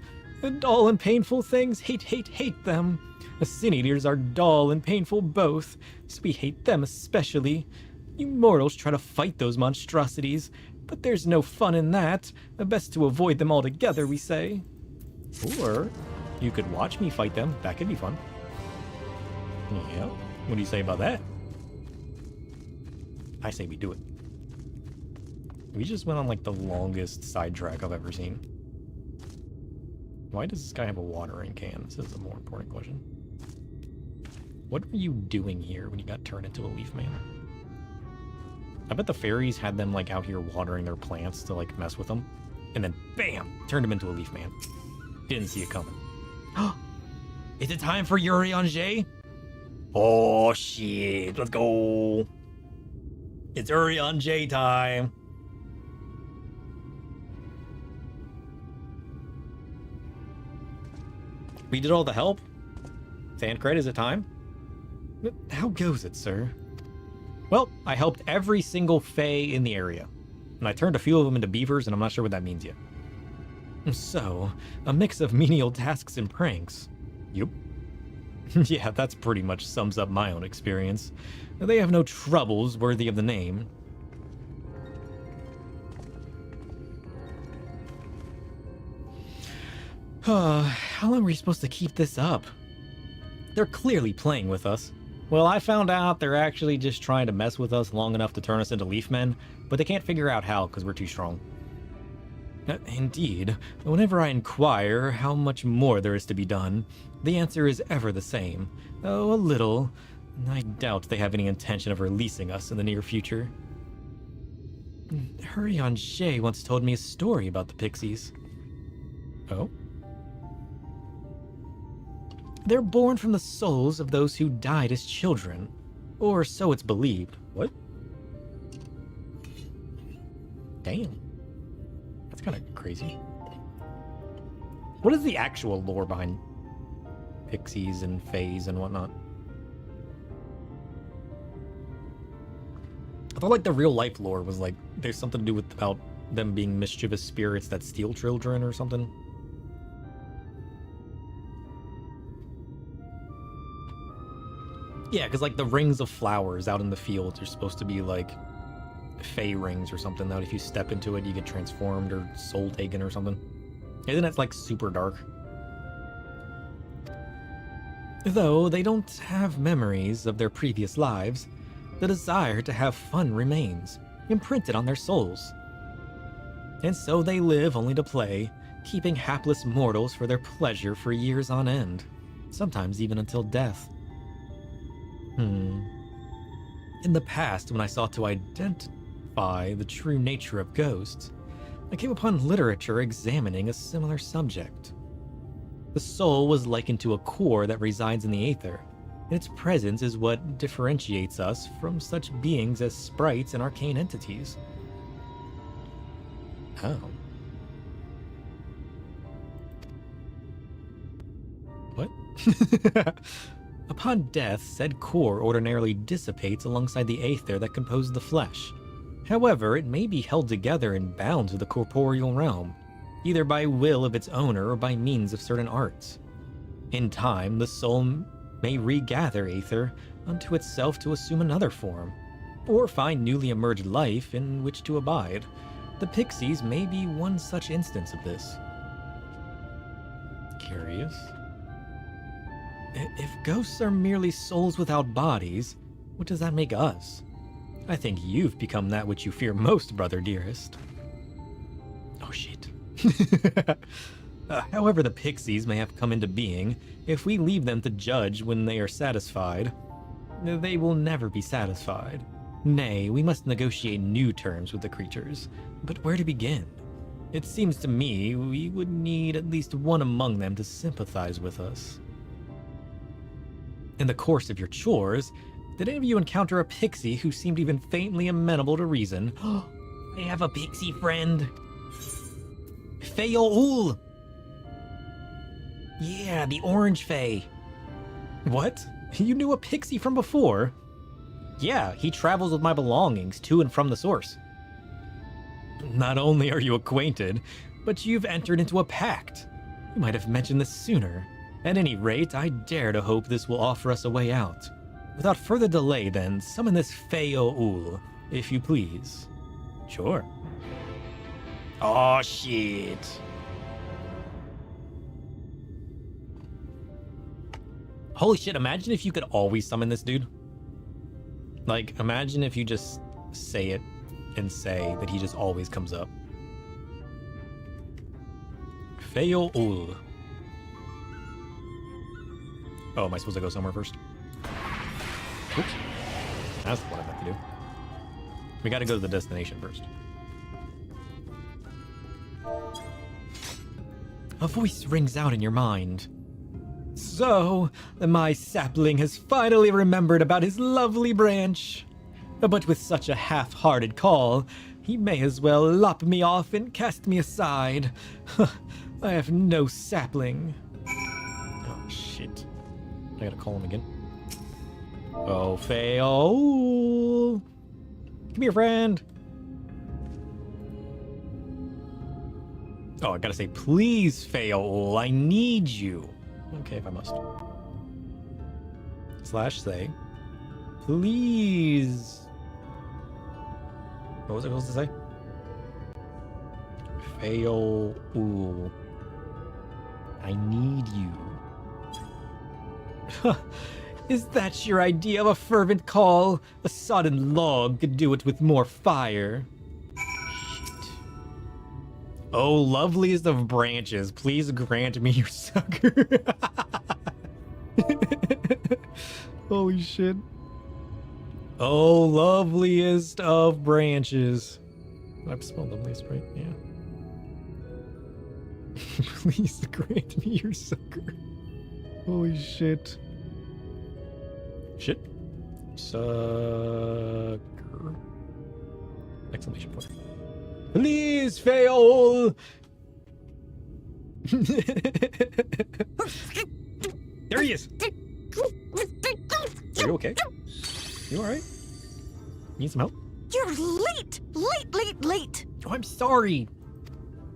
Dull and painful things, hate them. Sin Eaters are dull and painful both, so we hate them especially. You mortals try to fight those monstrosities, but there's no fun in that. Best to avoid them altogether, we say. Or you could watch me fight them. That could be fun. Yeah, what do you say about that? I say we do it. We just went on like the longest sidetrack I've ever seen. Why does this guy have a watering can? This is a more important question. What were you doing here when you got turned into a leaf man? I bet the fairies had them like out here watering their plants to like mess with them. And then bam! Turned him into a leaf man. Didn't see it coming. Is it time for Yuri on Jay? Oh shit, let's go. It's Yuri on Jay time. We did all the help? Thancred, is it time? How goes it, sir? Well, I helped every single fae in the area. And I turned a few of them into beavers, and I'm not sure what that means yet. So, a mix of menial tasks and pranks. Yup. Yeah, that's pretty much sums up my own experience. They have no troubles worthy of the name. How long were you supposed to keep this up? They're clearly playing with us. Well, I found out they're actually just trying to mess with us long enough to turn us into leaf men, but they can't figure out how because we're too strong. Indeed, whenever I inquire how much more there is to be done, the answer is ever the same. Oh, a little. I doubt they have any intention of releasing us in the near future. Hurry-on Shay once told me a story about the pixies. Oh? They're born from the souls of those who died as children. Or so it's believed. What? Damn. That's kind of crazy. What is the actual lore behind pixies and fays and whatnot? I thought like the real life lore was like there's something to do with about them being mischievous spirits that steal children or something. Yeah, because like the rings of flowers out in the fields are supposed to be like fey rings or something that if you step into it you get transformed or soul taken or something. Isn't it like super dark? Though they don't have memories of their previous lives, the desire to have fun remains, imprinted on their souls. And so they live only to play, keeping hapless mortals for their pleasure for years on end, sometimes even until death. In the past, when I sought to identify the true nature of ghosts, I came upon literature examining a similar subject. The soul was likened to a core that resides in the aether, and its presence is what differentiates us from such beings as sprites and arcane entities. Oh. What? Upon death, said core ordinarily dissipates alongside the aether that composes the flesh. However, it may be held together and bound to the corporeal realm, either by will of its owner or by means of certain arts. In time, the soul may regather aether unto itself to assume another form, or find newly emerged life in which to abide. The pixies may be one such instance of this. Curious. If ghosts are merely souls without bodies, what does that make us? I think you've become that which you fear most, brother dearest. Oh shit. However the pixies may have come into being, if we leave them to judge when they are satisfied, they will never be satisfied. Nay, we must negotiate new terms with the creatures. But where to begin? It seems to me we would need at least one among them to sympathize with us. In the course of your chores, did any of you encounter a pixie who seemed even faintly amenable to reason? I have a pixie friend. Feoul! Yeah, the orange Fae. What? You knew a pixie from before? Yeah, he travels with my belongings to and from the source. Not only are you acquainted, but you've entered into a pact. You might have mentioned this sooner. At any rate, I dare to hope this will offer us a way out. Without further delay, then, summon this Feoul, if you please. Sure. Oh, shit. Holy shit, imagine if you could always summon this dude. Like, imagine if you just say it and say that he just always comes up. Feoul. Oh, am I supposed to go somewhere first? Oops. That's what I meant to do. We gotta go to the destination first. A voice rings out in your mind. So, my sapling has finally remembered about his lovely branch. But with such a half-hearted call, he may as well lop me off and cast me aside. I have no sapling. Oh, shit. I gotta call him again. Oh, Feoul! Come here, friend! Oh, I gotta say, please, Feoul, I need you. Okay, if I must. Slash say, please. What was I supposed to say? Feoul, I need you. Is that your idea of a fervent call? A sodden log could do it with more fire. Shit. Oh, loveliest of branches, please grant me your succor. Holy shit. Oh, loveliest of branches. I've spelled loveliest right, yeah. Please grant me your succor. Holy shit. Shit. Sucker. Exclamation point. Please, Feoul! There he is! Are you okay? You alright? Need some help? You're late! Late! Oh, I'm sorry.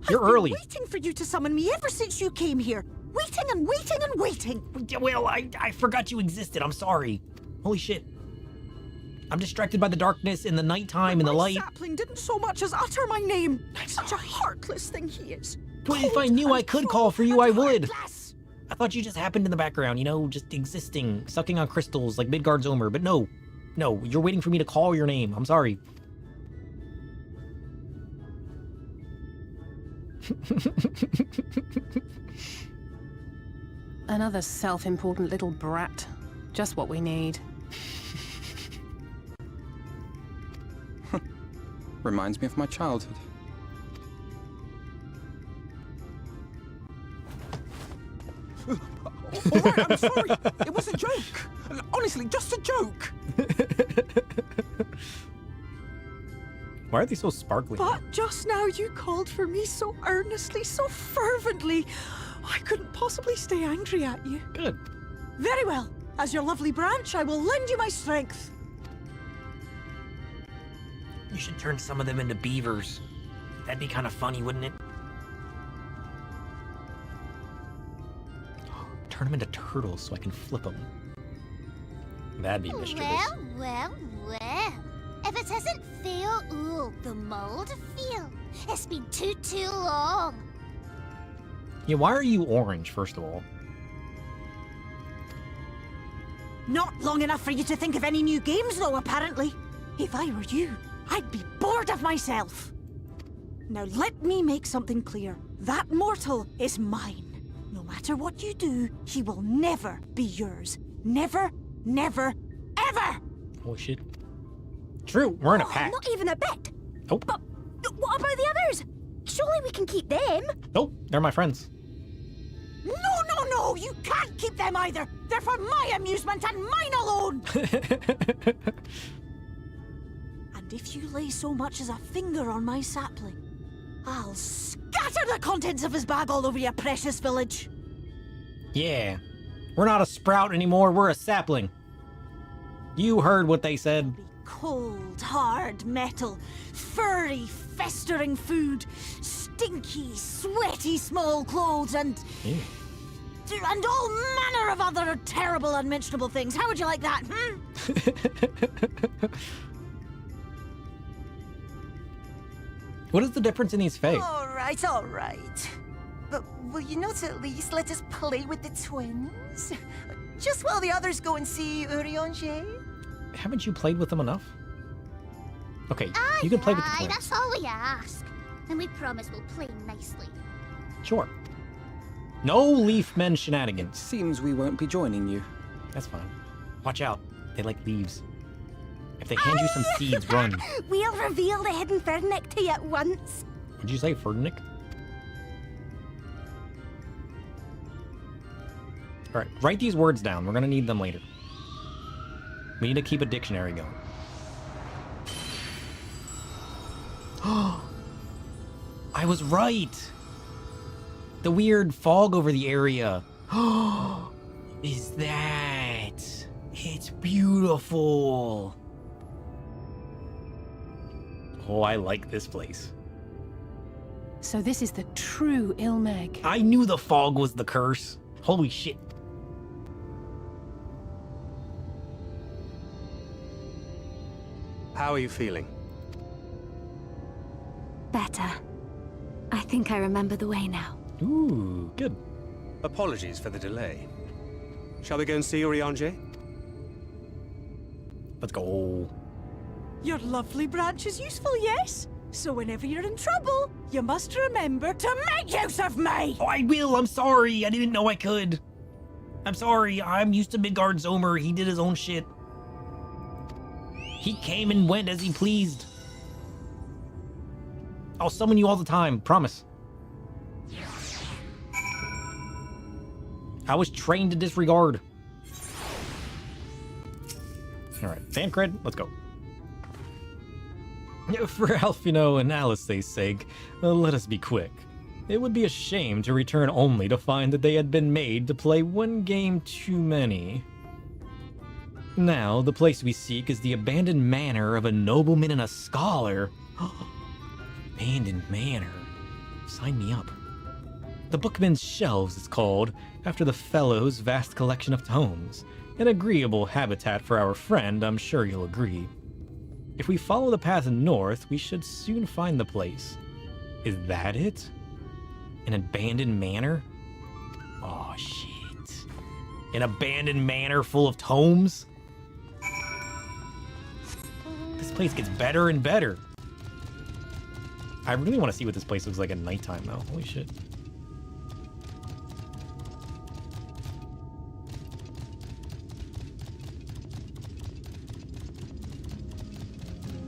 You're early. I've been waiting for you to summon me ever since you came here. Waiting and waiting and waiting. Well, I forgot you existed. I'm sorry. Holy shit. I'm distracted by the darkness and the nighttime and the light. My sapling didn't so much as utter my name. Such a heartless thing he is. But if I knew I could call for you, I would. I thought you just happened in the background, you know, just existing, sucking on crystals like Midgard's Omer. But no, you're waiting for me to call your name. I'm sorry. Another self-important little brat. Just what we need. Reminds me of my childhood. All right, I'm sorry. It was a joke. Honestly, just a joke. Why are they so sparkly? But just now you called for me so earnestly, so fervently. I couldn't possibly stay angry at you. Good. Very well. As your lovely branch, I will lend you my strength. You should turn some of them into beavers. That'd be kind of funny, wouldn't it? Turn them into turtles so I can flip them. That'd be mischievous. Well. If it isn't Feoul, the mold feel. It's been too long. Yeah, why are you orange, first of all? Not long enough for you to think of any new games, though, apparently. If I were you, I'd be bored of myself. Now let me make something clear. That mortal is mine. No matter what you do, he will never be yours. Never, never, ever! Holy shit. True, we're in a pact. Not even a bit. Nope. But what about the others? Surely we can keep them. Nope, they're my friends. No, no, no! You can't keep them either! They're for my amusement and mine alone! And if you lay so much as a finger on my sapling, I'll scatter the contents of his bag all over your precious village. Yeah. We're not a sprout anymore, we're a sapling. You heard what they said. Cold, hard metal, furry, festering food, stinky, sweaty small clothes, and all manner of other terrible, unmentionable things. How would you like that, What is the difference in these fae? All right. But will you not at least let us play with the twins? Just while the others go and see Urianger? Haven't you played with them enough? Okay, you can play with the twins. That's all we ask. And we promise we'll play nicely. Sure. No leaf men shenanigans. Seems we won't be joining you. That's fine. Watch out. They like leaves. If they hand you some seeds, run. We'll reveal the hidden Fernic to you at once. Did you say Fernic? Alright, write these words down. We're gonna need them later. We need to keep a dictionary going. I was right! The weird fog over the area. Is that? It's beautiful. Oh, I like this place. So this is the true Ilmeg. I knew the fog was the curse. Holy shit. How are you feeling? Better. I think I remember the way now. Ooh, good. Apologies for the delay. Shall we go and see Urianger? Let's go. Your lovely branch is useful, yes? So whenever you're in trouble, you must remember to make use of me! Oh, I will. I'm sorry. I didn't know I could. I'm sorry. I'm used to Midgard's Omer. He did his own shit. He came and went as he pleased. I'll summon you all the time. Promise. I was trained to disregard. Alright, Thancred, let's go. For Alfino and Alice's sake, let us be quick. It would be a shame to return only to find that they had been made to play one game too many. Now, the place we seek is the abandoned manor of a nobleman and a scholar. Abandoned manor. Sign me up. The Bookman's Shelves is called, after the fellow's vast collection of tomes. An agreeable habitat for our friend, I'm sure you'll agree. If we follow the path north, we should soon find the place. Is that it? An abandoned manor? Oh, shit. An abandoned manor full of tomes? This place gets better and better. I really want to see what this place looks like at nighttime, though. Holy shit.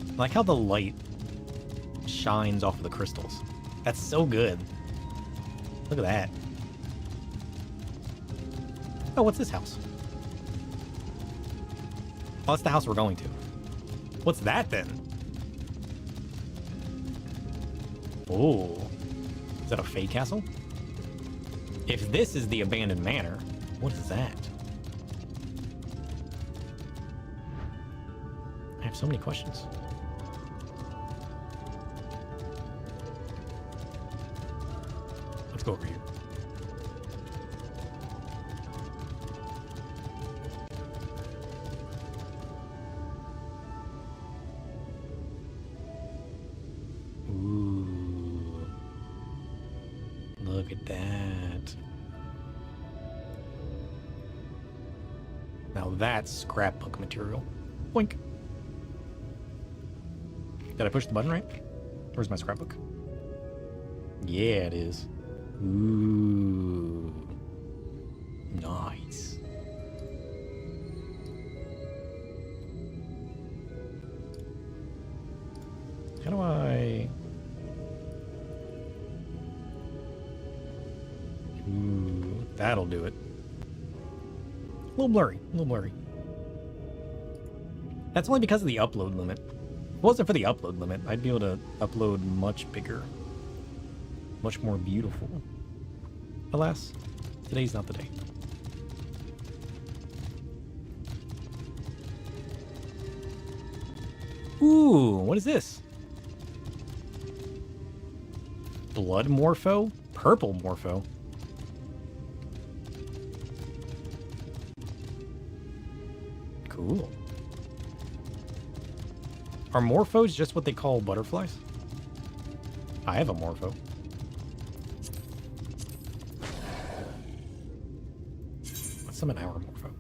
I like how the light shines off of the crystals. That's so good. Look at that. Oh, what's this house? Oh, that's the house we're going to. What's that then? Oh. Is that a Fae castle? If this is the abandoned manor, what is that? I have so many questions. Let's go over here. Ooh. Look at that. Now that's scrapbook material. Boink. Did I push the button right? Where's my scrapbook? Yeah, it is. Ooh. Nice. How do I... Ooh, that'll do it. A little blurry, a little blurry. That's only because of the upload limit. If it wasn't for the upload limit, I'd be able to upload much bigger. Much more beautiful. Alas, today's not the day. Ooh, what is this? Blood Morpho? Purple Morpho? Cool. Are Morphos just what they call butterflies? I have a Morpho. Let's summon our Morpho.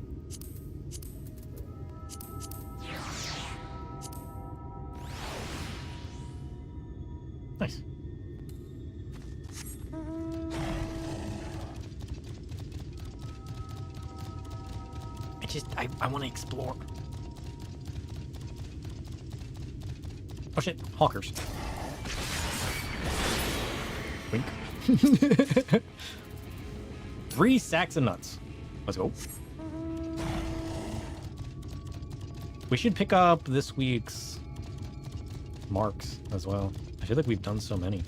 Nice. I want to explore. Oh shit, hawkers. Wink. 3 sacks of nuts. Let's go. We should pick up this week's marks as well. I feel like we've done so many.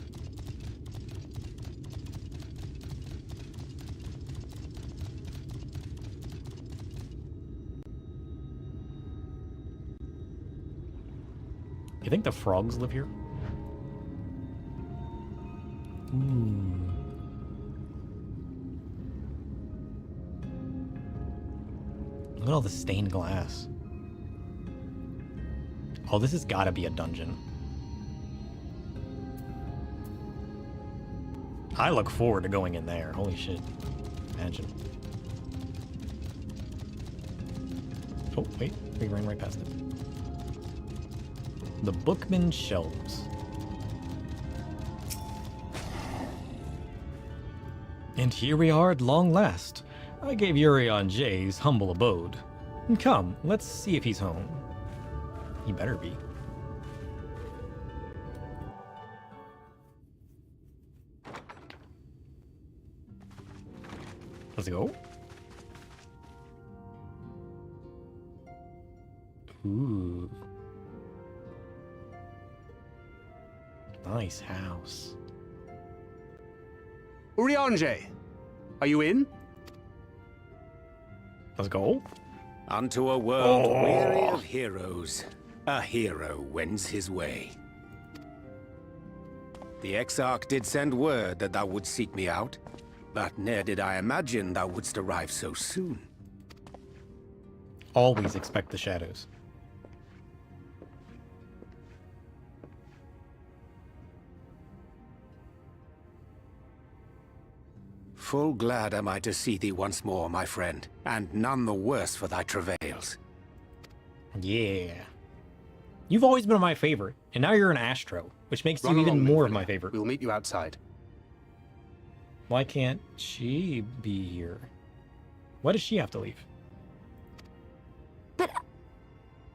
You think the frogs live here? Ooh. Look at all the stained glass. Oh, this has got to be a dungeon. I look forward to going in there. Holy shit. Imagine. Oh, wait. We ran right past it. The Bookman Shelves. And here we are at long last. I gave Urion J's humble abode. Come, let's see if he's home. He better be. Let's go. Ooh. Nice house. Urianje, are you in? Let's go. Unto a world weary of heroes, a hero wends his way. The Exarch did send word that thou wouldst seek me out, but ne'er did I imagine thou wouldst arrive so soon. Always expect the shadows. Full glad am I to see thee once more, my friend, and none the worse for thy travails. Yeah. You've always been my favorite, and now you're an Astro, which makes you even more of my favorite. We'll meet you outside. Why can't she be here? Why does she have to leave? But...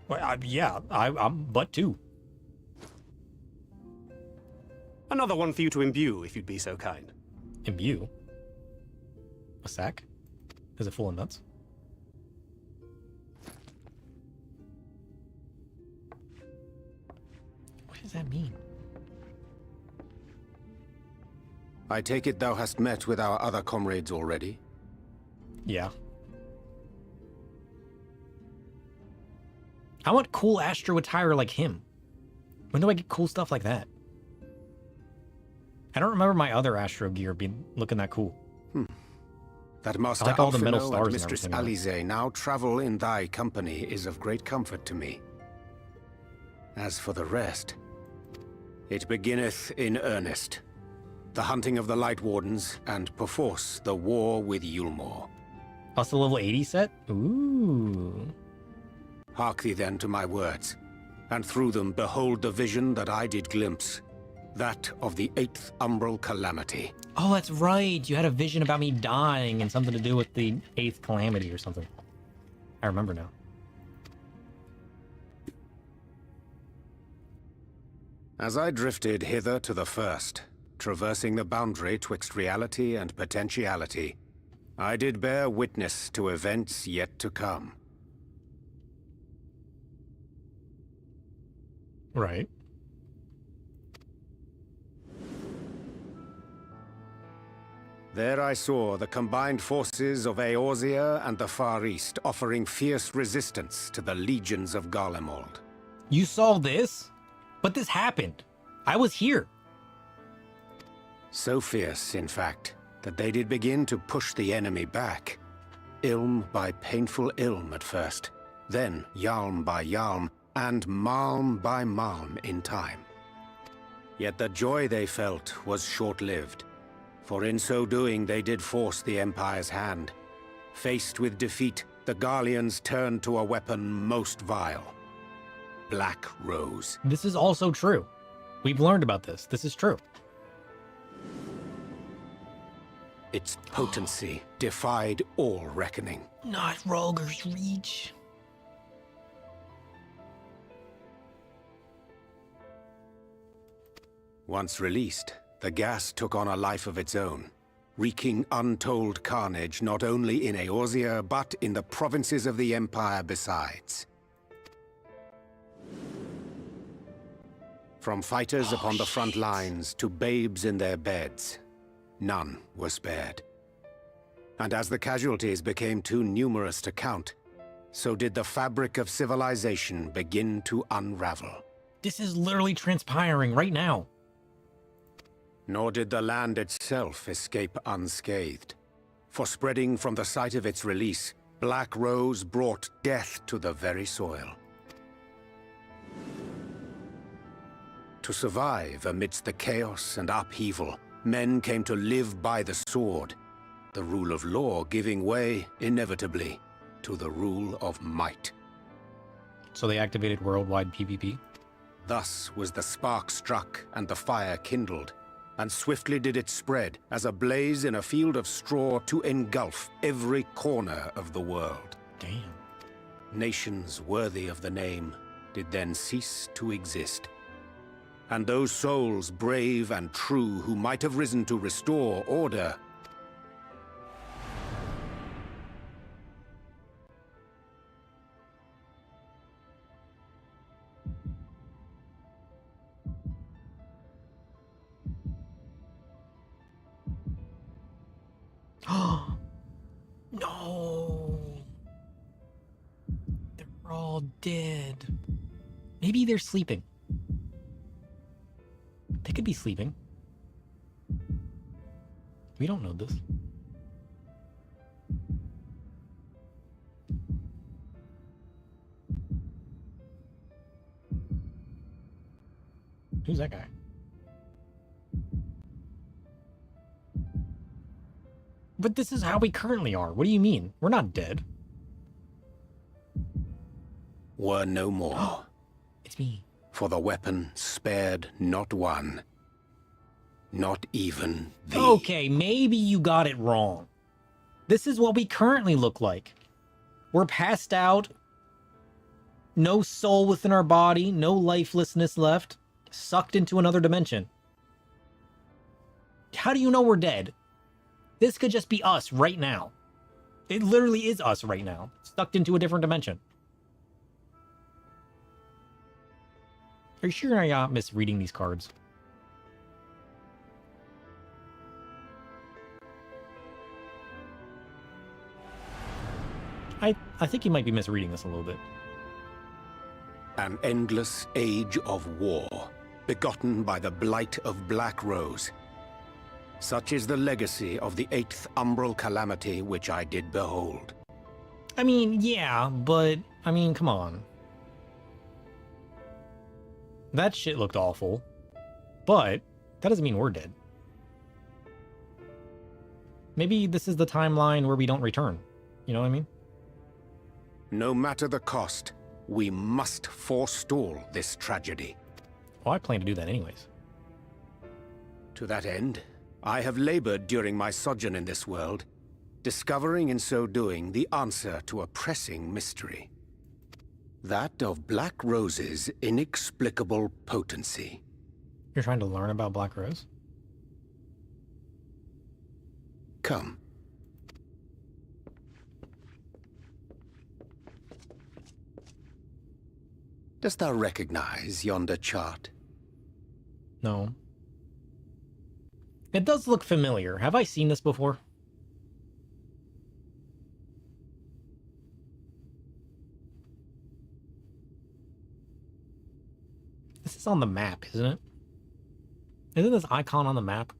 Well, yeah, I'm but too. Another one for you to imbue, if you'd be so kind. Imbue? A sack? Is it full of nuts? What does that mean? I take it thou hast met with our other comrades already? Yeah. I want cool Astro attire like him. When do I get cool stuff like that? I don't remember my other Astro gear being looking that cool. That Master like all the metal Alphino stars and and Mistress everything. Alize now travel in thy company is of great comfort to me. As for the rest, it beginneth in earnest. The hunting of the Light Wardens, and perforce the war with Yulmore. Plus the level 80 set? Ooh. Hark thee then to my words, and through them behold the vision that I did glimpse, that of the 8th umbral calamity. Oh, that's right. You had a vision about me dying and something to do with the 8th calamity or something. I remember now. As I drifted hither to the first, traversing the boundary twixt reality and potentiality, I did bear witness to events yet to come. Right. There I saw the combined forces of Eorzea and the Far East offering fierce resistance to the legions of Garlemald. You saw this? But this happened. I was here. So fierce, in fact, that they did begin to push the enemy back. Ilm by painful ilm at first, then Yalm by Yalm, and Malm by Malm in time. Yet the joy they felt was short-lived, for in so doing they did force the Empire's hand. Faced with defeat, the Garleans turned to a weapon most vile. Black Rose. This is also true. We've learned about this. This is true. Its potency defied all reckoning. Not Roger's reach. Once released, the gas took on a life of its own, wreaking untold carnage not only in Eorzea, but in the provinces of the Empire besides. From fighters upon the front lines to babes in their beds, none were spared. And as the casualties became too numerous to count, so did the fabric of civilization begin to unravel. This is literally transpiring right now. Nor did the land itself escape unscathed. For spreading from the site of its release, Black Rose brought death to the very soil. To survive amidst the chaos and upheaval, men came to live by the sword, the rule of law giving way, inevitably, to the rule of might. So they activated worldwide PvP? Thus was the spark struck and the fire kindled, and swiftly did it spread as a blaze in a field of straw to engulf every corner of the world. Damn. Nations worthy of the name did then cease to exist. And those souls brave and true who might have risen to restore order No. They're all dead. Maybe they're sleeping. They could be sleeping. We don't know this. Who's that guy? But this is how we currently are. What do you mean? We're not dead. were no more. It's me. For the weapon spared not one. Not even thee. Okay, maybe you got it wrong. This is what we currently look like. We're passed out. No soul within our body. No lifelessness left. Sucked into another dimension. How do you know we're dead? This could just be us right now. It literally is us right now. Sucked into a different dimension. Are you sure I'm not misreading these cards? I think you might be misreading this a little bit. An endless age of war, begotten by the blight of Black Rose. Such is the legacy of the 8th umbral calamity which I did behold. I mean, yeah, but, I mean, come on. That shit looked awful. But, that doesn't mean we're dead. Maybe this is the timeline where we don't return. You know what I mean? No matter the cost, we must forestall this tragedy. Well, I plan to do that anyways. To that end, I have labored during my sojourn in this world, discovering in so doing the answer to a pressing mystery. That of Black Rose's inexplicable potency. You're trying to learn about Black Rose? Come. Dost thou recognize yonder chart? No. It does look familiar. Have I seen this before? This is on the map, isn't it? Isn't this icon on the map?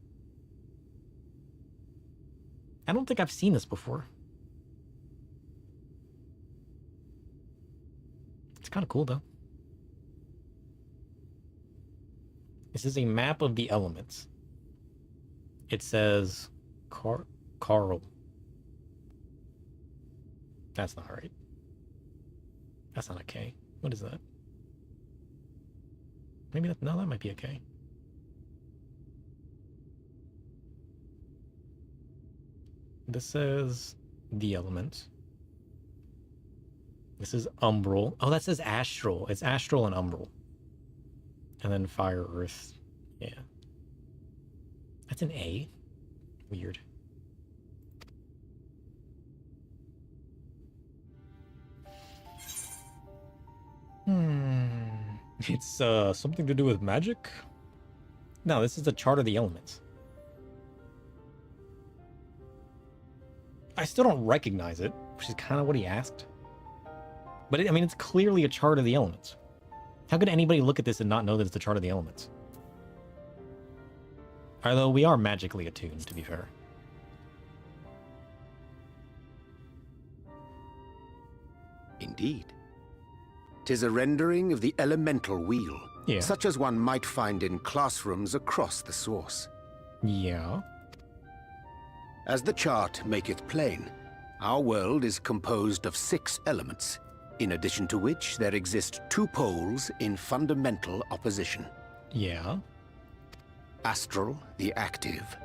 I don't think I've seen this before. It's kind of cool, though. This is a map of the elements. It says Carl. That's not right. That's not a K. What is that? Maybe that, no, that might be a K. This says the elements. This is umbral. Oh, that says astral. It's astral and umbral. And then fire, earth. Yeah. That's an A. Weird. It's something to do with magic? No, this is a chart of the elements. I still don't recognize it, which is kind of what he asked. But I mean, it's clearly a chart of the elements. How could anybody look at this and not know that it's the chart of the elements? Although we are magically attuned, to be fair. Indeed. 'Tis a rendering of the elemental wheel, yeah, such as one might find in classrooms across the source. Yeah. As the chart maketh plain, our world is composed of 6 elements, in addition to which there exist 2 poles in fundamental opposition. Yeah. Astral, the active.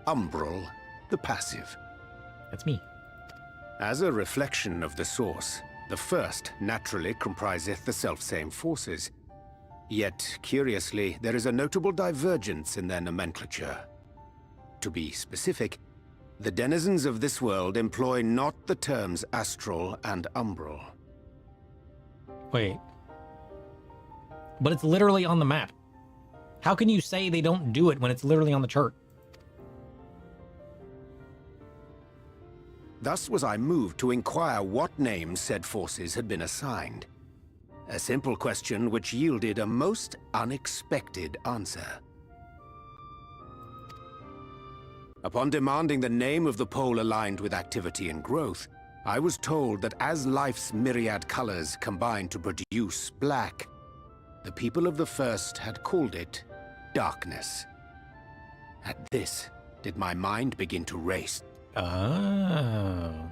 Umbral, the passive. That's me. As a reflection of the source, the first naturally compriseth the selfsame forces. Yet, curiously, there is a notable divergence in their nomenclature. To be specific, the denizens of this world employ not the terms astral and umbral. Wait. But it's literally on the map. How can you say they don't do it when it's literally on the chart? Thus was I moved to inquire what names said forces had been assigned. A simple question which yielded a most unexpected answer. Upon demanding the name of the pole aligned with activity and growth, I was told that as life's myriad colors combine to produce black, the people of the first had called it darkness. At this, did my mind begin to race. Oh.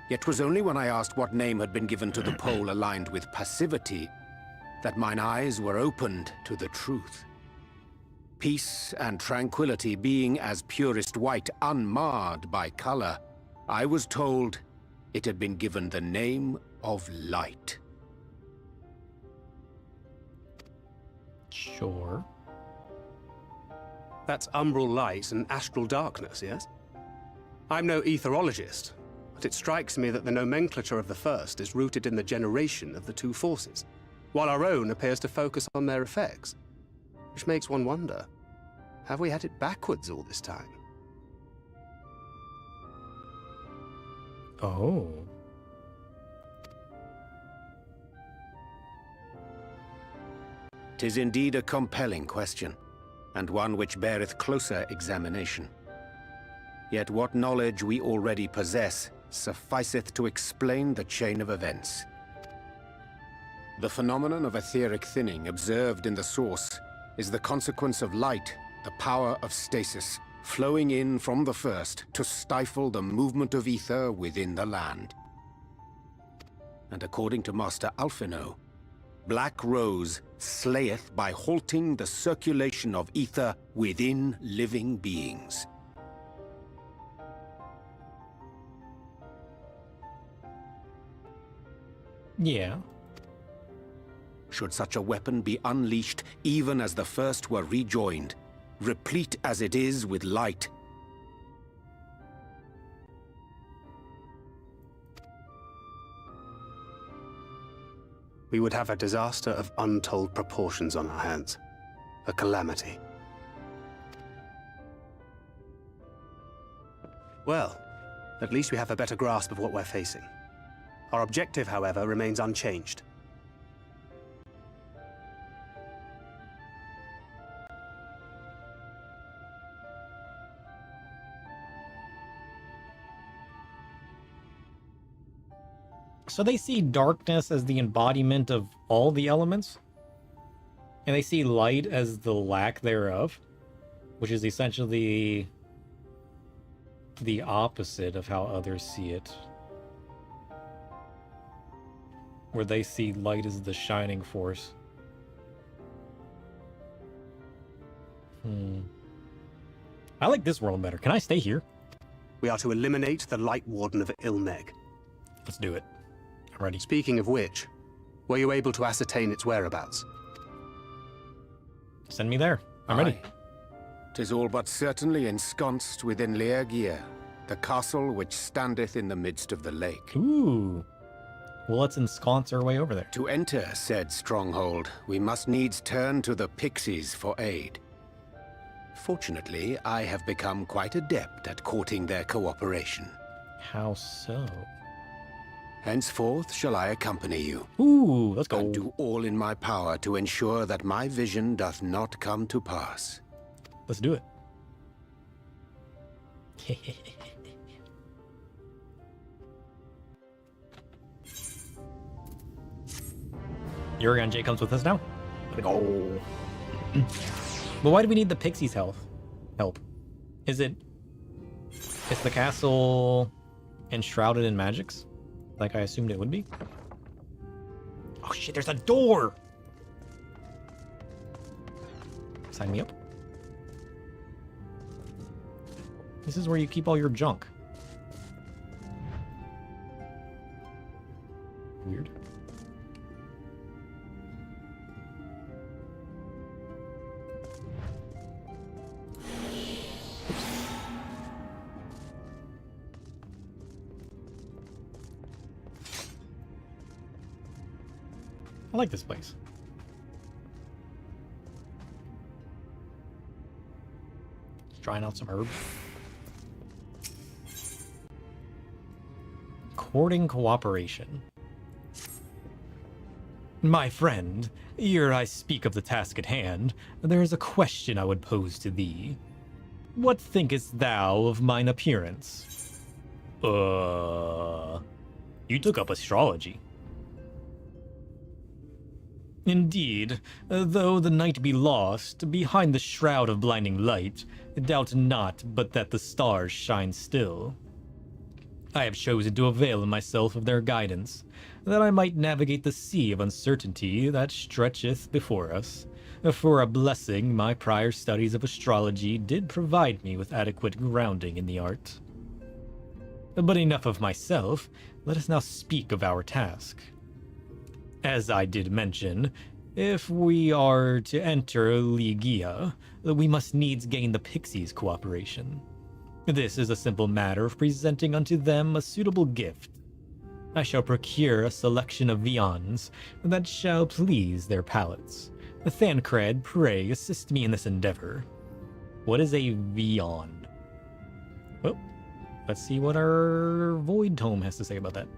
Yet 'twas only when I asked what name had been given to the pole aligned with passivity that mine eyes were opened to the truth. Peace and tranquility being as purest white, unmarred by color, I was told it had been given the name of light. Sure. That's umbral light and astral darkness, yes? I'm no etherologist, but it strikes me that the nomenclature of the first is rooted in the generation of the 2 forces, while our own appears to focus on their effects. Which makes one wonder, have we had it backwards all this time? Oh. "'Tis indeed a compelling question, and one which beareth closer examination. Yet what knowledge we already possess sufficeth to explain the chain of events. The phenomenon of etheric thinning observed in the source is the consequence of light, the power of stasis, flowing in from the first to stifle the movement of ether within the land. and according to Master Alphino, Black Rose slayeth by halting the circulation of ether within living beings. Yeah. Should such a weapon be unleashed even as the first were rejoined, replete as it is with light, we would have a disaster of untold proportions on our hands. A calamity. Well, at least we have a better grasp of what we're facing. Our objective, however, remains unchanged. So they see darkness as the embodiment of all the elements, and they see light as the lack thereof, which is essentially the opposite of how others see it. Where they see light as the shining force. I like this world better. Can I stay here? We are to eliminate the Light Warden of Ilmeg. Let's do it. I'm ready. Speaking of which, were you able to ascertain its whereabouts? Send me there. I'm ready. 'Tis all but certainly ensconced within Leargia, the castle which standeth in the midst of the lake. Ooh. Well, let's ensconce our way over there. To enter said stronghold, we must needs turn to the pixies for aid. Fortunately, I have become quite adept at courting their cooperation. How so? Henceforth shall I accompany you. Ooh, let's go. And do all in my power to ensure that my vision doth not come to pass. Let's do it. Urion J comes with us now. Let's go. But why do we need the pixies' help? Is the castle enshrouded in magics? Like I assumed it would be? Oh shit, there's a door! Sign me up. This is where you keep all your junk. Weird. I like this place. Just trying out some herbs. Courting cooperation. My friend, ere I speak of the task at hand, there is a question I would pose to thee. What thinkest thou of mine appearance? You took up astrology. Indeed, though the night be lost, behind the shroud of blinding light, doubt not but that the stars shine still. I have chosen to avail myself of their guidance, that I might navigate the sea of uncertainty that stretcheth before us. For a blessing, my prior studies of astrology did provide me with adequate grounding in the art. But enough of myself, let us now speak of our task. As I did mention, if we are to enter Leargia, we must needs gain the pixies' cooperation. This is a simple matter of presenting unto them a suitable gift. I shall procure a selection of viands that shall please their palates. Thancred, pray assist me in this endeavor. What is a viand? Well, let's see what our Void Tome has to say about that.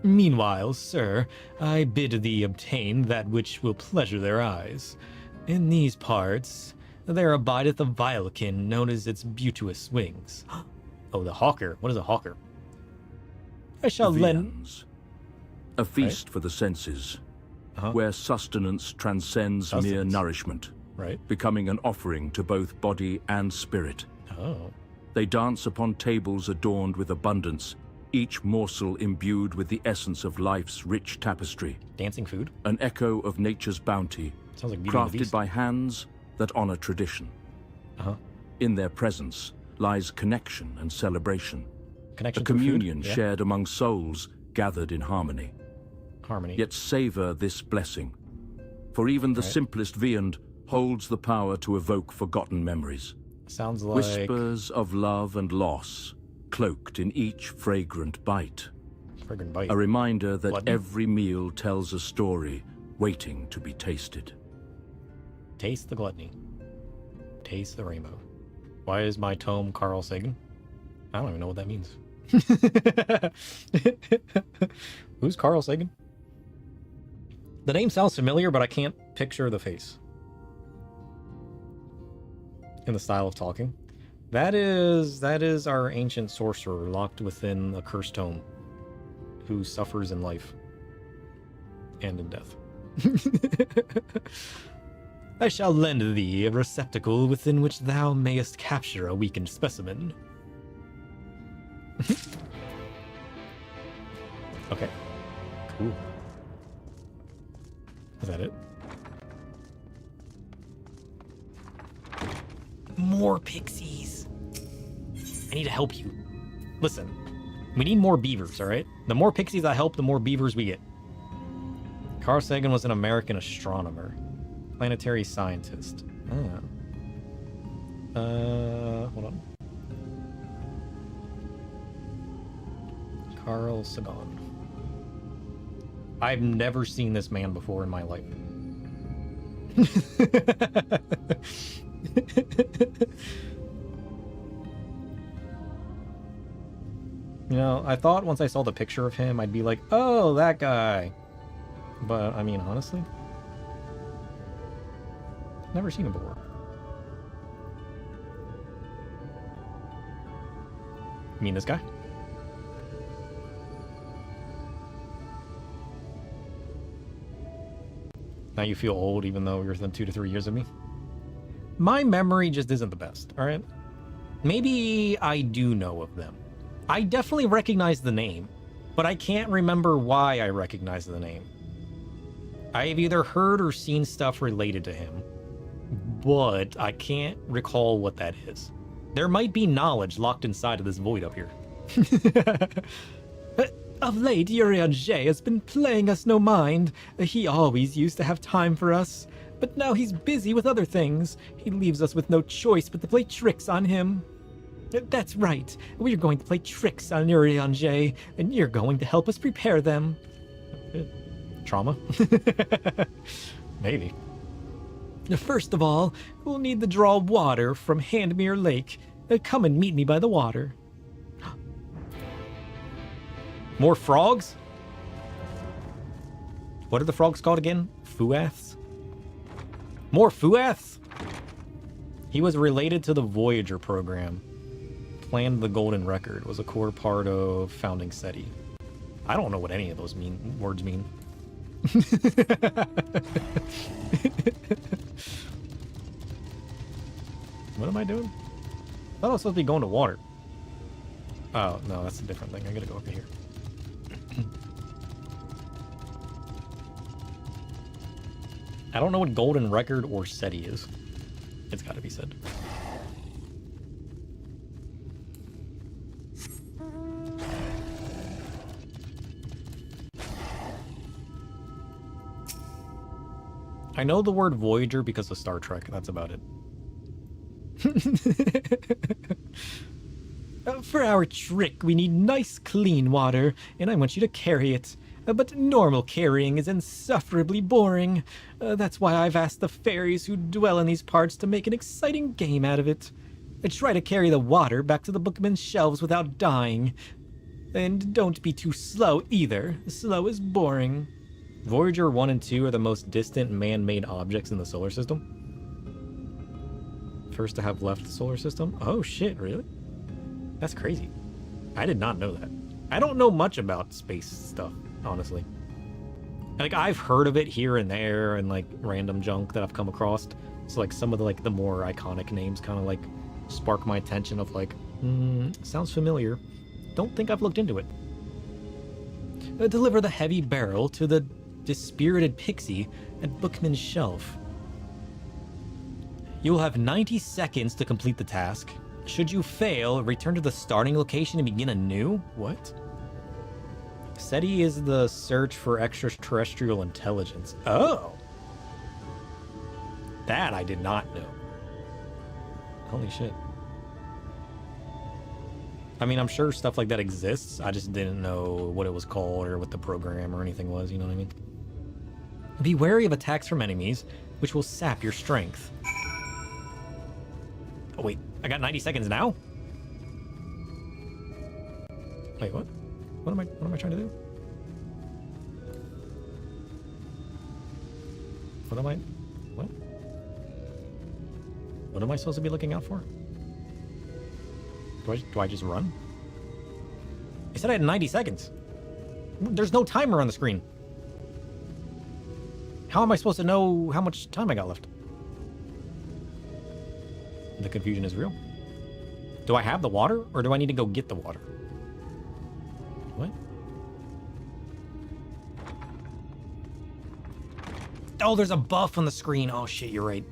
Meanwhile, sir, I bid thee obtain that which will pleasure their eyes. In these parts, there abideth a vilekin known as its beauteous wings. Oh, the hawker. What is a hawker? I shall lend... A feast for the senses, where sustenance transcends mere nourishment, becoming an offering to both body and spirit. Oh. They dance upon tables adorned with abundance, each morsel imbued with the essence of life's rich tapestry. Dancing food? An echo of nature's bounty, Sounds like Beauty and the crafted Beast. by hands that honor tradition. Uh-huh. In their presence lies connection and celebration. Connection a through food? communion Yeah. shared among souls gathered in harmony. Harmony. Yet savor this blessing, for even the Right. simplest viand holds the power to evoke forgotten memories. Sounds like... Whispers of love and loss, cloaked in each fragrant bite. Fragrant bite. A reminder that Gluttony? every meal tells a story waiting to be tasted. Taste the gluttony. Taste the rainbow. Why is my tome Carl Sagan? I don't even know what that means. Who's Carl Sagan? The name sounds familiar, but I can't picture the face. In the style of talking. That is our ancient sorcerer locked within a cursed tome, who suffers in life and in death. I shall lend thee a receptacle within which thou mayest capture a weakened specimen. Okay. Cool. Is that it? More pixies. I need to help you. Listen, we need more beavers, alright? The more pixies I help, the more beavers we get. Carl Sagan was an American astronomer. Planetary scientist. Hold on. Carl Sagan. I've never seen this man before in my life. You know, I thought once I saw the picture of him, I'd be like, oh, that guy. But, I mean, honestly, never seen him before. You mean this guy? Now you feel old even though you're within 2 to 3 years of me? My memory just isn't the best, alright? Maybe I do know of them. I definitely recognize the name, but I can't remember why I recognize the name. I've either heard or seen stuff related to him, but I can't recall what that is. There might be knowledge locked inside of this void up here. Of late, Urianger has been playing us no mind. He always used to have time for us, but now he's busy with other things. He leaves us with no choice but to play tricks on him. That's right. We're going to play tricks on Urianger, and you're going to help us prepare them. Trauma? Maybe. First of all, we'll need to draw water from Handmere Lake. Come and meet me by the water. More frogs? What are the frogs called again? Fuaths? More Fuaths? He was related to the Voyager program. Planned the Golden Record, was a core part of founding SETI. I don't know what any of those words mean. What am I doing? I thought I was supposed to be going to water. Oh, no, that's a different thing. I gotta go over here. I don't know what Golden Record or SETI is. It's gotta be said. I know the word Voyager because of Star Trek. That's about it. For our trick, we need nice, clean water, and I want you to carry it. But normal carrying is insufferably boring. That's why I've asked the fairies who dwell in these parts to make an exciting game out of it. Try to carry the water back to the bookman's shelves without dying. And don't be too slow either. Slow is boring. Voyager 1 and 2 are the most distant man-made objects in the solar system. First to have left the solar system? Oh shit, really? That's crazy. I did not know that. I don't know much about space stuff, honestly. Like, I've heard of it here and there and like random junk that I've come across. So like some of the more iconic names kind of like spark my attention of like, sounds familiar. Don't think I've looked into it. Deliver the heavy barrel to the dispirited pixie at Bookman's shelf. You will have 90 seconds to complete the task. Should you fail, return to the starting location and begin anew? What? SETI is the search for extraterrestrial intelligence. Oh! That I did not know. Holy shit. I mean, I'm sure stuff like that exists. I just didn't know what it was called or what the program or anything was, you know what I mean? Be wary of attacks from enemies, which will sap your strength. Oh, wait. I got 90 seconds now? Wait, what? What am I trying to do? What am I... What? What am I supposed to be looking out for? Do I just run? I said I had 90 seconds. There's no timer on the screen. How am I supposed to know how much time I got left? The confusion is real. Do I have the water, or do I need to go get the water? What? Oh, there's a buff on the screen. Oh shit, you're right.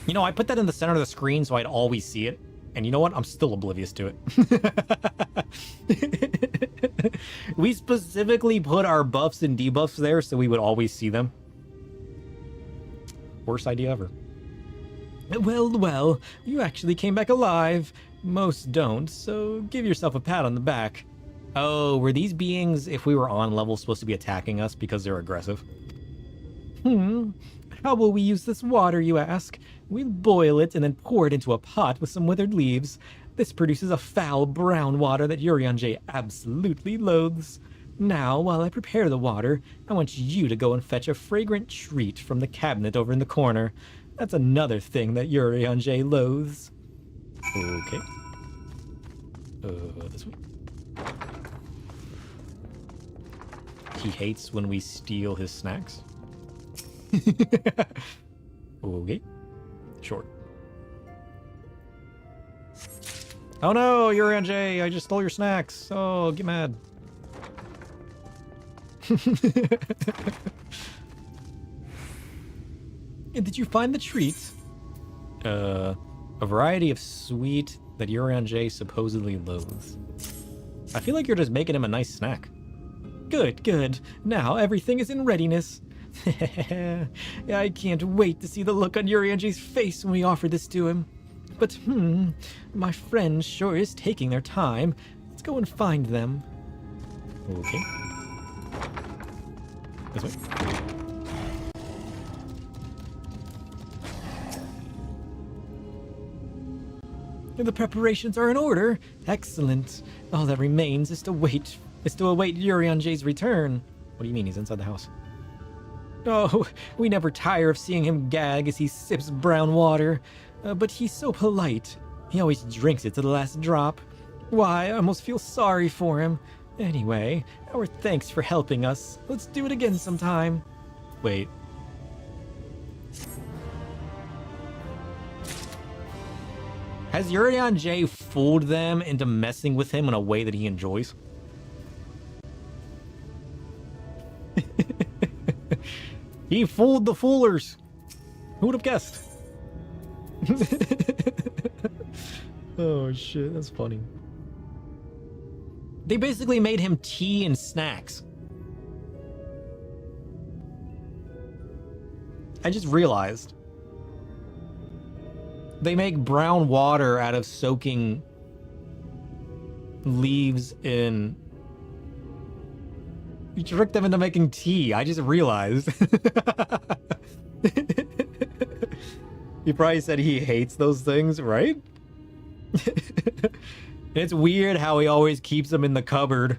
You know, I put that in the center of the screen so I'd always see it. And you know what? I'm still oblivious to it. We specifically put our buffs and debuffs there so we would always see them. Worst idea ever. Well, you actually came back alive. Most don't, so give yourself a pat on the back. Oh, were these beings, if we were on level, supposed to be attacking us because they're aggressive? How will we use this water, you ask? We'll boil it and then pour it into a pot with some withered leaves. This produces a foul brown water that Urianger absolutely loathes. Now, while I prepare the water, I want you to go and fetch a fragrant treat from the cabinet over in the corner. That's another thing that Urianger loathes. Okay. This way. He hates when we steal his snacks. Okay. Sure. Oh no, Urianger, I just stole your snacks. Oh, get mad. Did you find the treat? A variety of sweet that Urianger supposedly loathes. I feel like you're just making him a nice snack. Good, good. Now everything is in readiness. I can't wait to see the look on Urianger's face when we offer this to him. But, my friend sure is taking their time. Let's go and find them. Okay. This way. The preparations are in order. Excellent. All that remains is to await Urianger's return. What do you mean? He's inside the house. Oh, we never tire of seeing him gag as he sips brown water. But he's so polite. He always drinks it to the last drop. Why, I almost feel sorry for him. Anyway, our thanks for helping us. Let's do it again sometime. Wait. Has Urianger fooled them into messing with him in a way that he enjoys? He fooled the foolers. Who would have guessed? Oh shit, that's funny. They basically made him tea and snacks. I just realized. They make brown water out of soaking leaves in... You tricked them into making tea. I just realized. He probably said he hates those things, right? It's weird how he always keeps them in the cupboard.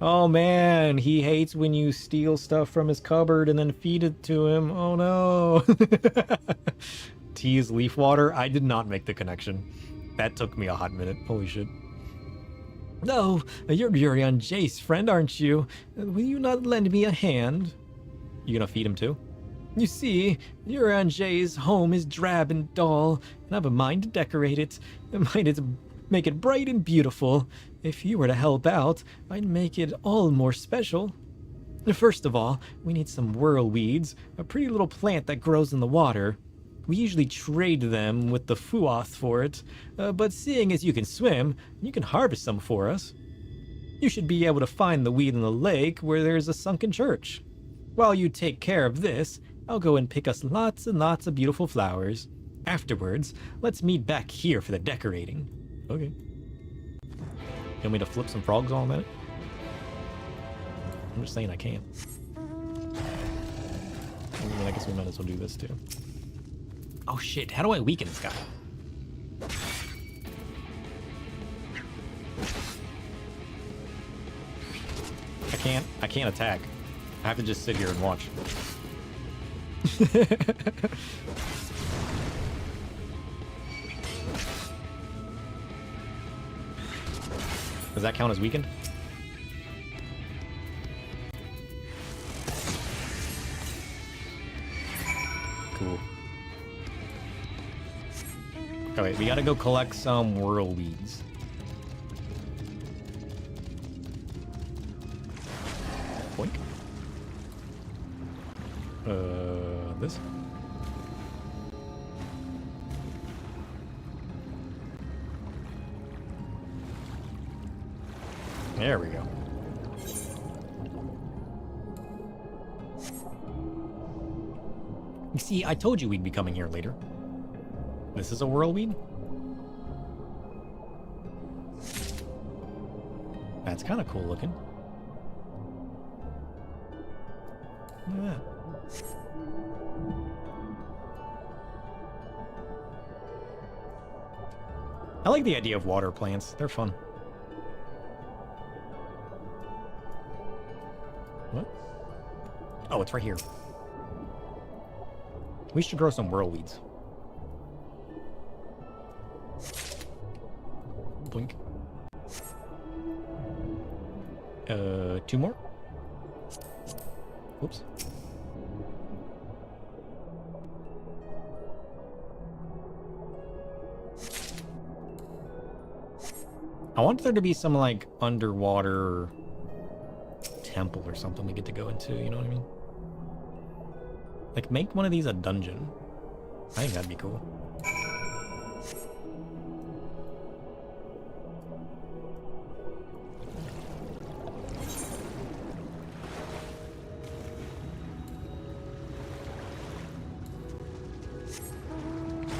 Oh man, he hates when you steal stuff from his cupboard and then feed it to him. Oh no. Tea is leaf water? I did not make the connection. That took me a hot minute. Holy shit. No, you're Urianger's friend, aren't you? Will you not lend me a hand? You gonna feed him too? You see, Urianger's home is drab and dull, and I've a mind to decorate it. make it bright and beautiful. If you were to help out, I'd make it all more special. First of all, we need some whirlweeds, a pretty little plant that grows in the water. We usually trade them with the Fuoth for it, but seeing as you can swim, you can harvest some for us. You should be able to find the weed in the lake where there's a sunken church. While you take care of this, I'll go and pick us lots and lots of beautiful flowers. Afterwards, let's meet back here for the decorating. Okay. You want me to flip some frogs all a minute? I'm just saying I can. I guess we might as well do this too. Oh shit, how do I weaken this guy? I can't attack. I have to just sit here and watch. Does that count as weakened? Cool. Alright, we gotta go collect some whirlweeds. Boink. This? There we go. You see, I told you we'd be coming here later. This is a whirlweed? That's kind of cool looking. Look at that. I like the idea of water plants. They're fun. What? Oh, it's right here. We should grow some whirlweeds. Blink. 2 more? Whoops. I want there to be some, like, underwater temple or something we get to go into, you know what I mean? Like, make one of these a dungeon. I think that'd be cool.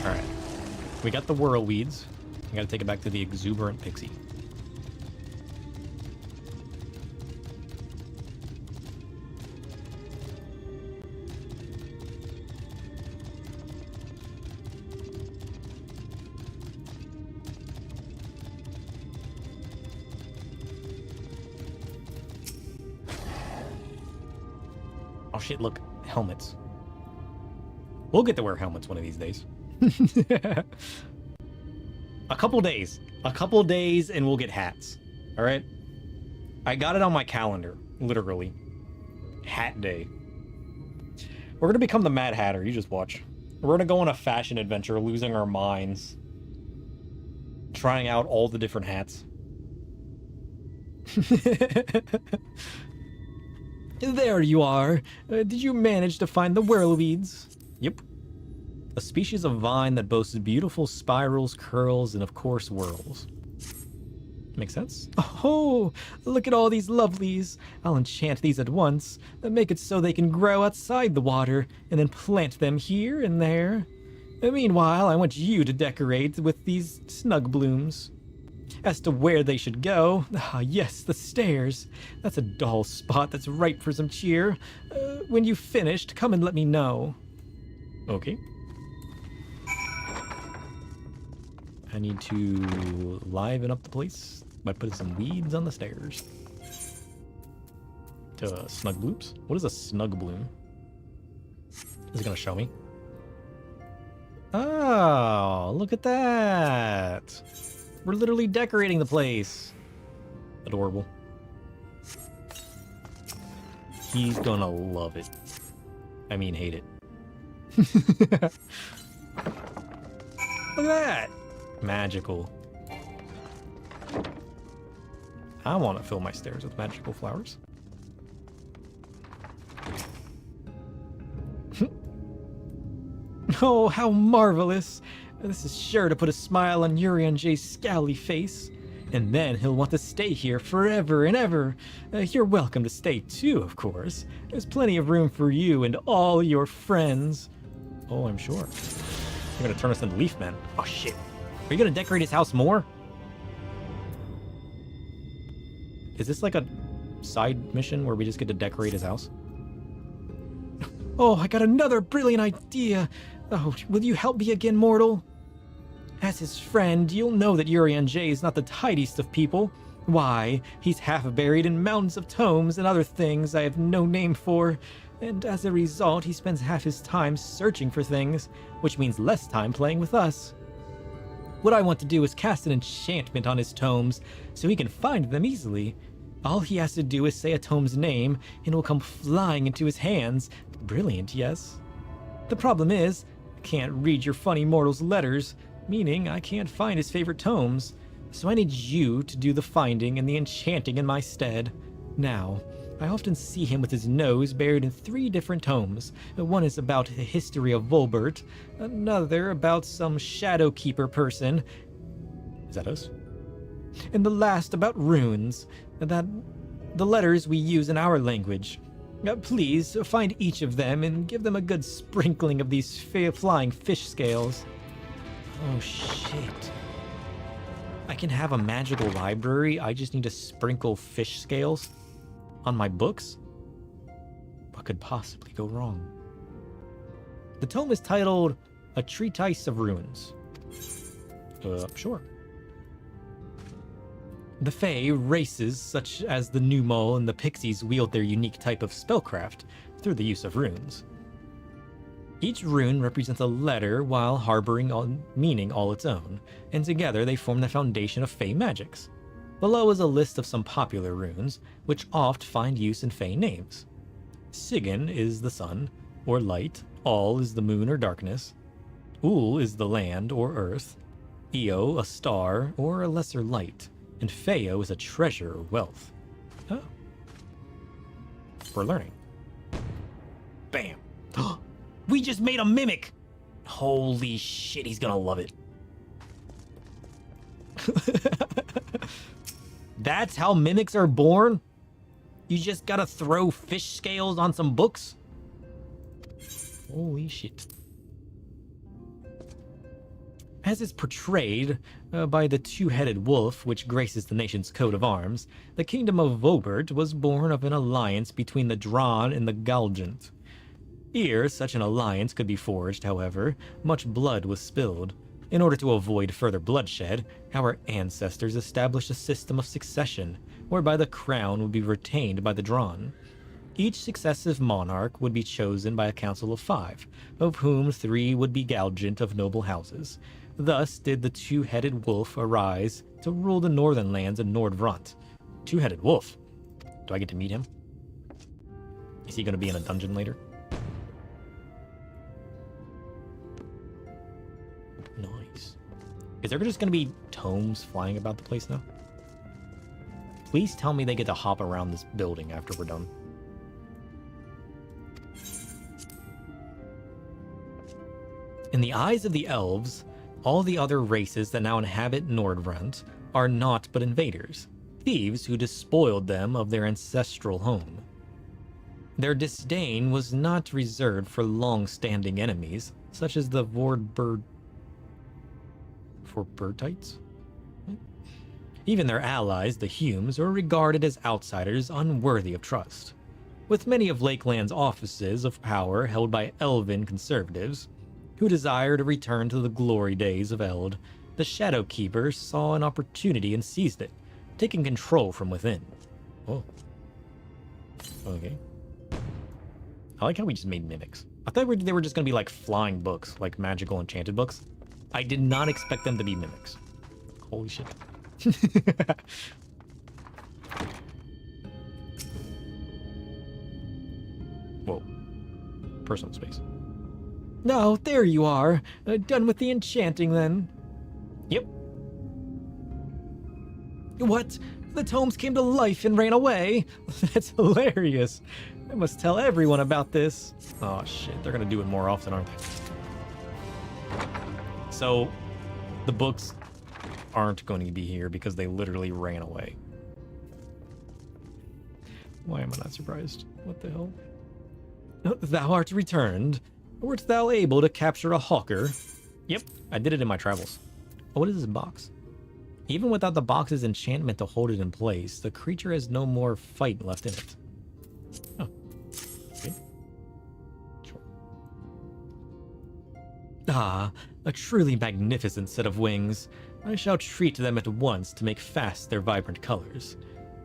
Alright. We got the whirlweeds. I gotta take it back to the exuberant pixie. Oh shit, look. Helmets. We'll get to wear helmets one of these days. A couple days. A couple days and we'll get hats. Alright? I got it on my calendar. Literally. Hat day. We're gonna become the Mad Hatter. You just watch. We're gonna go on a fashion adventure, losing our minds. Trying out all the different hats. There you are. Did you manage to find the whirlweeds? Yep. A species of vine that boasts beautiful spirals, curls, and of course whirls. Makes sense? Oh, look at all these lovelies. I'll enchant these at once, and make it so they can grow outside the water, and then plant them here and there. Meanwhile, I want you to decorate with these snug blooms. As to where they should go, yes, the stairs. That's a dull spot that's ripe for some cheer. When you've finished, come and let me know. Okay. I need to liven up the place by putting some weeds on the stairs. To snug blooms? What is a snug bloom? Is it gonna show me? Oh, look at that! We're literally decorating the place. Adorable. He's gonna love it. I mean, hate it. Look at that! Magical. I want to fill my stairs with magical flowers. Oh, how marvelous! This is sure to put a smile on Urianger scowly face. And then he'll want to stay here forever and ever. You're welcome to stay too, of course. There's plenty of room for you and all your friends. Oh, I'm sure. You're gonna turn us into leaf men. Oh, shit. Are you gonna decorate his house more? Is this like a side mission where we just get to decorate his house? Oh, I got another brilliant idea. Oh, will you help me again, mortal? As his friend, you'll know that Urianger is not the tidiest of people. Why, he's half buried in mountains of tomes and other things I have no name for. And as a result, he spends half his time searching for things, which means less time playing with us. What I want to do is cast an enchantment on his tomes, so he can find them easily. All he has to do is say a tome's name, and it will come flying into his hands. Brilliant, yes? The problem is, I can't read your funny mortal's letters, meaning I can't find his favorite tomes. So I need you to do the finding and the enchanting in my stead. Now, I often see him with his nose buried in 3 different tomes. One is about the history of Volbert, another about some Shadowkeeper person. Is that us? And the last about runes, that the letters we use in our language. Please, find each of them and give them a good sprinkling of these flying fish scales. Oh, shit. I can have a magical library, I just need to sprinkle fish scales on my books? What could possibly go wrong? The tome is titled A Treatise of Runes. Sure. The Fae, races such as the Numul and the Pixies, wield their unique type of spellcraft through the use of runes. Each rune represents a letter while harboring meaning all its own, and together they form the foundation of Fae magics. Below is a list of some popular runes, which oft find use in Fae names. Sigyn is the sun, or light. All is the moon or darkness. Ul is the land, or earth. Io, a star, or a lesser light. And Feo is a treasure or wealth. Oh. We're learning. Bam. We just made a mimic! Holy shit, he's gonna love it. That's how mimics are born? You just gotta throw fish scales on some books? Holy shit. As is portrayed by the 2-headed wolf which graces the nation's coat of arms, the kingdom of Vobert was born of an alliance between the Dran and the Galgant. Ere such an alliance could be forged, however, much blood was spilled. In order to avoid further bloodshed, our ancestors established a system of succession, whereby the crown would be retained by the Dran. Each successive monarch would be chosen by a council of 5, of whom 3 would be Galgant of noble houses. Thus did the 2-headed wolf arise to rule the northern lands of Nordvrant. 2-headed wolf? Do I get to meet him? Is he going to be in a dungeon later? Nice. Is there just going to be tomes flying about the place now? Please tell me they get to hop around this building after we're done. In the eyes of the elves, all the other races that now inhabit Nordvrant are naught but invaders, thieves who despoiled them of their ancestral home. Their disdain was not reserved for long-standing enemies, such as the Vorbertites. Even their allies, the Humes, were regarded as outsiders unworthy of trust. With many of Lakeland's offices of power held by elven conservatives, who desire to return to the glory days of Eld, the Shadowkeeper saw an opportunity and seized it, taking control from within. Oh. Okay. I like how we just made mimics. I thought they were just going to be like flying books, like magical enchanted books. I did not expect them to be mimics. Holy shit. Whoa. Personal space. No, there you are. Done with the enchanting then. Yep. What? The tomes came to life and ran away. That's hilarious. I must tell everyone about this. Oh shit, they're gonna do it more often, aren't they? So, the books aren't going to be here because they literally ran away. Why am I not surprised? What the hell? Thou art returned. Wert thou able to capture a hawker? Yep, I did it in my travels. Oh, what is this box? Even without the box's enchantment to hold it in place, the creature has no more fight left in it. Oh. Okay. Sure. Ah, a truly magnificent set of wings. I shall treat them at once to make fast their vibrant colors.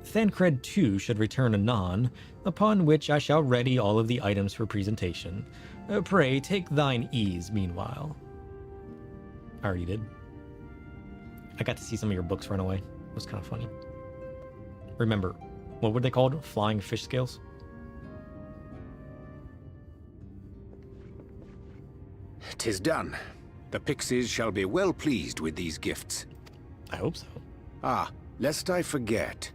Thancred too should return anon, upon which I shall ready all of the items for presentation. Pray, take thine ease meanwhile. I already did. I got to see some of your books run away. It was kind of funny. Remember, what were they called? Flying fish scales? "'Tis done. The pixies shall be well pleased with these gifts." I hope so. Ah, lest I forget.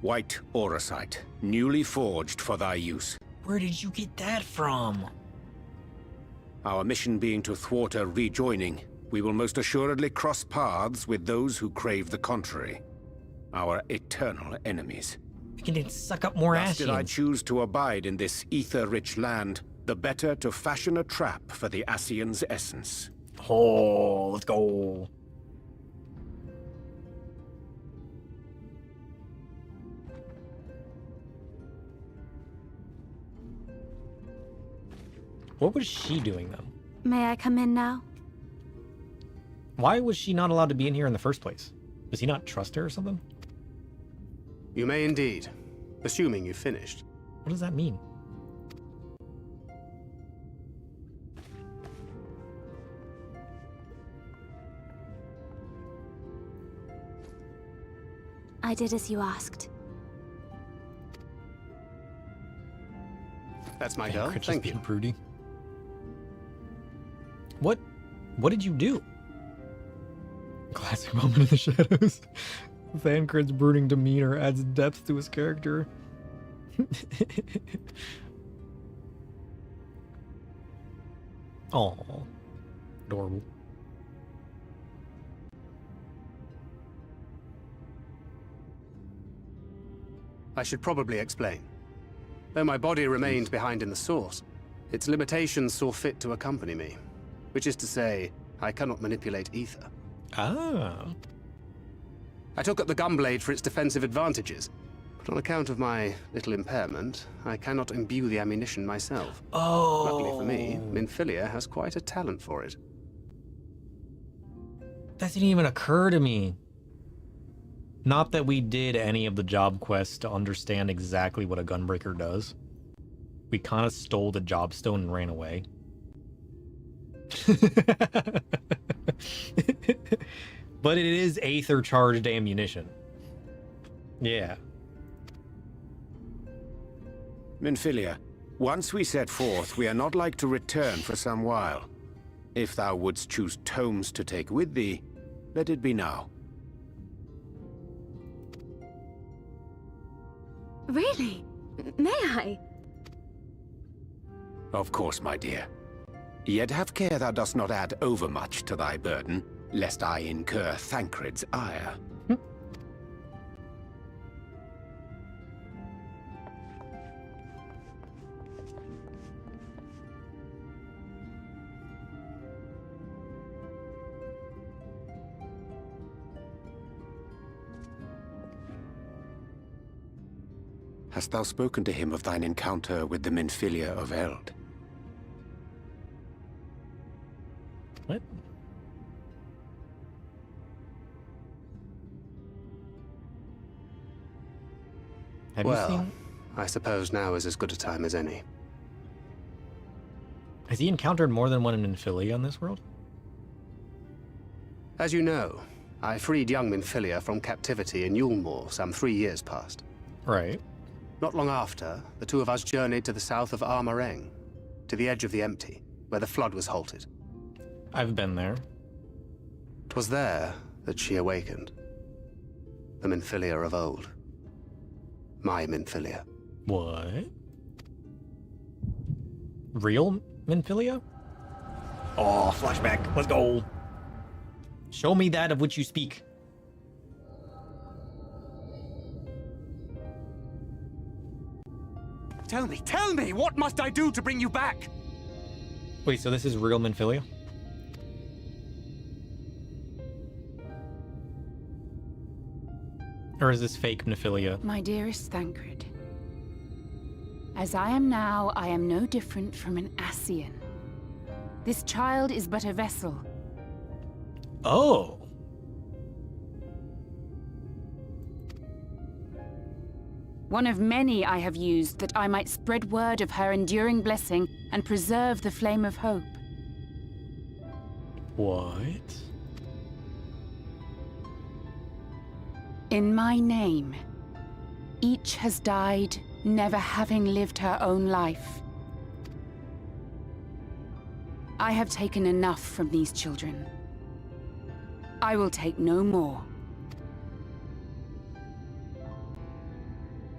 White auracite, newly forged for thy use. Where did you get that from? Our mission being to thwart a rejoining, we will most assuredly cross paths with those who crave the contrary. Our eternal enemies. We can then suck up more Thus ass. did I choose to abide in this ether-rich land, the better to fashion a trap for the Ascian's essence. Oh, let's go. What was she doing, though? May I come in now? Why was she not allowed to be in here in the first place? Does he not trust her or something? You may indeed, assuming you've finished. What does that mean? I did as you asked. That's my girl. Thank you. Prudy. What did you do? Classic moment in the shadows. Thancred's brooding demeanor adds depth to his character. Aw. Adorable. I should probably explain. Though my body remained behind in the source, its limitations saw fit to accompany me. Which is to say, I cannot manipulate ether. Ah. I took up the gunblade for its defensive advantages, but on account of my little impairment, I cannot imbue the ammunition myself. Oh. Luckily for me, Minfilia has quite a talent for it. That didn't even occur to me. Not that we did any of the job quests to understand exactly what a gunbreaker does. We kind of stole the job stone and ran away. But it is aether charged ammunition. Yeah. Minfilia, once we set forth, we are not like to return for some while. If thou wouldst choose tomes to take with thee, let it be now. Really? May I? Of course, my dear. Yet have care thou dost not add overmuch to thy burden, lest I incur Thancred's ire. Hast thou spoken to him of thine encounter with the Minfilia of Eld? What? Have you seen? I suppose now is as good a time as any. Has he encountered more than one Minfilia in this world? As you know, I freed young Minfilia from captivity in Yulmore some 3 years past. Right. Not long after, the two of us journeyed to the south of Armareng, to the edge of the Empty, where the flood was halted. I've been there. 'Twas there that she awakened. The Minfilia of old. My Minfilia. What? Real Minfilia? Oh, flashback. Let's go. Show me that of which you speak. Tell me, what must I do to bring you back? Wait, so this is real Minfilia? Or is this fake Minfilia? My dearest Thancred, as I am now, I am no different from an Ascian. This child is but a vessel. Oh. One of many I have used that I might spread word of her enduring blessing and preserve the flame of hope. What? In my name, each has died, never having lived her own life. I have taken enough from these children. I will take no more.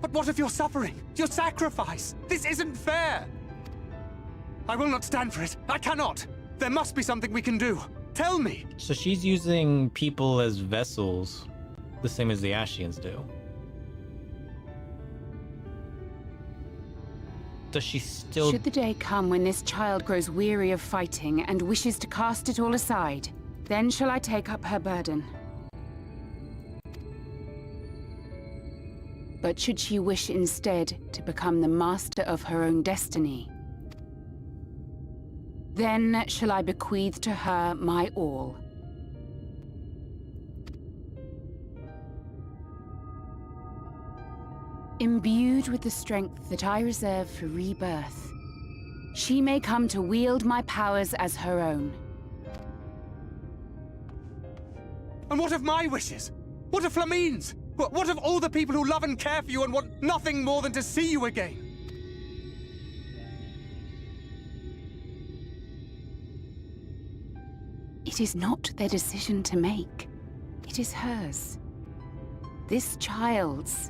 But what of your suffering? Your sacrifice? This isn't fair! I will not stand for it. I cannot! There must be something we can do. Tell me! So she's using people as vessels, the same as the Ashians do. Does she still... Should the day come when this child grows weary of fighting and wishes to cast it all aside, then shall I take up her burden. But should she wish instead to become the master of her own destiny, then shall I bequeath to her my all. Imbued with the strength that I reserve for rebirth, she may come to wield my powers as her own. And what of my wishes? What of Flamine's? What of all the people who love and care for you and want nothing more than to see you again? It is not their decision to make. It is hers. This child's.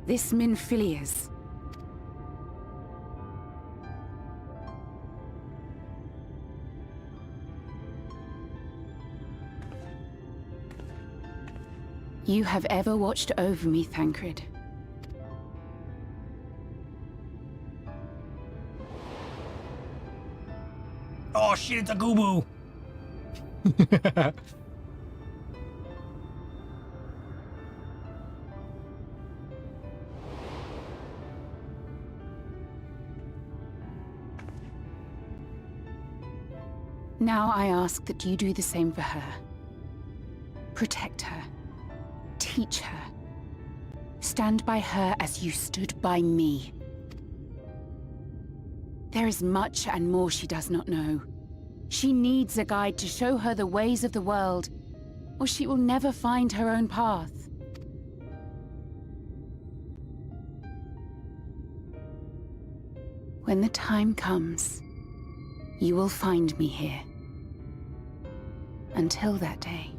This Minfilia's. You have ever watched over me, Thancred. Oh shit, it's a Goobu! Now I ask that you do the same for her. Protect her. Teach her. Stand by her as you stood by me. There is much and more she does not know. She needs a guide to show her the ways of the world, or she will never find her own path. When the time comes, you will find me here. Until that day.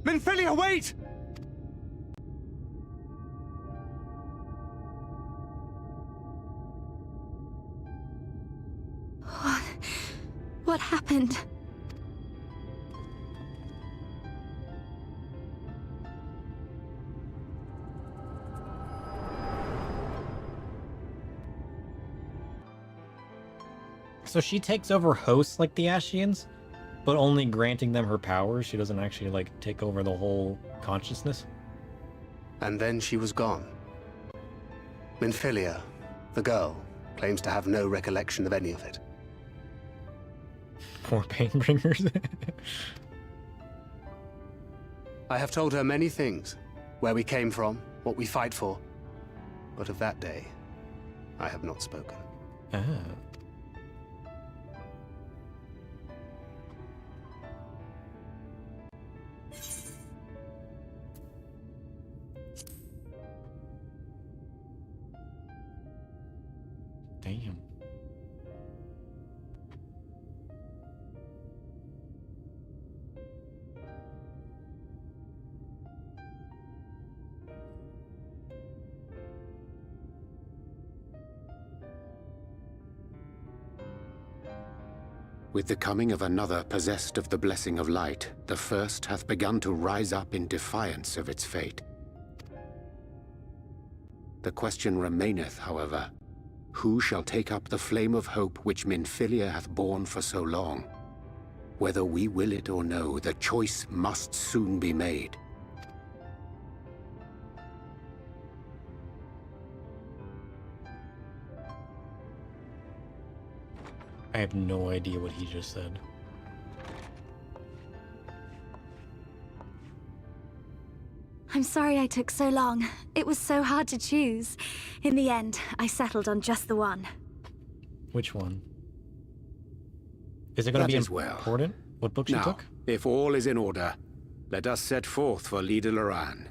Minfilia, wait! What happened? So she takes over hosts like the Ashians, but only granting them her powers. She doesn't actually, like, take over the whole consciousness. And then she was gone. Minfilia, the girl, claims to have no recollection of any of it. Poor Painbringers. I have told her many things. Where we came from, what we fight for. But of that day, I have not spoken. Ah. Damn. With the coming of another possessed of the blessing of light, the first hath begun to rise up in defiance of its fate. The question remaineth, however, who shall take up the flame of hope which Minfilia hath borne for so long? Whether we will it or no, the choice must soon be made. I have no idea what he just said. I'm sorry I took so long. It was so hard to choose. In the end, I settled on just the one. Which one? Is it going to be important? What book she Now, took? if all is in order, let us set forth for Lida Loran.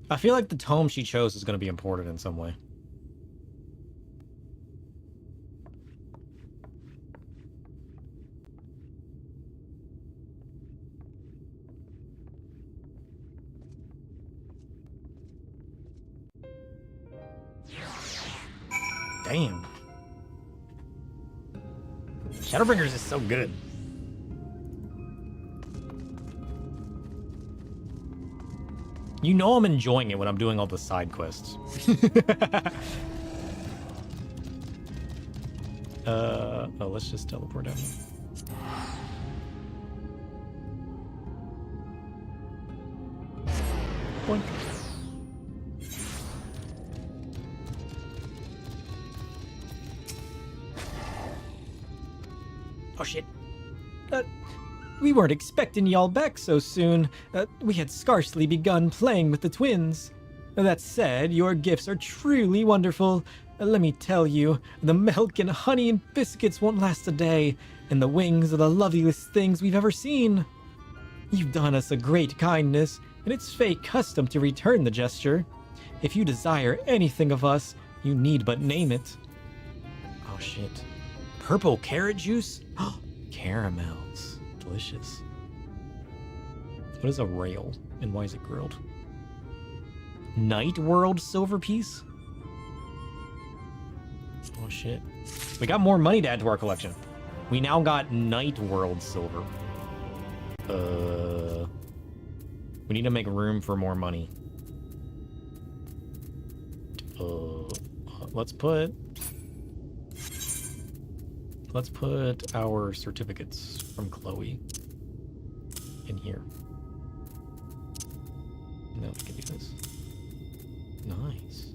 I feel like the tome she chose is going to be important in some way. Damn. Shadowbringers is so good. You know I'm enjoying it when I'm doing all the side quests. Oh, let's just teleport down. Boink. Oh shit. We weren't expecting y'all back so soon. We had scarcely begun playing with the twins. That said, your gifts are truly wonderful. Let me tell you, the milk and honey and biscuits won't last a day, and the wings are the loveliest things we've ever seen. You've done us a great kindness, and it's fate custom to return the gesture. If you desire anything of us, you need but name it. Oh shit. Purple carrot juice? Caramels. Delicious. What is a rail, and why is it grilled? Night World silver piece? Oh shit. We got more money to add to our collection. We now got Night World silver. We need to make room for more money. Let's put our certificates from Chloe in here. Now we can do this. Nice.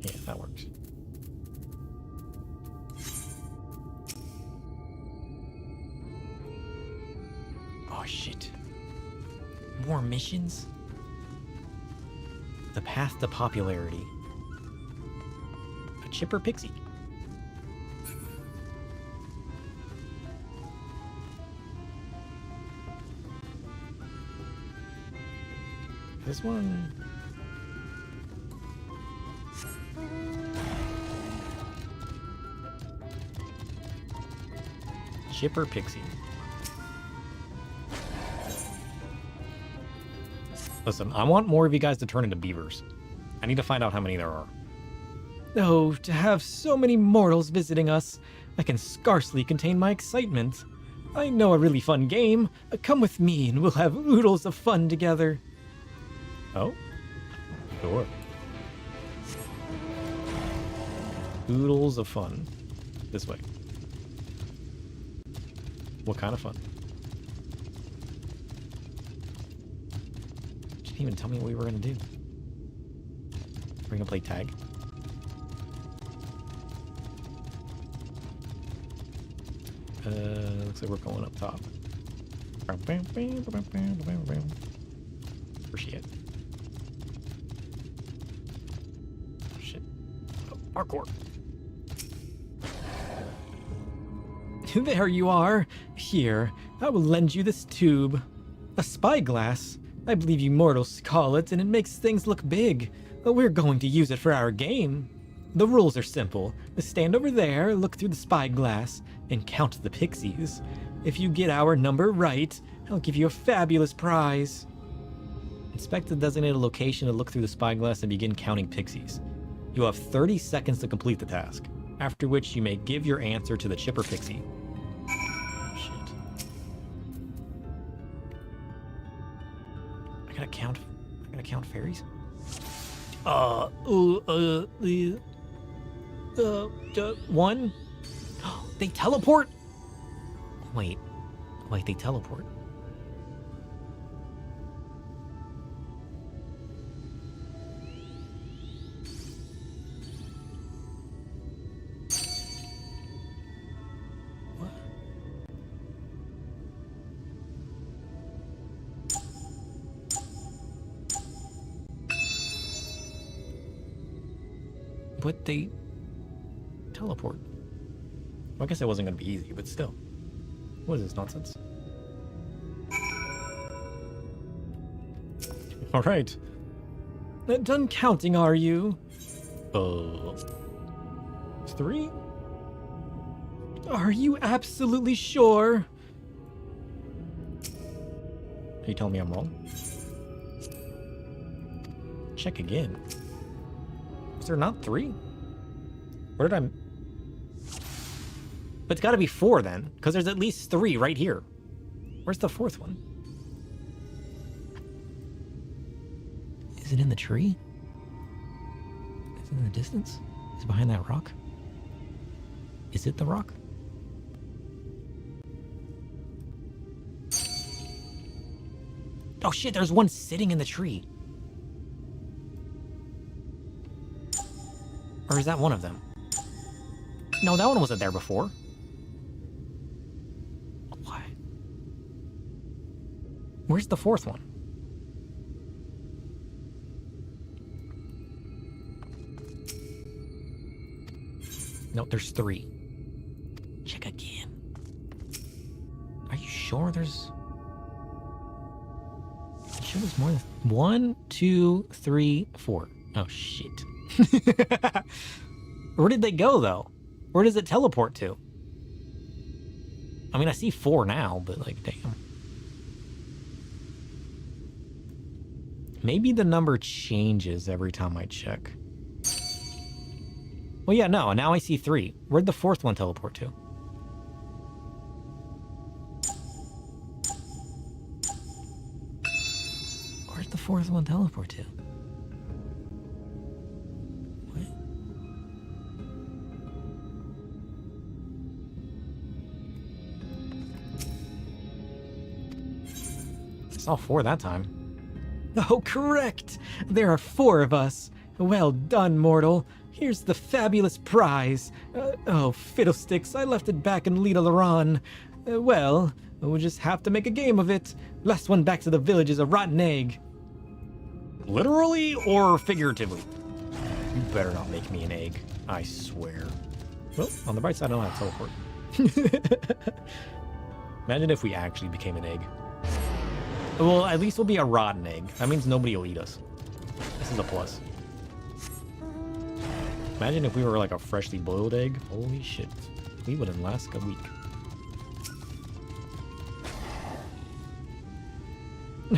Yeah, that works. Oh shit. More missions? The path to popularity. A chipper pixie. This one... Chipper pixie. Listen, I want more of you guys to turn into beavers. I need to find out how many there are. Oh, to have so many mortals visiting us. I can scarcely contain my excitement. I know a really fun game. Come with me and we'll have oodles of fun together. Oh? Sure. Oodles of fun. This way. What kind of fun? Didn't even tell me what we were gonna do. We're gonna play tag. Looks like we're going up top. Where's she at? Oh shit. Oh, parkour. There you are. Here, I will lend you this tube. A spyglass. I believe you mortals call it, and it makes things look big. But we're going to use it for our game. The rules are simple. Stand over there, look through the spyglass, and count the pixies. If you get our number right, I'll give you a fabulous prize. Inspect the designated location to look through the spyglass and begin counting pixies. You have 30 seconds to complete the task, after which you may give your answer to the chipper pixie. Shit. I gotta count fairies? One? They teleport? Wait, they teleport. But they teleport. Well, I guess it wasn't going to be easy, but still. What is this nonsense? All right. Done counting, are you? 3? Are you absolutely sure? Are you telling me I'm wrong? Check again. Is there not 3? Where did I... But it's got to be 4 then, because there's at least 3 right here. Where's the 4th one? Is it in the tree? Is it in the distance? Is it behind that rock? Is it the rock? Oh shit, there's one sitting in the tree. Or is that one of them? No, that one wasn't there before. What? Where's the 4th one? No, there's 3. Check again. Are you sure there's... I'm sure there's more than... 1, 2, 3, 4. Oh, shit. Where did they go, though? Where does it teleport to? I mean, I see 4 now, but, like, damn. Maybe the number changes every time I check. Well, yeah, no, now I see 3. Where'd the 4th one teleport to? Where'd the 4th one teleport to? I saw 4 that time. Oh, correct! There are 4 of us. Well done, mortal. Here's the fabulous prize. Oh, fiddlesticks, I left it back in Lita Laran. Well, we'll just have to make a game of it. Last one back to the village is a rotten egg. Literally or figuratively? You better not make me an egg, I swear. Well, on the bright side, I don't have to teleport. Imagine if we actually became an egg. Well, at least we'll be a rotten egg. That means nobody will eat us. This is a plus. Imagine if we were like a freshly boiled egg. Holy shit. We wouldn't last a week.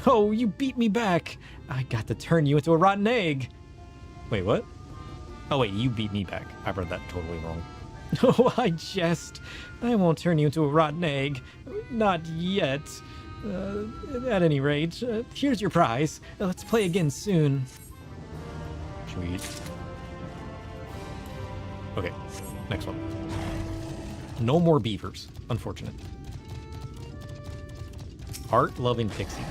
No, you beat me back. I got to turn you into a rotten egg. Wait, what? Oh, wait, you beat me back. I read that totally wrong. Oh, I jest. I won't turn you into a rotten egg. Not yet. At any rate, here's your prize. Let's play again soon. Sweet. Okay, next one. No more beavers. Unfortunate. Art-loving pixie.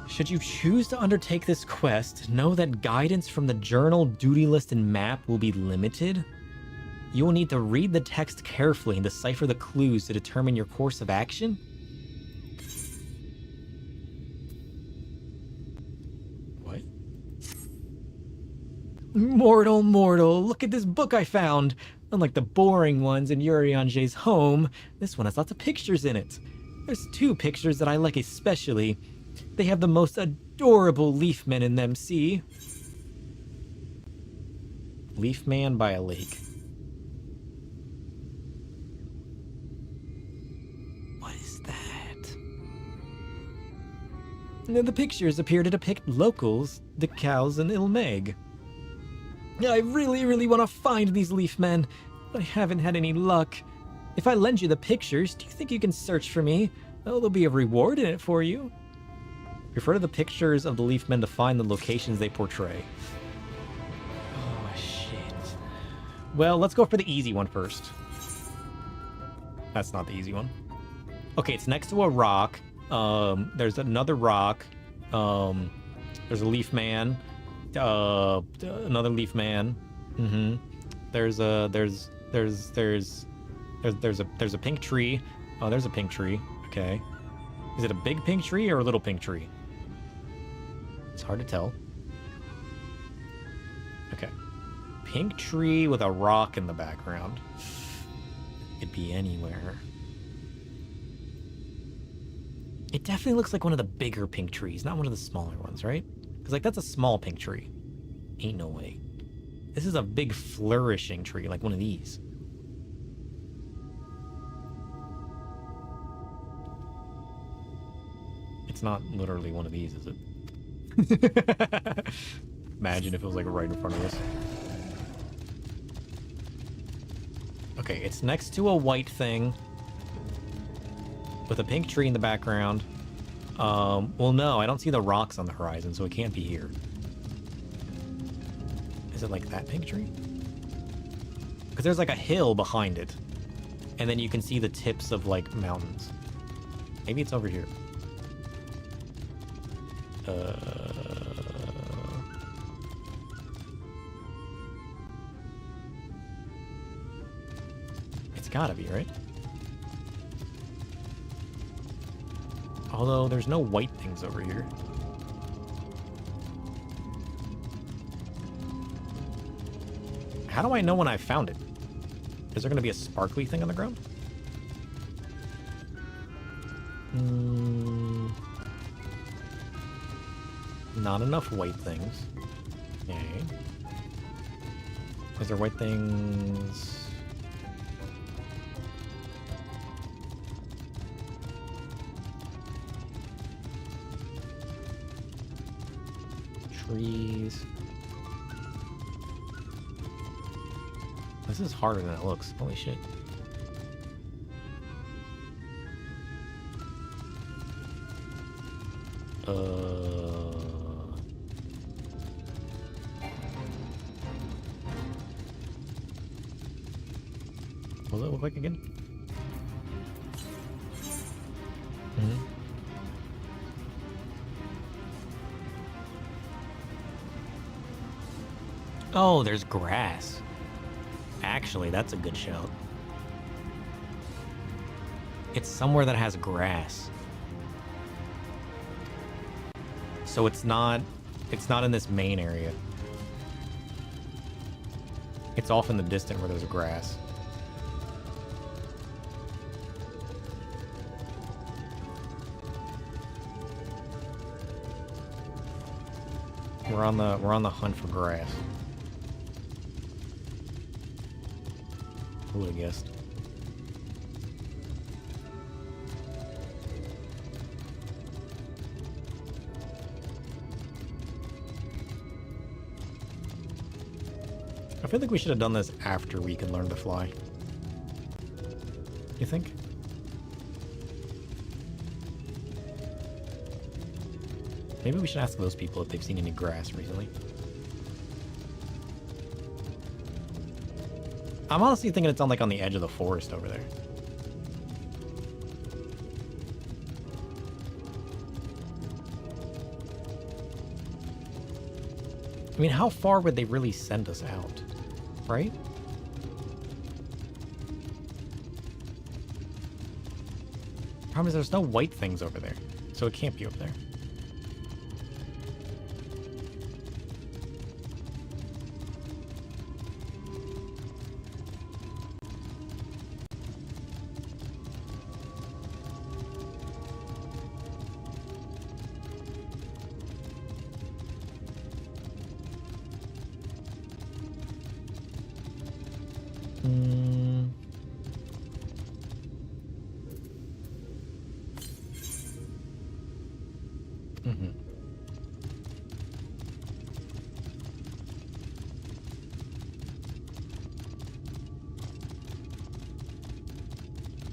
Should you choose to undertake this quest, know that guidance from the journal, duty list, and map will be limited. You will need to read the text carefully and decipher the clues to determine your course of action. What? Mortal, mortal, look at this book I found. Unlike the boring ones in Urianger's home, this one has lots of pictures in it. There's two pictures that I like especially. They have the most adorable leaf men in them, see? Leaf man by a lake. What is that? Now, the pictures appear to depict locals, the cows in Ilmeg. I really want to find these leaf men, but I haven't had any luck. If I lend you the pictures, do you think you can search for me? Oh, there'll be a reward in it for you. Refer to the pictures of the leaf men to find the locations they portray. Oh, shit. Well, let's go for the easy one first. That's not the easy one. Okay, it's next to a rock. There's another rock. There's a leaf man. Another leaf man. There's a pink tree. Oh, there's a pink tree. Okay. Is it a big pink tree or a little pink tree? It's hard to tell. Okay. Pink tree with a rock in the background. Could be anywhere. It definitely looks like one of the bigger pink trees, not one of the smaller ones, right? Because, like, that's a small pink tree. Ain't no way. This is a big flourishing tree, like one of these. It's not literally one of these, is it? Imagine if it was, like, right in front of us. Okay, it's next to a white thing with a pink tree in the background. Well, no, I don't see the rocks on the horizon, so it can't be here. Is it like that pink tree? Because there's like a hill behind it. And then you can see the tips of like mountains. Maybe it's over here. It's gotta be, right? Although there's no white things over here. How do I know when I found it? Is there going to be a sparkly thing on the ground? Not enough white things. Okay. Is there white things? Trees. This is harder than it looks. Holy shit. What does it look like again? Oh, there's grass. Actually, that's a good shout. It's somewhere that has grass. So it's not in this main area. It's off in the distance where there's grass. We're on the hunt for grass. Who would have guessed? I feel like we should have done this after we can learn to fly. You think? Maybe we should ask those people if they've seen any grass recently. I'm honestly thinking it's on like on the edge of the forest over there. I mean, how far would they really send us out? Right? Problem is there's no white things over there, so it can't be over there. Mm-hmm.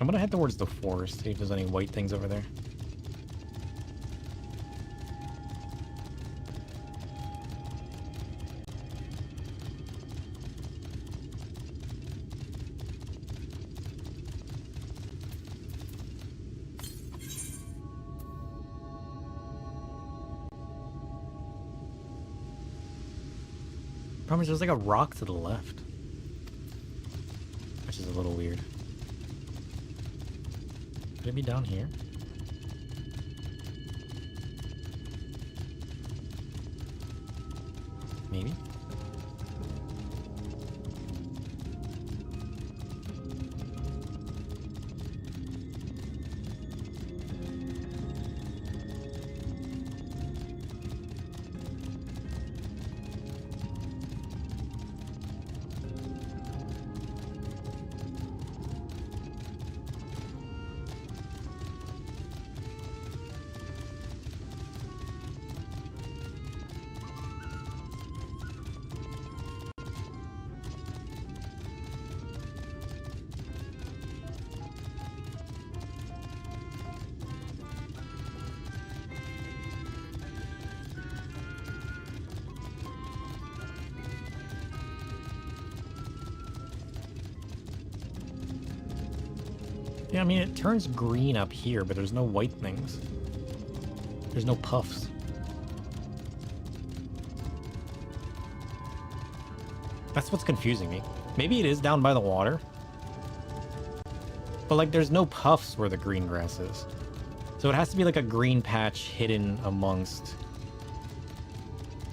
I'm gonna head towards the forest, see if there's any white things over there. Problem is, there's like a rock to the left, which is a little weird. Could it be down here? Maybe. Yeah, I mean, it turns green up here, but there's no white things. There's no puffs. That's what's confusing me. Maybe it is down by the water. But, like, there's no puffs where the green grass is. So it has to be, like, a green patch hidden amongst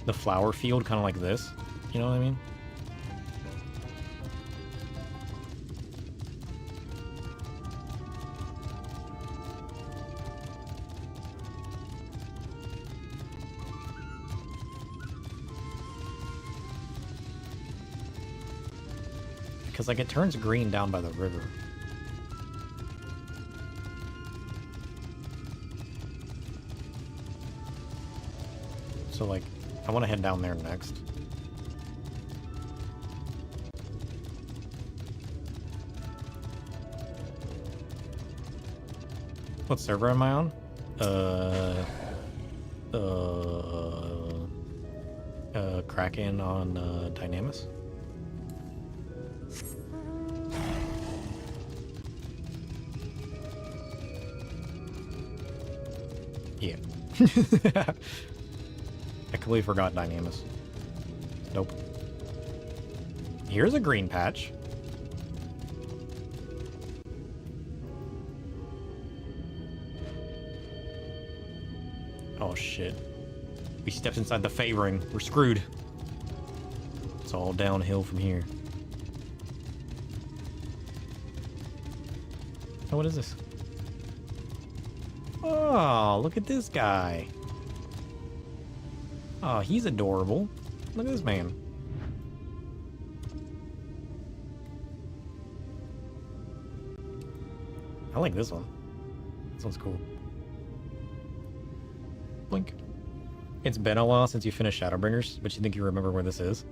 the flower field, kind of like this. You know what I mean? Because, like, it turns green down by the river. So, like, I want to head down there next. What server am I on? Kraken on Dynamis. Yeah. I completely forgot Dynamis. Nope. Here's a green patch. Oh shit. We stepped inside the Fey ring. We're screwed. It's all downhill from here. Oh, what is this? Oh, look at this guy. Oh, he's adorable. Look at this man. I like this one. This one's cool. Blink. It's been a while since you finished Shadowbringers, but you think you remember where this is?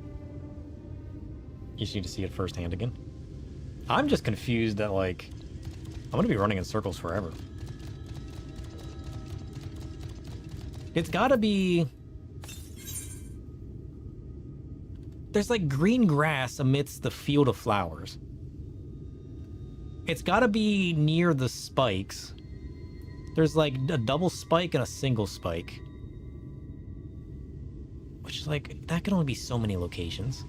You just need to see it firsthand again. I'm just confused that, like, I'm gonna be running in circles forever. It's gotta be... There's, like, green grass amidst the field of flowers. It's gotta be near the spikes. There's, like, a double spike and a single spike. Which is, like, that can only be so many locations.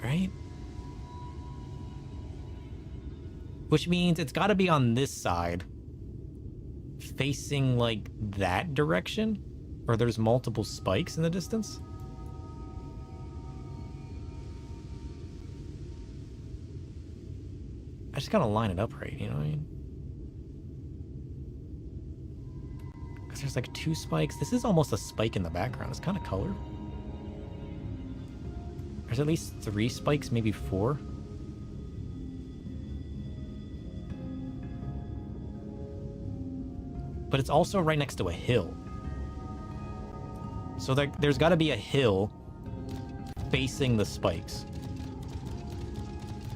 Right? Which means it's gotta be on this side. Facing, like, that direction? Or there's multiple spikes in the distance? I just gotta line it up right, you know what I mean? Because there's like 2 spikes. This is almost a spike in the background. It's kind of colored. There's at least 3 spikes, maybe 4. But it's also right next to a hill. So there's got to be a hill facing the spikes.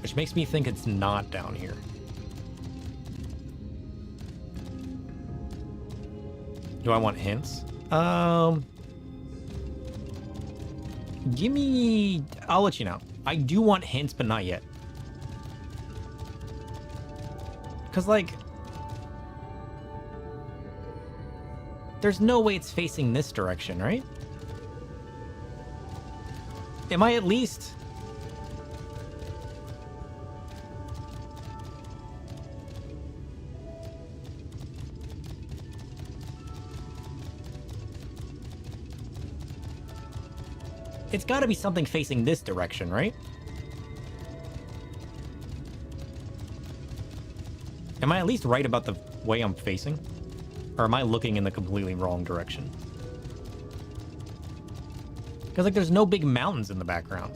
Which makes me think it's not down here. Do I want hints? Give me... I'll let you know. I do want hints, but not yet. Because, like... There's no way it's facing this direction, right? Am I at least... It's got to be something facing this direction, right? Am I at least right about the way I'm facing? Or am I looking in the completely wrong direction? Because, like, there's no big mountains in the background.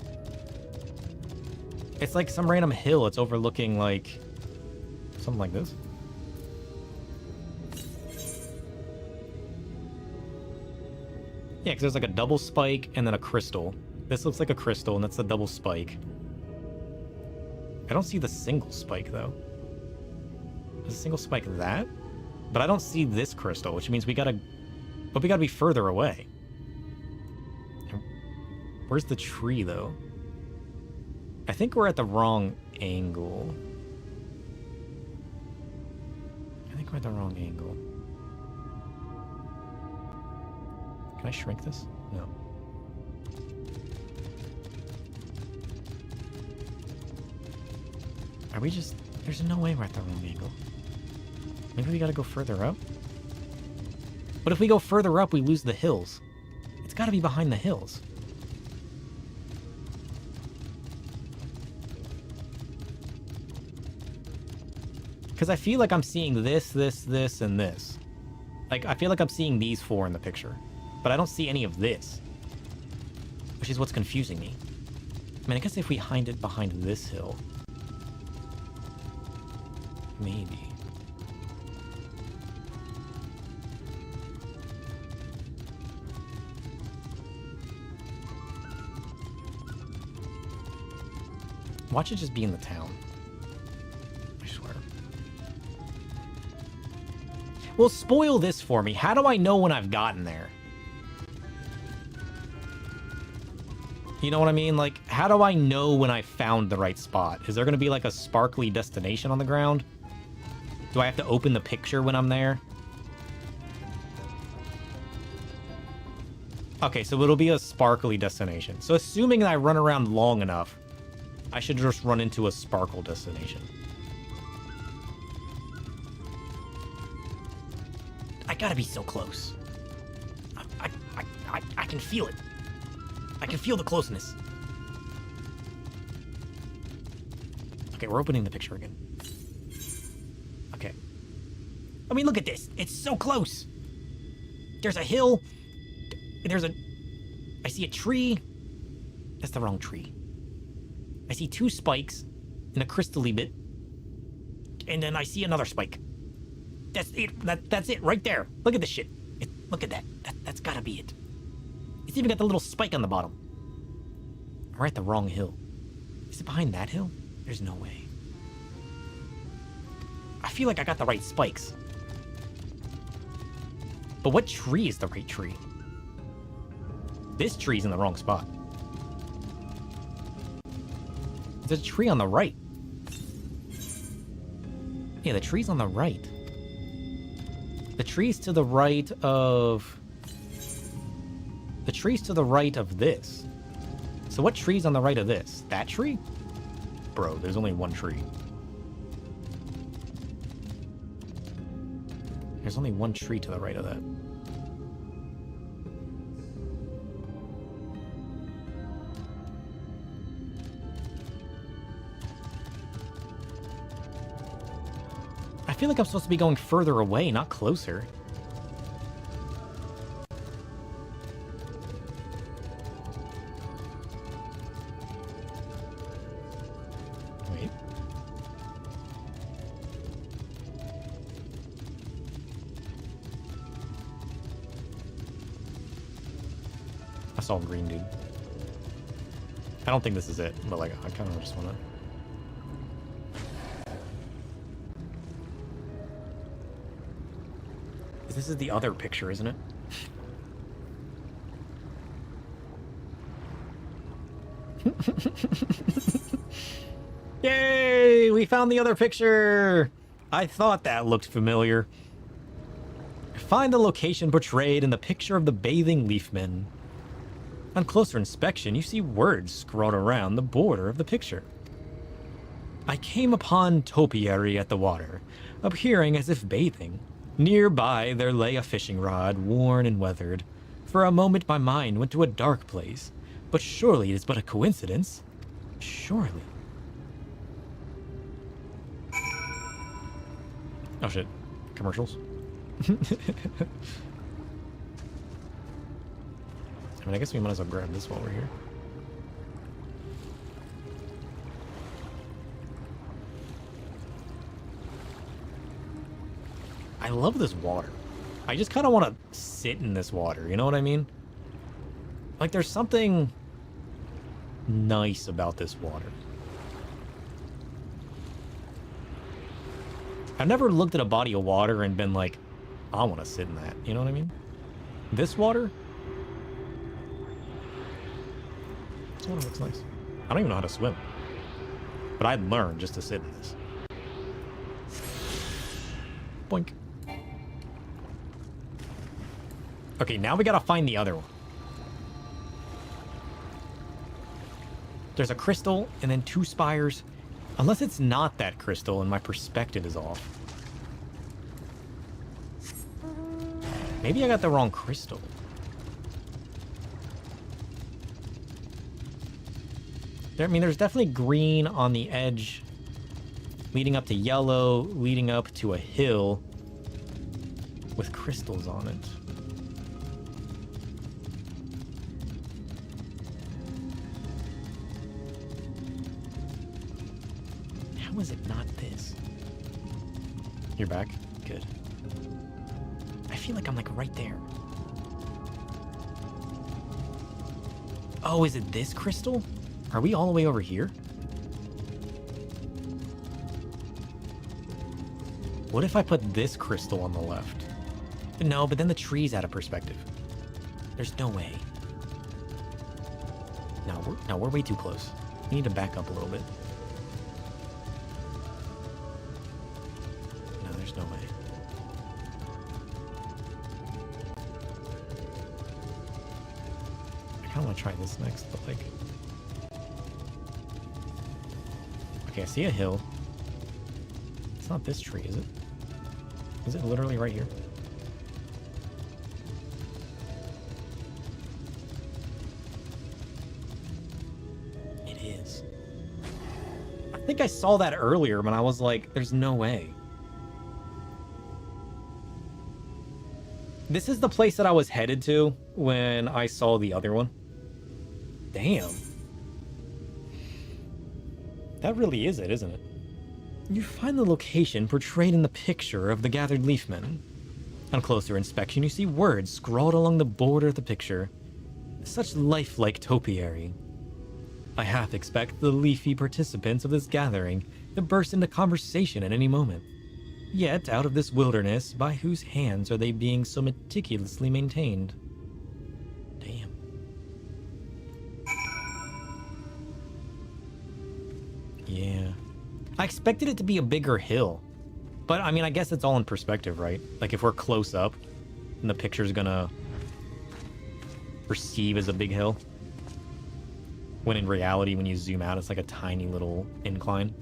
It's like some random hill. It's overlooking, like, something like this. Yeah, because there's like a double spike and then a crystal. This looks like a crystal, and that's the double spike. I don't see the single spike, though. Is a single spike that? But I don't see this crystal, which means we gotta... But we gotta be further away. Where's the tree, though? I think we're at the wrong angle. I think we're at the wrong angle. Can I shrink this? No. Are we just... There's no way we're at the wrong angle. Maybe we gotta go further up? But if we go further up, we lose the hills. It's gotta be behind the hills. Because I feel like I'm seeing this, this, and this. Like, I feel like I'm seeing these four in the picture. But I don't see any of this. Which is what's confusing me. I mean, I guess if we hide it behind this hill... Maybe. Watch it just be in the town. I swear. Well, spoil this for me. How do I know when I've gotten there? You know what I mean? Like, how do I know when I found the right spot? Is there going to be like a sparkly destination on the ground? Do I have to open the picture when I'm there? Okay, so it'll be a sparkly destination. So assuming that I run around long enough, I should just run into a sparkle destination. I gotta be so close. I can feel it. I can feel the closeness. Okay, we're opening the picture again. Okay. I mean, look at this. It's so close. There's a hill. I see a tree. That's the wrong tree. I see two spikes and a crystally bit. And then I see another spike. That's it. That's it right there. Look at this shit. Look at that. That's gotta be it. It's even got the little spike on the bottom. We're at the wrong hill. Is it behind that hill? There's no way. I feel like I got the right spikes. But what tree is the right tree? This tree's in the wrong spot. There's a tree on the right. Yeah, the tree's on the right. The tree's to the right of... The tree's to the right of this. So what tree's on the right of this? That tree? Bro, there's only one tree. There's only one tree to the right of that. I feel like I'm supposed to be going further away, not closer. Wait. I saw a green dude. I don't think this is it, but like I kind of just want to. This is the other picture, isn't it? Yay! We found the other picture! I thought that looked familiar. Find the location portrayed in the picture of the bathing leafmen. On closer inspection, you see words scrawled around the border of the picture. I came upon topiary at the water, appearing as if bathing. Nearby there lay a fishing rod, worn and weathered. For a moment my mind went to a dark place. But surely it is but a coincidence. Surely. Oh shit. Commercials? I mean, I guess we might as well grab this while we're here. I love this water. I just kind of want to sit in this water, you know what I mean? Like, there's something nice about this water. I've never looked at a body of water and been like, I want to sit in that, you know what I mean? This water? This water looks nice. I don't even know how to swim. But I'd learn just to sit in this. Boink. Okay, now we gotta find the other one. There's a crystal and then 2 spires. Unless it's not that crystal and my perspective is off. Maybe I got the wrong crystal. I mean, there's definitely green on the edge, leading up to yellow, leading up to a hill with crystals on it. How is it not this? You're back? Good. I feel like I'm like right there. Oh, is it this crystal? Are we all the way over here? What if I put this crystal on the left? No, but then the tree's out of perspective. There's no way. No, we're way too close. We need to back up a little bit. No, there's no way. I kind of want to try this next, but like... Okay, I see a hill. It's not this tree, is it? Is it literally right here? It is. I think I saw that earlier when I was like, there's no way. This is the place that I was headed to when I saw the other one. Damn. That really is it, isn't it? You find the location portrayed in the picture of the gathered leafmen. On closer inspection, you see words scrawled along the border of the picture. Such lifelike topiary. I half expect the leafy participants of this gathering to burst into conversation at any moment. Yet, out of this wilderness, by whose hands are they being so meticulously maintained? Damn. Yeah. I expected it to be a bigger hill. But, I mean, I guess it's all in perspective, right? Like, if we're close up, and the picture's gonna perceive as a big hill. When in reality, when you zoom out, it's like a tiny little incline.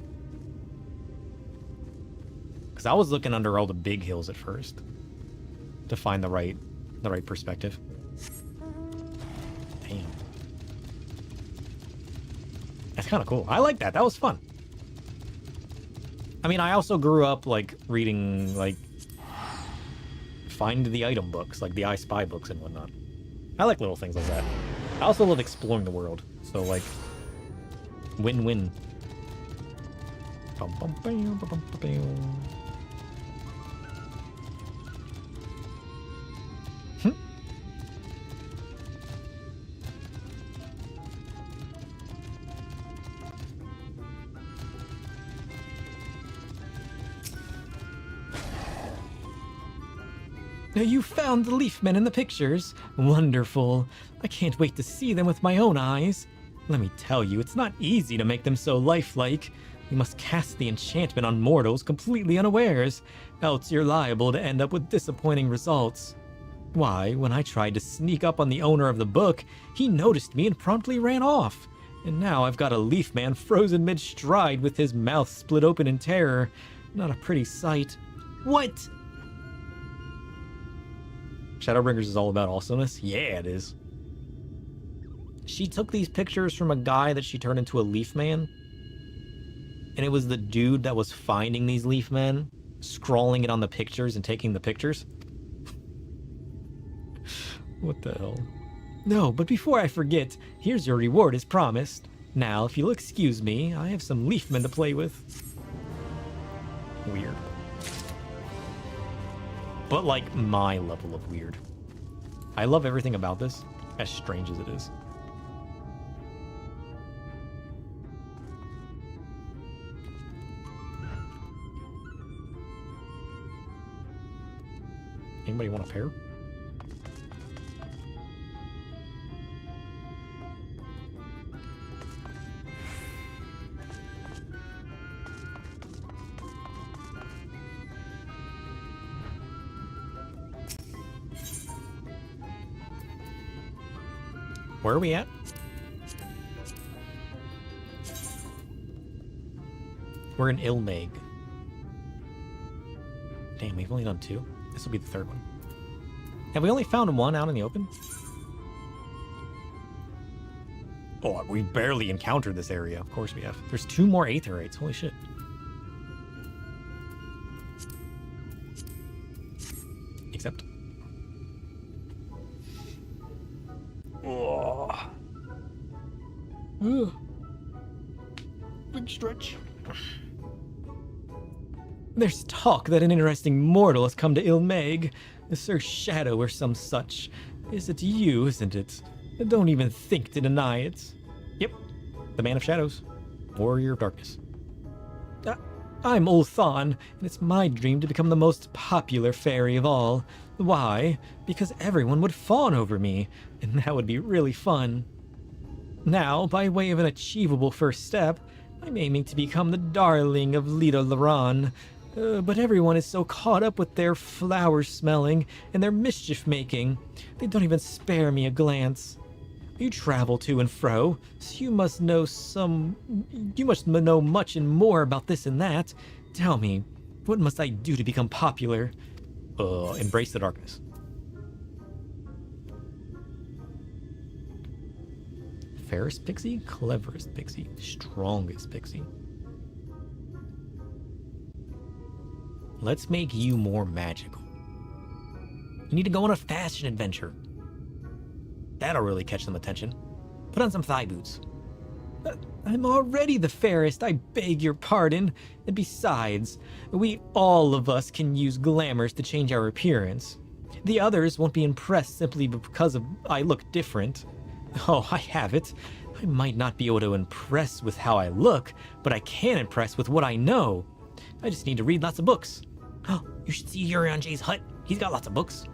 Because I was looking under all the big hills at first. To find the right perspective. Damn. That's kind of cool. I like that. That was fun. I mean, I also grew up, like, reading, like, find the item books, like the I Spy books and whatnot. I like little things like that. I also love exploring the world, so, like, win-win. You found the Leafmen in the pictures? Wonderful. I can't wait to see them with my own eyes. Let me tell you, it's not easy to make them so lifelike. You must cast the enchantment on mortals completely unawares, else you're liable to end up with disappointing results. Why, when I tried to sneak up on the owner of the book, he noticed me and promptly ran off. And now I've got a Leafman frozen mid-stride with his mouth split open in terror. Not a pretty sight. What? Shadowbringers is all about awesomeness? Yeah, it is. She took these pictures from a guy that she turned into a Leafman. And it was the dude that was finding these Leafmen, scrawling it on the pictures and taking the pictures. What the hell? No, but before I forget, here's your reward as promised. Now, if you'll excuse me, I have some Leafmen to play with. Weird. But like my level of weird. I love everything about this, as strange as it is. Anybody want a pair? Where are we at? We're in Ilmeg. Damn, we've only done 2. This will be the 3rd one. Have we only found 1 out in the open? Oh, we barely encountered this area. Of course we have. There's 2 more Aetherites. Holy shit. Except... Oh. Big stretch. There's talk that an interesting mortal has come to Ilmeg, Sir Shadow or some such. Is it you, isn't it? Don't even think to deny it. Yep, the Man of Shadows, Warrior of Darkness. I'm Ulthan, and it's my dream to become the most popular fairy of all. Why? Because everyone would fawn over me, and that would be really fun. Now, by way of an achievable first step, I'm aiming to become the darling of Lita Laran. But everyone is so caught up with their flower smelling and their mischief making, they don't even spare me a glance. You travel to and fro, so you must know much and more about this and that. Tell me, what must I do to become popular? Embrace the darkness. Fairest pixie, cleverest pixie, strongest pixie. Let's make you more magical. You need to go on a fashion adventure. That'll really catch some attention. Put on some thigh boots. I'm already the fairest, I beg your pardon. And besides, we all of us can use glamours to change our appearance. The others won't be impressed simply because I look different. Oh, I have it. I might not be able to impress with how I look, but I can impress with what I know. I just need to read lots of books. Oh, you should see Urion J's hut. He's got lots of books.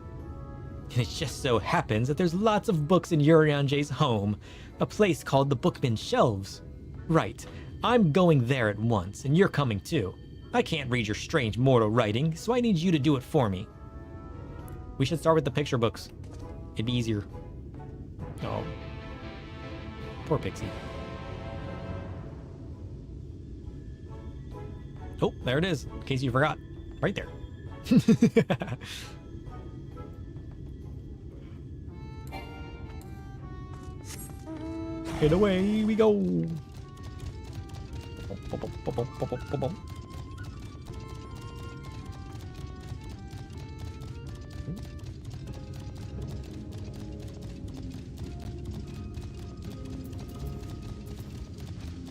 And it just so happens that there's lots of books in Urion J's home, a place called the Bookman's Shelves. Right, I'm going there at once, and you're coming too. I can't read your strange mortal writing, so I need you to do it for me. We should start with the picture books. It'd be easier. Oh. Poor Pixie. Oh, there it is, in case you forgot. Right there. And away we go.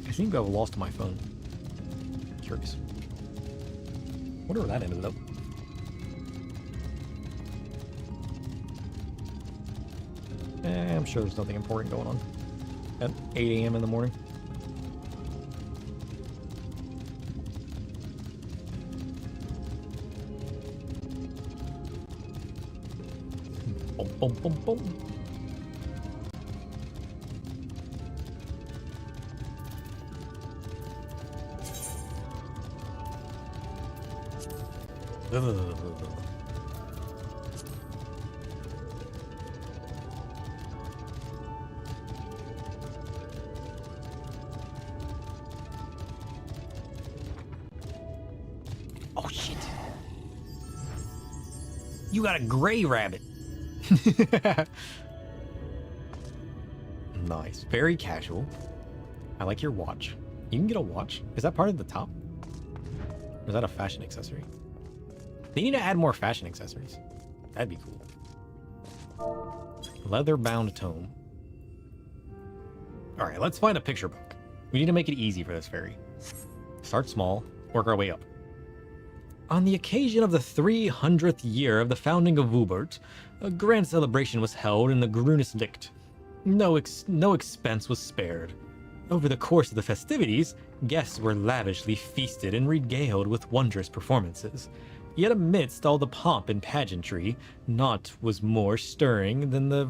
I seem to have lost my phone. Curious. Wonder where that ended up. I'm sure there's nothing important going on at 8 a.m. in the morning. Boom, boom, boom, boom. Oh, shit. You got a gray rabbit. Nice. Very casual. I like your watch. You can get a watch. Is that part of the top? Or is that a fashion accessory? They need to add more fashion accessories. That'd be cool. Leather-bound tome. Alright, let's find a picture book. We need to make it easy for this fairy. Start small, work our way up. On the occasion of the 300th year of the founding of Wubert, a grand celebration was held in the Grüneslicht. No expense was spared. Over the course of the festivities, guests were lavishly feasted and regaled with wondrous performances. Yet amidst all the pomp and pageantry, naught was more stirring than the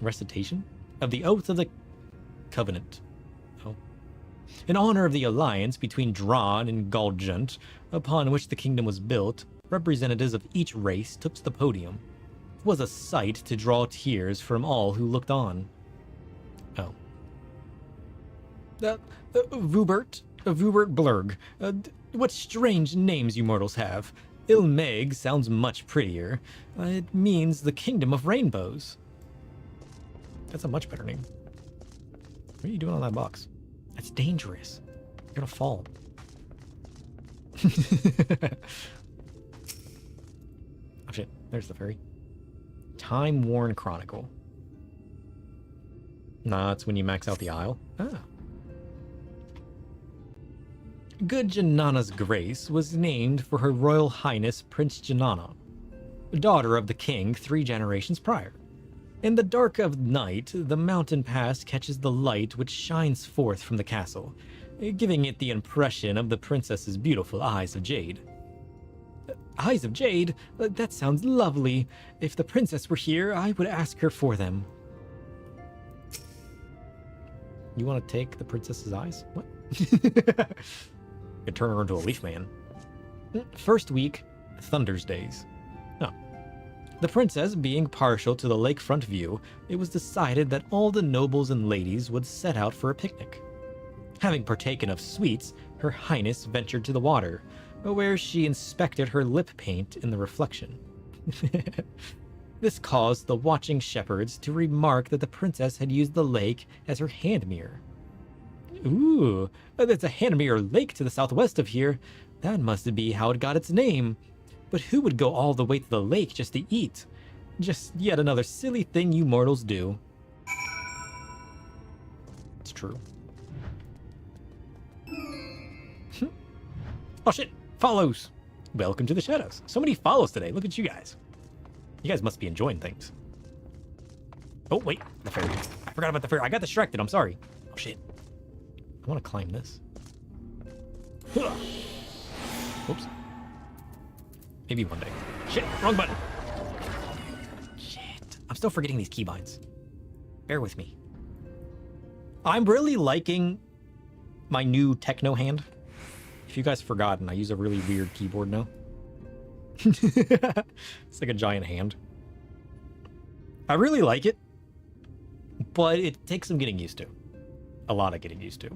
recitation of the oath of the covenant. In honor of the alliance between Dran and Galjunt, upon which the kingdom was built, representatives of each race took to the podium. It was a sight to draw tears from all who looked on. Oh. Wubert Blurg. What strange names you mortals have. Ilmeg sounds much prettier. It means the kingdom of rainbows. That's a much better name. What are you doing on that box? That's dangerous. You're gonna fall. Oh shit, there's the fairy. Time-worn Chronicle. Nah, it's when you max out the Isle. Ah. Good Janana's Grace was named for Her Royal Highness Prince Janana, daughter of the king 3 generations prior. In the dark of night, the mountain pass catches the light which shines forth from the castle, giving it the impression of the princess's beautiful eyes of jade. Eyes of jade? That sounds lovely. If the princess were here, I would ask her for them. You want to take the princess's eyes? What? Could turn her into a leaf man. First week, Thunder's Days. Oh. The princess being partial to the lakefront view, it was decided that all the nobles and ladies would set out for a picnic. Having partaken of sweets, Her Highness ventured to the water, where she inspected her lip paint in the reflection. This caused the watching shepherds to remark that the princess had used the lake as her hand mirror. Ooh, there's a hand mirror lake to the southwest of here. That must be how it got its name. But who would go all the way to the lake just to eat? Just yet another silly thing you mortals do. It's true. Oh shit, follows. Welcome to the Shadows. So many follows today. Look at you guys. You guys must be enjoying things. Oh wait, the fairy. I forgot about the fairy. I got distracted, I'm sorry. Oh shit. I want to climb this. Oops. Maybe one day. Shit, wrong button. Shit. I'm still forgetting these keybinds. Bear with me. I'm really liking my new techno hand. If you guys forgotten, I use a really weird keyboard now. It's like a giant hand. I really like it, but it takes some getting used to. A lot of getting used to.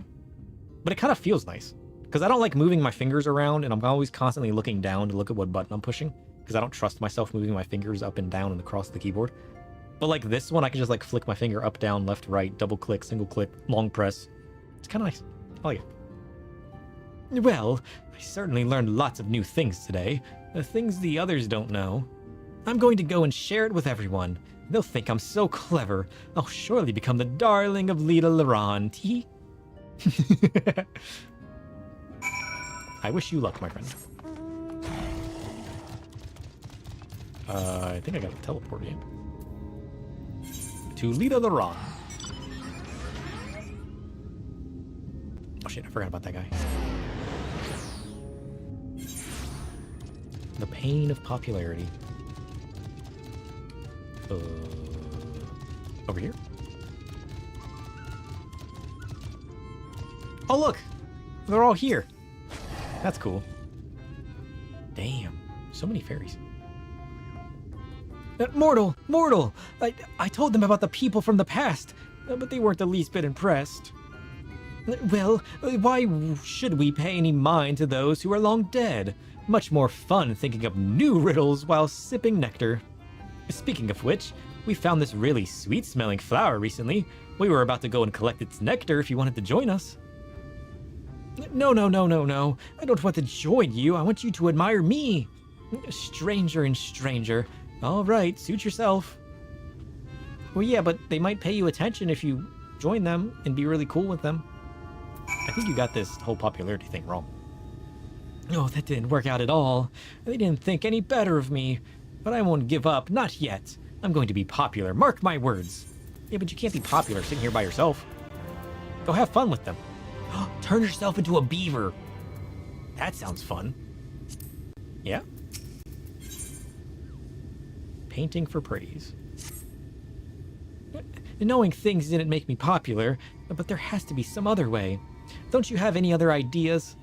But it kind of feels nice. Because I don't like moving my fingers around, and I'm always constantly looking down to look at what button I'm pushing. Because I don't trust myself moving my fingers up and down and across the keyboard. But like this one, I can just like flick my finger up, down, left, right, double click, single click, long press. It's kind of nice. I like it. Well, I certainly learned lots of new things today. Things the others don't know. I'm going to go and share it with everyone. They'll think I'm so clever. I'll surely become the darling of Lita Laran. Tee. I wish you luck, my friend. I think I gotta teleport in. To Lita Laran. Oh shit, I forgot about that guy. The pain of popularity. Over here? Oh, look! They're all here. That's cool. Damn. So many fairies. Mortal! Mortal! I told them about the people from the past, but they weren't the least bit impressed. Well, why should we pay any mind to those who are long dead? Much more fun thinking up new riddles while sipping nectar. Speaking of which, we found this really sweet-smelling flower recently. We were about to go and collect its nectar if you wanted to join us. No. I don't want to join you. I want you to admire me. Stranger and stranger. All right, suit yourself. Well, yeah, but they might pay you attention if you join them and be really cool with them. I think you got this whole popularity thing wrong. Oh, that didn't work out at all. They didn't think any better of me. But I won't give up, not yet. I'm going to be popular, mark my words. Yeah, but you can't be popular sitting here by yourself. Go have fun with them. Turn yourself into a beaver. That sounds fun. Yeah? Painting for praise. Knowing things didn't make me popular, but there has to be some other way. Don't you have any other ideas?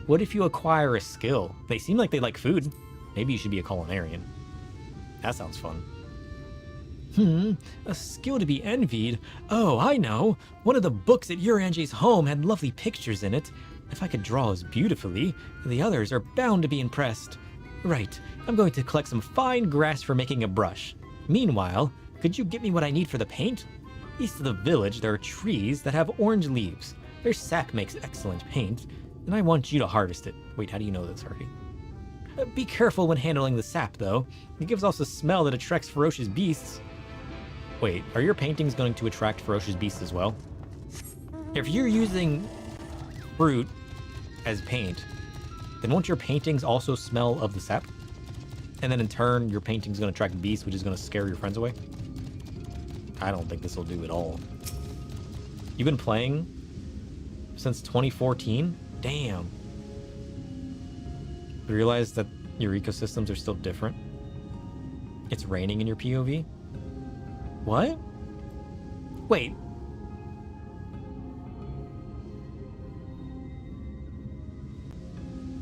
What if you acquire a skill? They seem like they like food. Maybe you should be a culinarian. That sounds fun. A skill to be envied? Oh, I know. One of the books at Urange's home had lovely pictures in it. If I could draw as beautifully, the others are bound to be impressed. Right, I'm going to collect some fine grass for making a brush. Meanwhile, could you get me what I need for the paint? East of the village, there are trees that have orange leaves. Their sap makes excellent paint, and I want you to harvest it. Wait, how do you know this already? Be careful when handling the sap, though. It gives off a smell that attracts ferocious beasts. Wait, are your paintings going to attract ferocious beasts as well? If you're using fruit as paint, then won't your paintings also smell of the sap? And then in turn, your painting's going to attract beasts, which is going to scare your friends away? I don't think this will do at all. You've been playing since 2014? Damn. You realize that your ecosystems are still different? It's raining in your POV? What? Wait.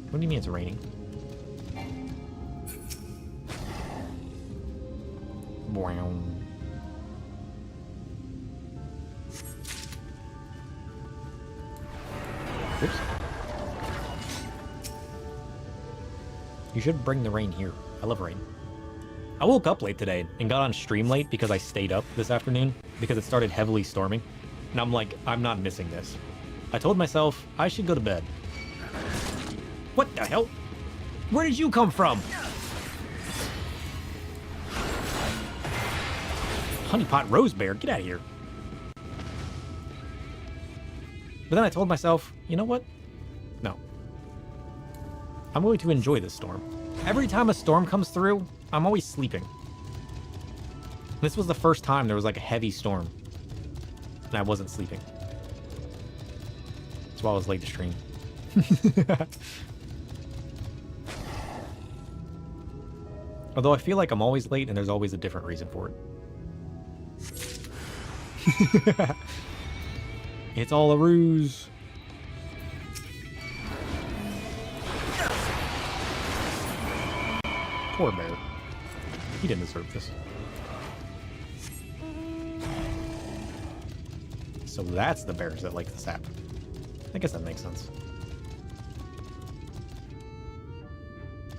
What do you mean it's raining? Wow. Oops. You should bring the rain here. I love rain. I woke up late today and got on stream late because I stayed up this afternoon because it started heavily storming. And I'm like, I'm not missing this. I told myself I should go to bed. What the hell? Where did you come from? Honeypot Rose Bear, get out of here. But then I told myself, you know what? No. I'm going to enjoy this storm. Every time a storm comes through, I'm always sleeping. This was the first time there was like a heavy storm. And I wasn't sleeping. That's why I was late to stream. Although I feel like I'm always late and there's always a different reason for it. It's all a ruse. Poor bear. He didn't deserve this. So that's the bears that like the sap. I guess that makes sense.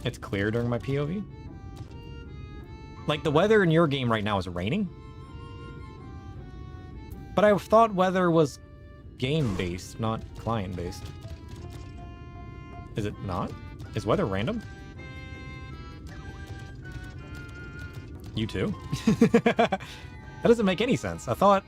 It's clear during my POV? Like, the weather in your game right now is raining? But I thought weather was game-based, not client-based. Is it not? Is weather random? You too? That doesn't make any sense. I thought...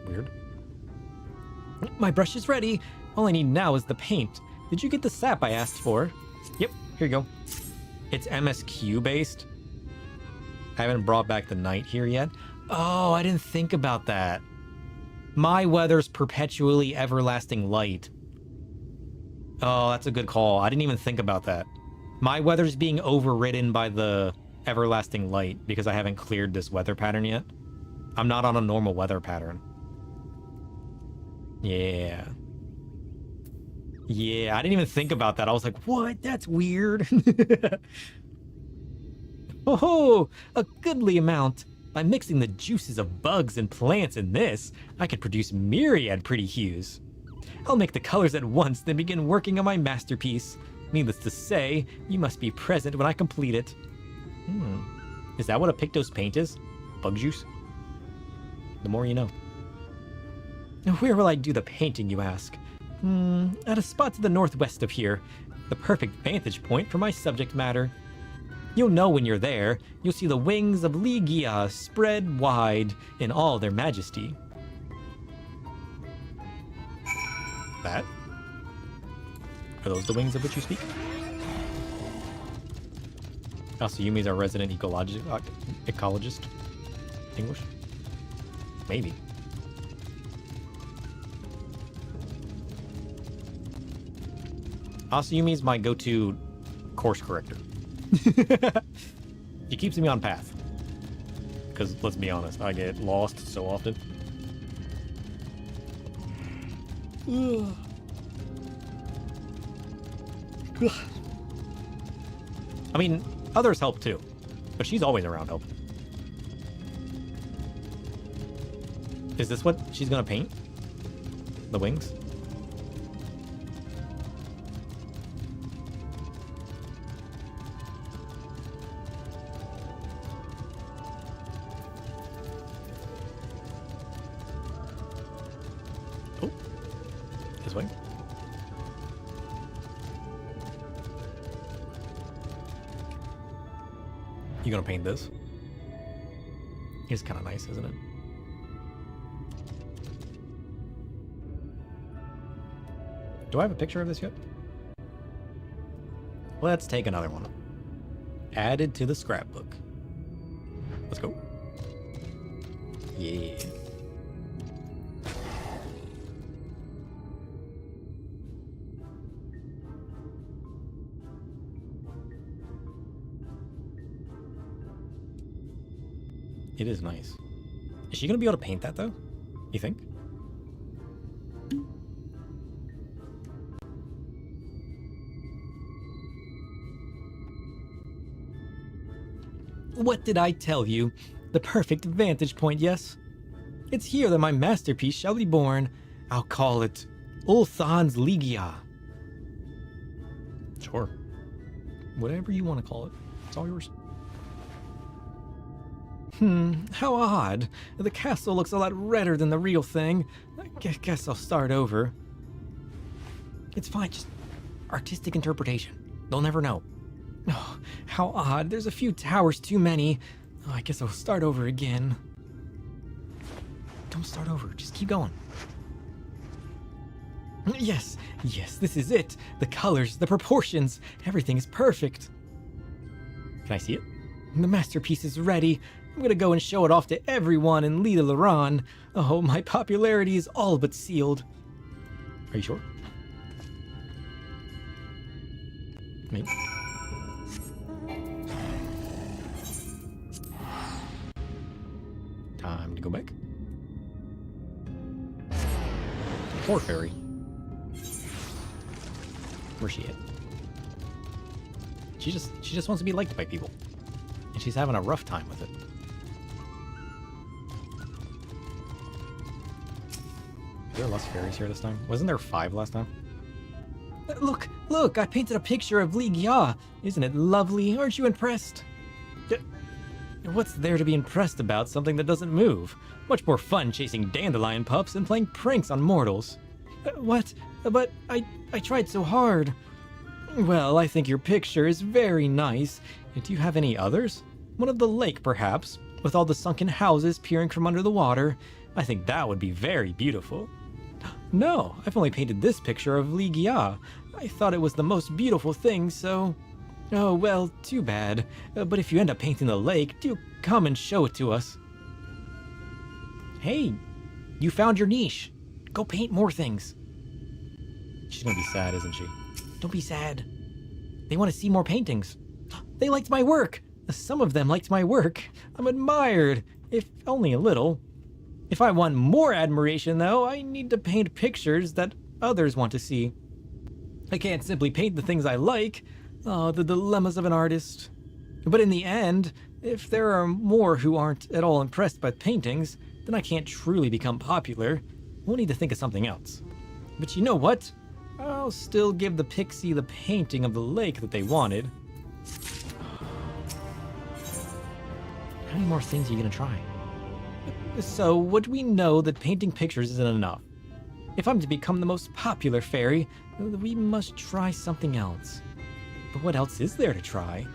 Weird. My brush is ready. All I need now is the paint. Did you get the sap I asked for? Yep, Here you go. It's MSQ based. I haven't brought back the night here yet. Oh, I didn't think about that. My weather's perpetually everlasting light. Oh, that's a good call. I didn't even think about that. My weather's being overridden by the everlasting light because I haven't cleared this weather pattern yet. I'm not on a normal weather pattern. Yeah. Yeah, I didn't even think about that. I was like, what? That's weird. Oh, a goodly amount. By mixing the juices of bugs and plants in this, I could produce myriad pretty hues. I'll make the colors at once, then begin working on my masterpiece. Needless to say, you must be present when I complete it. Is that what a Pictos paint is? Bug juice? The more you know. Where will I do the painting, you ask? At a spot to the northwest of here. The perfect vantage point for my subject matter. You'll know when you're there. You'll see the wings of Ligia spread wide in all their majesty. That? Are those the wings of which you speak? Oh, so Yumi's our resident ecologist? English? Maybe. Asayumi's my go-to course corrector. He keeps me on path. Because, let's be honest, I get lost so often. I mean, others help too. But she's always around helping. Is this what she's gonna paint? The wings? Oh. This way. You gonna paint this? It's kind of nice, isn't it? Do I have a picture of this yet? Let's take another one. Added to the scrapbook. Let's go. Yeah. It is nice. Is she gonna be able to paint that though? You think? What did I tell you? The perfect vantage point, yes? It's here that my masterpiece shall be born. I'll call it Ulthan's Ligia. Sure. Whatever you want to call it. It's all yours. How odd. The castle looks a lot redder than the real thing. I guess I'll start over. It's fine, just artistic interpretation. They'll never know. Oh, how odd. There's a few towers too many. Oh, I guess I'll start over again. Don't start over. Just keep going. Yes, this is it. The colors, the proportions, everything is perfect. Can I see it? The masterpiece is ready. I'm gonna go and show it off to everyone in Lida Laran. Oh, my popularity is all but sealed. Are you sure? Maybe. Time to go back. Poor fairy. Where's she at? She just wants to be liked by people. And she's having a rough time with it. Are there less fairies here this time? Wasn't there 5 last time? Look, I painted a picture of Ligia. Isn't it lovely? Aren't you impressed? What's there to be impressed about? Something that doesn't move. Much more fun chasing dandelion pups and playing pranks on mortals. What? But I tried so hard. Well, I think your picture is very nice. Do you have any others? One of the lake, perhaps, with all the sunken houses peering from under the water. I think that would be very beautiful. No, I've only painted this picture of Ligia. I thought it was the most beautiful thing, so Oh, well, too bad. But if you end up painting the lake, do come and show it to us. Hey, you found your niche. Go paint more things. She's gonna be sad, isn't she? Don't be sad. They want to see more paintings. They liked my work. Some of them liked my work. I'm admired, if only a little. If I want more admiration, though, I need to paint pictures that others want to see. I can't simply paint the things I like. Oh, the dilemmas of an artist. But in the end, if there are more who aren't at all impressed by paintings, then I can't truly become popular. We'll need to think of something else. But you know what? I'll still give the pixie the painting of the lake that they wanted. How many more things are you gonna try? So, would we know that painting pictures isn't enough? If I'm to become the most popular fairy, we must try something else. But what else is there to try?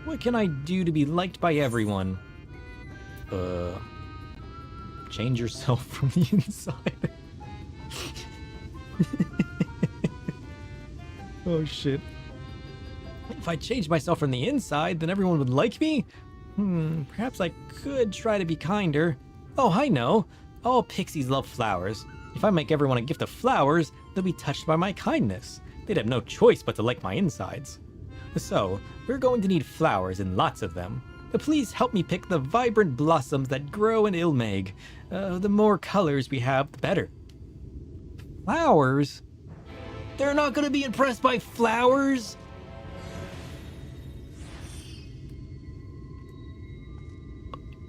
What can I do to be liked by everyone? Change yourself from the inside. Oh shit. If I change myself from the inside, then everyone would like me? Perhaps I could try to be kinder. Oh, I know. All pixies love flowers. If I make everyone a gift of flowers, they'll be touched by my kindness. They'd have no choice but to like my insides. So, we're going to need flowers and lots of them. Please help me pick the vibrant blossoms that grow in Ilmeg. The more colors we have, the better. Flowers? They're not going to be impressed by flowers?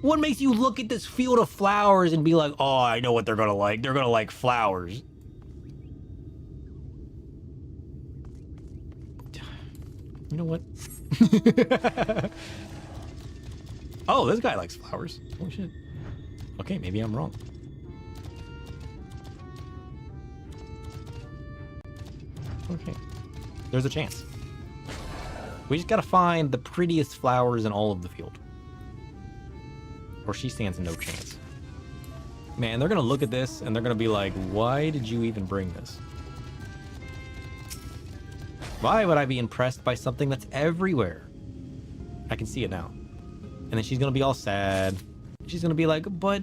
What makes you look at this field of flowers and be like, oh, I know what they're going to like. They're going to like flowers. You know what? Oh, this guy likes flowers. Holy shit. Okay, maybe I'm wrong. Okay. There's a chance. We just gotta find the prettiest flowers in all of the field. Or she stands no chance. Man, they're gonna look at this and they're gonna be like, why did you even bring this? Why would I be impressed by something that's everywhere? I can see it now. And then she's gonna be all sad. She's gonna be like, but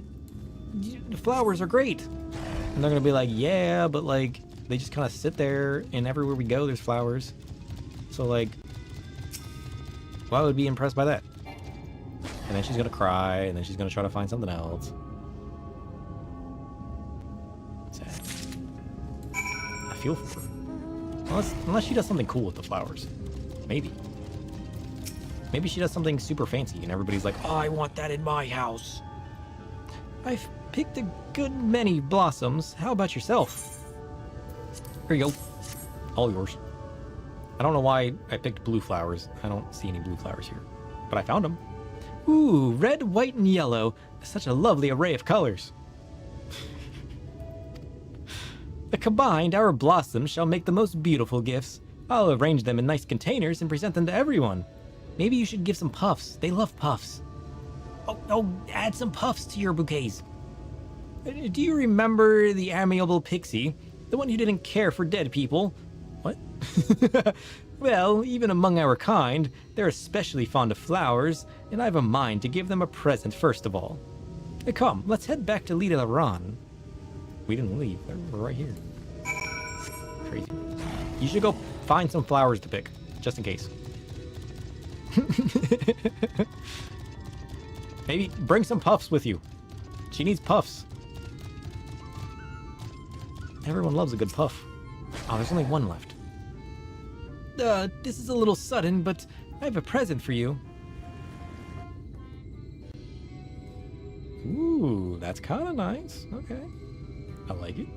the flowers are great. And they're gonna be like, yeah, but like, they just kind of sit there and everywhere we go, there's flowers. So like, why would I be impressed by that? And then she's gonna cry, and then she's gonna try to find something else. Sad. I feel for her. Unless she does something cool with the flowers. Maybe. Maybe she does something super fancy and everybody's like, oh, I want that in my house. I've picked a good many blossoms. How about yourself? Here you go. All yours. I don't know why I picked blue flowers. I don't see any blue flowers here. But I found them. Ooh, red, white, and yellow. Such a lovely array of colors. Combined, our blossoms shall make the most beautiful gifts. I'll arrange them in nice containers and present them to everyone. Maybe you should give some puffs. They love puffs. Oh, add some puffs to your bouquets. Do you remember the amiable pixie? The one who didn't care for dead people? What? Well, even among our kind, they're especially fond of flowers, and I have a mind to give them a present first of all. Come, let's head back to Lida Ran. We didn't leave. We're right here. Crazy. You should go find some flowers to pick, just in case. Maybe bring some puffs with you. She needs puffs. Everyone loves a good puff. Oh, there's only one left. This is a little sudden, but I have a present for you. Ooh, that's kind of nice. Okay. I like it.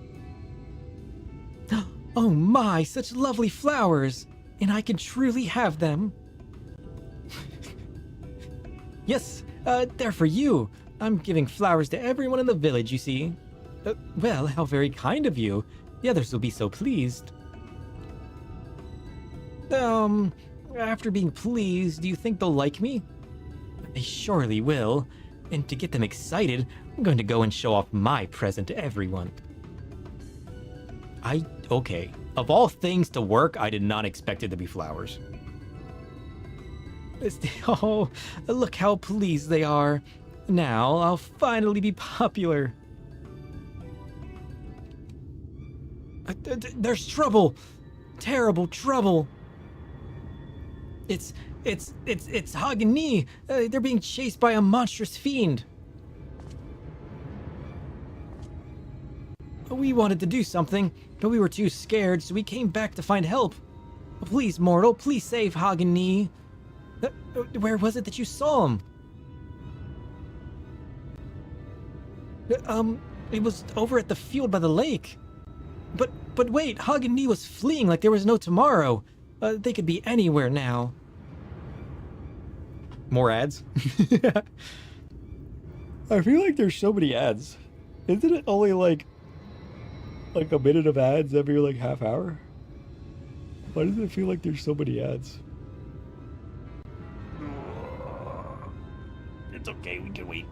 Oh my, such lovely flowers! And I can truly have them. Yes, they're for you. I'm giving flowers to everyone in the village, you see. Well, how very kind of you. The others will be so pleased. After being pleased, do you think they'll like me? They surely will. And to get them excited, I'm going to go and show off my present to everyone. Okay. Of all things to work, I did not expect it to be flowers. Oh, look how pleased they are. Now I'll finally be popular. There's trouble. Terrible trouble. It's Hagani. They're being chased by a monstrous fiend. We wanted to do something, but we were too scared, so we came back to find help. Please, mortal, please save Hagani. Where was it that you saw him? It was over at the field by the lake. But wait, Hagani was fleeing like there was no tomorrow. They could be anywhere now. More ads? I feel like there's so many ads. Isn't it only like a minute of ads every like half hour? Why does it feel like there's so many ads? It's okay, we can wait.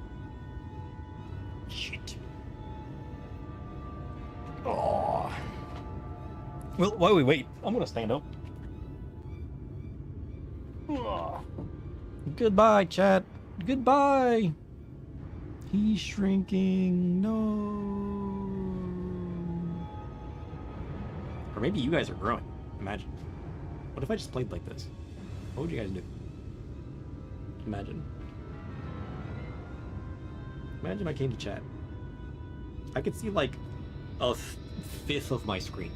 Shit. Oh. Well, while we wait, I'm gonna stand up. Oh. Goodbye, chat. Goodbye. He's shrinking. No. Or maybe you guys are growing. Imagine. What if I just played like this? What would you guys do? Imagine. Imagine I came to chat. I could see like a fifth of my screen.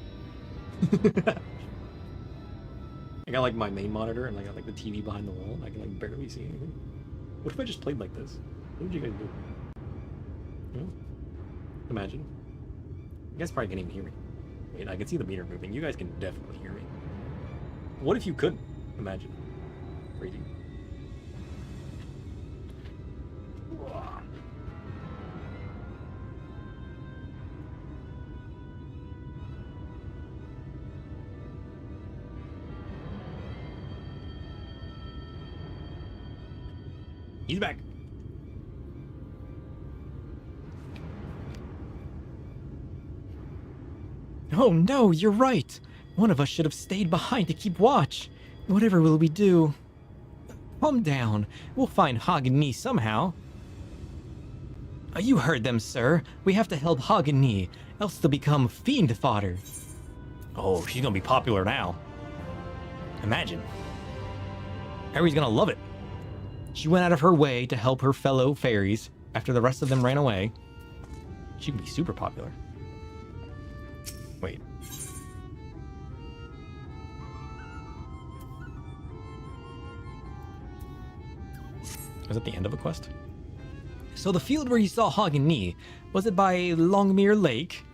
I got like my main monitor and I got like the TV behind the wall. I can like barely see anything. What if I just played like this? What would you guys do? You know? Imagine. You guys probably can't even hear me. Wait, I can see the meter moving. You guys can definitely hear me. What if you couldn't? Imagine. Crazy. He's back. Oh no, you're right. One of us should have stayed behind to keep watch. Whatever will we do? Calm down. We'll find Hagani somehow. You heard them, sir. We have to help Hagani, else they'll become fiend fodder. Oh, she's gonna be popular now. Imagine. Harry's gonna love it. She went out of her way to help her fellow fairies after the rest of them ran away. She can be super popular. Wait. Was it the end of a quest? So the field where you saw Hagani, was it by Longmere Lake?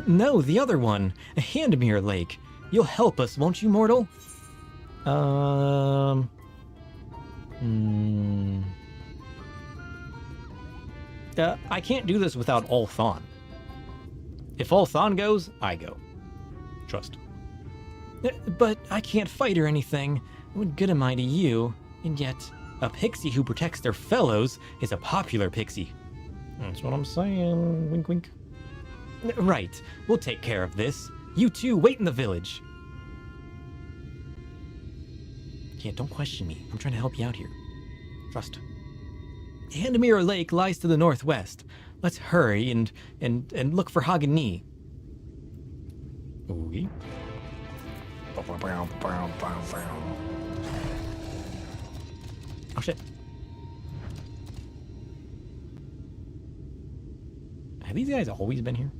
No, the other one. Handmere Lake. You'll help us, won't you, mortal? I can't do this without Ulthan. If Ulthan goes, I go. Trust. But I can't fight or anything. What good am I to you? And yet, a pixie who protects their fellows is a popular pixie. That's what I'm saying. Wink, wink. Right. We'll take care of this. You two, wait in the village. Yeah, don't question me. I'm trying to help you out here. Trust. Handmere Lake lies to the northwest. Let's hurry and look for Hagani. Ooh. Oh shit. Have these guys always been here?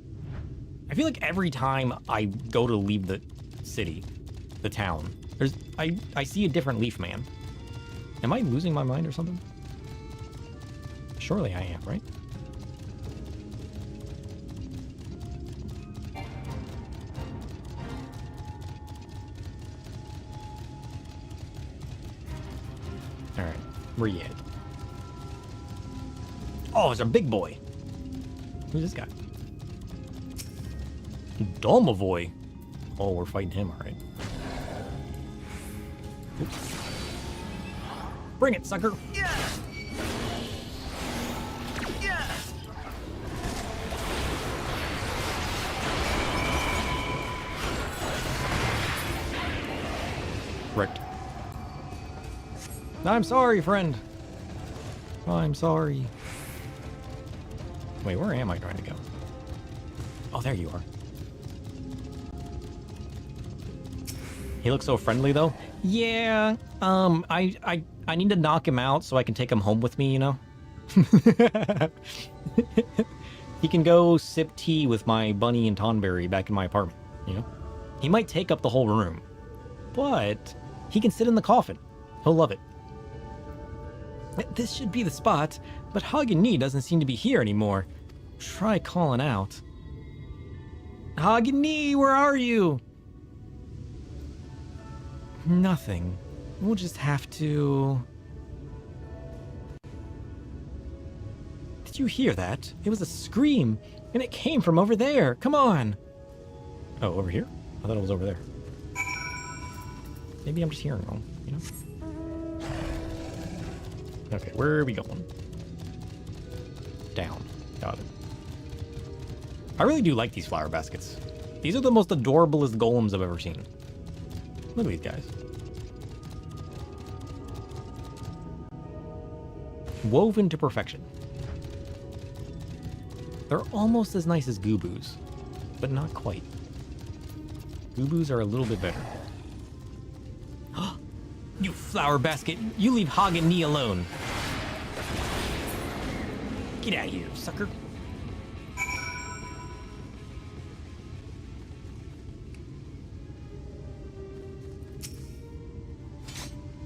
I feel like every time I go to leave the city, the town, I see a different leaf man. Am I losing my mind or something? Surely I am, right? Alright, where you at? Oh, it's a big boy. Who's this guy? Dolmavoy. Oh, we're fighting him, alright. Oops. Bring it, sucker! Yeah. Yeah. Wrecked. I'm sorry, friend. I'm sorry. Wait, where am I trying to go? Oh, there you are. He looks so friendly, though. Yeah. I need to knock him out so I can take him home with me, you know? He can go sip tea with my bunny and Tonberry back in my apartment, you know? He might take up the whole room, but he can sit in the coffin. He'll love it. This should be the spot, but Hagen-ni doesn't seem to be here anymore. Try calling out. Hagen-ni, where are you? Nothing. We'll just have to... Did you hear that? It was a scream, and it came from over there. Come on. Oh, over here? I thought it was over there. Maybe I'm just hearing wrong, you know? Okay, where are we going? Down. Got it. I really do like these flower baskets. These are the most adorablest golems I've ever seen. Look at these guys. Woven to perfection. They're almost as nice as Gooboo's, but not quite. Gooboo's are a little bit better. You flower basket, you leave Hagen-ni alone. Get out of here, sucker.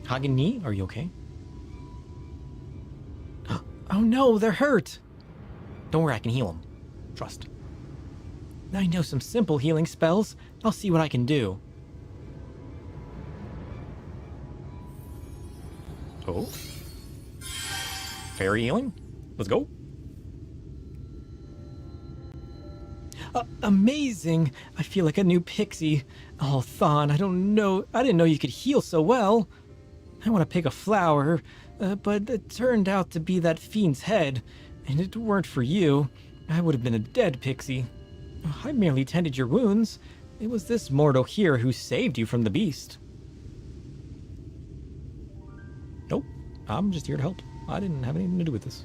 Hagen-ni, are you okay? Oh no, they're hurt. Don't worry, I can heal them. Trust. I know some simple healing spells. I'll see what I can do. Oh. Fairy healing? Let's go. Amazing! I feel like a new pixie. Oh, Thon, I didn't know you could heal so well. I want to pick a flower, but it turned out to be that fiend's head, and if it weren't for you, I would have been a dead pixie. I merely tended your wounds. It was this mortal here who saved you from the beast. Nope, I'm just here to help. I didn't have anything to do with this.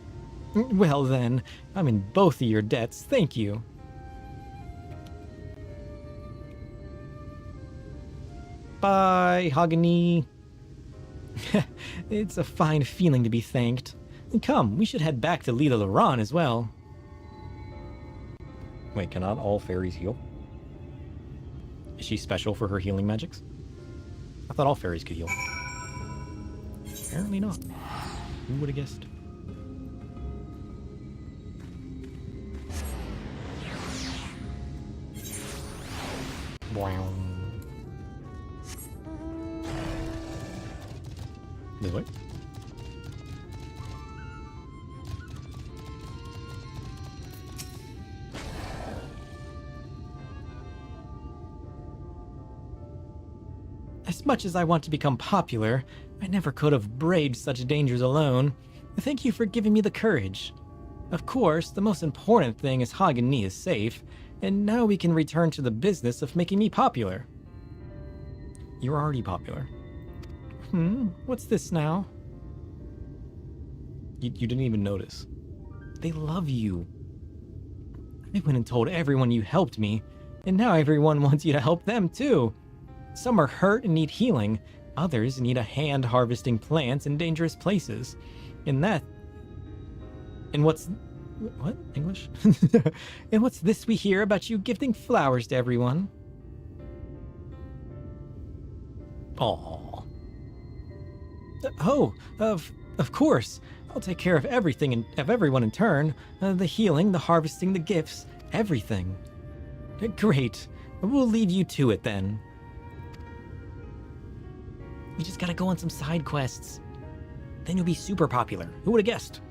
Well then, I'm in both of your debts, thank you. Bye, Hagen-ni. It's a fine feeling to be thanked. Come, we should head back to Lila Laran as well. Wait, cannot all fairies heal? Is she special for her healing magics? I thought all fairies could heal. Apparently not. Who would have guessed? Wow. This way? As much as I want to become popular, I never could have braved such dangers alone. Thank you for giving me the courage. Of course, the most important thing is Hagen-ni is safe, and now we can return to the business of making me popular. You're already popular. What's this now? You didn't even notice. They love you. I went and told everyone you helped me, and now everyone wants you to help them too. Some are hurt and need healing. Others need a hand harvesting plants in dangerous places. What? English? And what's this we hear about you gifting flowers to everyone? Aww. Oh, of course. I'll take care of everything and of everyone in turn. The healing, the harvesting, the gifts, everything. Great. We'll leave you to it then. We just gotta go on some side quests. Then you'll be super popular. Who would have guessed?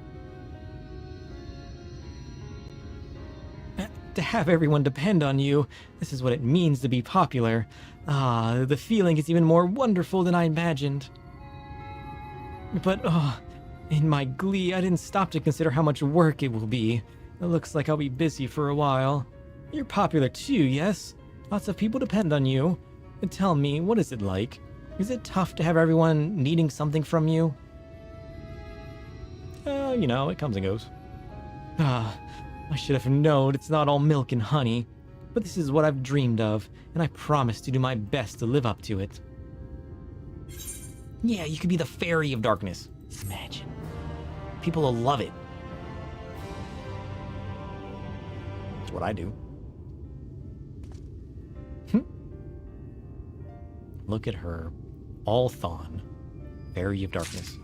To have everyone depend on you, this is what it means to be popular. Ah, the feeling is even more wonderful than I imagined. But, in my glee, I didn't stop to consider how much work it will be. It looks like I'll be busy for a while. You're popular too, yes? Lots of people depend on you. Tell me, what is it like? Is it tough to have everyone needing something from you? You know, it comes and goes. I should have known it's not all milk and honey, but this is what I've dreamed of, and I promise to do my best to live up to it. Yeah, you could be the Fairy of Darkness. Imagine. People will love it. That's what I do. Look at her. All Thawne. Fairy of Darkness.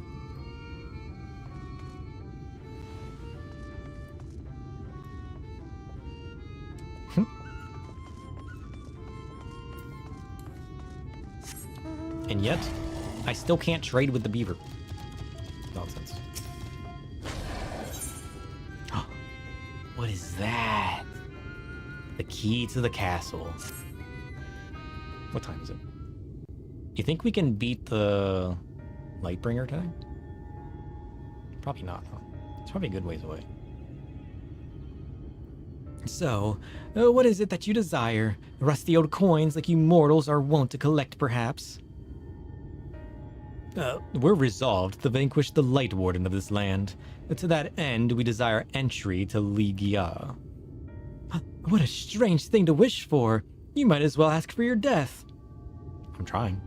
And yet, I still can't trade with the beaver. Nonsense. What is that? The key to the castle. What time is it? You think we can beat the Lightbringer today? Probably not, huh? It's probably a good ways away. So, what is it that you desire? Rusty old coins like you mortals are wont to collect, perhaps? We're resolved to vanquish the Light Warden of this land. To that end, we desire entry to Ligia. What a strange thing to wish for! You might as well ask for your death. I'm trying.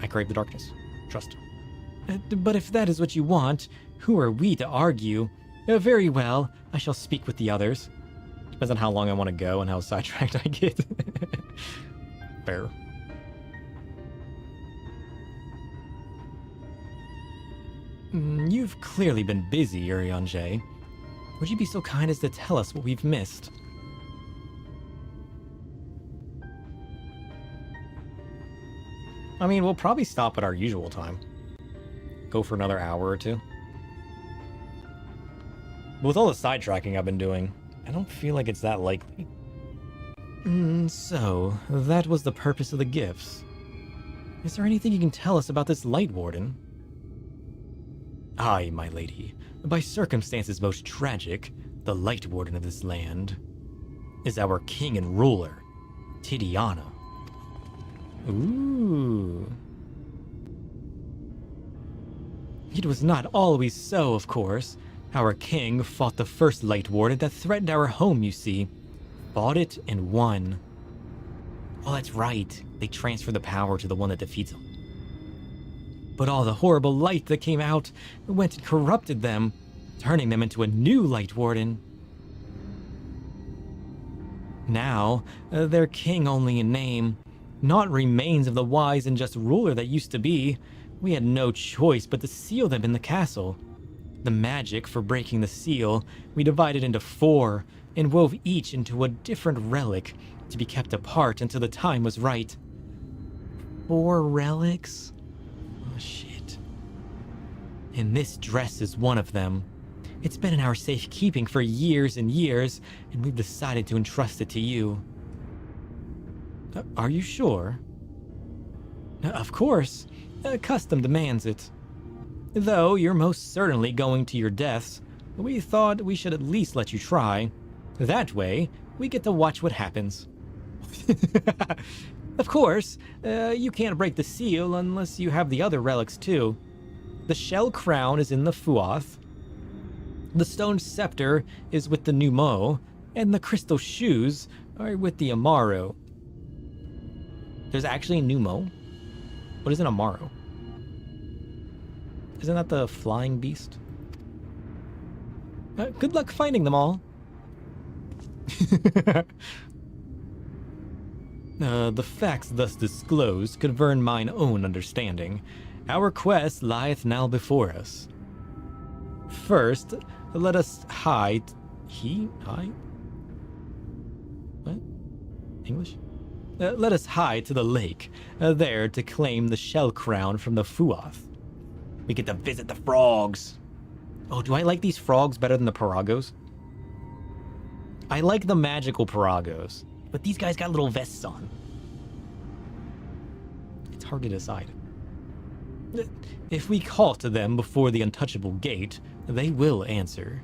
I crave the darkness. Trust. But if that is what you want, who are we to argue? Very well, I shall speak with the others. Depends on how long I want to go and how sidetracked I get. Fair. You've clearly been busy, Urianger. Would you be so kind as to tell us what we've missed? I mean, we'll probably stop at our usual time. Go for another hour or two. But with all the sidetracking I've been doing, I don't feel like it's that likely. So, that was the purpose of the gifts. Is there anything you can tell us about this Light Warden? Aye, my lady. By circumstances most tragic, the Light Warden of this land is our king and ruler, Tidiana. Ooh. It was not always so, of course. Our king fought the first Light Warden that threatened our home, you see. Fought it and won. Oh, that's right. They transferred the power to the one that defeats him. But all the horrible light that came out went and corrupted them, turning them into a new Light Warden. Now, they're king only in name, not remains of the wise and just ruler that used to be. We had no choice but to seal them in the castle. The magic for breaking the seal, we divided into 4 and wove each into a different relic to be kept apart until the time was right. 4 relics? Oh, shit. And this dress is one of them. It's been in our safekeeping for years and years, and we've decided to entrust it to you. Are you sure? Of course. Custom demands it. Though you're most certainly going to your deaths, we thought we should at least let you try. That way, we get to watch what happens. Of course, you can't break the seal unless you have the other relics too. The shell crown is in the Fuath. The stone scepter is with the Numo, and the crystal shoes are with the Amaro. There's actually a Numo? What is an Amaro? Isn't that the flying beast? Good luck finding them all. The facts thus disclosed confirm mine own understanding. Our quest lieth now before us. First, let us hide... What? English? Let us hide to the lake, there to claim the shell crown from the Fuath. We get to visit the frogs. Oh, do I like these frogs better than the Paragos? I like the magical Paragos, but these guys got little vests on. It's hard to decide. If we call to them before the untouchable gate, they will answer.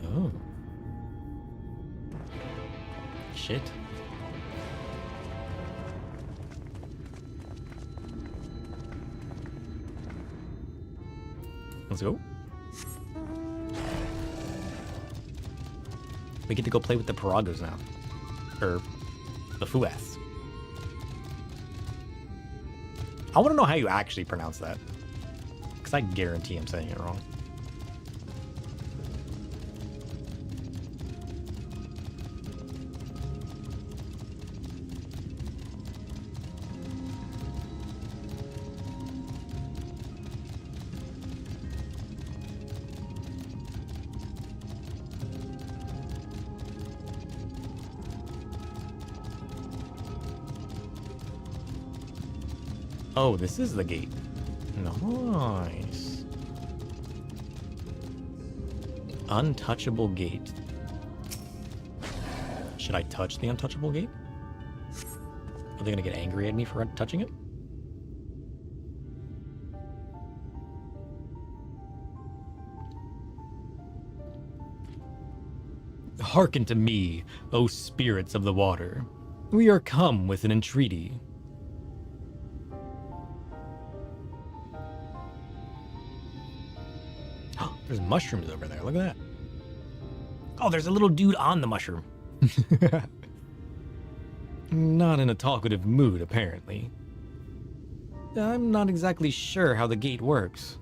Oh. Shit. Let's go. We get to go play with the Piragos now. Or the Fuaths. I want to know how you actually pronounce that. Because I guarantee I'm saying it wrong. Oh, this is the gate. Nice. Untouchable gate. Should I touch the untouchable gate? Are they gonna get angry at me for touching it? Hearken to me, O spirits of the water. We are come with an entreaty. There's mushrooms over there. Look at that. Oh, there's a little dude on the mushroom. Not in a talkative mood, apparently. I'm not exactly sure how the gate works.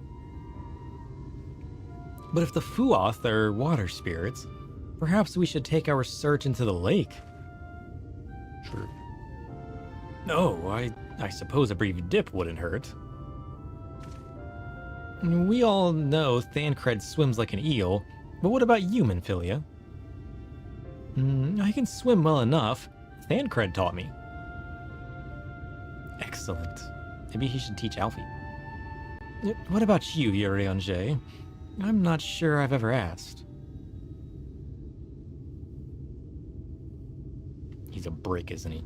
But if the Fuath are water spirits, perhaps we should take our search into the lake. Sure. No, I suppose a brief dip wouldn't hurt. We all know Thancred swims like an eel, but what about you, Minfilia? I can swim well enough. Thancred taught me. Excellent. Maybe he should teach Alfie. What about you, Urianger? I'm not sure I've ever asked. He's a brick, isn't he?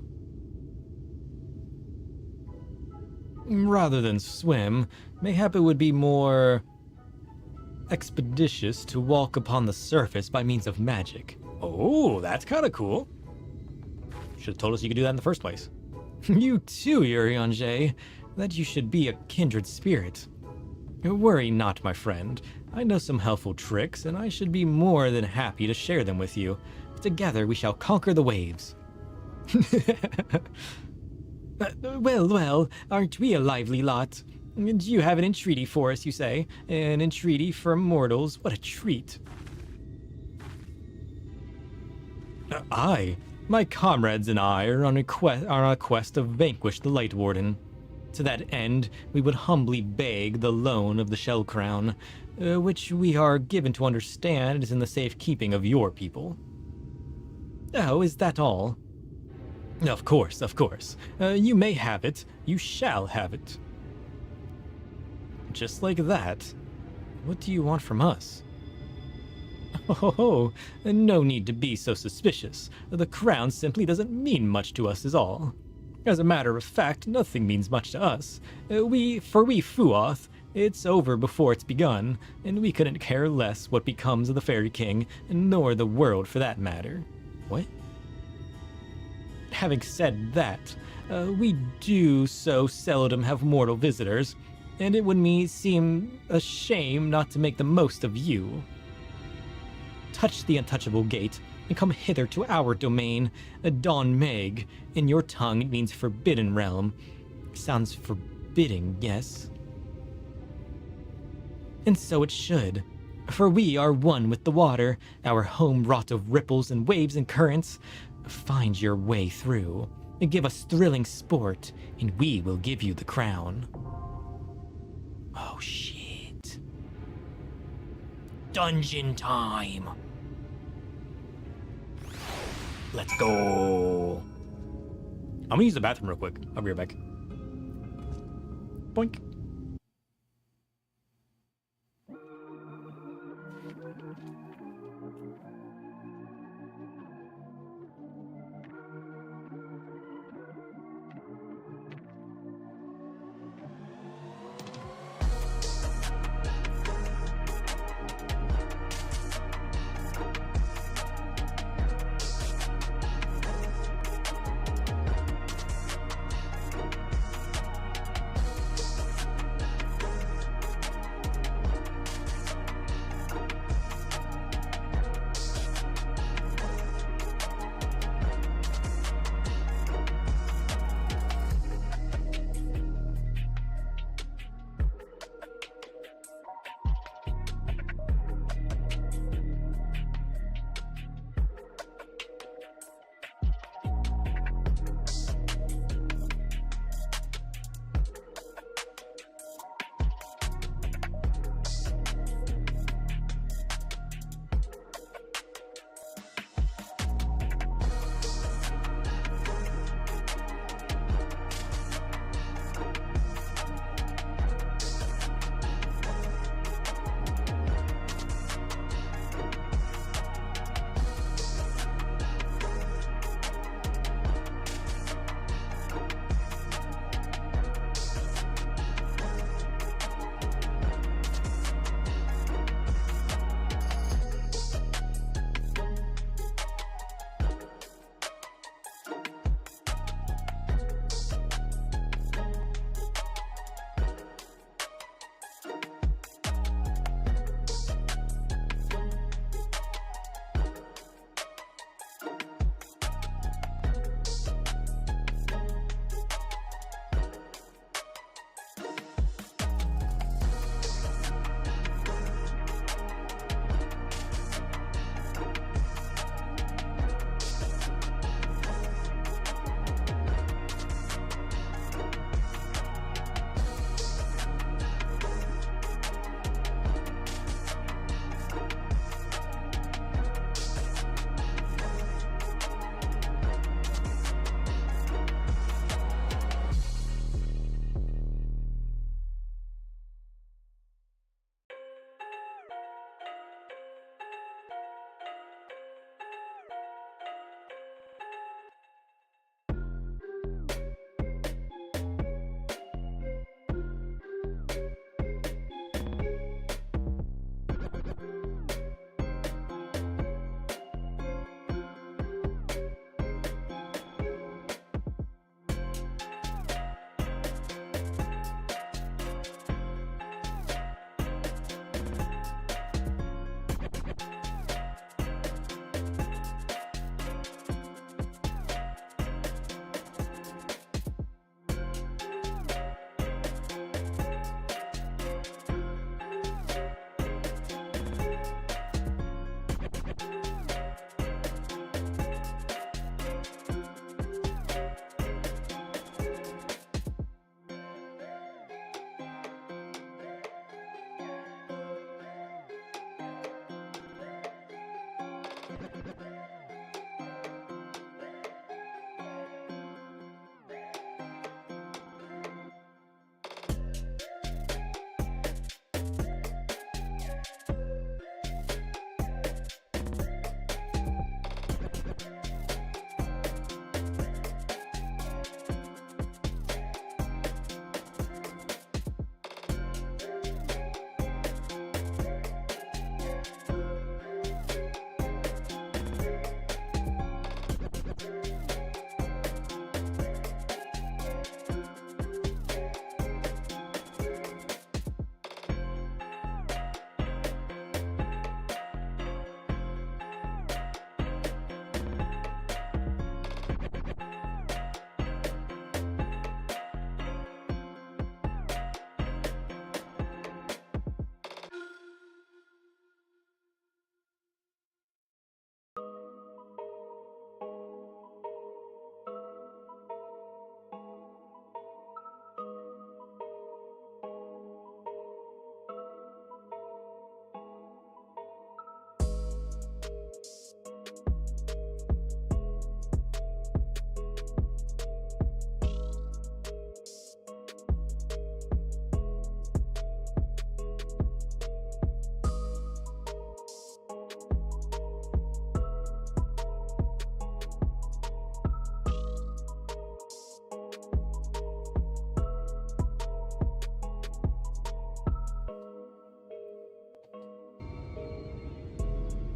Rather than swim, mayhap it would be more expeditious to walk upon the surface by means of magic. Oh, that's kind of cool. Should have told us you could do that in the first place. You too, Urianger. That you should be a kindred spirit. Worry not, my friend. I know some helpful tricks, and I should be more than happy to share them with you. Together we shall conquer the waves. Well, aren't we a lively lot? Do you have an entreaty for us, you say? An entreaty for mortals? What a treat. Aye. My comrades and I are on a quest to vanquish the Light Warden. To that end, we would humbly beg the loan of the Shell Crown, which we are given to understand is in the safekeeping of your people. Oh, is that all? Of course, of course. You may have it. You shall have it. Just like that. What do you want from us? Oh, no need to be so suspicious. The crown simply doesn't mean much to us is all. As a matter of fact, nothing means much to us. We Fuath, it's over before it's begun, and we couldn't care less what becomes of the Fairy King, nor the world for that matter. What? Having said that, we do so seldom have mortal visitors, and it would seem a shame not to make the most of you. Touch the untouchable gate, and come hither to our domain, Dawn Meg. In your tongue it means forbidden realm. Sounds forbidding, yes? And so it should, for we are one with the water, our home wrought of ripples and waves and currents. Find your way through, and give us thrilling sport, and we will give you the crown. Oh shit. Dungeon time. Let's go. I'm gonna use the bathroom real quick. I'll be right back. Boink.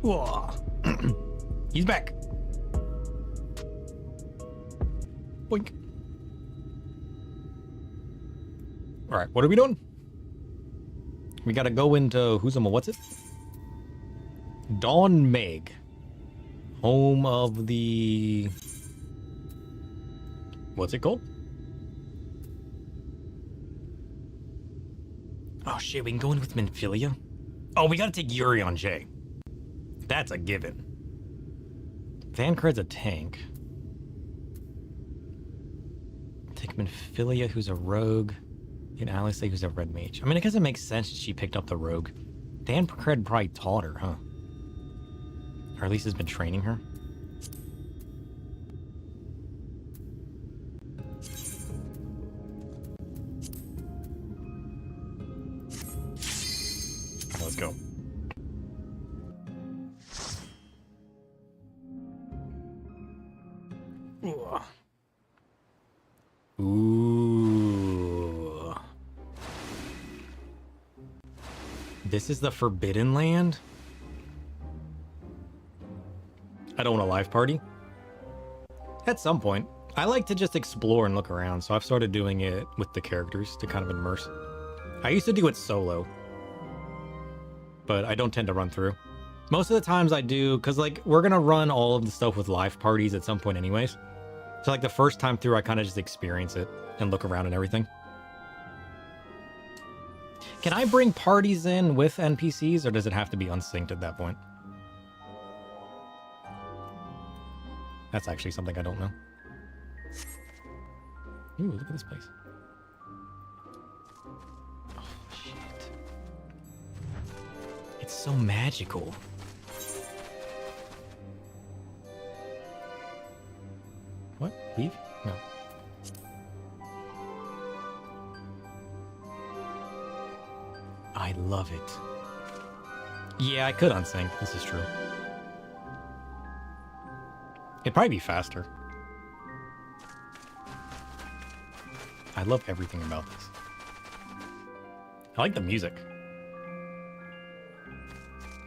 Whoa. He's back. Boink. All right, what are we doing? We gotta go into what's it? Dawn Meg, home of the what's it called? Oh shit, we can go in with Minfilia. Oh, we gotta take Yuri on Jay. That's a given. Vancred's a tank. Take Minfilia, who's a rogue. And Alice, who's a red mage. I mean, I guess it makes sense that she picked up the rogue. Vancred probably taught her, huh? Or at least has been training her. Let's go. Ooh. This is the Forbidden Land? I don't want a live party. At some point. I like to just explore and look around, so I've started doing it with the characters to kind of immerse. I used to do it solo, but I don't tend to run through. Most of the times I do, because like we're gonna run all of the stuff with live parties at some point anyways. So like the first time through, I kind of just experience it and look around and everything. Can I bring parties in with NPCs, or does it have to be unsynced at that point? That's actually something I don't know. Ooh, look at this place. Oh, shit. It's so magical. What? Leave? No. I love it. Yeah, I could unsync. This is true. It'd probably be faster. I love everything about this. I like the music.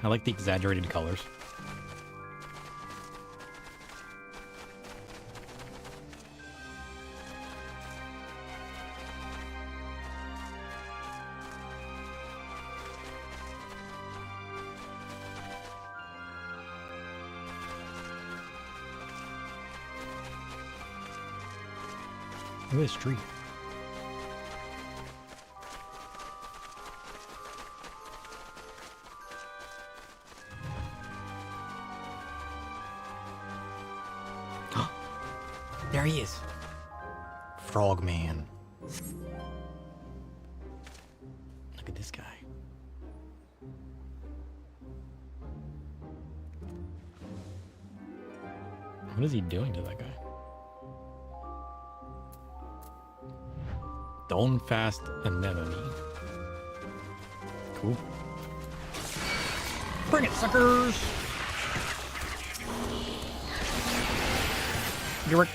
I like the exaggerated colors. Look at this tree. There he is. Frogman. Look at this guy. What is he doing to that guy? Don't fast anemone. Cool. Bring it, suckers! You're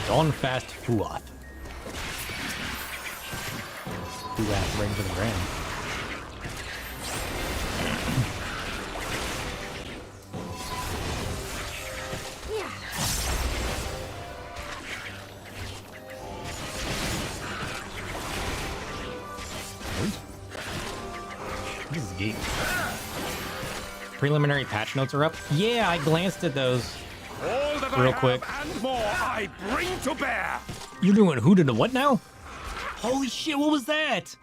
Dawn fast Fuath. Fuath ring to the ground. This is gate. Preliminary patch notes are up. Yeah, I glanced at those real quick. And more I bring to bear. You're doing who to the what now? Holy shit, what was that?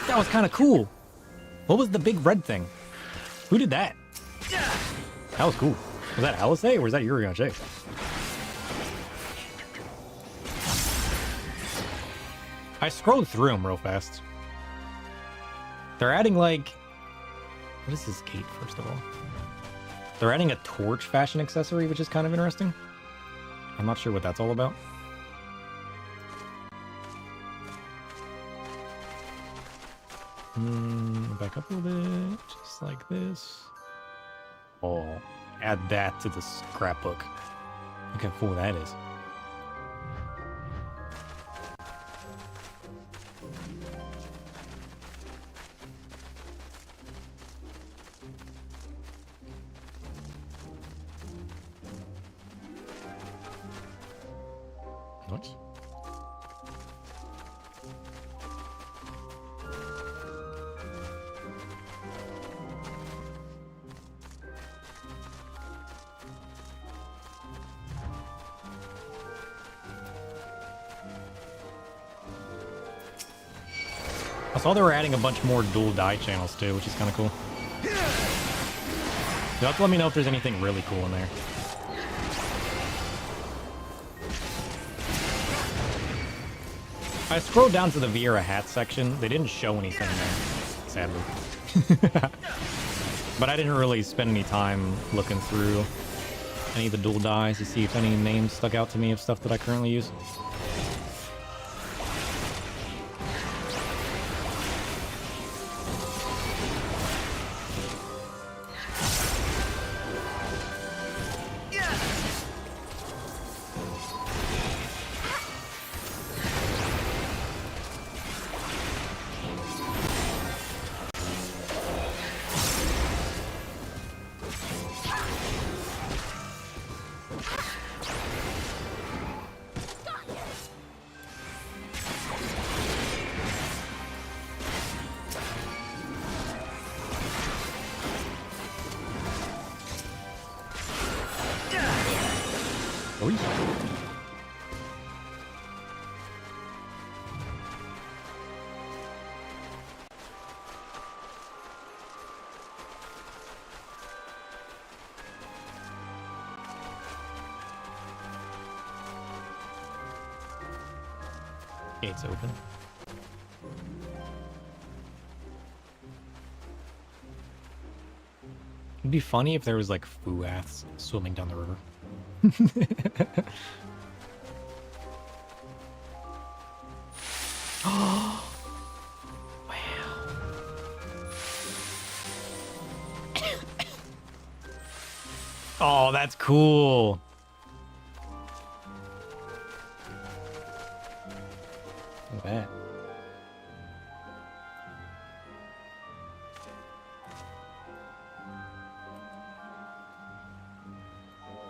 That was kind of cool. What was the big red thing? Who did that? That was cool. Was that Alice or was that Yuri on Jay? I scrolled through them real fast. They're adding like... What is this gate, first of all? They're adding a torch fashion accessory, which is kind of interesting. I'm not sure what that's all about. Back up a little bit, just like this. Oh, Add that to the scrapbook. Look how cool that is. Nice. I saw they were adding a bunch more dual die channels too, which is kind of cool. You'll have to let me know if there's anything really cool in there. I scrolled down to the Vieira hat section. They didn't show anything there, sadly. But I didn't really spend any time looking through any of the dual dies to see if any names stuck out to me of stuff that I currently use. Gates open. It'd be funny if there was like Fuaths swimming down the river. Oh, wow. Oh, that's cool. Look at that.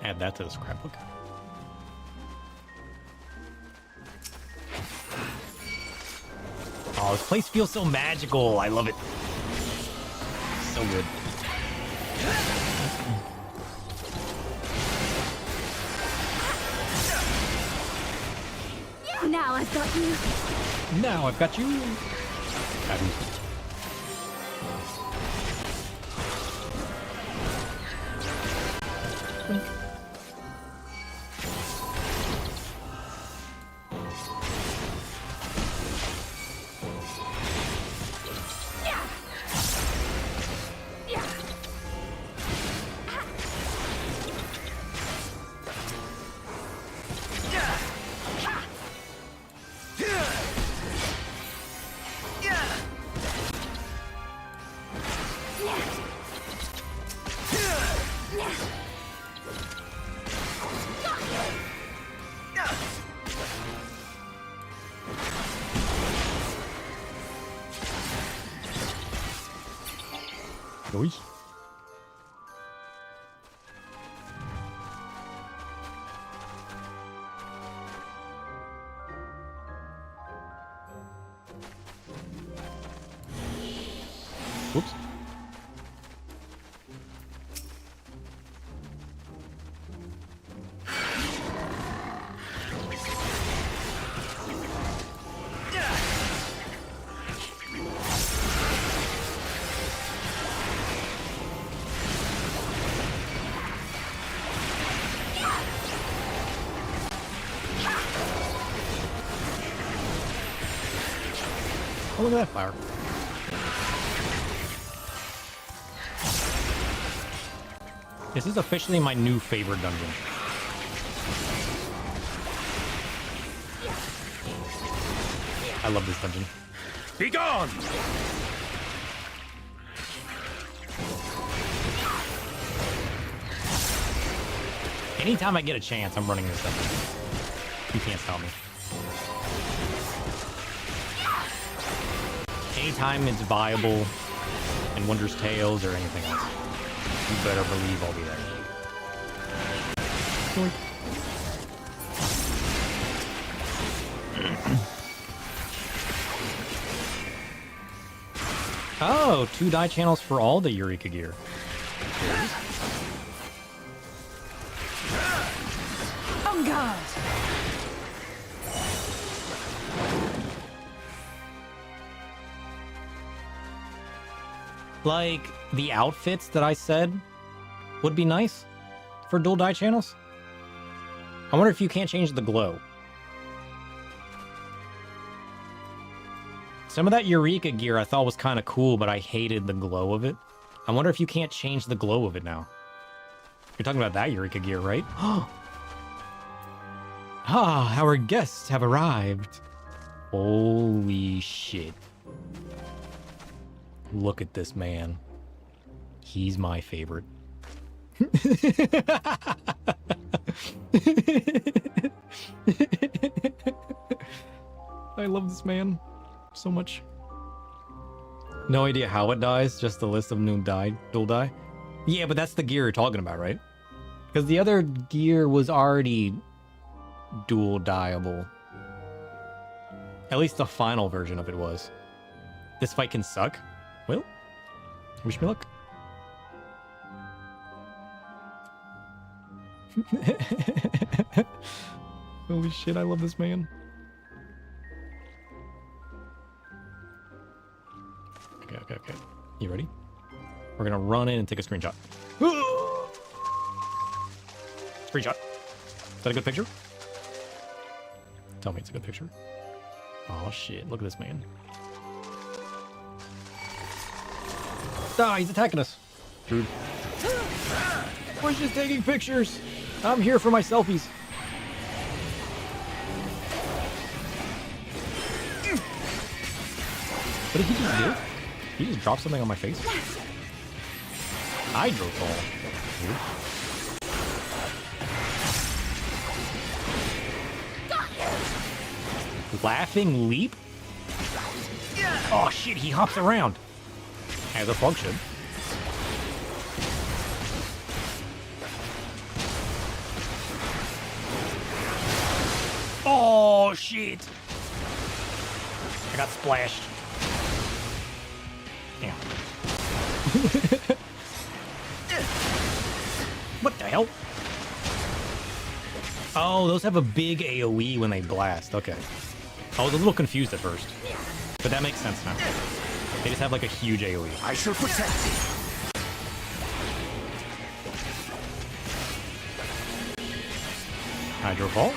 Add that to the scrapbook. Oh, this place feels so magical. I love it. So good. Now I've got you. Now I've got you. Nice. Whoops. Oh, look at that fire. This is officially my new favorite dungeon. I love this dungeon. Be gone! Anytime I get a chance, I'm running this stuff. You can't stop me. Anytime it's viable in Wondrous Tales or anything else, you better believe I'll be there. Oh, 2 die channels for all the Eureka gear. On guard! Like, the outfits that I said would be nice for dual die channels. I wonder if you can't change the glow. Some of that Eureka gear I thought was kind of cool, but I hated the glow of it. I wonder if you can't change the glow of it now. You're talking about that Eureka gear, right? Ah, our guests have arrived. Holy shit. Look at this man. He's my favorite. I love this man so much. No idea how it dies, just the list of new dual die. Yeah, but that's the gear you're talking about, right? Because the other gear was already dual dieable. At least the final version of it was. This fight can suck. Well, wish me luck. Holy shit, I love this man. Okay. You ready? We're gonna run in and take a screenshot. Screenshot. Is that a good picture? Tell me it's a good picture. Oh shit, look at this man. Ah, he's attacking us. Dude. We're just taking pictures. I'm here for my selfies. What did he just do? He just dropped something on my face? Hydrofall. Laughing leap? Oh shit, he hops around. As a function. Oh shit. I got splashed. Yeah. What the hell? Oh, those have a big AoE when they blast. Okay. I was a little confused at first. But that makes sense now. They just have like a huge AoE. I shall protect thee. Hydro Ball.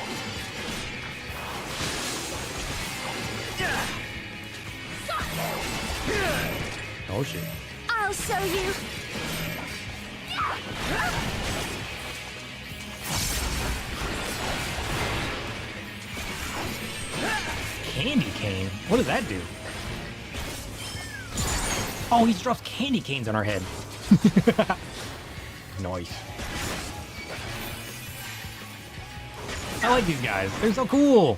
Oh shit. I'll show you. Candy cane? What does that do? Oh, he drops candy canes on our head. Nice. I like these guys. They're so cool.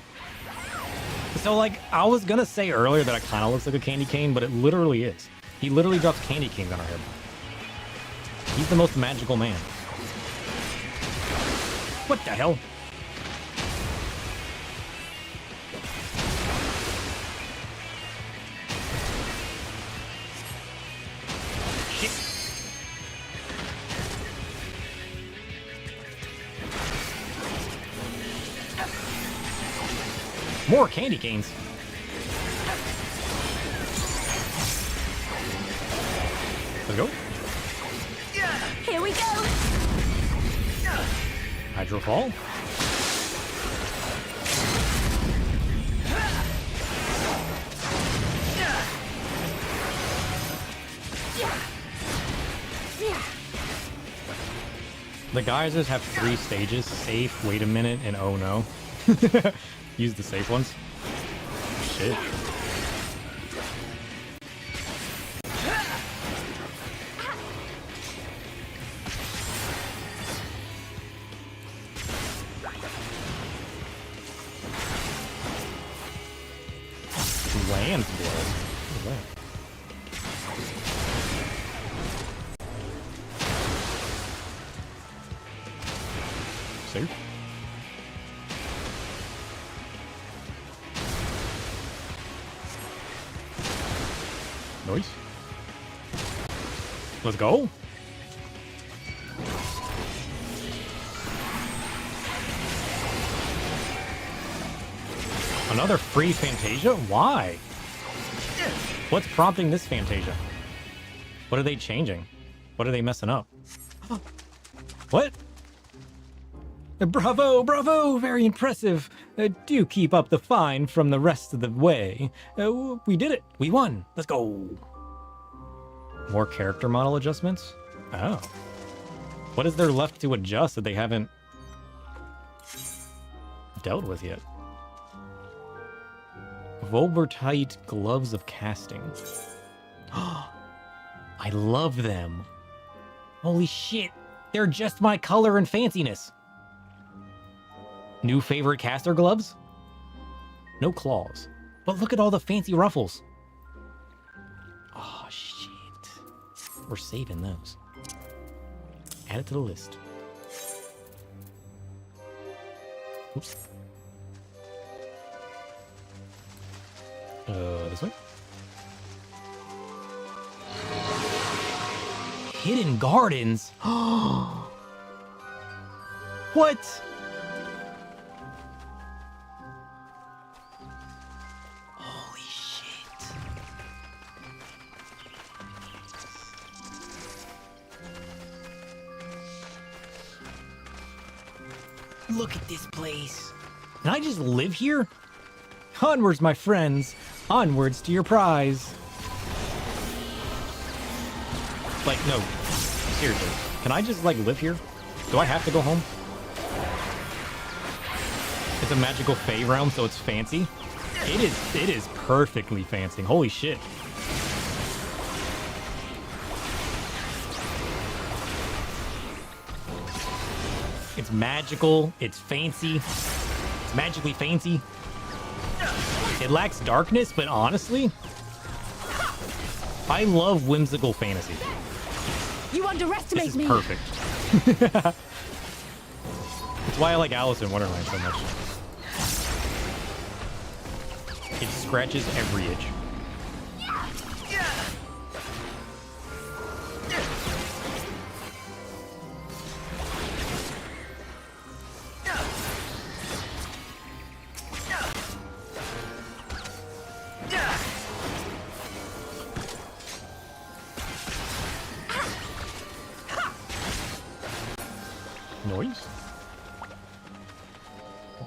So, like, I was gonna say earlier that it kind of looks like a candy cane, but it literally is. He literally drops candy canes on our head. He's the most magical man. What the hell? Shit. More candy canes. Let's go. Here we go. Hydro Fall. The geysers have 3 stages: safe, wait a minute, and oh no. Use the safe ones. Shit. away. Safe. Nice. Let's go. Another free Fantasia? Why? What's prompting this Fantasia? What are they changing? What are they messing up? What? Bravo, bravo, very impressive. Do keep up the fine from the rest of the way. We did it. We won. Let's go. More character model adjustments? Oh. What is there left to adjust that they haven't dealt with yet? Volbertite gloves of casting. I love them. Holy shit. They're just my color and fanciness. New favorite caster gloves? No claws. But look at all the fancy ruffles. Oh, shit. We're saving those. Add it to the list. Oops. This way? Hidden Gardens? What? Holy shit. Look at this place. Can I just live here? Onwards, my friends. Onwards to your prize. Like, no. Seriously. Can I just, like, live here? Do I have to go home? It's a magical fae realm, so it's fancy. It is perfectly fancy. Holy shit. It's magical. It's fancy. It's magically fancy. It lacks darkness, but honestly, I love whimsical fantasy. You underestimate This is me. perfect. That's why I like Alice in Wonderland so much. It scratches every itch. Noise?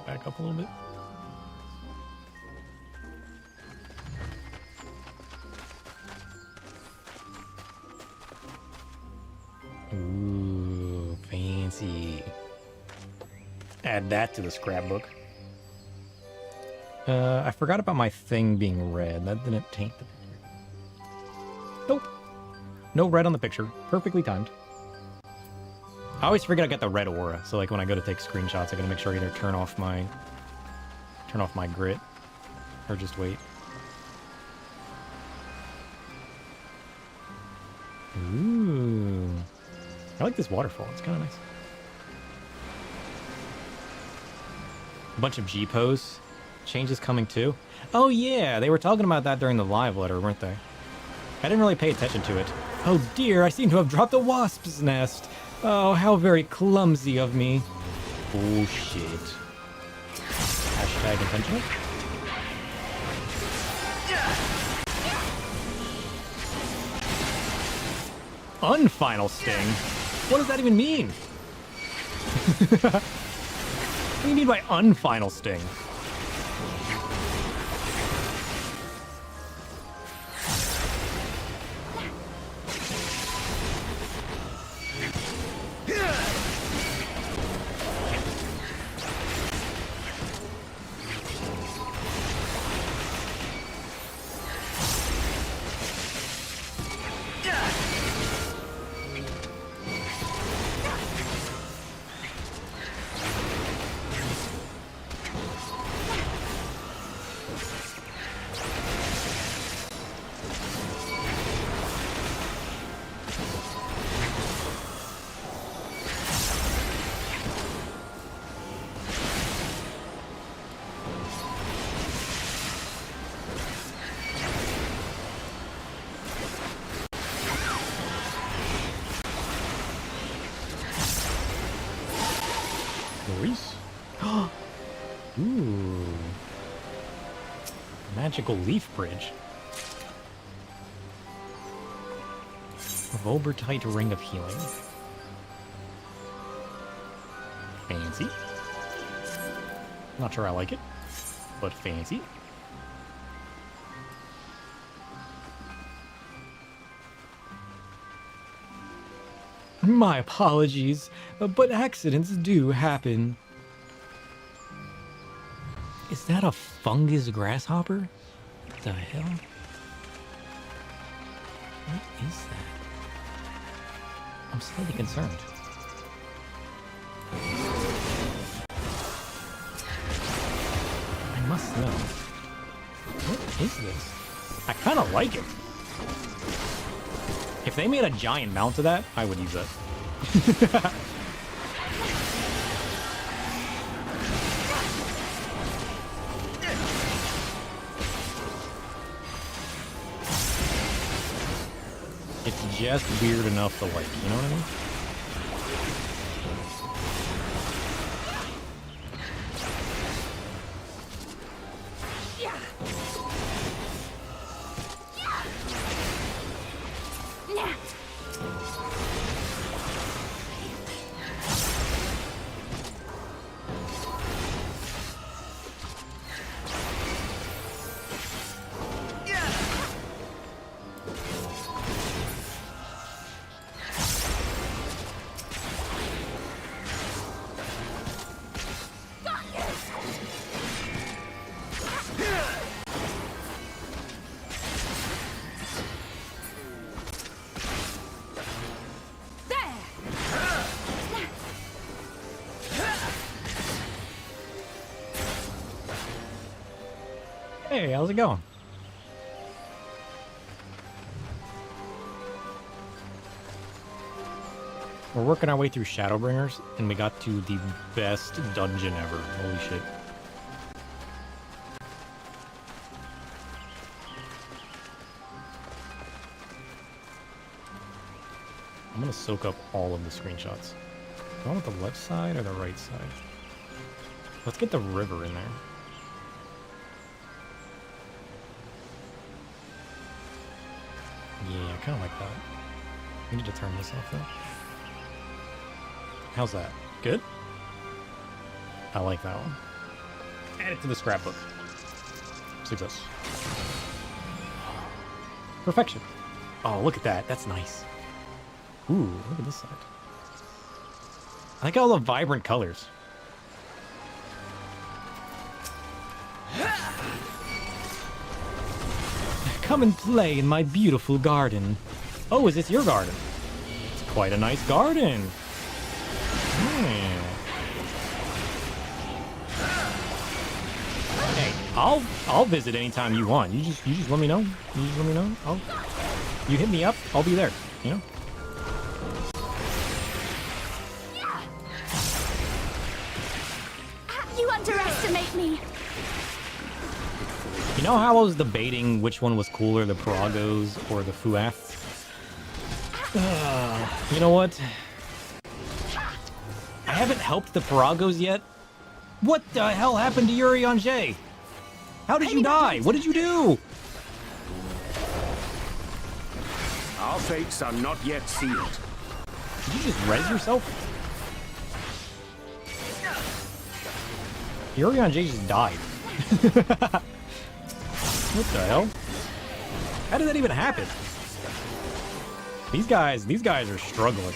Back up a little bit. Ooh, fancy. Add that to the scrapbook. I forgot about my thing being red. That didn't taint the picture. Nope. No red on the picture. Perfectly timed. I always forget I got the red aura, so like when I go to take screenshots, I gotta make sure I either turn off my grit, or just wait. Ooh, I like this waterfall. It's kind of nice. A bunch of G-pose changes coming too. Oh yeah, they were talking about that during the live letter, weren't they? I didn't really pay attention to it. Oh dear, I seem to have dropped a wasp's nest. Oh, how very clumsy of me. Bullshit. Hashtag intentional? Unfinal sting? What does that even mean? What do you mean by unfinal sting? boys. Ooh. Magical leaf bridge. Volbertite ring of healing. Fancy. Not sure I like it, but fancy. My apologies, but accidents do happen. Is that a fungus grasshopper? What the hell? What is that? I'm slightly concerned. I must know. What is this? I kind of like it. If they made a giant mount to that, I would use it. It's just weird enough to like, you know what I mean? Hey, how's it going? We're working our way through Shadowbringers, and we got to the best dungeon ever. Holy shit. I'm gonna soak up all of the screenshots. Do I want the left side or the right side? Let's get the river in there. Yeah, I kind of like that. We need to turn this off though. How's that? Good? I like that one. Add it to the scrapbook. Success. Perfection. Oh, look at that. That's nice. Ooh, look at this side. I like all the vibrant colors. Come and play in my beautiful garden. Oh, is this your garden? It's quite a nice garden. Hey, I'll visit anytime you want. You just let me know. You just let me know. You hit me up, I'll be there, you know? You underestimate me. You know how I was debating which one was cooler, the Paragos or the Fuath? You know what? I haven't helped the Paragos yet. What the hell happened to Yuri on Jay? How did you die? What did you do? Our fates are not yet sealed. Did you just res yourself? Yuri on Jay just died. What the hell? How did that even happen? These guys are struggling.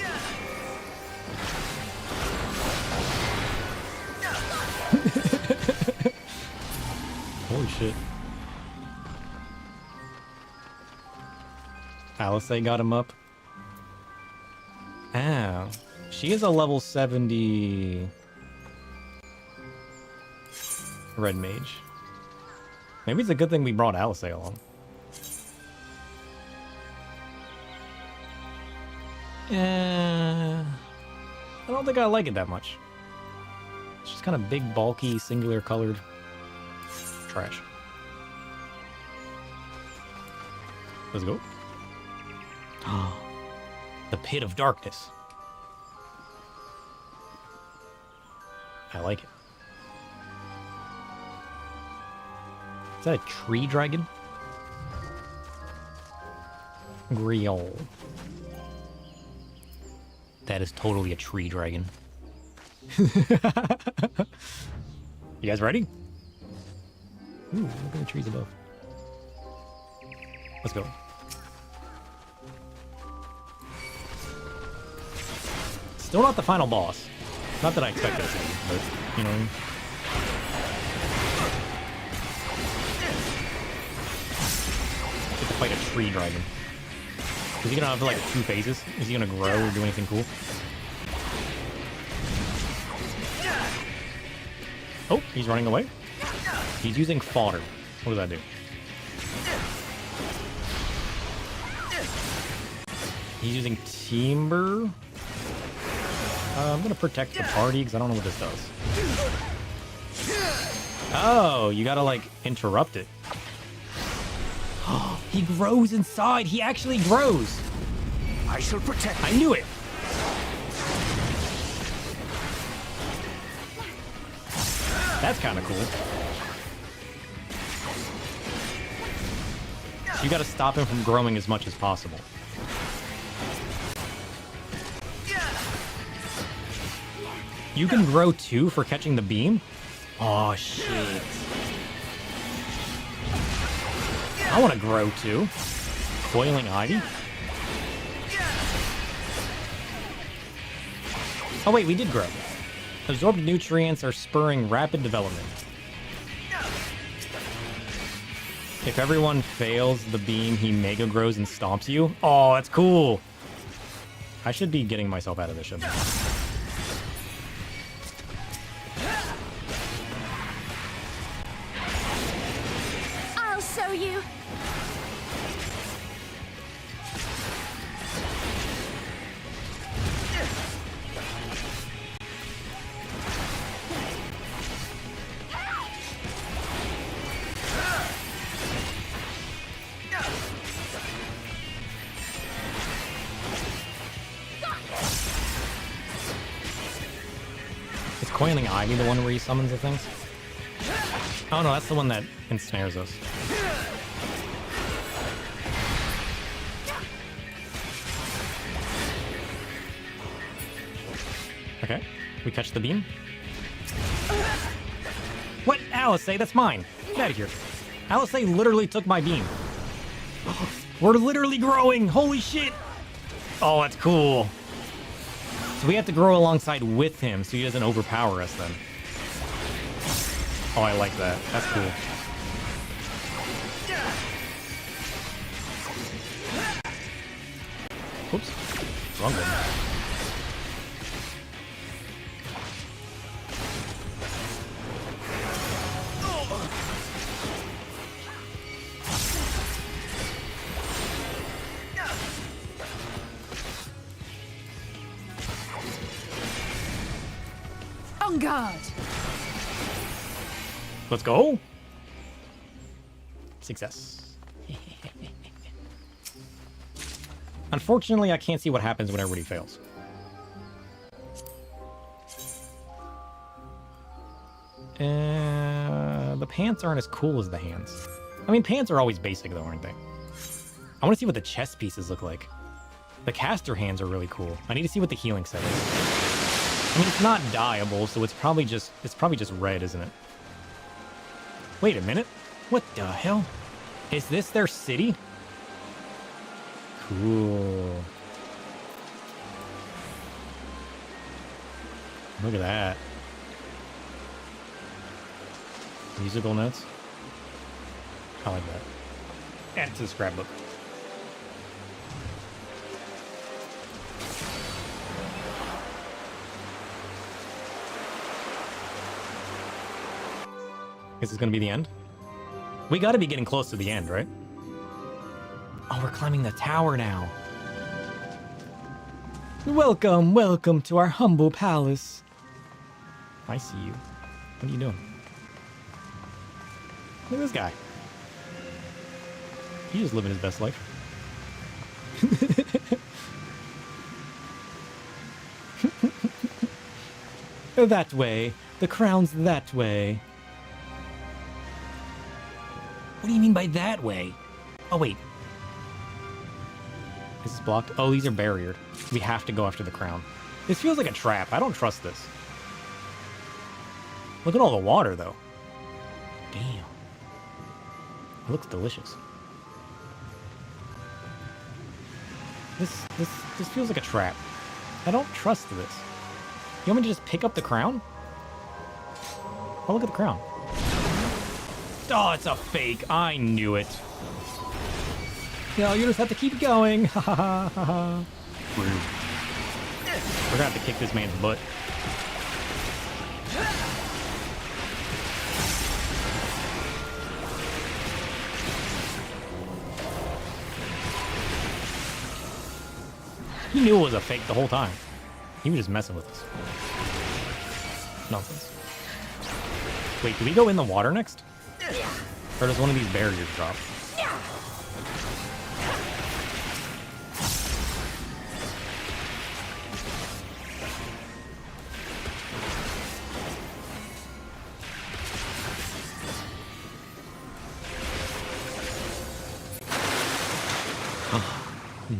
Holy shit. Alice got him up. Ah, she is a level 70 red mage. Maybe it's a good thing we brought Alice along. I don't think I like it that much. It's just kind of big, bulky, singular colored trash. Let's go. The Pit of Darkness. I like it. Is that a tree dragon? Griol. That is totally a tree dragon. You guys ready? Ooh, look at the trees above. Let's go. Still not the final boss. Not that I expected it to be, but you know what I mean? Get to fight a tree dragon. Is he gonna have like 2 phases? Is he gonna grow or do anything cool? Oh, he's running away. He's using fodder. What does that do? He's using timber. I'm gonna protect the party because I don't know what this does. Oh, you gotta like interrupt it. He grows inside. He actually grows. I shall protect. I knew it. That's kind of cool. You got to stop him from growing as much as possible. You can grow too for catching the beam? Oh, shit. I want to grow too. Coiling Ivy? Oh wait, we did grow. Absorbed nutrients are spurring rapid development. If everyone fails the beam, he mega grows and stomps you. Oh, that's cool. I should be getting myself out of this, shouldn't I? I'll show you. Is Coiling Ivy the one where he summons the things? Oh no, that's the one that ensnares us. Okay, we catch the beam. What? Alice, that's mine. Get out of here. Alice literally took my beam. We're literally growing. Holy shit. Oh, that's cool. So we have to grow alongside with him so he doesn't overpower us then. Oh, I like that. That's cool. Oops. Wrong one. On guard. Let's go. Success. Unfortunately, I can't see what happens when everybody fails. The pants aren't as cool as the hands. I mean, pants are always basic though, aren't they? I want to see what the chest pieces look like. The caster hands are really cool. I need to see what the healing set is. I mean, it's not dyeable, so it's probably just red, isn't it? Wait a minute. What the hell? Is this their city? Cool. Look at that. Musical notes. I like that. Add it to the scrapbook. This is gonna be the end. We gotta be getting close to the end, right? Oh, we're climbing the tower now. Welcome, welcome to our humble palace. I see you. What are you doing? Look at this guy. He's just living his best life. That way. The crown's that way. What do you mean by that way? Oh, wait. This is blocked. Oh, these are barriered. We have to go after the crown. This feels like a trap. I don't trust this. Look at all the water, though. Damn. It looks delicious. This feels like a trap. I don't trust this. You want me to just pick up the crown? Oh, look at the crown. Oh, it's a fake. I knew it. No, you just have to keep going. Ha ha ha ha ha. We're gonna have to kick this man's butt. He knew it was a fake the whole time. He was just messing with us. Nonsense. Wait, do we go in the water next? Or does one of these barriers drop?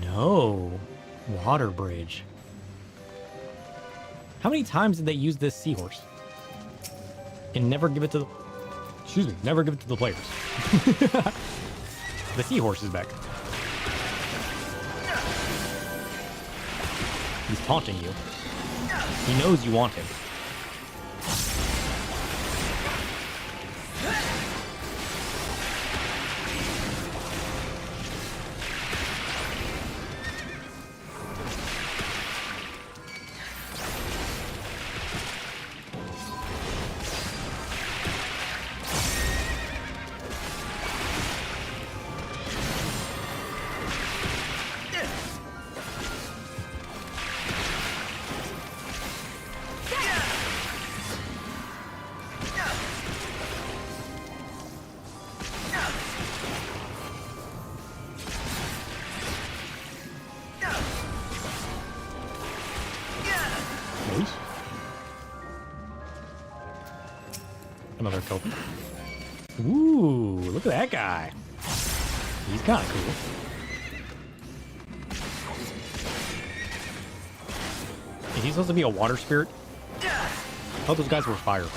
No. Water bridge. How many times did they use this seahorse? And never give it to the... Excuse me, never give it to the players. The seahorse is back. He's taunting you. He knows you want him. Another Kobe. Ooh, look at that guy. He's kind of cool. Is he supposed to be a water spirit? I thought those guys were fire.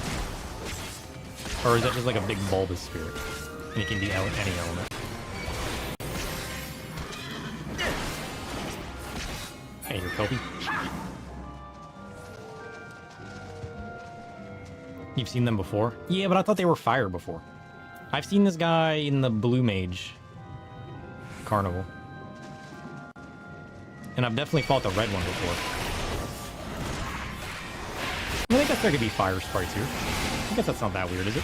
Or is that just like a big bulbous spirit? And he can be any element. Hey, you're Kobe. You've seen them before? Yeah, but I thought they were fire before. I've seen this guy in the Blue Mage Carnival. And I've definitely fought the red one before. I guess there could be fire sprites here. I guess that's not that weird, is it?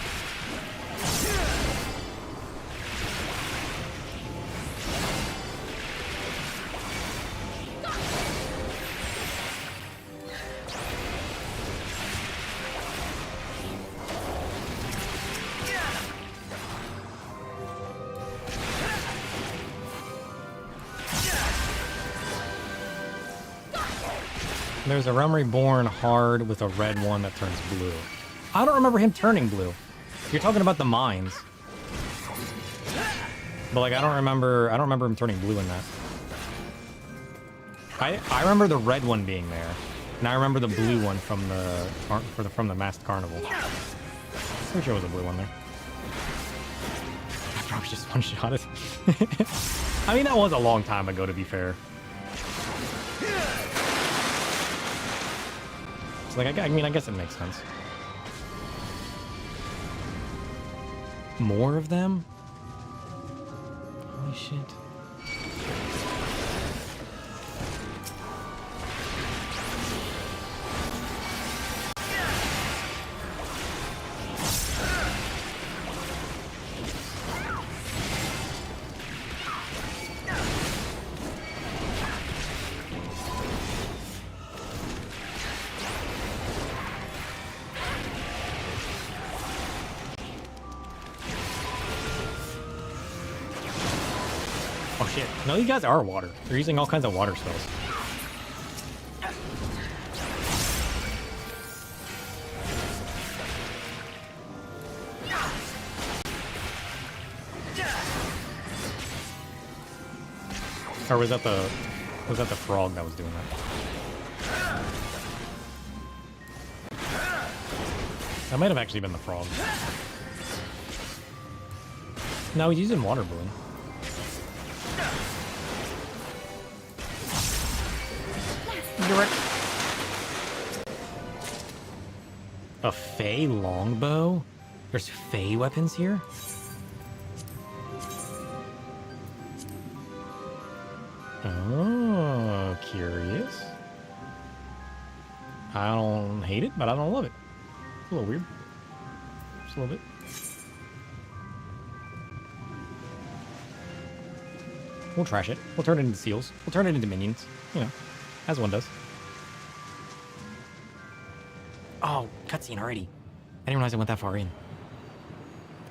There's a Realm Reborn hard with a red one that turns blue. I don't remember him turning blue. You're talking about the mines. But like I don't remember him turning blue in that. I remember the red one being there. And I remember the blue one from the Masked Carnival. Pretty sure it was a blue one there. I probably just one-shot it. I mean that was a long time ago to be fair. So like, I mean, I guess it makes sense. More of them? Holy shit. Oh shit. No, these guys are water. They're using all kinds of water spells. Or was that the frog that was doing that? That might have actually been the frog. No, he's using water balloon. A Fey longbow? There's Fey weapons here? Oh, curious. I don't hate it, but I don't love it. It's a little weird. Just a little bit. We'll trash it. We'll turn it into seals. We'll turn it into minions. You know, as one does. Oh, cutscene already. I didn't realize I went that far in.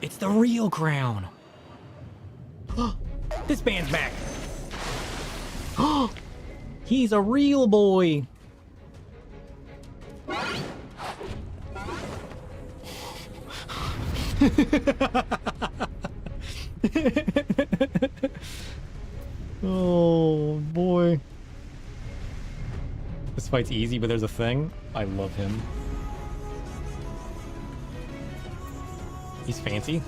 It's the real crown. This man's back. He's a real boy. Oh boy. This fight's easy, but there's a thing. I love him. He's fancy.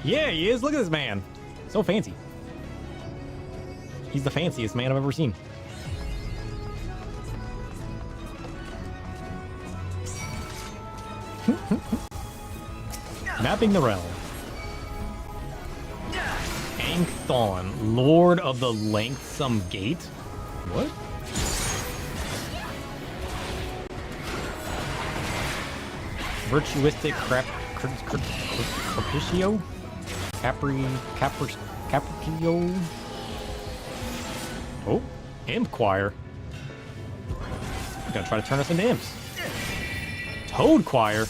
Yeah, he is. Look at this man. So fancy. He's the fanciest man I've ever seen. Mapping the realm. Angthon, Lord of the Lengthsome Gate? What? Virtuistic Capriccio? Capriccio? Oh, Imp Choir. He's gonna try to turn us into imps. Toad Choir?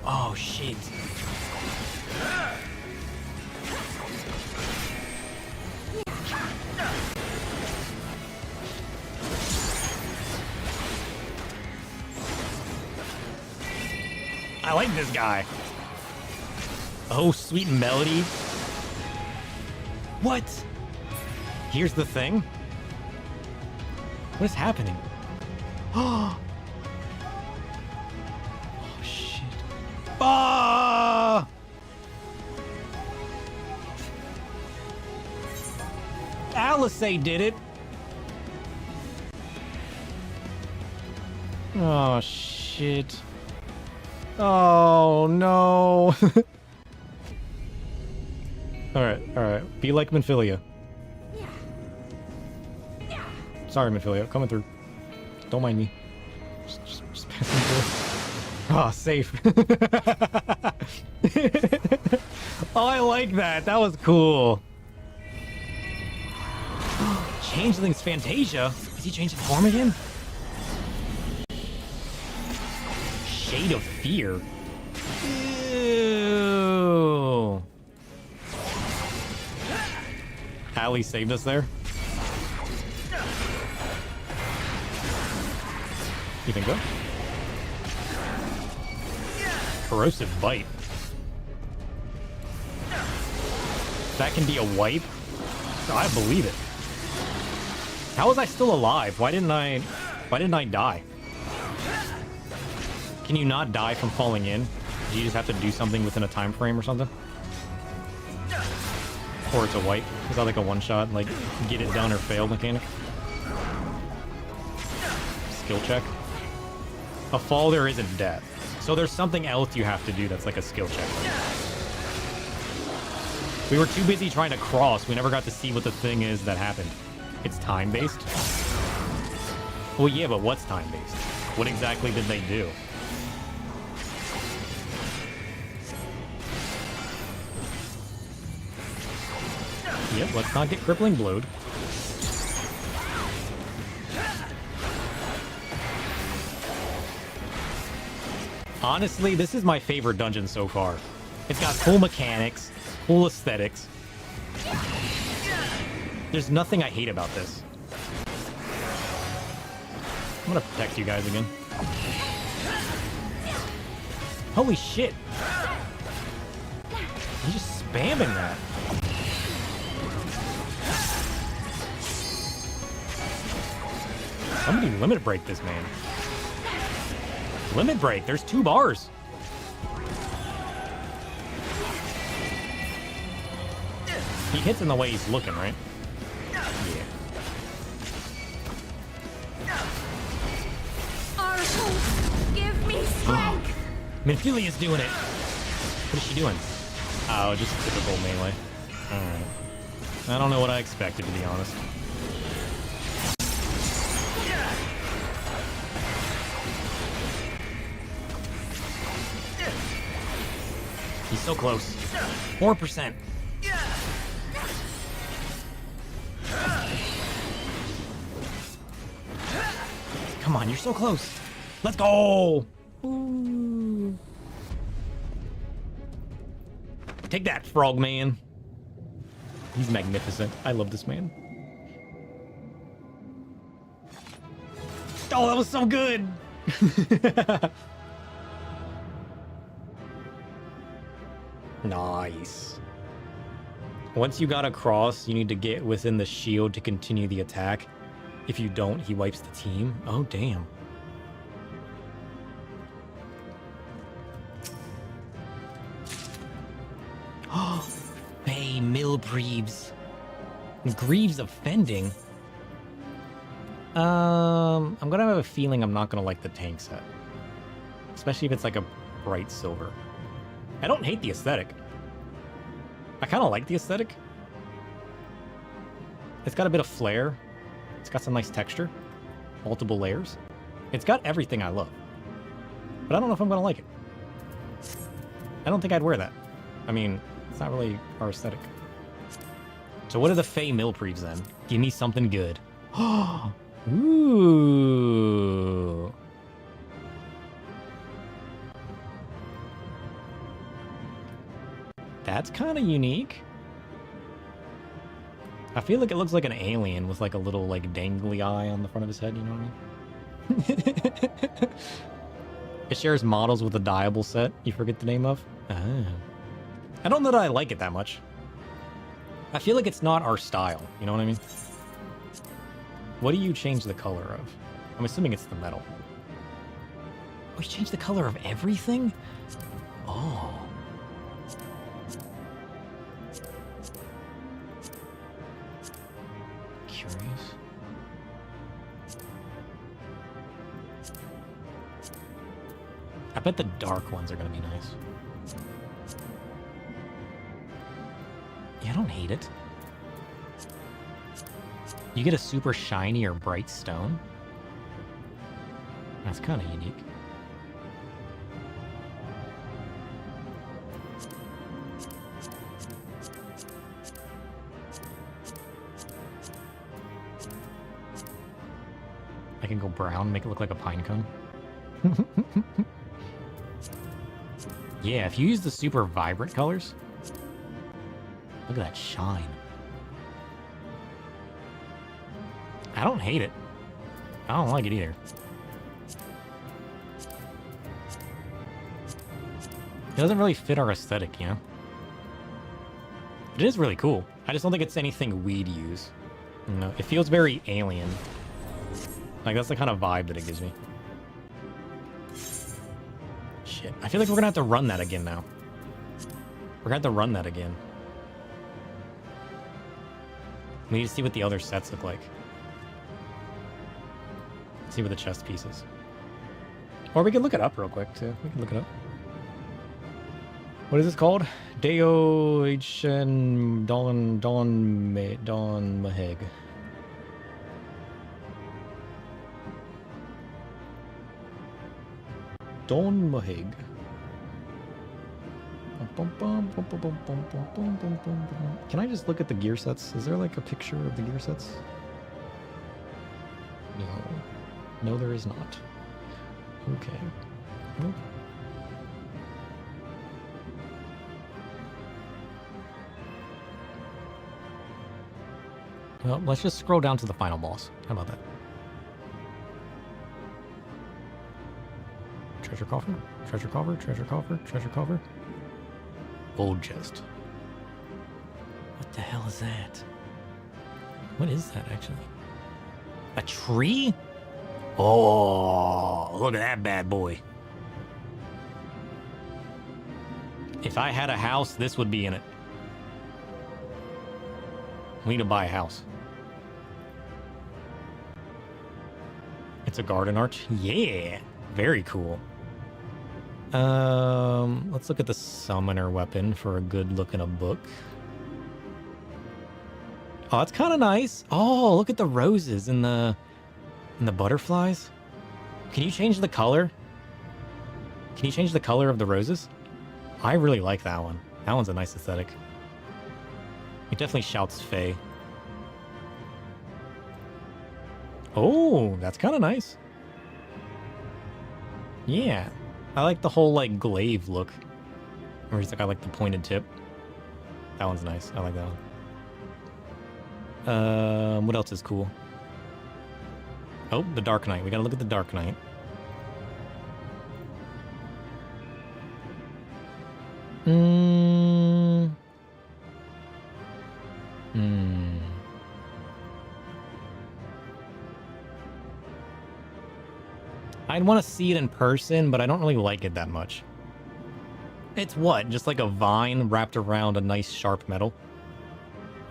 Oh, shit. I like this guy. Oh, sweet melody. What? Here's the thing. What is happening? Oh, shit. Ah! Alice did it. Oh, shit. Oh, no. Alright. Be like Minfilia. Sorry, Minfilia. Coming through. Don't mind me. Just passing through. Ah, safe. Oh, I like that. That was cool. Changeling's Fantasia? Is he changing form again? Shade of Fear? Ew. Allie saved us there? You think so? Corrosive Bite. That can be a wipe? I believe it. How was I still alive? Why didn't I die? Can you not die from falling in? Do you just have to do something within a time frame or something? Or it's a wipe? Is that like a one-shot, like, get it done or fail mechanic? Skill check? A fall there isn't death. So there's something else you have to do that's like a skill check. We were too busy trying to cross, we never got to see what the thing is that happened. It's time-based? Well, yeah, but what's time-based? What exactly did they do? Yep, let's not get crippling blowed. Honestly, this is my favorite dungeon so far. It's got cool mechanics, cool aesthetics. There's nothing I hate about this. I'm gonna protect you guys again. Holy shit! He's just spamming that. Somebody limit break this man. Limit break. There's 2 bars. He hits in the way he's looking, right? Yeah. Arthur, give me strength. Minfilia's doing it. What is she doing? Oh, just typical melee. Alright. I don't know what I expected, to be honest. He's so close. 4%. Come on, you're so close. Let's go. Ooh. Take that, Frogman. He's magnificent. I love this man. Oh, that was so good. Nice. Once you got across, you need to get within the shield to continue the attack. If you don't, he wipes the team. Oh, damn. Oh, Bay Millbreeves. Greaves offending. I'm gonna have a feeling I'm not gonna like the tank set. Especially if it's like a bright silver. I don't hate the aesthetic. I kind of like the aesthetic. It's got a bit of flair. It's got some nice texture. Multiple layers. It's got everything I love. But I don't know if I'm going to like it. I don't think I'd wear that. I mean, it's not really our aesthetic. So what are the Fey Millpreeves then? Give me something good. Ooh. That's kind of unique. I feel like it looks like an alien with like a little like dangly eye on the front of his head, you know what I mean? It shares models with a dyeable set you forget the name of. Ah. I don't know that I like it that much. I feel like it's not our style, you know what I mean? What do you change the color of? I'm assuming it's the metal. Oh, you change the color of everything? Oh. Curious. I bet the dark ones are gonna be nice. Yeah, I don't hate it. You get a super shiny or bright stone. That's kind of unique. I can go brown, make it look like a pine cone. Yeah, if you use the super vibrant colors, look at that shine. I don't hate it. I don't like it either. It doesn't really fit our aesthetic, you know? It is really cool. I just don't think it's anything we'd use. You know, it feels very alien. Like, that's the kind of vibe that it gives me. Shit. I feel like we're gonna have to run that again now. We're gonna have to run that again. We need to see what the other sets look like. See what the chest piece is. Or we can look it up real quick, too. We can look it up. What is this called? Deo H.N. Don Maheg. Don Maheg. Can I just look at the gear sets? Is there like a picture of the gear sets? No. No, there is not. Okay. Nope. Well, let's just scroll down to the final boss. How about that? Treasure coffer, treasure coffer, treasure coffer, treasure coffer. Gold chest. What the hell is that? What is that, actually? A tree? Oh, look at that bad boy. If I had a house, this would be in it. We need to buy a house. It's a garden arch? Yeah! Very cool. Let's look at the summoner weapon for a good look in a book. Oh, that's kind of nice. Oh, look at the roses and the butterflies. Can you change the color? Can you change the color of the roses? I really like that one. That one's a nice aesthetic. It definitely shouts Fae. Oh, that's kind of nice. Yeah. I like the whole, like, glaive look. Or he's like, I like the pointed tip. That one's nice. I like that one. What else is cool? Oh, the Dark Knight. We gotta look at the Dark Knight. I'd want to see it in person, but I don't really like it that much. It's what? Just like a vine wrapped around a nice sharp metal?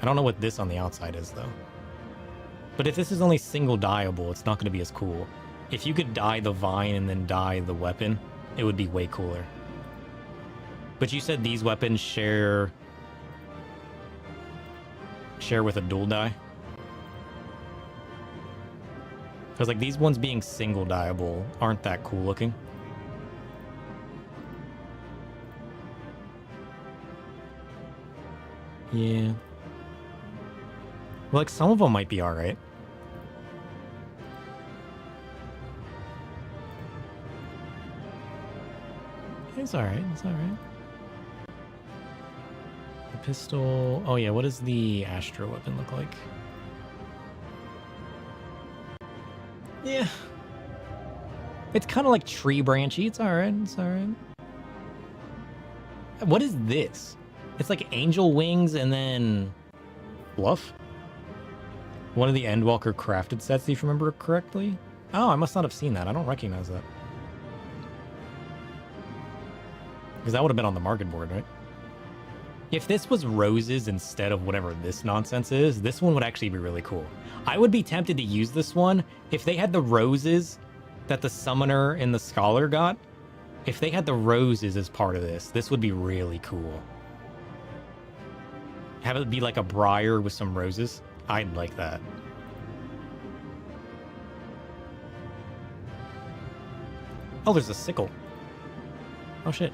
I don't know what this on the outside is, though. But if this is only single dyeable, it's not going to be as cool. If you could dye the vine and then dye the weapon, it would be way cooler. But you said these weapons share with a dual dye? Because like these ones being single dyeable aren't that cool looking. Yeah. Like some of them might be alright. It's alright, it's alright. The pistol... Oh yeah, what does the Astro weapon look like? Yeah. It's kind of like tree branchy. It's alright, it's alright. What is this? It's like angel wings and then... fluff? One of the Endwalker crafted sets, if you remember correctly? Oh, I must not have seen that. I don't recognize that. Because that would have been on the market board, right? If this was roses instead of whatever this nonsense is, this one would actually be really cool. I would be tempted to use this one if they had the roses that the Summoner and the Scholar got. If they had the roses as part of this, this would be really cool. Have it be like a briar with some roses. I'd like that. Oh, there's a sickle. Oh, shit.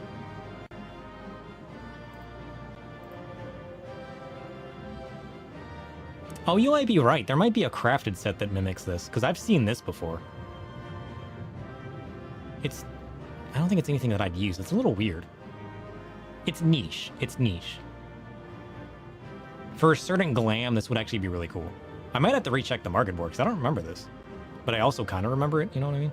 Oh, you might be right. There might be a crafted set that mimics this, because I've seen this before. It's... I don't think it's anything that I'd use. It's a little weird. It's niche. It's niche. For a certain glam, this would actually be really cool. I might have to recheck the market board, because I don't remember this. But I also kind of remember it, you know what I mean?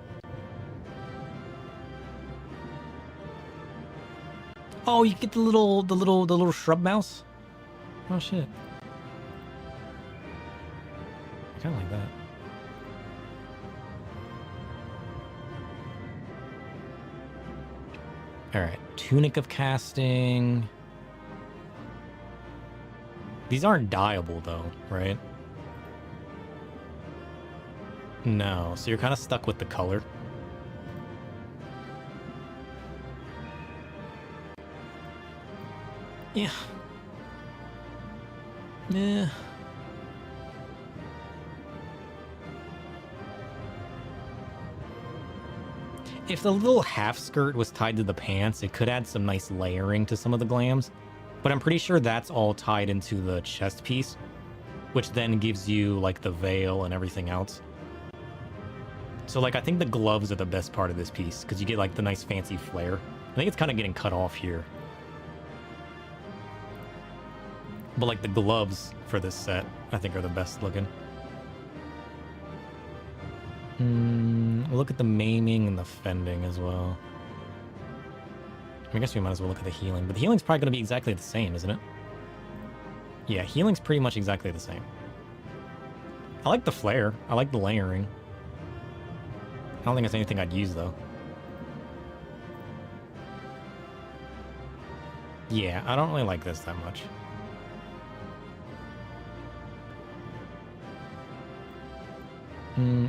Oh, you get the little shrub mouse? Oh, shit. I kind of like that. Alright, Tunic of Casting. These aren't dyeable, though, right? No, so you're kind of stuck with the color. Yeah. Yeah. If the little half skirt was tied to the pants, it could add some nice layering to some of the glams. But I'm pretty sure that's all tied into the chest piece, which then gives you like the veil and everything else. So like I think the gloves are the best part of this piece because you get like the nice fancy flare. I think it's kind of getting cut off here. But like the gloves for this set, I think are the best looking. We'll look at the maiming and the fending as well. I guess we might as well look at the healing, but the healing's probably going to be exactly the same, isn't it? Yeah, healing's pretty much exactly the same. I like the flare. I like the layering. don't think it's anything I'd use, though. Yeah, I don't really like this that much.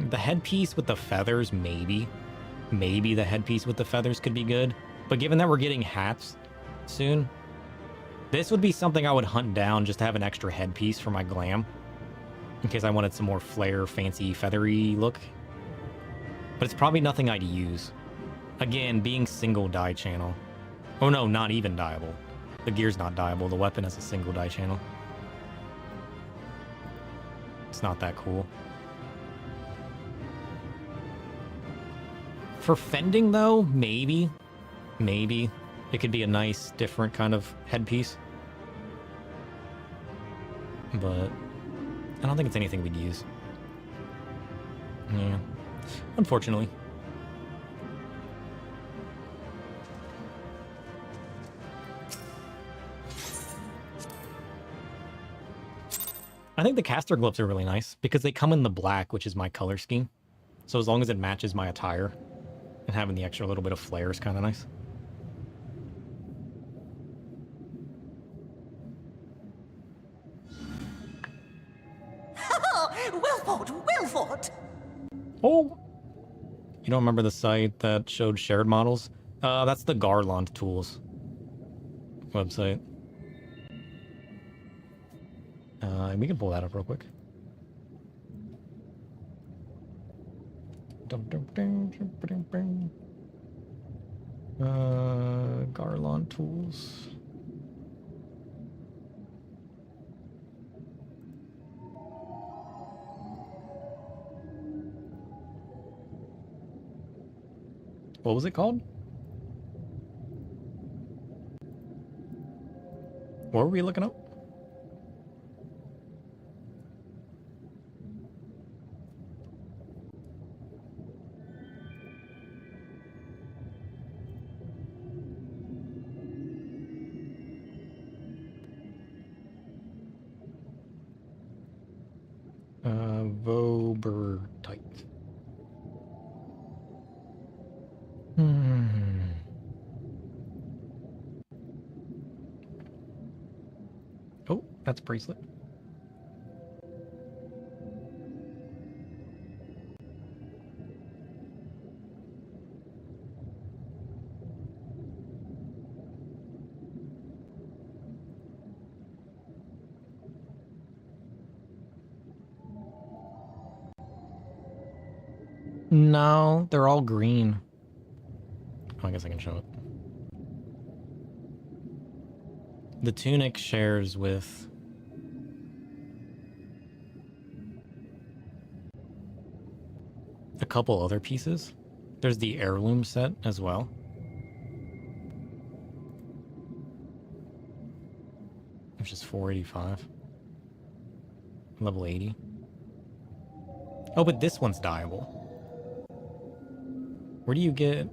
The headpiece with the feathers, maybe. Maybe the headpiece with the feathers could be good. But given that we're getting hats soon, this would be something I would hunt down just to have an extra headpiece for my glam. In case I wanted some more flare, fancy, feathery look. But it's probably nothing I'd use. Again, being single die channel. Oh no, not even dyeable. The gear's not dyeable. The weapon has a single die channel. It's not that cool. For fending, though, maybe. Maybe. It could be a nice, different kind of headpiece. But I don't think it's anything we'd use. Yeah. Unfortunately. I think the caster gloves are really nice because they come in the black, which is my color scheme. So as long as it matches my attire, and having the extra little bit of flair is kind of nice. Wilford! Oh! You don't remember the site that showed shared models? That's the Garland Tools website. We can pull that up real quick. Garland Tools. What was it called? What were we looking up? Vobertite. Oh, that's a bracelet. No, they're all green. Oh, I guess I can show it. The tunic shares with a couple other pieces. There's the heirloom set as well. Which is 485. Level 80. Oh, but this one's dyeable. Where do you get...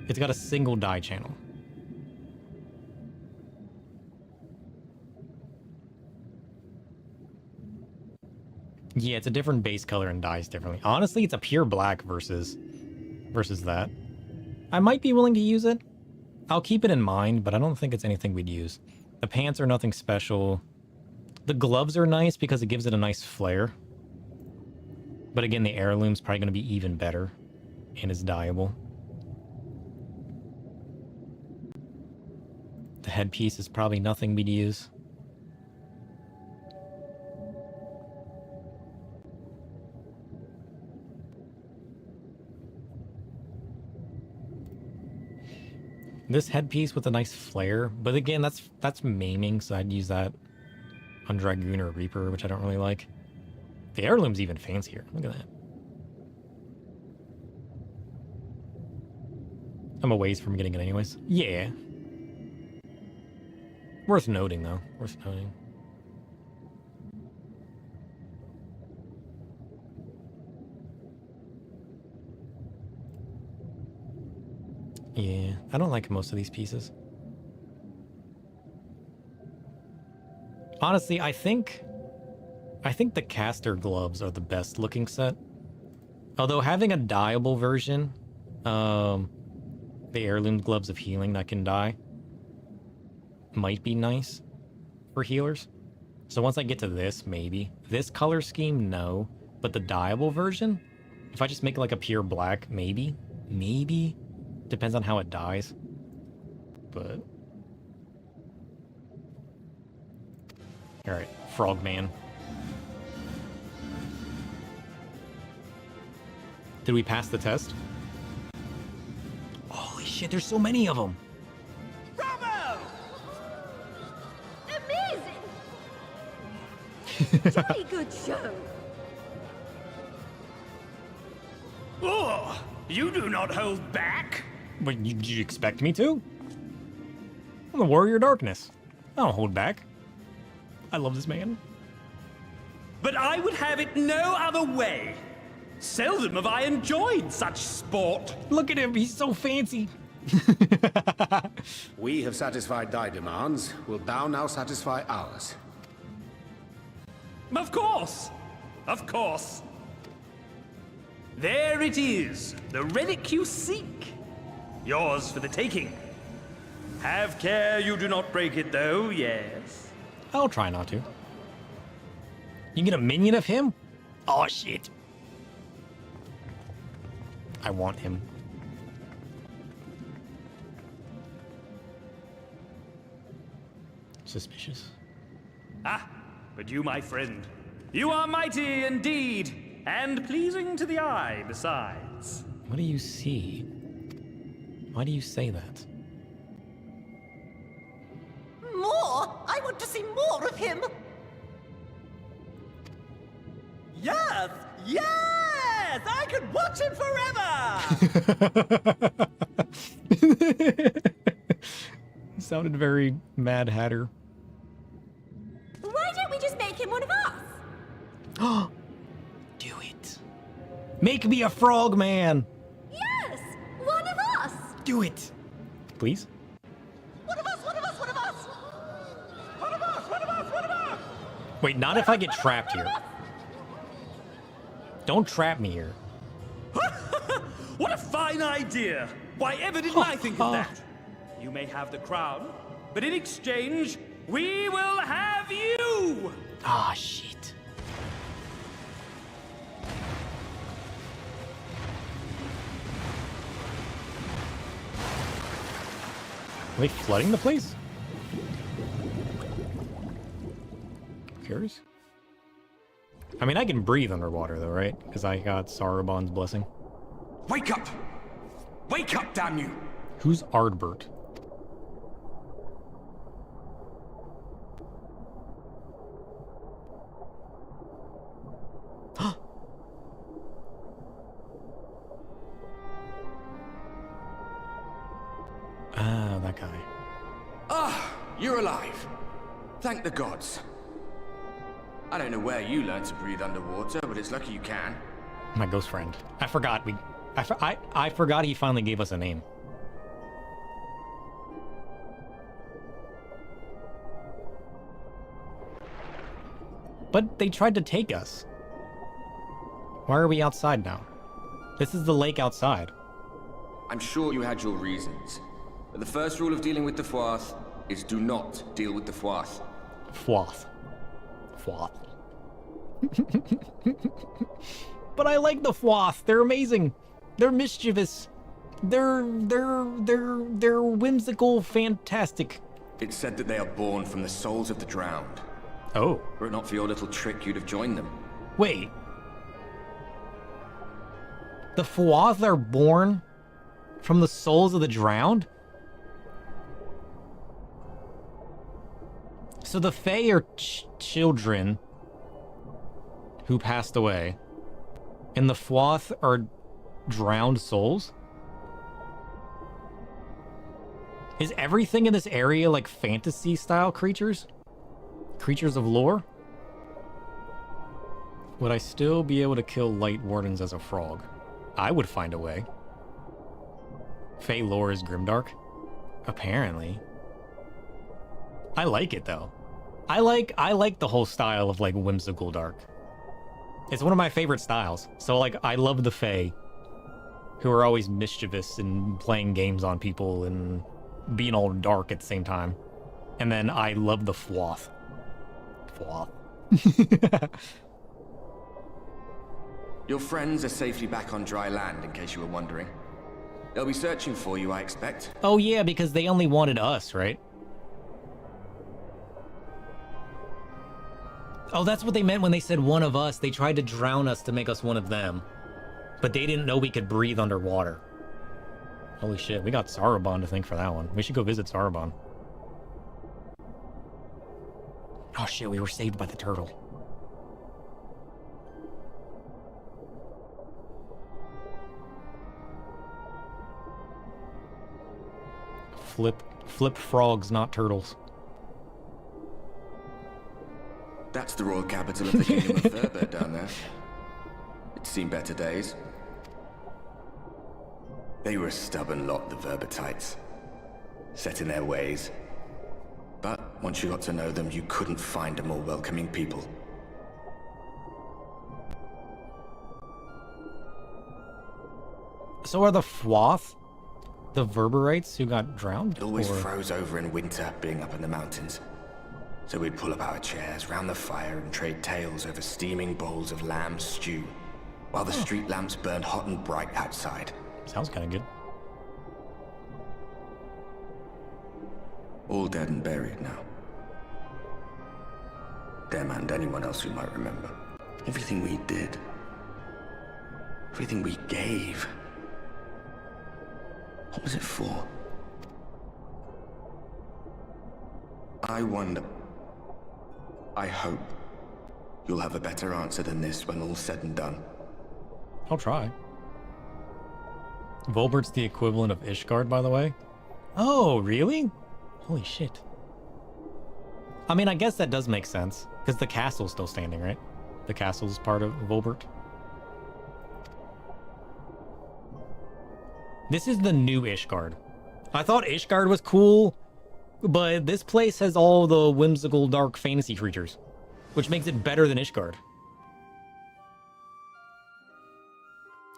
It's got a single dye channel. Yeah, it's a different base color and dyes differently. Honestly, it's a pure black versus that. I might be willing to use it. I'll keep it in mind, but I don't think it's anything we'd use. The pants are nothing special. The gloves are nice because it gives it a nice flare. But again, the heirloom's probably going to be even better and is dyeable. The headpiece is probably nothing we'd use. This headpiece with a nice flare, but again, that's maiming, so I'd use that on Dragoon or Reaper, which I don't really like. The heirloom's even fancier. Look at that. I'm a ways from getting it anyways. Yeah. Worth noting, though. Worth noting. Yeah, I don't like most of these pieces. Honestly, I think the caster gloves are the best looking set. Although having a dyeable version, the heirloom gloves of healing that can dye, might be nice for healers. So once I get to this, maybe. This color scheme, no. But the dyeable version, if I just make like a pure black, maybe. Maybe. Depends on how it dyes. But... Alright, Frogman. Did we pass the test? Holy shit, there's so many of them! Amazing! Jolly good show. Oh, you do not hold back. But did you expect me to? I'm the Warrior Darkness. I don't hold back. I love this man. But I would have it no other way. Seldom have I enjoyed such sport. Look at him, he's so fancy. We have satisfied thy demands. Wilt thou now satisfy ours? Of course. Of course. There it is, the relic you seek. Yours for the taking. Have care you do not break it, though, yes? I'll try not to. You get a minion of him? Oh, shit. I want him. Suspicious. Ah, but you, my friend, you are mighty indeed, and pleasing to the eye besides. What do you see? Why do you say that? More? I want to see more of him! Yes! Yes! I could watch him forever! Sounded very Mad Hatter. Why don't we just make him one of us? Do it. Make me a frog man. Yes! One of us! Do it. Please? One of us! One of us! One of us! One of us! One of us! One of us! Wait, not if I get trapped here. Don't trap me here. What a fine idea! Why ever didn't I think of that? You may have the crown, but in exchange, we will have you! Ah, shit. Are they flooding the place? Curious? I mean, I can breathe underwater, though, right? Because I got Sarabon's blessing. Wake up! Wake up, damn you! Who's Ardbert? Ah, that guy. Ah, you're alive. Thank the gods. I don't know where you learned to breathe underwater, but it's lucky you can. My ghost friend. I forgot I forgot he finally gave us a name. But they tried to take us. Why are we outside now? This is the lake outside. I'm sure you had your reasons. But the first rule of dealing with the Fwath is do not deal with the Fwath. Fwath. Fwath. But I like the Fwath. They're amazing. They're mischievous. They're whimsical, fantastic. It's said that they are born from the souls of the drowned. Oh. Were it not for your little trick, you'd have joined them. Wait. The Fwath are born from the souls of the drowned? So the Fae are children who passed away, and the Fwath are drowned souls? Is everything in this area like fantasy-style creatures? Creatures of lore? Would I still be able to kill Light Wardens as a frog? I would find a way. Fae lore is grimdark? Apparently. I like it though. I like the whole style of like whimsical dark. It's one of my favorite styles. So, like, I love the Fae, who are always mischievous and playing games on people and being all dark at the same time. And then I love the Fwoth. Your friends are safely back on dry land, in case you were wondering. They'll be searching for you, I expect. Oh yeah, because they only wanted us, right? Oh, that's what they meant when they said one of us. They tried to drown us to make us one of them. But they didn't know we could breathe underwater. Holy shit, we got Sarabon to thank for that one. We should go visit Sarabon. Oh shit, we were saved by the turtle. Flip frogs, not turtles. That's the royal capital of the kingdom of Thurber down there. It's seen better days. They were a stubborn lot, the Verbatites. Set in their ways. But once you got to know them, you couldn't find a more welcoming people. So are the Fwoth the Verberites who got drowned? It always froze over in winter, being up in the mountains. So we'd pull up our chairs round the fire and trade tales over steaming bowls of lamb stew, while the street lamps burned hot and bright outside. Sounds kind of good. All dead and buried now. Them and anyone else who might remember. Everything we did. Everything we gave. What was it for? I wonder. I hope you'll have a better answer than this when all's said and done. I'll try. Volbert's the equivalent of Ishgard, by the way. Oh, really? Holy shit. I mean, I guess that does make sense, because the castle's still standing, right? The castle's part of Volbert. This is the new Ishgard. I thought Ishgard was cool, but this place has all the whimsical dark fantasy creatures, which makes it better than Ishgard.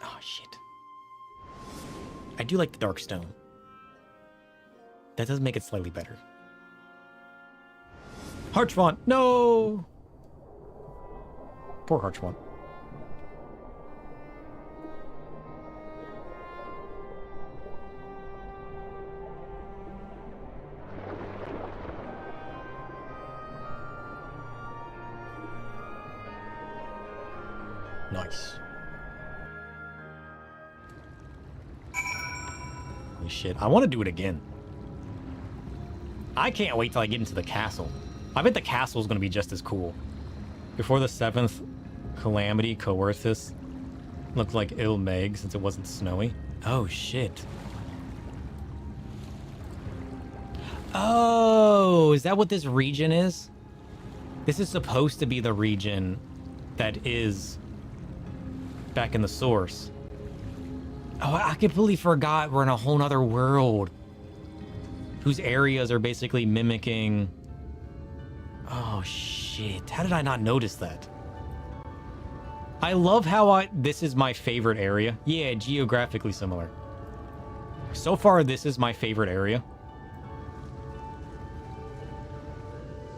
Oh, shit. I do like the dark stone. That does make it slightly better. Harchfont, no! Poor Harchfont. Nice. Holy shit, I want to do it again. I can't wait till I get into the castle. I bet the castle's gonna be just as cool. Before the 7th Calamity, Coerthus looked like Ilmeg since it wasn't snowy. Oh shit. Oh, is that what this region is? This is supposed to be the region that is back in the source. Oh, I completely forgot we're in a whole nother world whose areas are basically mimicking... Oh shit, how did I not notice that? I love how this is my favorite area. Yeah, geographically similar. So far, this is my favorite area.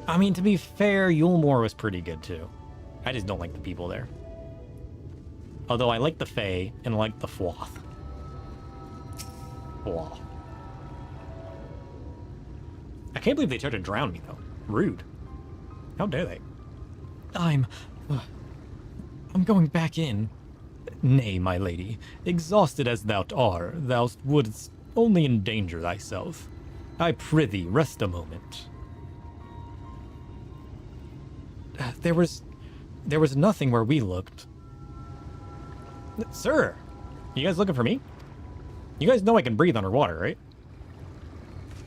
I mean, to be fair, Yulmore was pretty good too. I just don't like the people there. Although I like the Fae and I like the Fwoth. Wow. I can't believe they tried to drown me though. Rude. How dare they? I'm going back in. Nay, my lady, exhausted as thou art, thou wouldst only endanger thyself. I prithee, rest a moment. There was nothing where we looked. Sir, you guys looking for me? You guys know I can breathe underwater, right?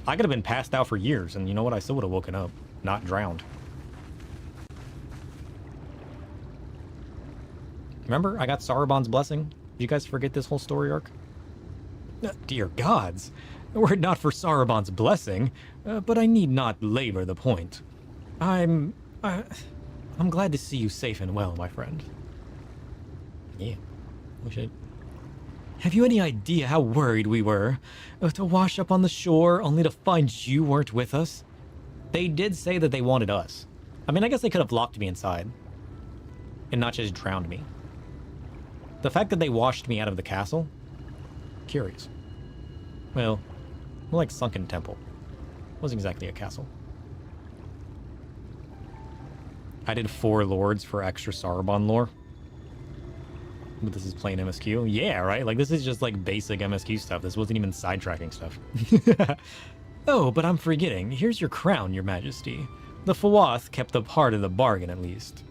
I could have been passed out for years, and you know what? I still would have woken up, not drowned. Remember, I got Sarabon's blessing? Did you guys forget this whole story arc? Dear gods, were it not for Sarabon's blessing, but I need not labor the point. I'm glad to see you safe and well, my friend. Yeah. We should. Have you any idea how worried we were to wash up on the shore only to find you weren't with us? They did say that they wanted us. I mean, I guess they could have locked me inside and not just drowned me. The fact that they washed me out of the castle? Curious. Well, more like Sunken Temple. Wasn't exactly a castle. I did 4 lords for extra Sarabon lore. But this is plain MSQ. Yeah, right? Like, this is just, like, basic MSQ stuff. This wasn't even sidetracking stuff. Oh, but I'm forgetting. Here's your crown, your majesty. The Fawath kept a part of the bargain, at least.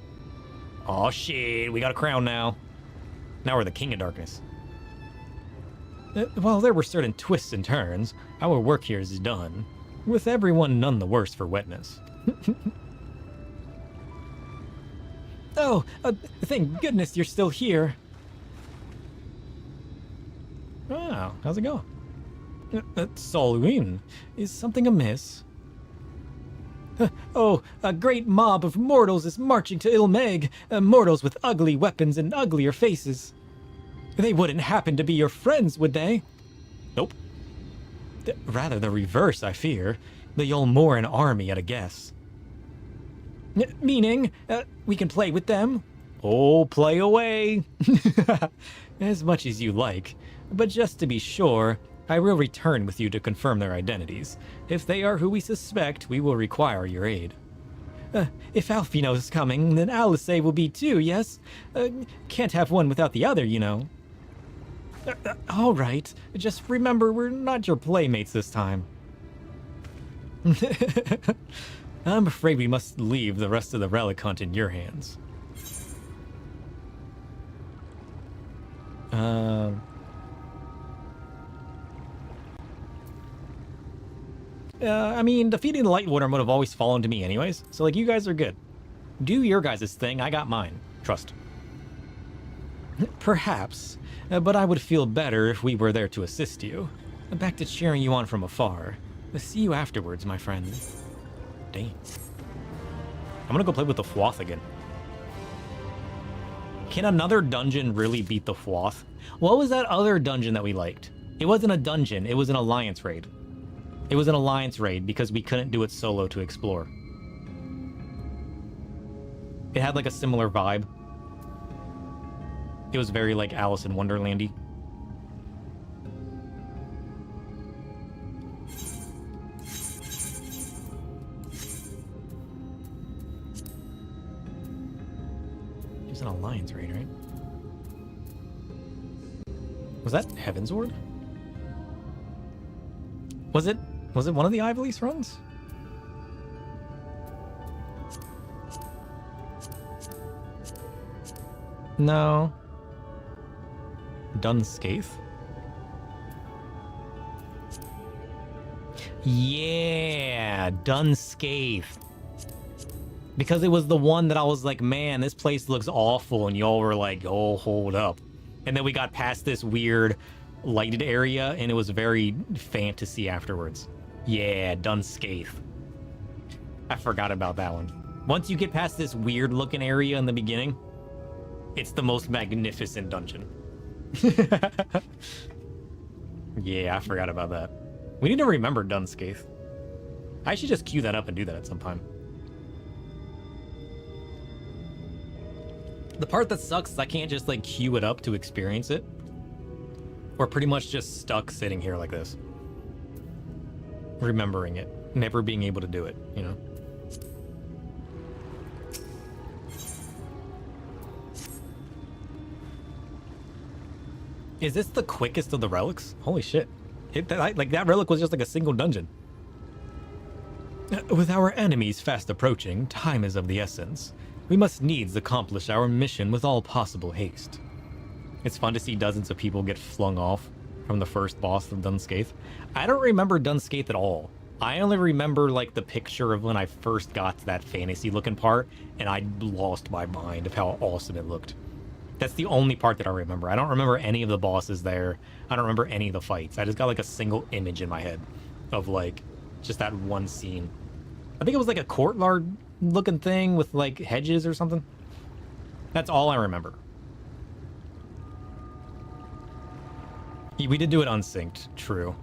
Aw, shit. We got a crown now. Now we're the King of Darkness. While there were certain twists and turns, our work here is done. With everyone none the worse for wetness. Oh, thank goodness you're still here. Wow, how's it going? Solwyn, is something amiss? Oh, a great mob of mortals is marching to Ilmeg. Mortals with ugly weapons and uglier faces. They wouldn't happen to be your friends, would they? Nope. Rather the reverse, I fear. The Yulmoran army at a guess. Meaning, we can play with them? Oh, play away. As much as you like. But just to be sure, I will return with you to confirm their identities. If they are who we suspect, we will require your aid. If Alfino is coming, then Alice will be too, yes? Can't have one without the other, you know. All right, just remember we're not your playmates this time. I'm afraid we must leave the rest of the relic hunt in your hands. I mean, defeating the Lightwater would have always fallen to me anyways, so, like, you guys are good. Do your guys' thing, I got mine. Trust. Perhaps, but I would feel better if we were there to assist you. Back to cheering you on from afar. See you afterwards, my friend. Dang. I'm gonna go play with the Fwath again. Can another dungeon really beat the Fwath? What was that other dungeon that we liked? It wasn't a dungeon, it was an alliance raid. It was an alliance raid because we couldn't do it solo to explore. It had like a similar vibe. It was very like Alice in Wonderlandy. It was an alliance raid, right? Was that Heavensward? Was it one of the Ivalice runs? No. Dunscaith? Yeah, Dunscaith. Because it was the one that I was like, man, this place looks awful, and y'all were like, oh, hold up. And then we got past this weird lighted area, and it was very fantasy afterwards. Yeah, Dunscaith. I forgot about that one. Once you get past this weird looking area in the beginning, it's the most magnificent dungeon. Yeah, I forgot about that. We need to remember Dunscaith. I should just queue that up and do that at some time. The part that sucks is I can't just like queue it up to experience it. We're pretty much just stuck sitting here like this. Remembering it. Never being able to do it, you know? Is this the quickest of the relics? Holy shit. That relic was just like a single dungeon. With our enemies fast approaching, time is of the essence. We must needs accomplish our mission with all possible haste. It's fun to see dozens of people get flung off from the first boss of Dunscaith. I don't remember Dunscaith at all. I only remember like the picture of when I first got to that fantasy looking part, and I lost my mind of how awesome it looked. That's the only part that I remember. I don't remember any of the bosses there. I don't remember any of the fights. I just got like a single image in my head of like just that one scene. I think it was like a courtyard looking thing with like hedges or something. That's all I remember. We did do it unsynced, true.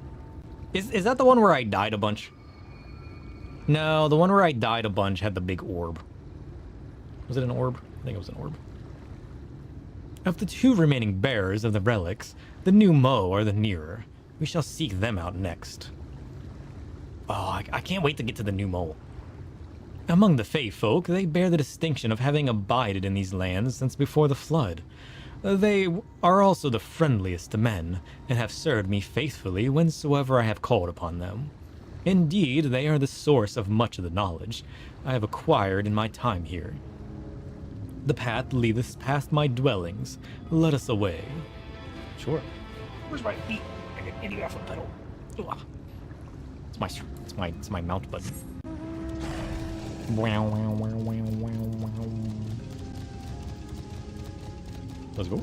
Is that the one where I died a bunch? No, the one where I died a bunch had the big orb. Was it an orb? I think it was an orb. Of the 2 remaining bearers of the relics, the new Mo are the nearer. We shall seek them out next. Oh, I can't wait to get to the new Mo. Among the Fae folk, they bear the distinction of having abided in these lands since before the flood. They are also the friendliest to men, and have served me faithfully whensoever I have called upon them. Indeed, they are the source of much of the knowledge I have acquired in my time here. The path leadeth past my dwellings. Let us away. Sure. Where's my feet? I need off the pedal. It's my mount button. Let's go.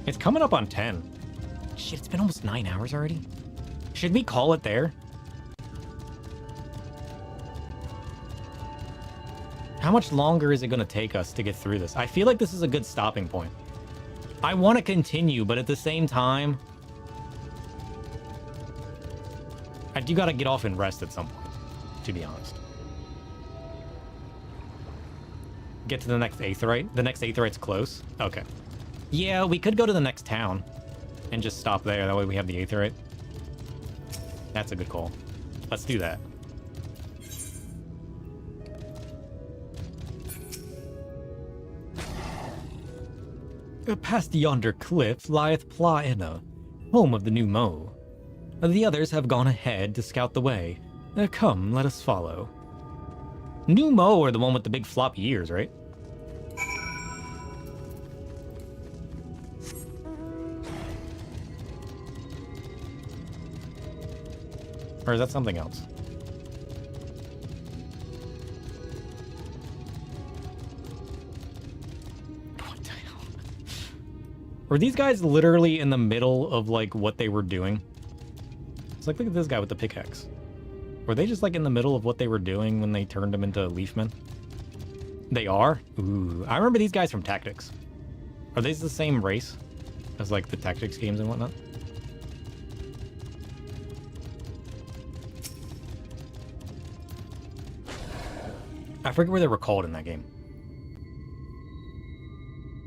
It's coming up on 10. Shit, it's been almost 9 hours already. Should we call it there? How much longer is it going to take us to get through this? I feel like this is a good stopping point. I want to continue, but at the same time, I do got to get off and rest at some point, to be honest. Get to the next Aetheryte? The next Aetheryte's close? Okay. Yeah, we could go to the next town and just stop there. That way we have the Aetheryte. That's a good call. Let's do that. Past yonder cliff lieth Plaena, home of the new Mo. The others have gone ahead to scout the way. Come, let us follow. New Mo are the one with the big floppy ears, right? Or is that something else? What the hell? Were these guys literally in the middle of, like, what they were doing? It's like, look at this guy with the pickaxe. Were they just, like, in the middle of what they were doing when they turned them into Leafmen? They are? Ooh. I remember these guys from Tactics. Are these the same race as, like, the Tactics games and whatnot? I forget where they were called in that game.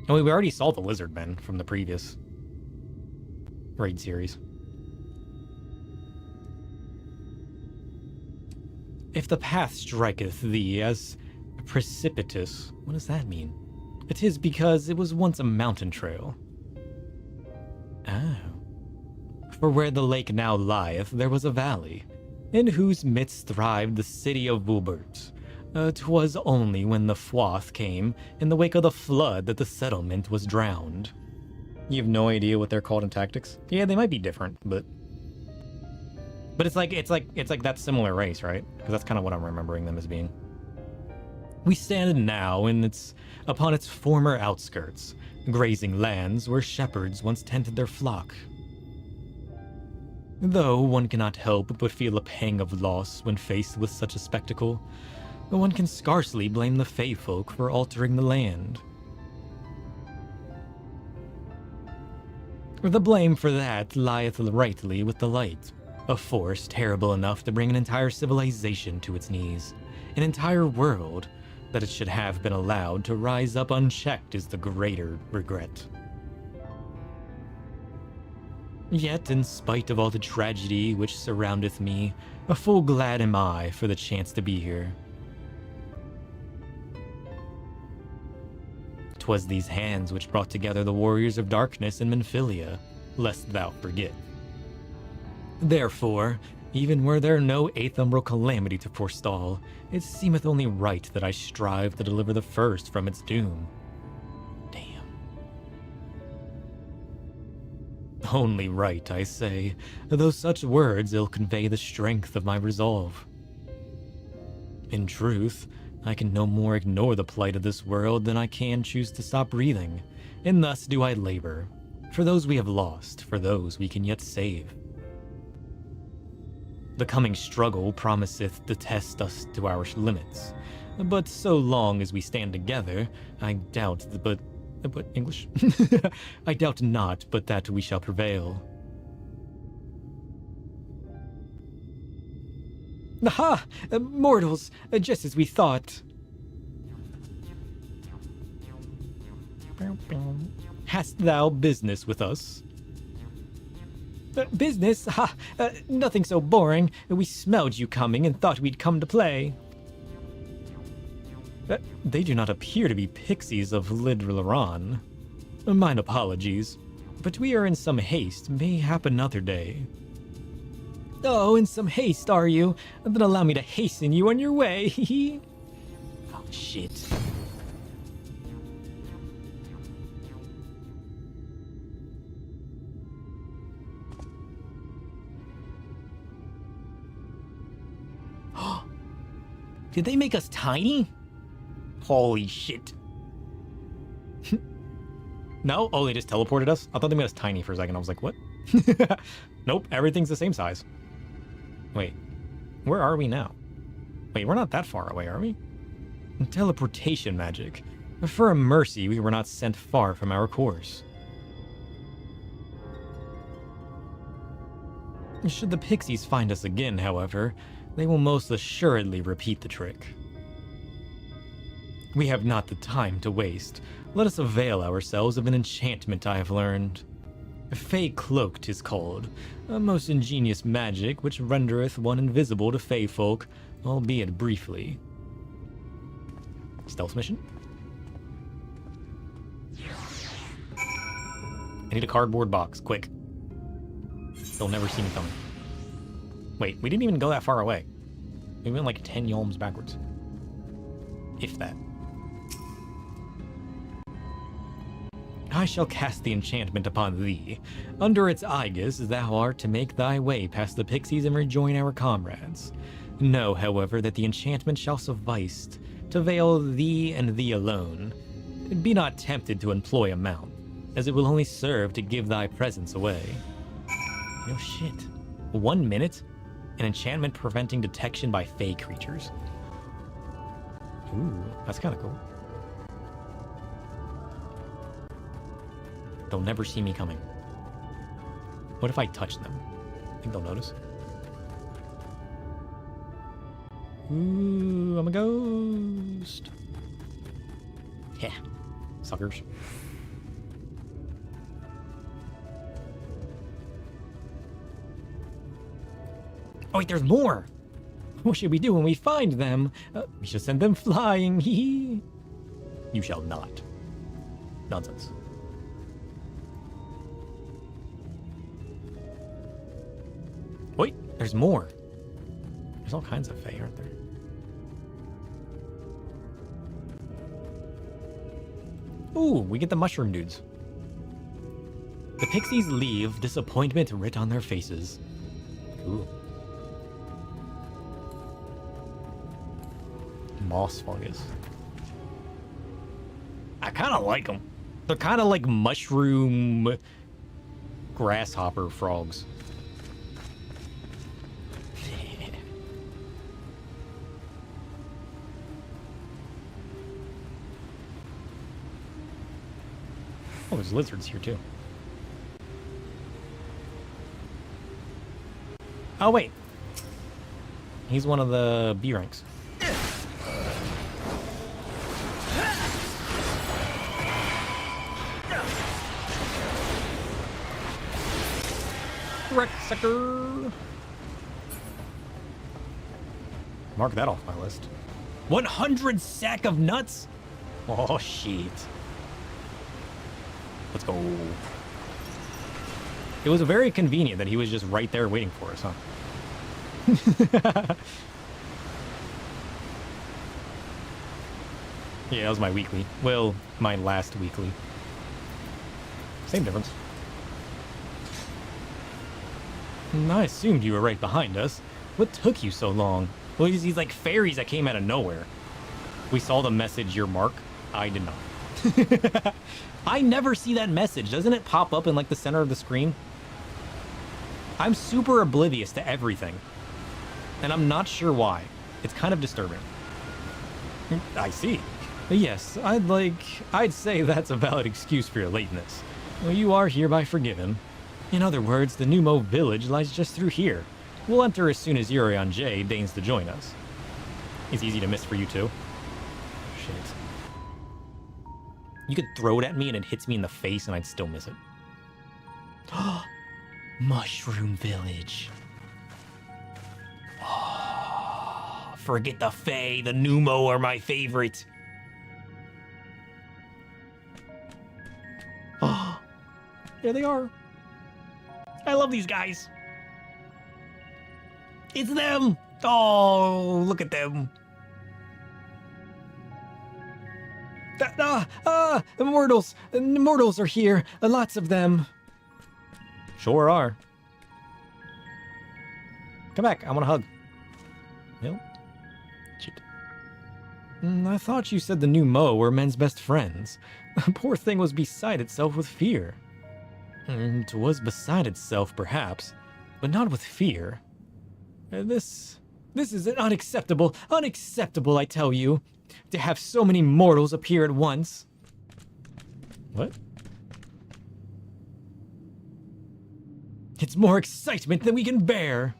Oh, we already saw the lizard men from the previous raid series. If the path striketh thee as precipitous, what does that mean? It is because it was once a mountain trail. Oh. For where the lake now lieth, there was a valley, in whose midst thrived the city of Wubert. 'Twas only when the Fwath came in the wake of the flood that the settlement was drowned. You have no idea what they're called in Tactics? Yeah, they might be different, but it's like that similar race, right? Because that's kind of what I'm remembering them as being. We stand now upon its former outskirts, grazing lands where shepherds once tended their flock. Though one cannot help but feel a pang of loss when faced with such a spectacle, one can scarcely blame the Fae folk for altering the land. The blame for that lieth rightly with the light, a force terrible enough to bring an entire civilization to its knees. An entire world that it should have been allowed to rise up unchecked is the greater regret. Yet, in spite of all the tragedy which surroundeth me, full glad am I for the chance to be here. 'Twas these hands which brought together the warriors of darkness in Menphilia, lest thou forget. Therefore, even were there no eighth-umbral calamity to forestall, it seemeth only right that I strive to deliver the first from its doom. Damn. Only right, I say, though such words ill convey the strength of my resolve. In truth, I can no more ignore the plight of this world than I can choose to stop breathing, and thus do I labor, for those we have lost, for those we can yet save. The coming struggle promiseth to test us to our limits. But so long as we stand together, I doubt but English? I doubt not, but that we shall prevail. Aha! Mortals, just as we thought. Hast thou business with us? Business? Ha! Nothing so boring. We smelled you coming and thought we'd come to play. They do not appear to be pixies of Lidlaran. Mine apologies, but we are in some haste. Mayhap another day. Oh, in some haste, are you? Then allow me to hasten you on your way. Oh, shit. Did they make us tiny? Holy shit. No? Oh, they just teleported us? I thought they made us tiny for a second. I was like, what? Nope, everything's the same size. Wait, where are we now? Wait, we're not that far away, are we? Teleportation magic. For a mercy, we were not sent far from our course. Should the pixies find us again, however, they will most assuredly repeat the trick. We have not the time to waste. Let us avail ourselves of an enchantment I have learned. Fey Cloak 'tis called, a most ingenious magic which rendereth one invisible to Fey folk, albeit briefly. Stealth mission? I need a cardboard box, quick. They'll never see me coming. Wait, we didn't even go that far away. We went like 10 yolms backwards. If that. I shall cast the enchantment upon thee. Under its aegis, thou art to make thy way past the pixies and rejoin our comrades. Know, however, that the enchantment shall suffice to veil thee and thee alone. Be not tempted to employ a mount, as it will only serve to give thy presence away. No shit. 1 minute? An enchantment preventing detection by Fey creatures. Ooh, that's kind of cool. They'll never see me coming. What if I touch them? Think they'll notice? Ooh, I'm a ghost. Yeah, suckers. Oh wait, there's more! What should we do when we find them? We should send them flying, hee. You shall not. Nonsense. Wait, there's more. There's all kinds of Fae, aren't there? Ooh, we get the mushroom dudes. The pixies leave, disappointment writ on their faces. Cool. Moss fungus. I kind of like them. They're kind of like mushroom grasshopper frogs. Oh, there's lizards here too. Oh wait, he's one of the B ranks. Wreck sucker. Mark that off my list. 100 sack of nuts? Oh shit. Let's go. It was very convenient that he was just right there waiting for us, huh? Yeah, that was my weekly. Well, my last weekly. Same difference. I assumed you were right behind us. What took you so long? Well, he's like fairies that came out of nowhere. We saw the message, your mark. I did not. I never see that message. Doesn't it pop up in like the center of the screen? I'm super oblivious to everything. and I'm not sure why. It's kind of disturbing. I see. Yes, I'd say that's a valid excuse for your lateness. Well, you are hereby forgiven. In other words, the Numo village lies just through here. We'll enter as soon as Yurion J deigns to join us. It's easy to miss for you too. Shit. You could throw it at me and it hits me in the face and I'd still miss it. Mushroom Village. Oh, forget the Fae, the Numo are my favorite. Oh, there they are. I love these guys. It's them. Oh, look at them. Immortals. Immortals are here. Lots of them. Sure are. Come back. I want a hug. Nope. Shit. I thought you said the new Mo were men's best friends. The poor thing was beside itself with fear. It was beside itself, perhaps, but not with fear. This is unacceptable. Unacceptable, I tell you. To have so many mortals appear at once. What? It's more excitement than we can bear.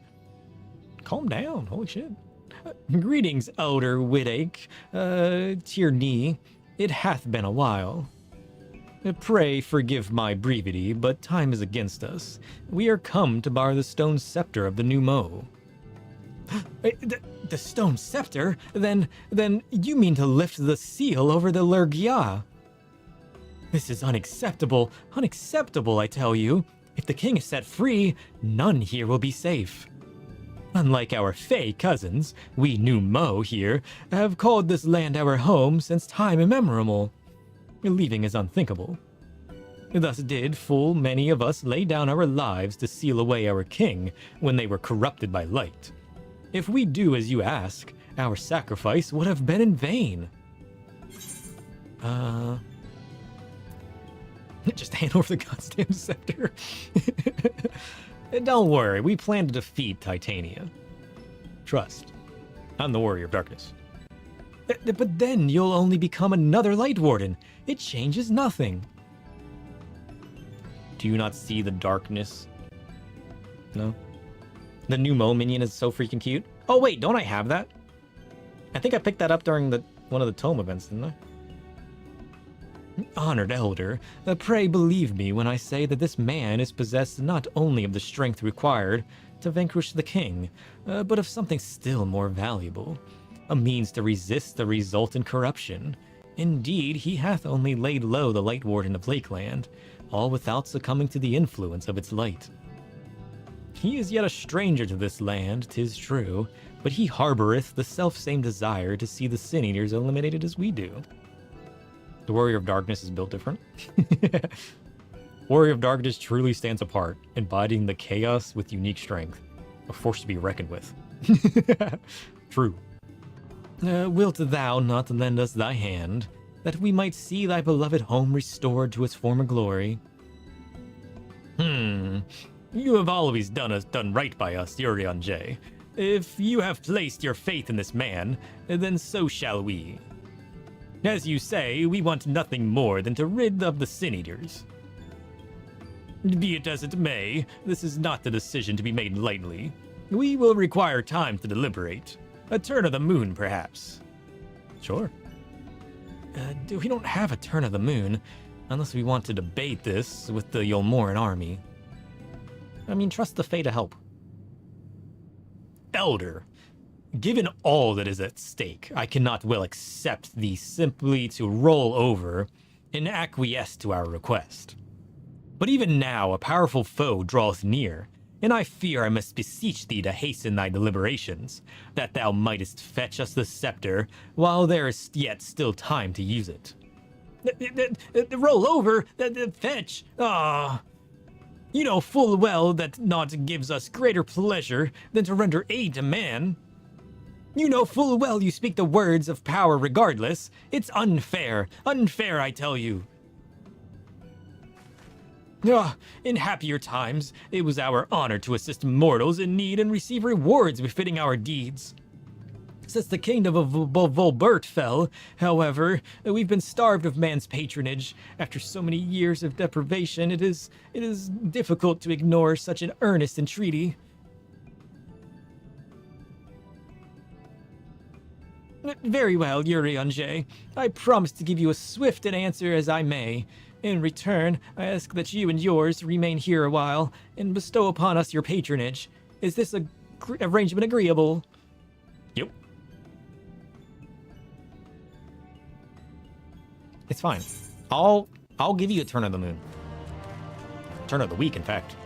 Calm down, holy shit. Greetings, Elder Whitache, Tierney. It hath been a while. Pray forgive my brevity, but time is against us. We are come to bar the stone scepter of the new Mo. The stone scepter? Then you mean to lift the seal over the Lurgia? This is unacceptable. Unacceptable, I tell you. If the king is set free, none here will be safe. Unlike our Fey cousins, we new Mo here have called this land our home since time immemorial. Leaving is unthinkable. Thus did full many of us lay down our lives to seal away our king when they were corrupted by light. If we do as you ask, our sacrifice would have been in vain. Just hand over the goddamn scepter. Don't worry, we plan to defeat Titania. Trust. I'm the Warrior of Darkness. But then you'll only become another Light Warden. It changes nothing. Do you not see the darkness? No? The new Mo minion is so freaking cute. Oh wait, don't I have that? I think I picked that up during one of the tome events, didn't I? Honored Elder, pray believe me when I say that this man is possessed not only of the strength required to vanquish the king, but of something still more valuable, a means to resist the resultant corruption. Indeed, he hath only laid low the Light Warden of Lakeland, all without succumbing to the influence of its light. He is yet a stranger to this land, 'tis true, but he harboureth the self-same desire to see the Sin Eaters eliminated as we do. The Warrior of Darkness is built different. Warrior of Darkness truly stands apart, embodying the chaos with unique strength, a force to be reckoned with. True. Wilt thou not lend us thy hand, that we might see thy beloved home restored to its former glory? You have always done right by us, Yurion J. If you have placed your faith in this man, then so shall we. As you say, we want nothing more than to rid of the Sin Eaters. Be it as it may, this is not a decision to be made lightly. We will require time to deliberate. A turn of the moon, perhaps. Sure. We don't have a turn of the moon, unless we want to debate this with the Yolmoran army. I mean, trust the Fae to help. Elder, given all that is at stake, I cannot well accept thee simply to roll over and acquiesce to our request. But even now a powerful foe draweth near, and I fear I must beseech thee to hasten thy deliberations, that thou mightest fetch us the scepter while there is yet still time to use it. Roll over? Fetch? Ah. You know full well that naught gives us greater pleasure than to render aid to man. You know full well you speak the words of power regardless. It's unfair. Unfair, I tell you. In happier times, it was our honor to assist mortals in need and receive rewards befitting our deeds. Since the kingdom of Volbert fell, however, we've been starved of man's patronage. After so many years of deprivation, it is difficult to ignore such an earnest entreaty. Very well, Urianger. I promise to give you as swift an answer as I may. In return, I ask that you and yours remain here a while and bestow upon us your patronage. Is this arrangement agreeable? Yep. It's fine. I'll give you a turn of the moon. Turn of the week, in fact.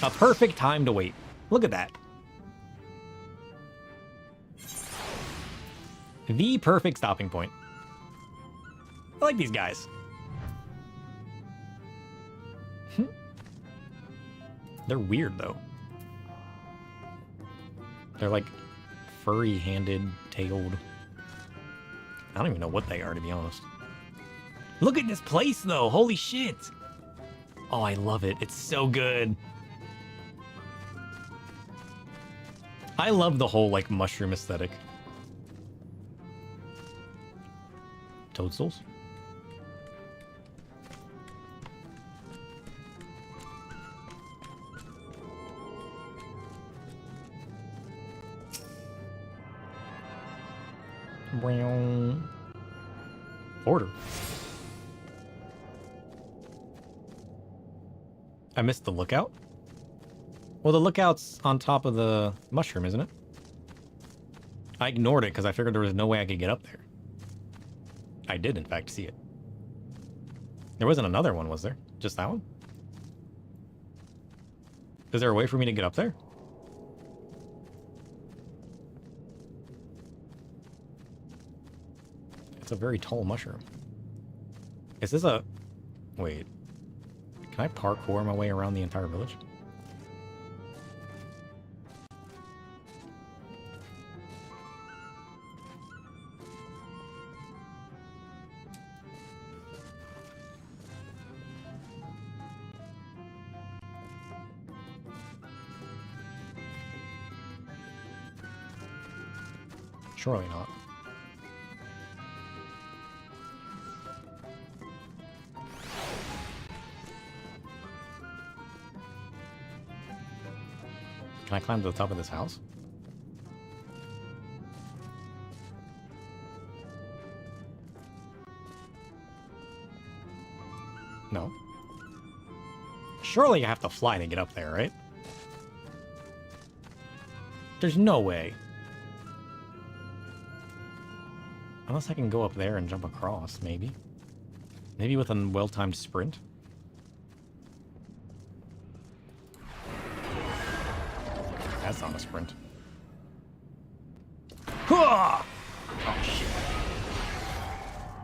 A perfect time to wait. Look at that. The perfect stopping point. I like these guys. They're weird, though. They're like furry-handed, tailed. I don't even know what they are, to be honest. Look at this place, though. Holy shit. Oh, I love it. It's so good. I love the whole, like, mushroom aesthetic. Toadstools? Order. I missed the lookout? Well, the lookout's on top of the mushroom, isn't it? I ignored it because I figured there was no way I could get up there. I did, in fact, see it. There wasn't another one, was there? Just that one? Is there a way for me to get up there? It's a very tall mushroom. Is this a... Wait. Can I parkour my way around the entire village? Surely not. Can I climb to the top of this house? No. Surely you have to fly to get up there, right? There's no way. Unless I can go up there and jump across, maybe. Maybe with a well-timed sprint. That's not a sprint. Oh, shit.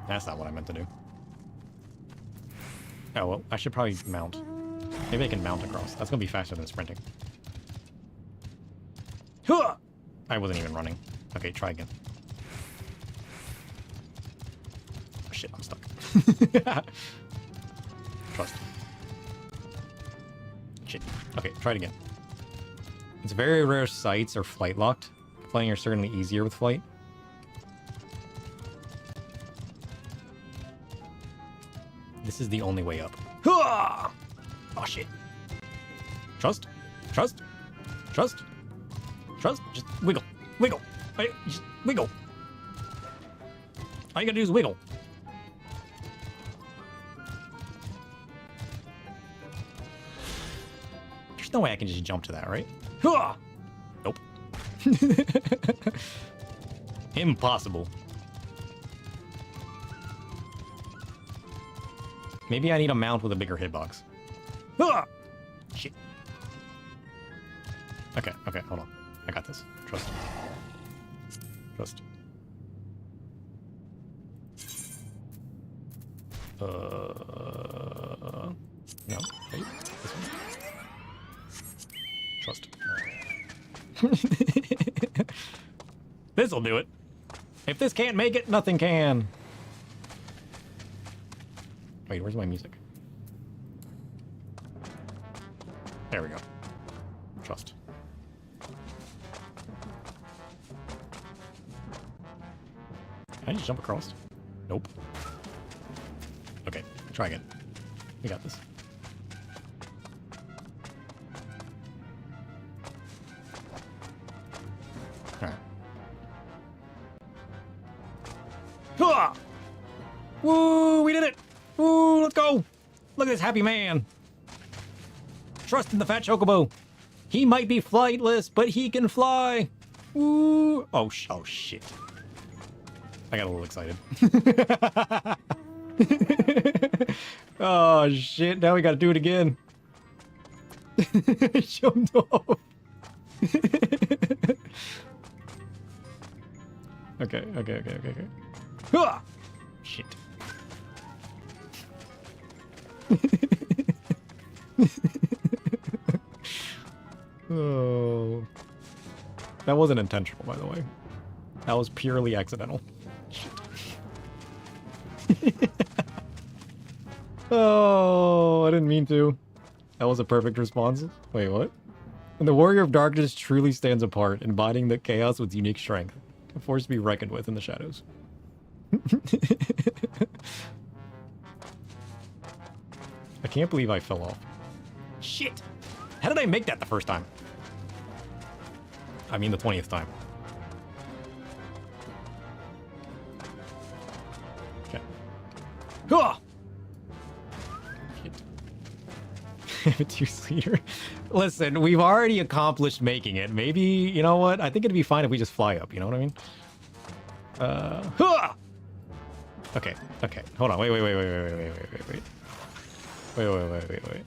That's not what I meant to do. Oh, well, I should probably mount. Maybe I can mount across. That's gonna be faster than sprinting. I wasn't even running. Okay, try again. Oh, shit, I'm stuck. Trust. Shit. Okay, try it again. It's very rare sights are flight locked. Flying are certainly easier with flight. This is the only way up. Oh shit. Trust. Trust. Trust. Trust. Just wiggle. Wiggle. Just wiggle. All you gotta do is wiggle. There's no way I can just jump to that, right? Nope. Impossible. Maybe I need a mount with a bigger hitbox. Shit. Okay, okay, hold on. I got this. Trust. Trust. No. Wait. This one. Trust. This'll do it. If this can't make it, nothing can. Wait, where's my music? There we go. Trust. Can I just jump across? Nope. Okay, try again. We got this. Alright. Hua! Woo! We did it! Woo! Let's go! Look at this happy man! Trust in the fat chocobo! He might be flightless, but he can fly! Woo! Oh shit. I got a little excited. Oh shit, now we gotta do it again. Jumped off. Okay. Ah! Shit. Oh. That wasn't intentional, by the way. That was purely accidental. Shit. Oh, I didn't mean to. That was a perfect response. Wait, what? And the Warrior of Darkness truly stands apart, embodying the chaos with unique strength. A force to be reckoned with in the shadows. I can't believe I fell off. Shit! How did I make that the first time? I mean the 20th time. Okay. Huh! Two leader. Listen, we've already accomplished making it. Maybe, you know what? I think it'd be fine if we just fly up, you know what I mean? Huh! Okay. Hold on. Wait.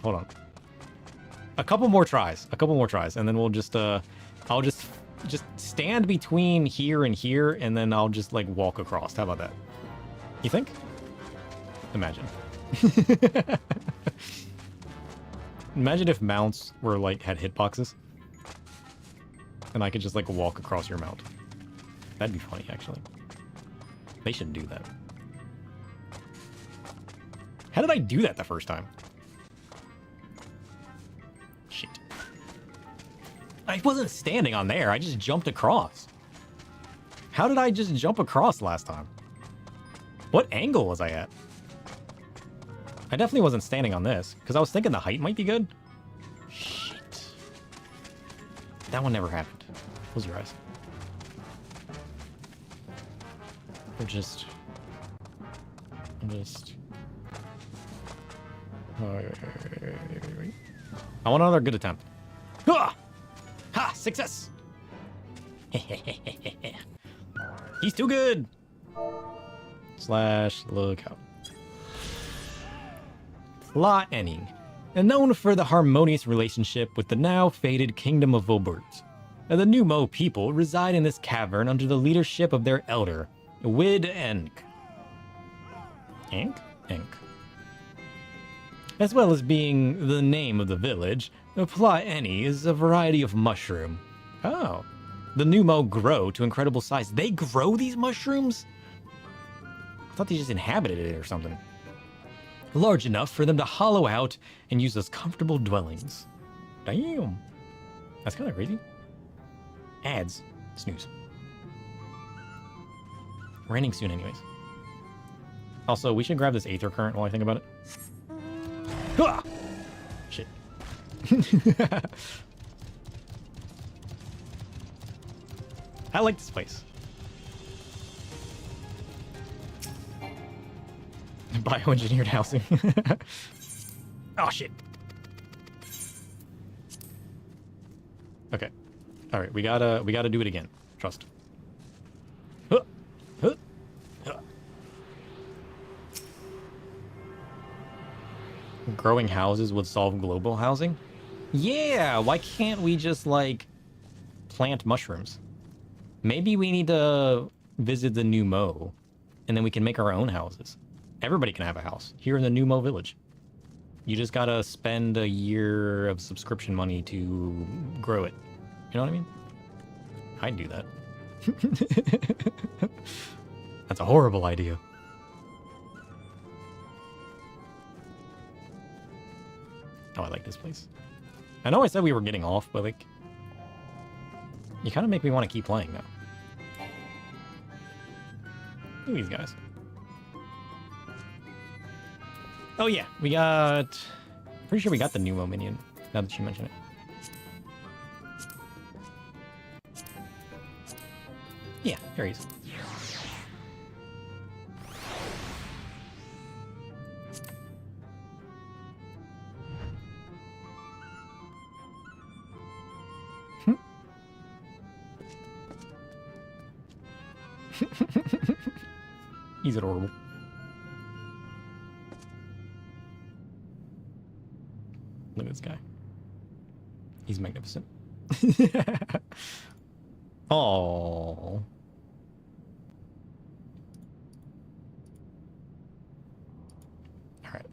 Hold on. A couple more tries, and then we'll just, I'll just stand between here and here, and then I'll just, like, walk across. How about that? You think? Imagine. Imagine if mounts were, like, had hitboxes. And I could just, like, walk across your mount. That'd be funny, actually. They should do that. How did I do that the first time? Shit. I wasn't standing on there. I just jumped across. How did I just jump across last time? What angle was I at? I definitely wasn't standing on this, because I was thinking the height might be good. Shit. That one never happened. Close your eyes. I'm just... Oh, wait. I want another good attempt. Ha! Ha! Success! He's too good! / lookout. Fla Enning, and known for the harmonious relationship with the now faded Kingdom of Volbert. The Numo people reside in this cavern under the leadership of their elder, Wid Enk. Enk? As well as being the name of the village, Fla Enni is a variety of mushroom. Oh. The Numo grow to incredible size. They grow these mushrooms? I thought they just inhabited it or something. Large enough for them to hollow out and use as comfortable dwellings. Damn. That's kind of crazy. Ads. Snooze. We're ending soon anyways. Also, we should grab this Aether Current while I think about it. Ah! Shit. I like this place. Bioengineered housing. Oh shit. Okay. All right, we gotta do it again. Trust. Huh. Huh. Huh. Growing houses would solve global housing? Yeah, why can't we just like plant mushrooms? Maybe we need to visit the Numo and then we can make our own houses. Everybody can have a house here in the Numo village. You just gotta spend a year of subscription money to grow it. You know what I mean? I'd do that. That's a horrible idea. Oh, I like this place. I know I said we were getting off, but like, you kind of make me want to keep playing now. Look at these guys. Oh yeah, we got... Pretty sure we got the Numo minion, now that you mention it. Yeah, here he is. He's adorable. Look at this guy. He's magnificent. Oh. Alright.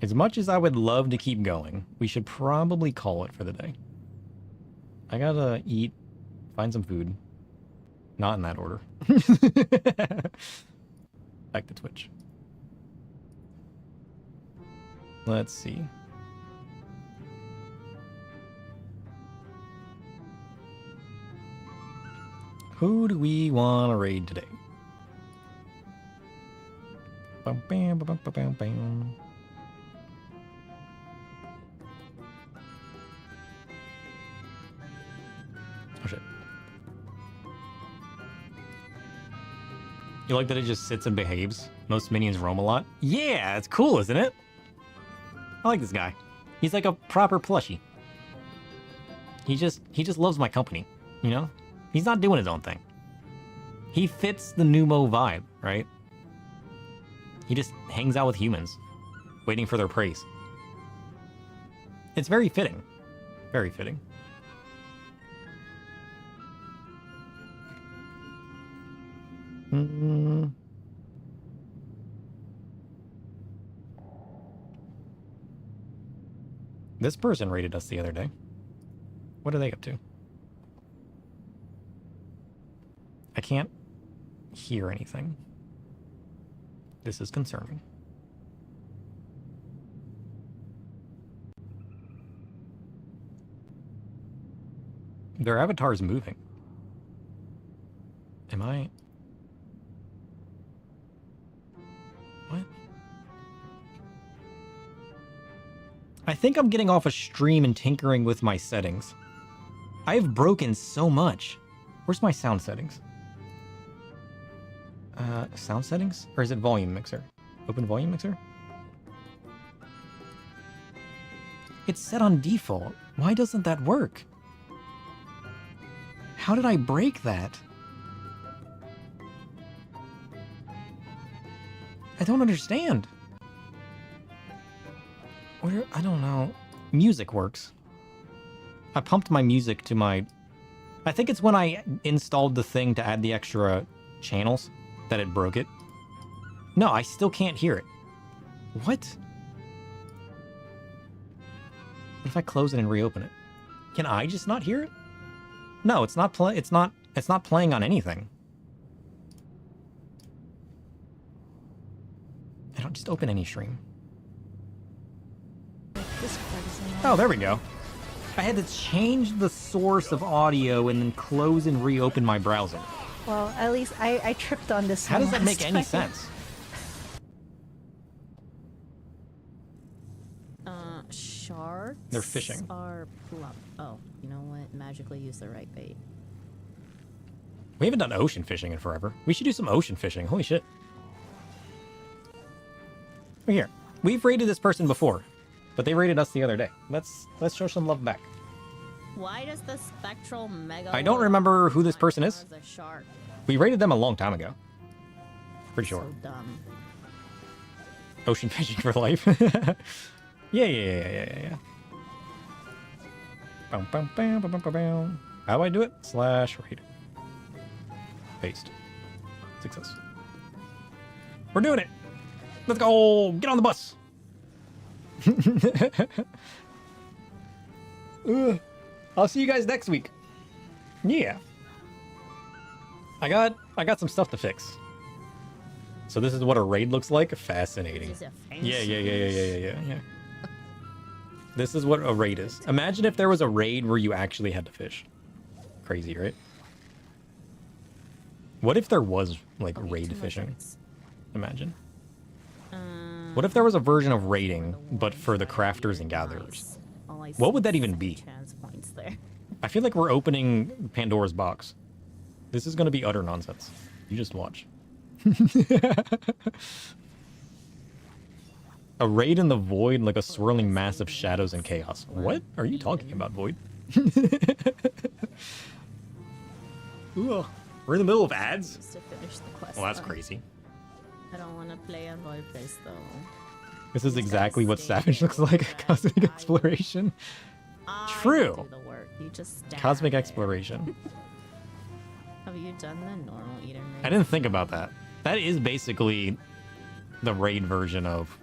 As much as I would love to keep going, we should probably call it for the day. I gotta eat, find some food. Not in that order. Back to Twitch. Let's see. Who do we want to raid today? Bam, bam, bam, bam, bam, bam. Oh shit. You like that it just sits and behaves? Most minions roam a lot? Yeah, it's cool, isn't it? I like this guy. He's like a proper plushie. He just loves my company, you know? He's not doing his own thing. He fits the Numo vibe, right? He just hangs out with humans, waiting for their praise. It's very fitting. Very fitting. This person raided us the other day. What are they up to? I can't hear anything. This is concerning. Their avatar is moving. Am I... What? I think I'm getting off a stream and tinkering with my settings. I've broken so much. Where's my sound settings? Sound settings? Or is it volume mixer? Open volume mixer? It's set on default. Why doesn't that work? How did I break that? I don't understand. Where? I don't know. Music works. I pumped my music to my... I think it's when I installed the thing to add the extra channels that it broke it. No, I still can't hear it. What? What if I close it and reopen it? Can I just not hear it? No, it's not it's not playing on anything. I don't just open any stream. Oh, there we go. I had to change the source of audio and then close and reopen my browser. Well, at least I tripped on this. How does that make any sense? Sharks. They're fishing. Are plump. Oh, you know what? Magically use the right bait. We haven't done ocean fishing in forever. We should do some ocean fishing. Holy shit. We're here. We've raided this person before, but they raided us the other day. Let's show some love back. Why does the spectral mega... I don't remember who this person is. A shark? We raided them a long time ago. Pretty sure. So dumb. Ocean fishing for life. Yeah. Bum, bum, bam, bum, bum, bum, bam. How do I do it? /raid. Paste. Success. We're doing it. Let's go. Get on the bus. I'll see you guys next week. Yeah. I got some stuff to fix. So this is what a raid looks like? Fascinating. This is a Yeah. fancy This is what a raid is. Imagine if there was a raid where you actually had to fish. Crazy, right? What if there was, like, raid fishing? Imagine. What if there was a version of raiding, but for the crafters and gatherers? What would that even be? Chance points there. I feel like we're opening Pandora's box. This is going to be utter nonsense. You just watch. A raid in the void, like a swirling mass of shadows and chaos. What are you talking about, Void? Ooh, we're in the middle of ads? Just to finish the quest. Well, that's though. crazy. I don't want to play a roleplays though. This is exactly what Savage looks like. Cosmic exploration. True. Do the work. You just stand Cosmic there. exploration. Have you done the normal Eden raid? I didn't think about that. That is basically the raid version of...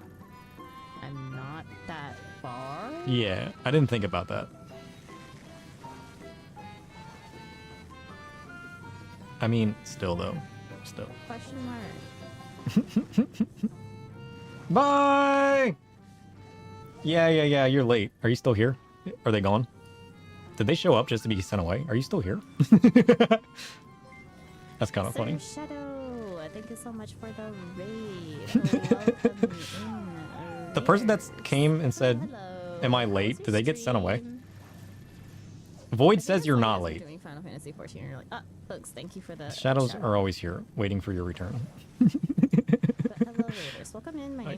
I'm not that far. Yeah, I didn't think about that. I mean, still though. Still. Question mark. Bye! Yeah, you're late. Are you still here? Are they gone? Did they show up just to be sent away? Are you still here? That's kind of funny. Shadow, thank you so much for the raid. Welcome in. The person that came and said, am I late? Did they get sent away? Void says you're not late. Doing Final Fantasy 14, and you're like, folks, thank you for the Shadows shadow. are always here, waiting for your return. But hello, raiders. Welcome in. My name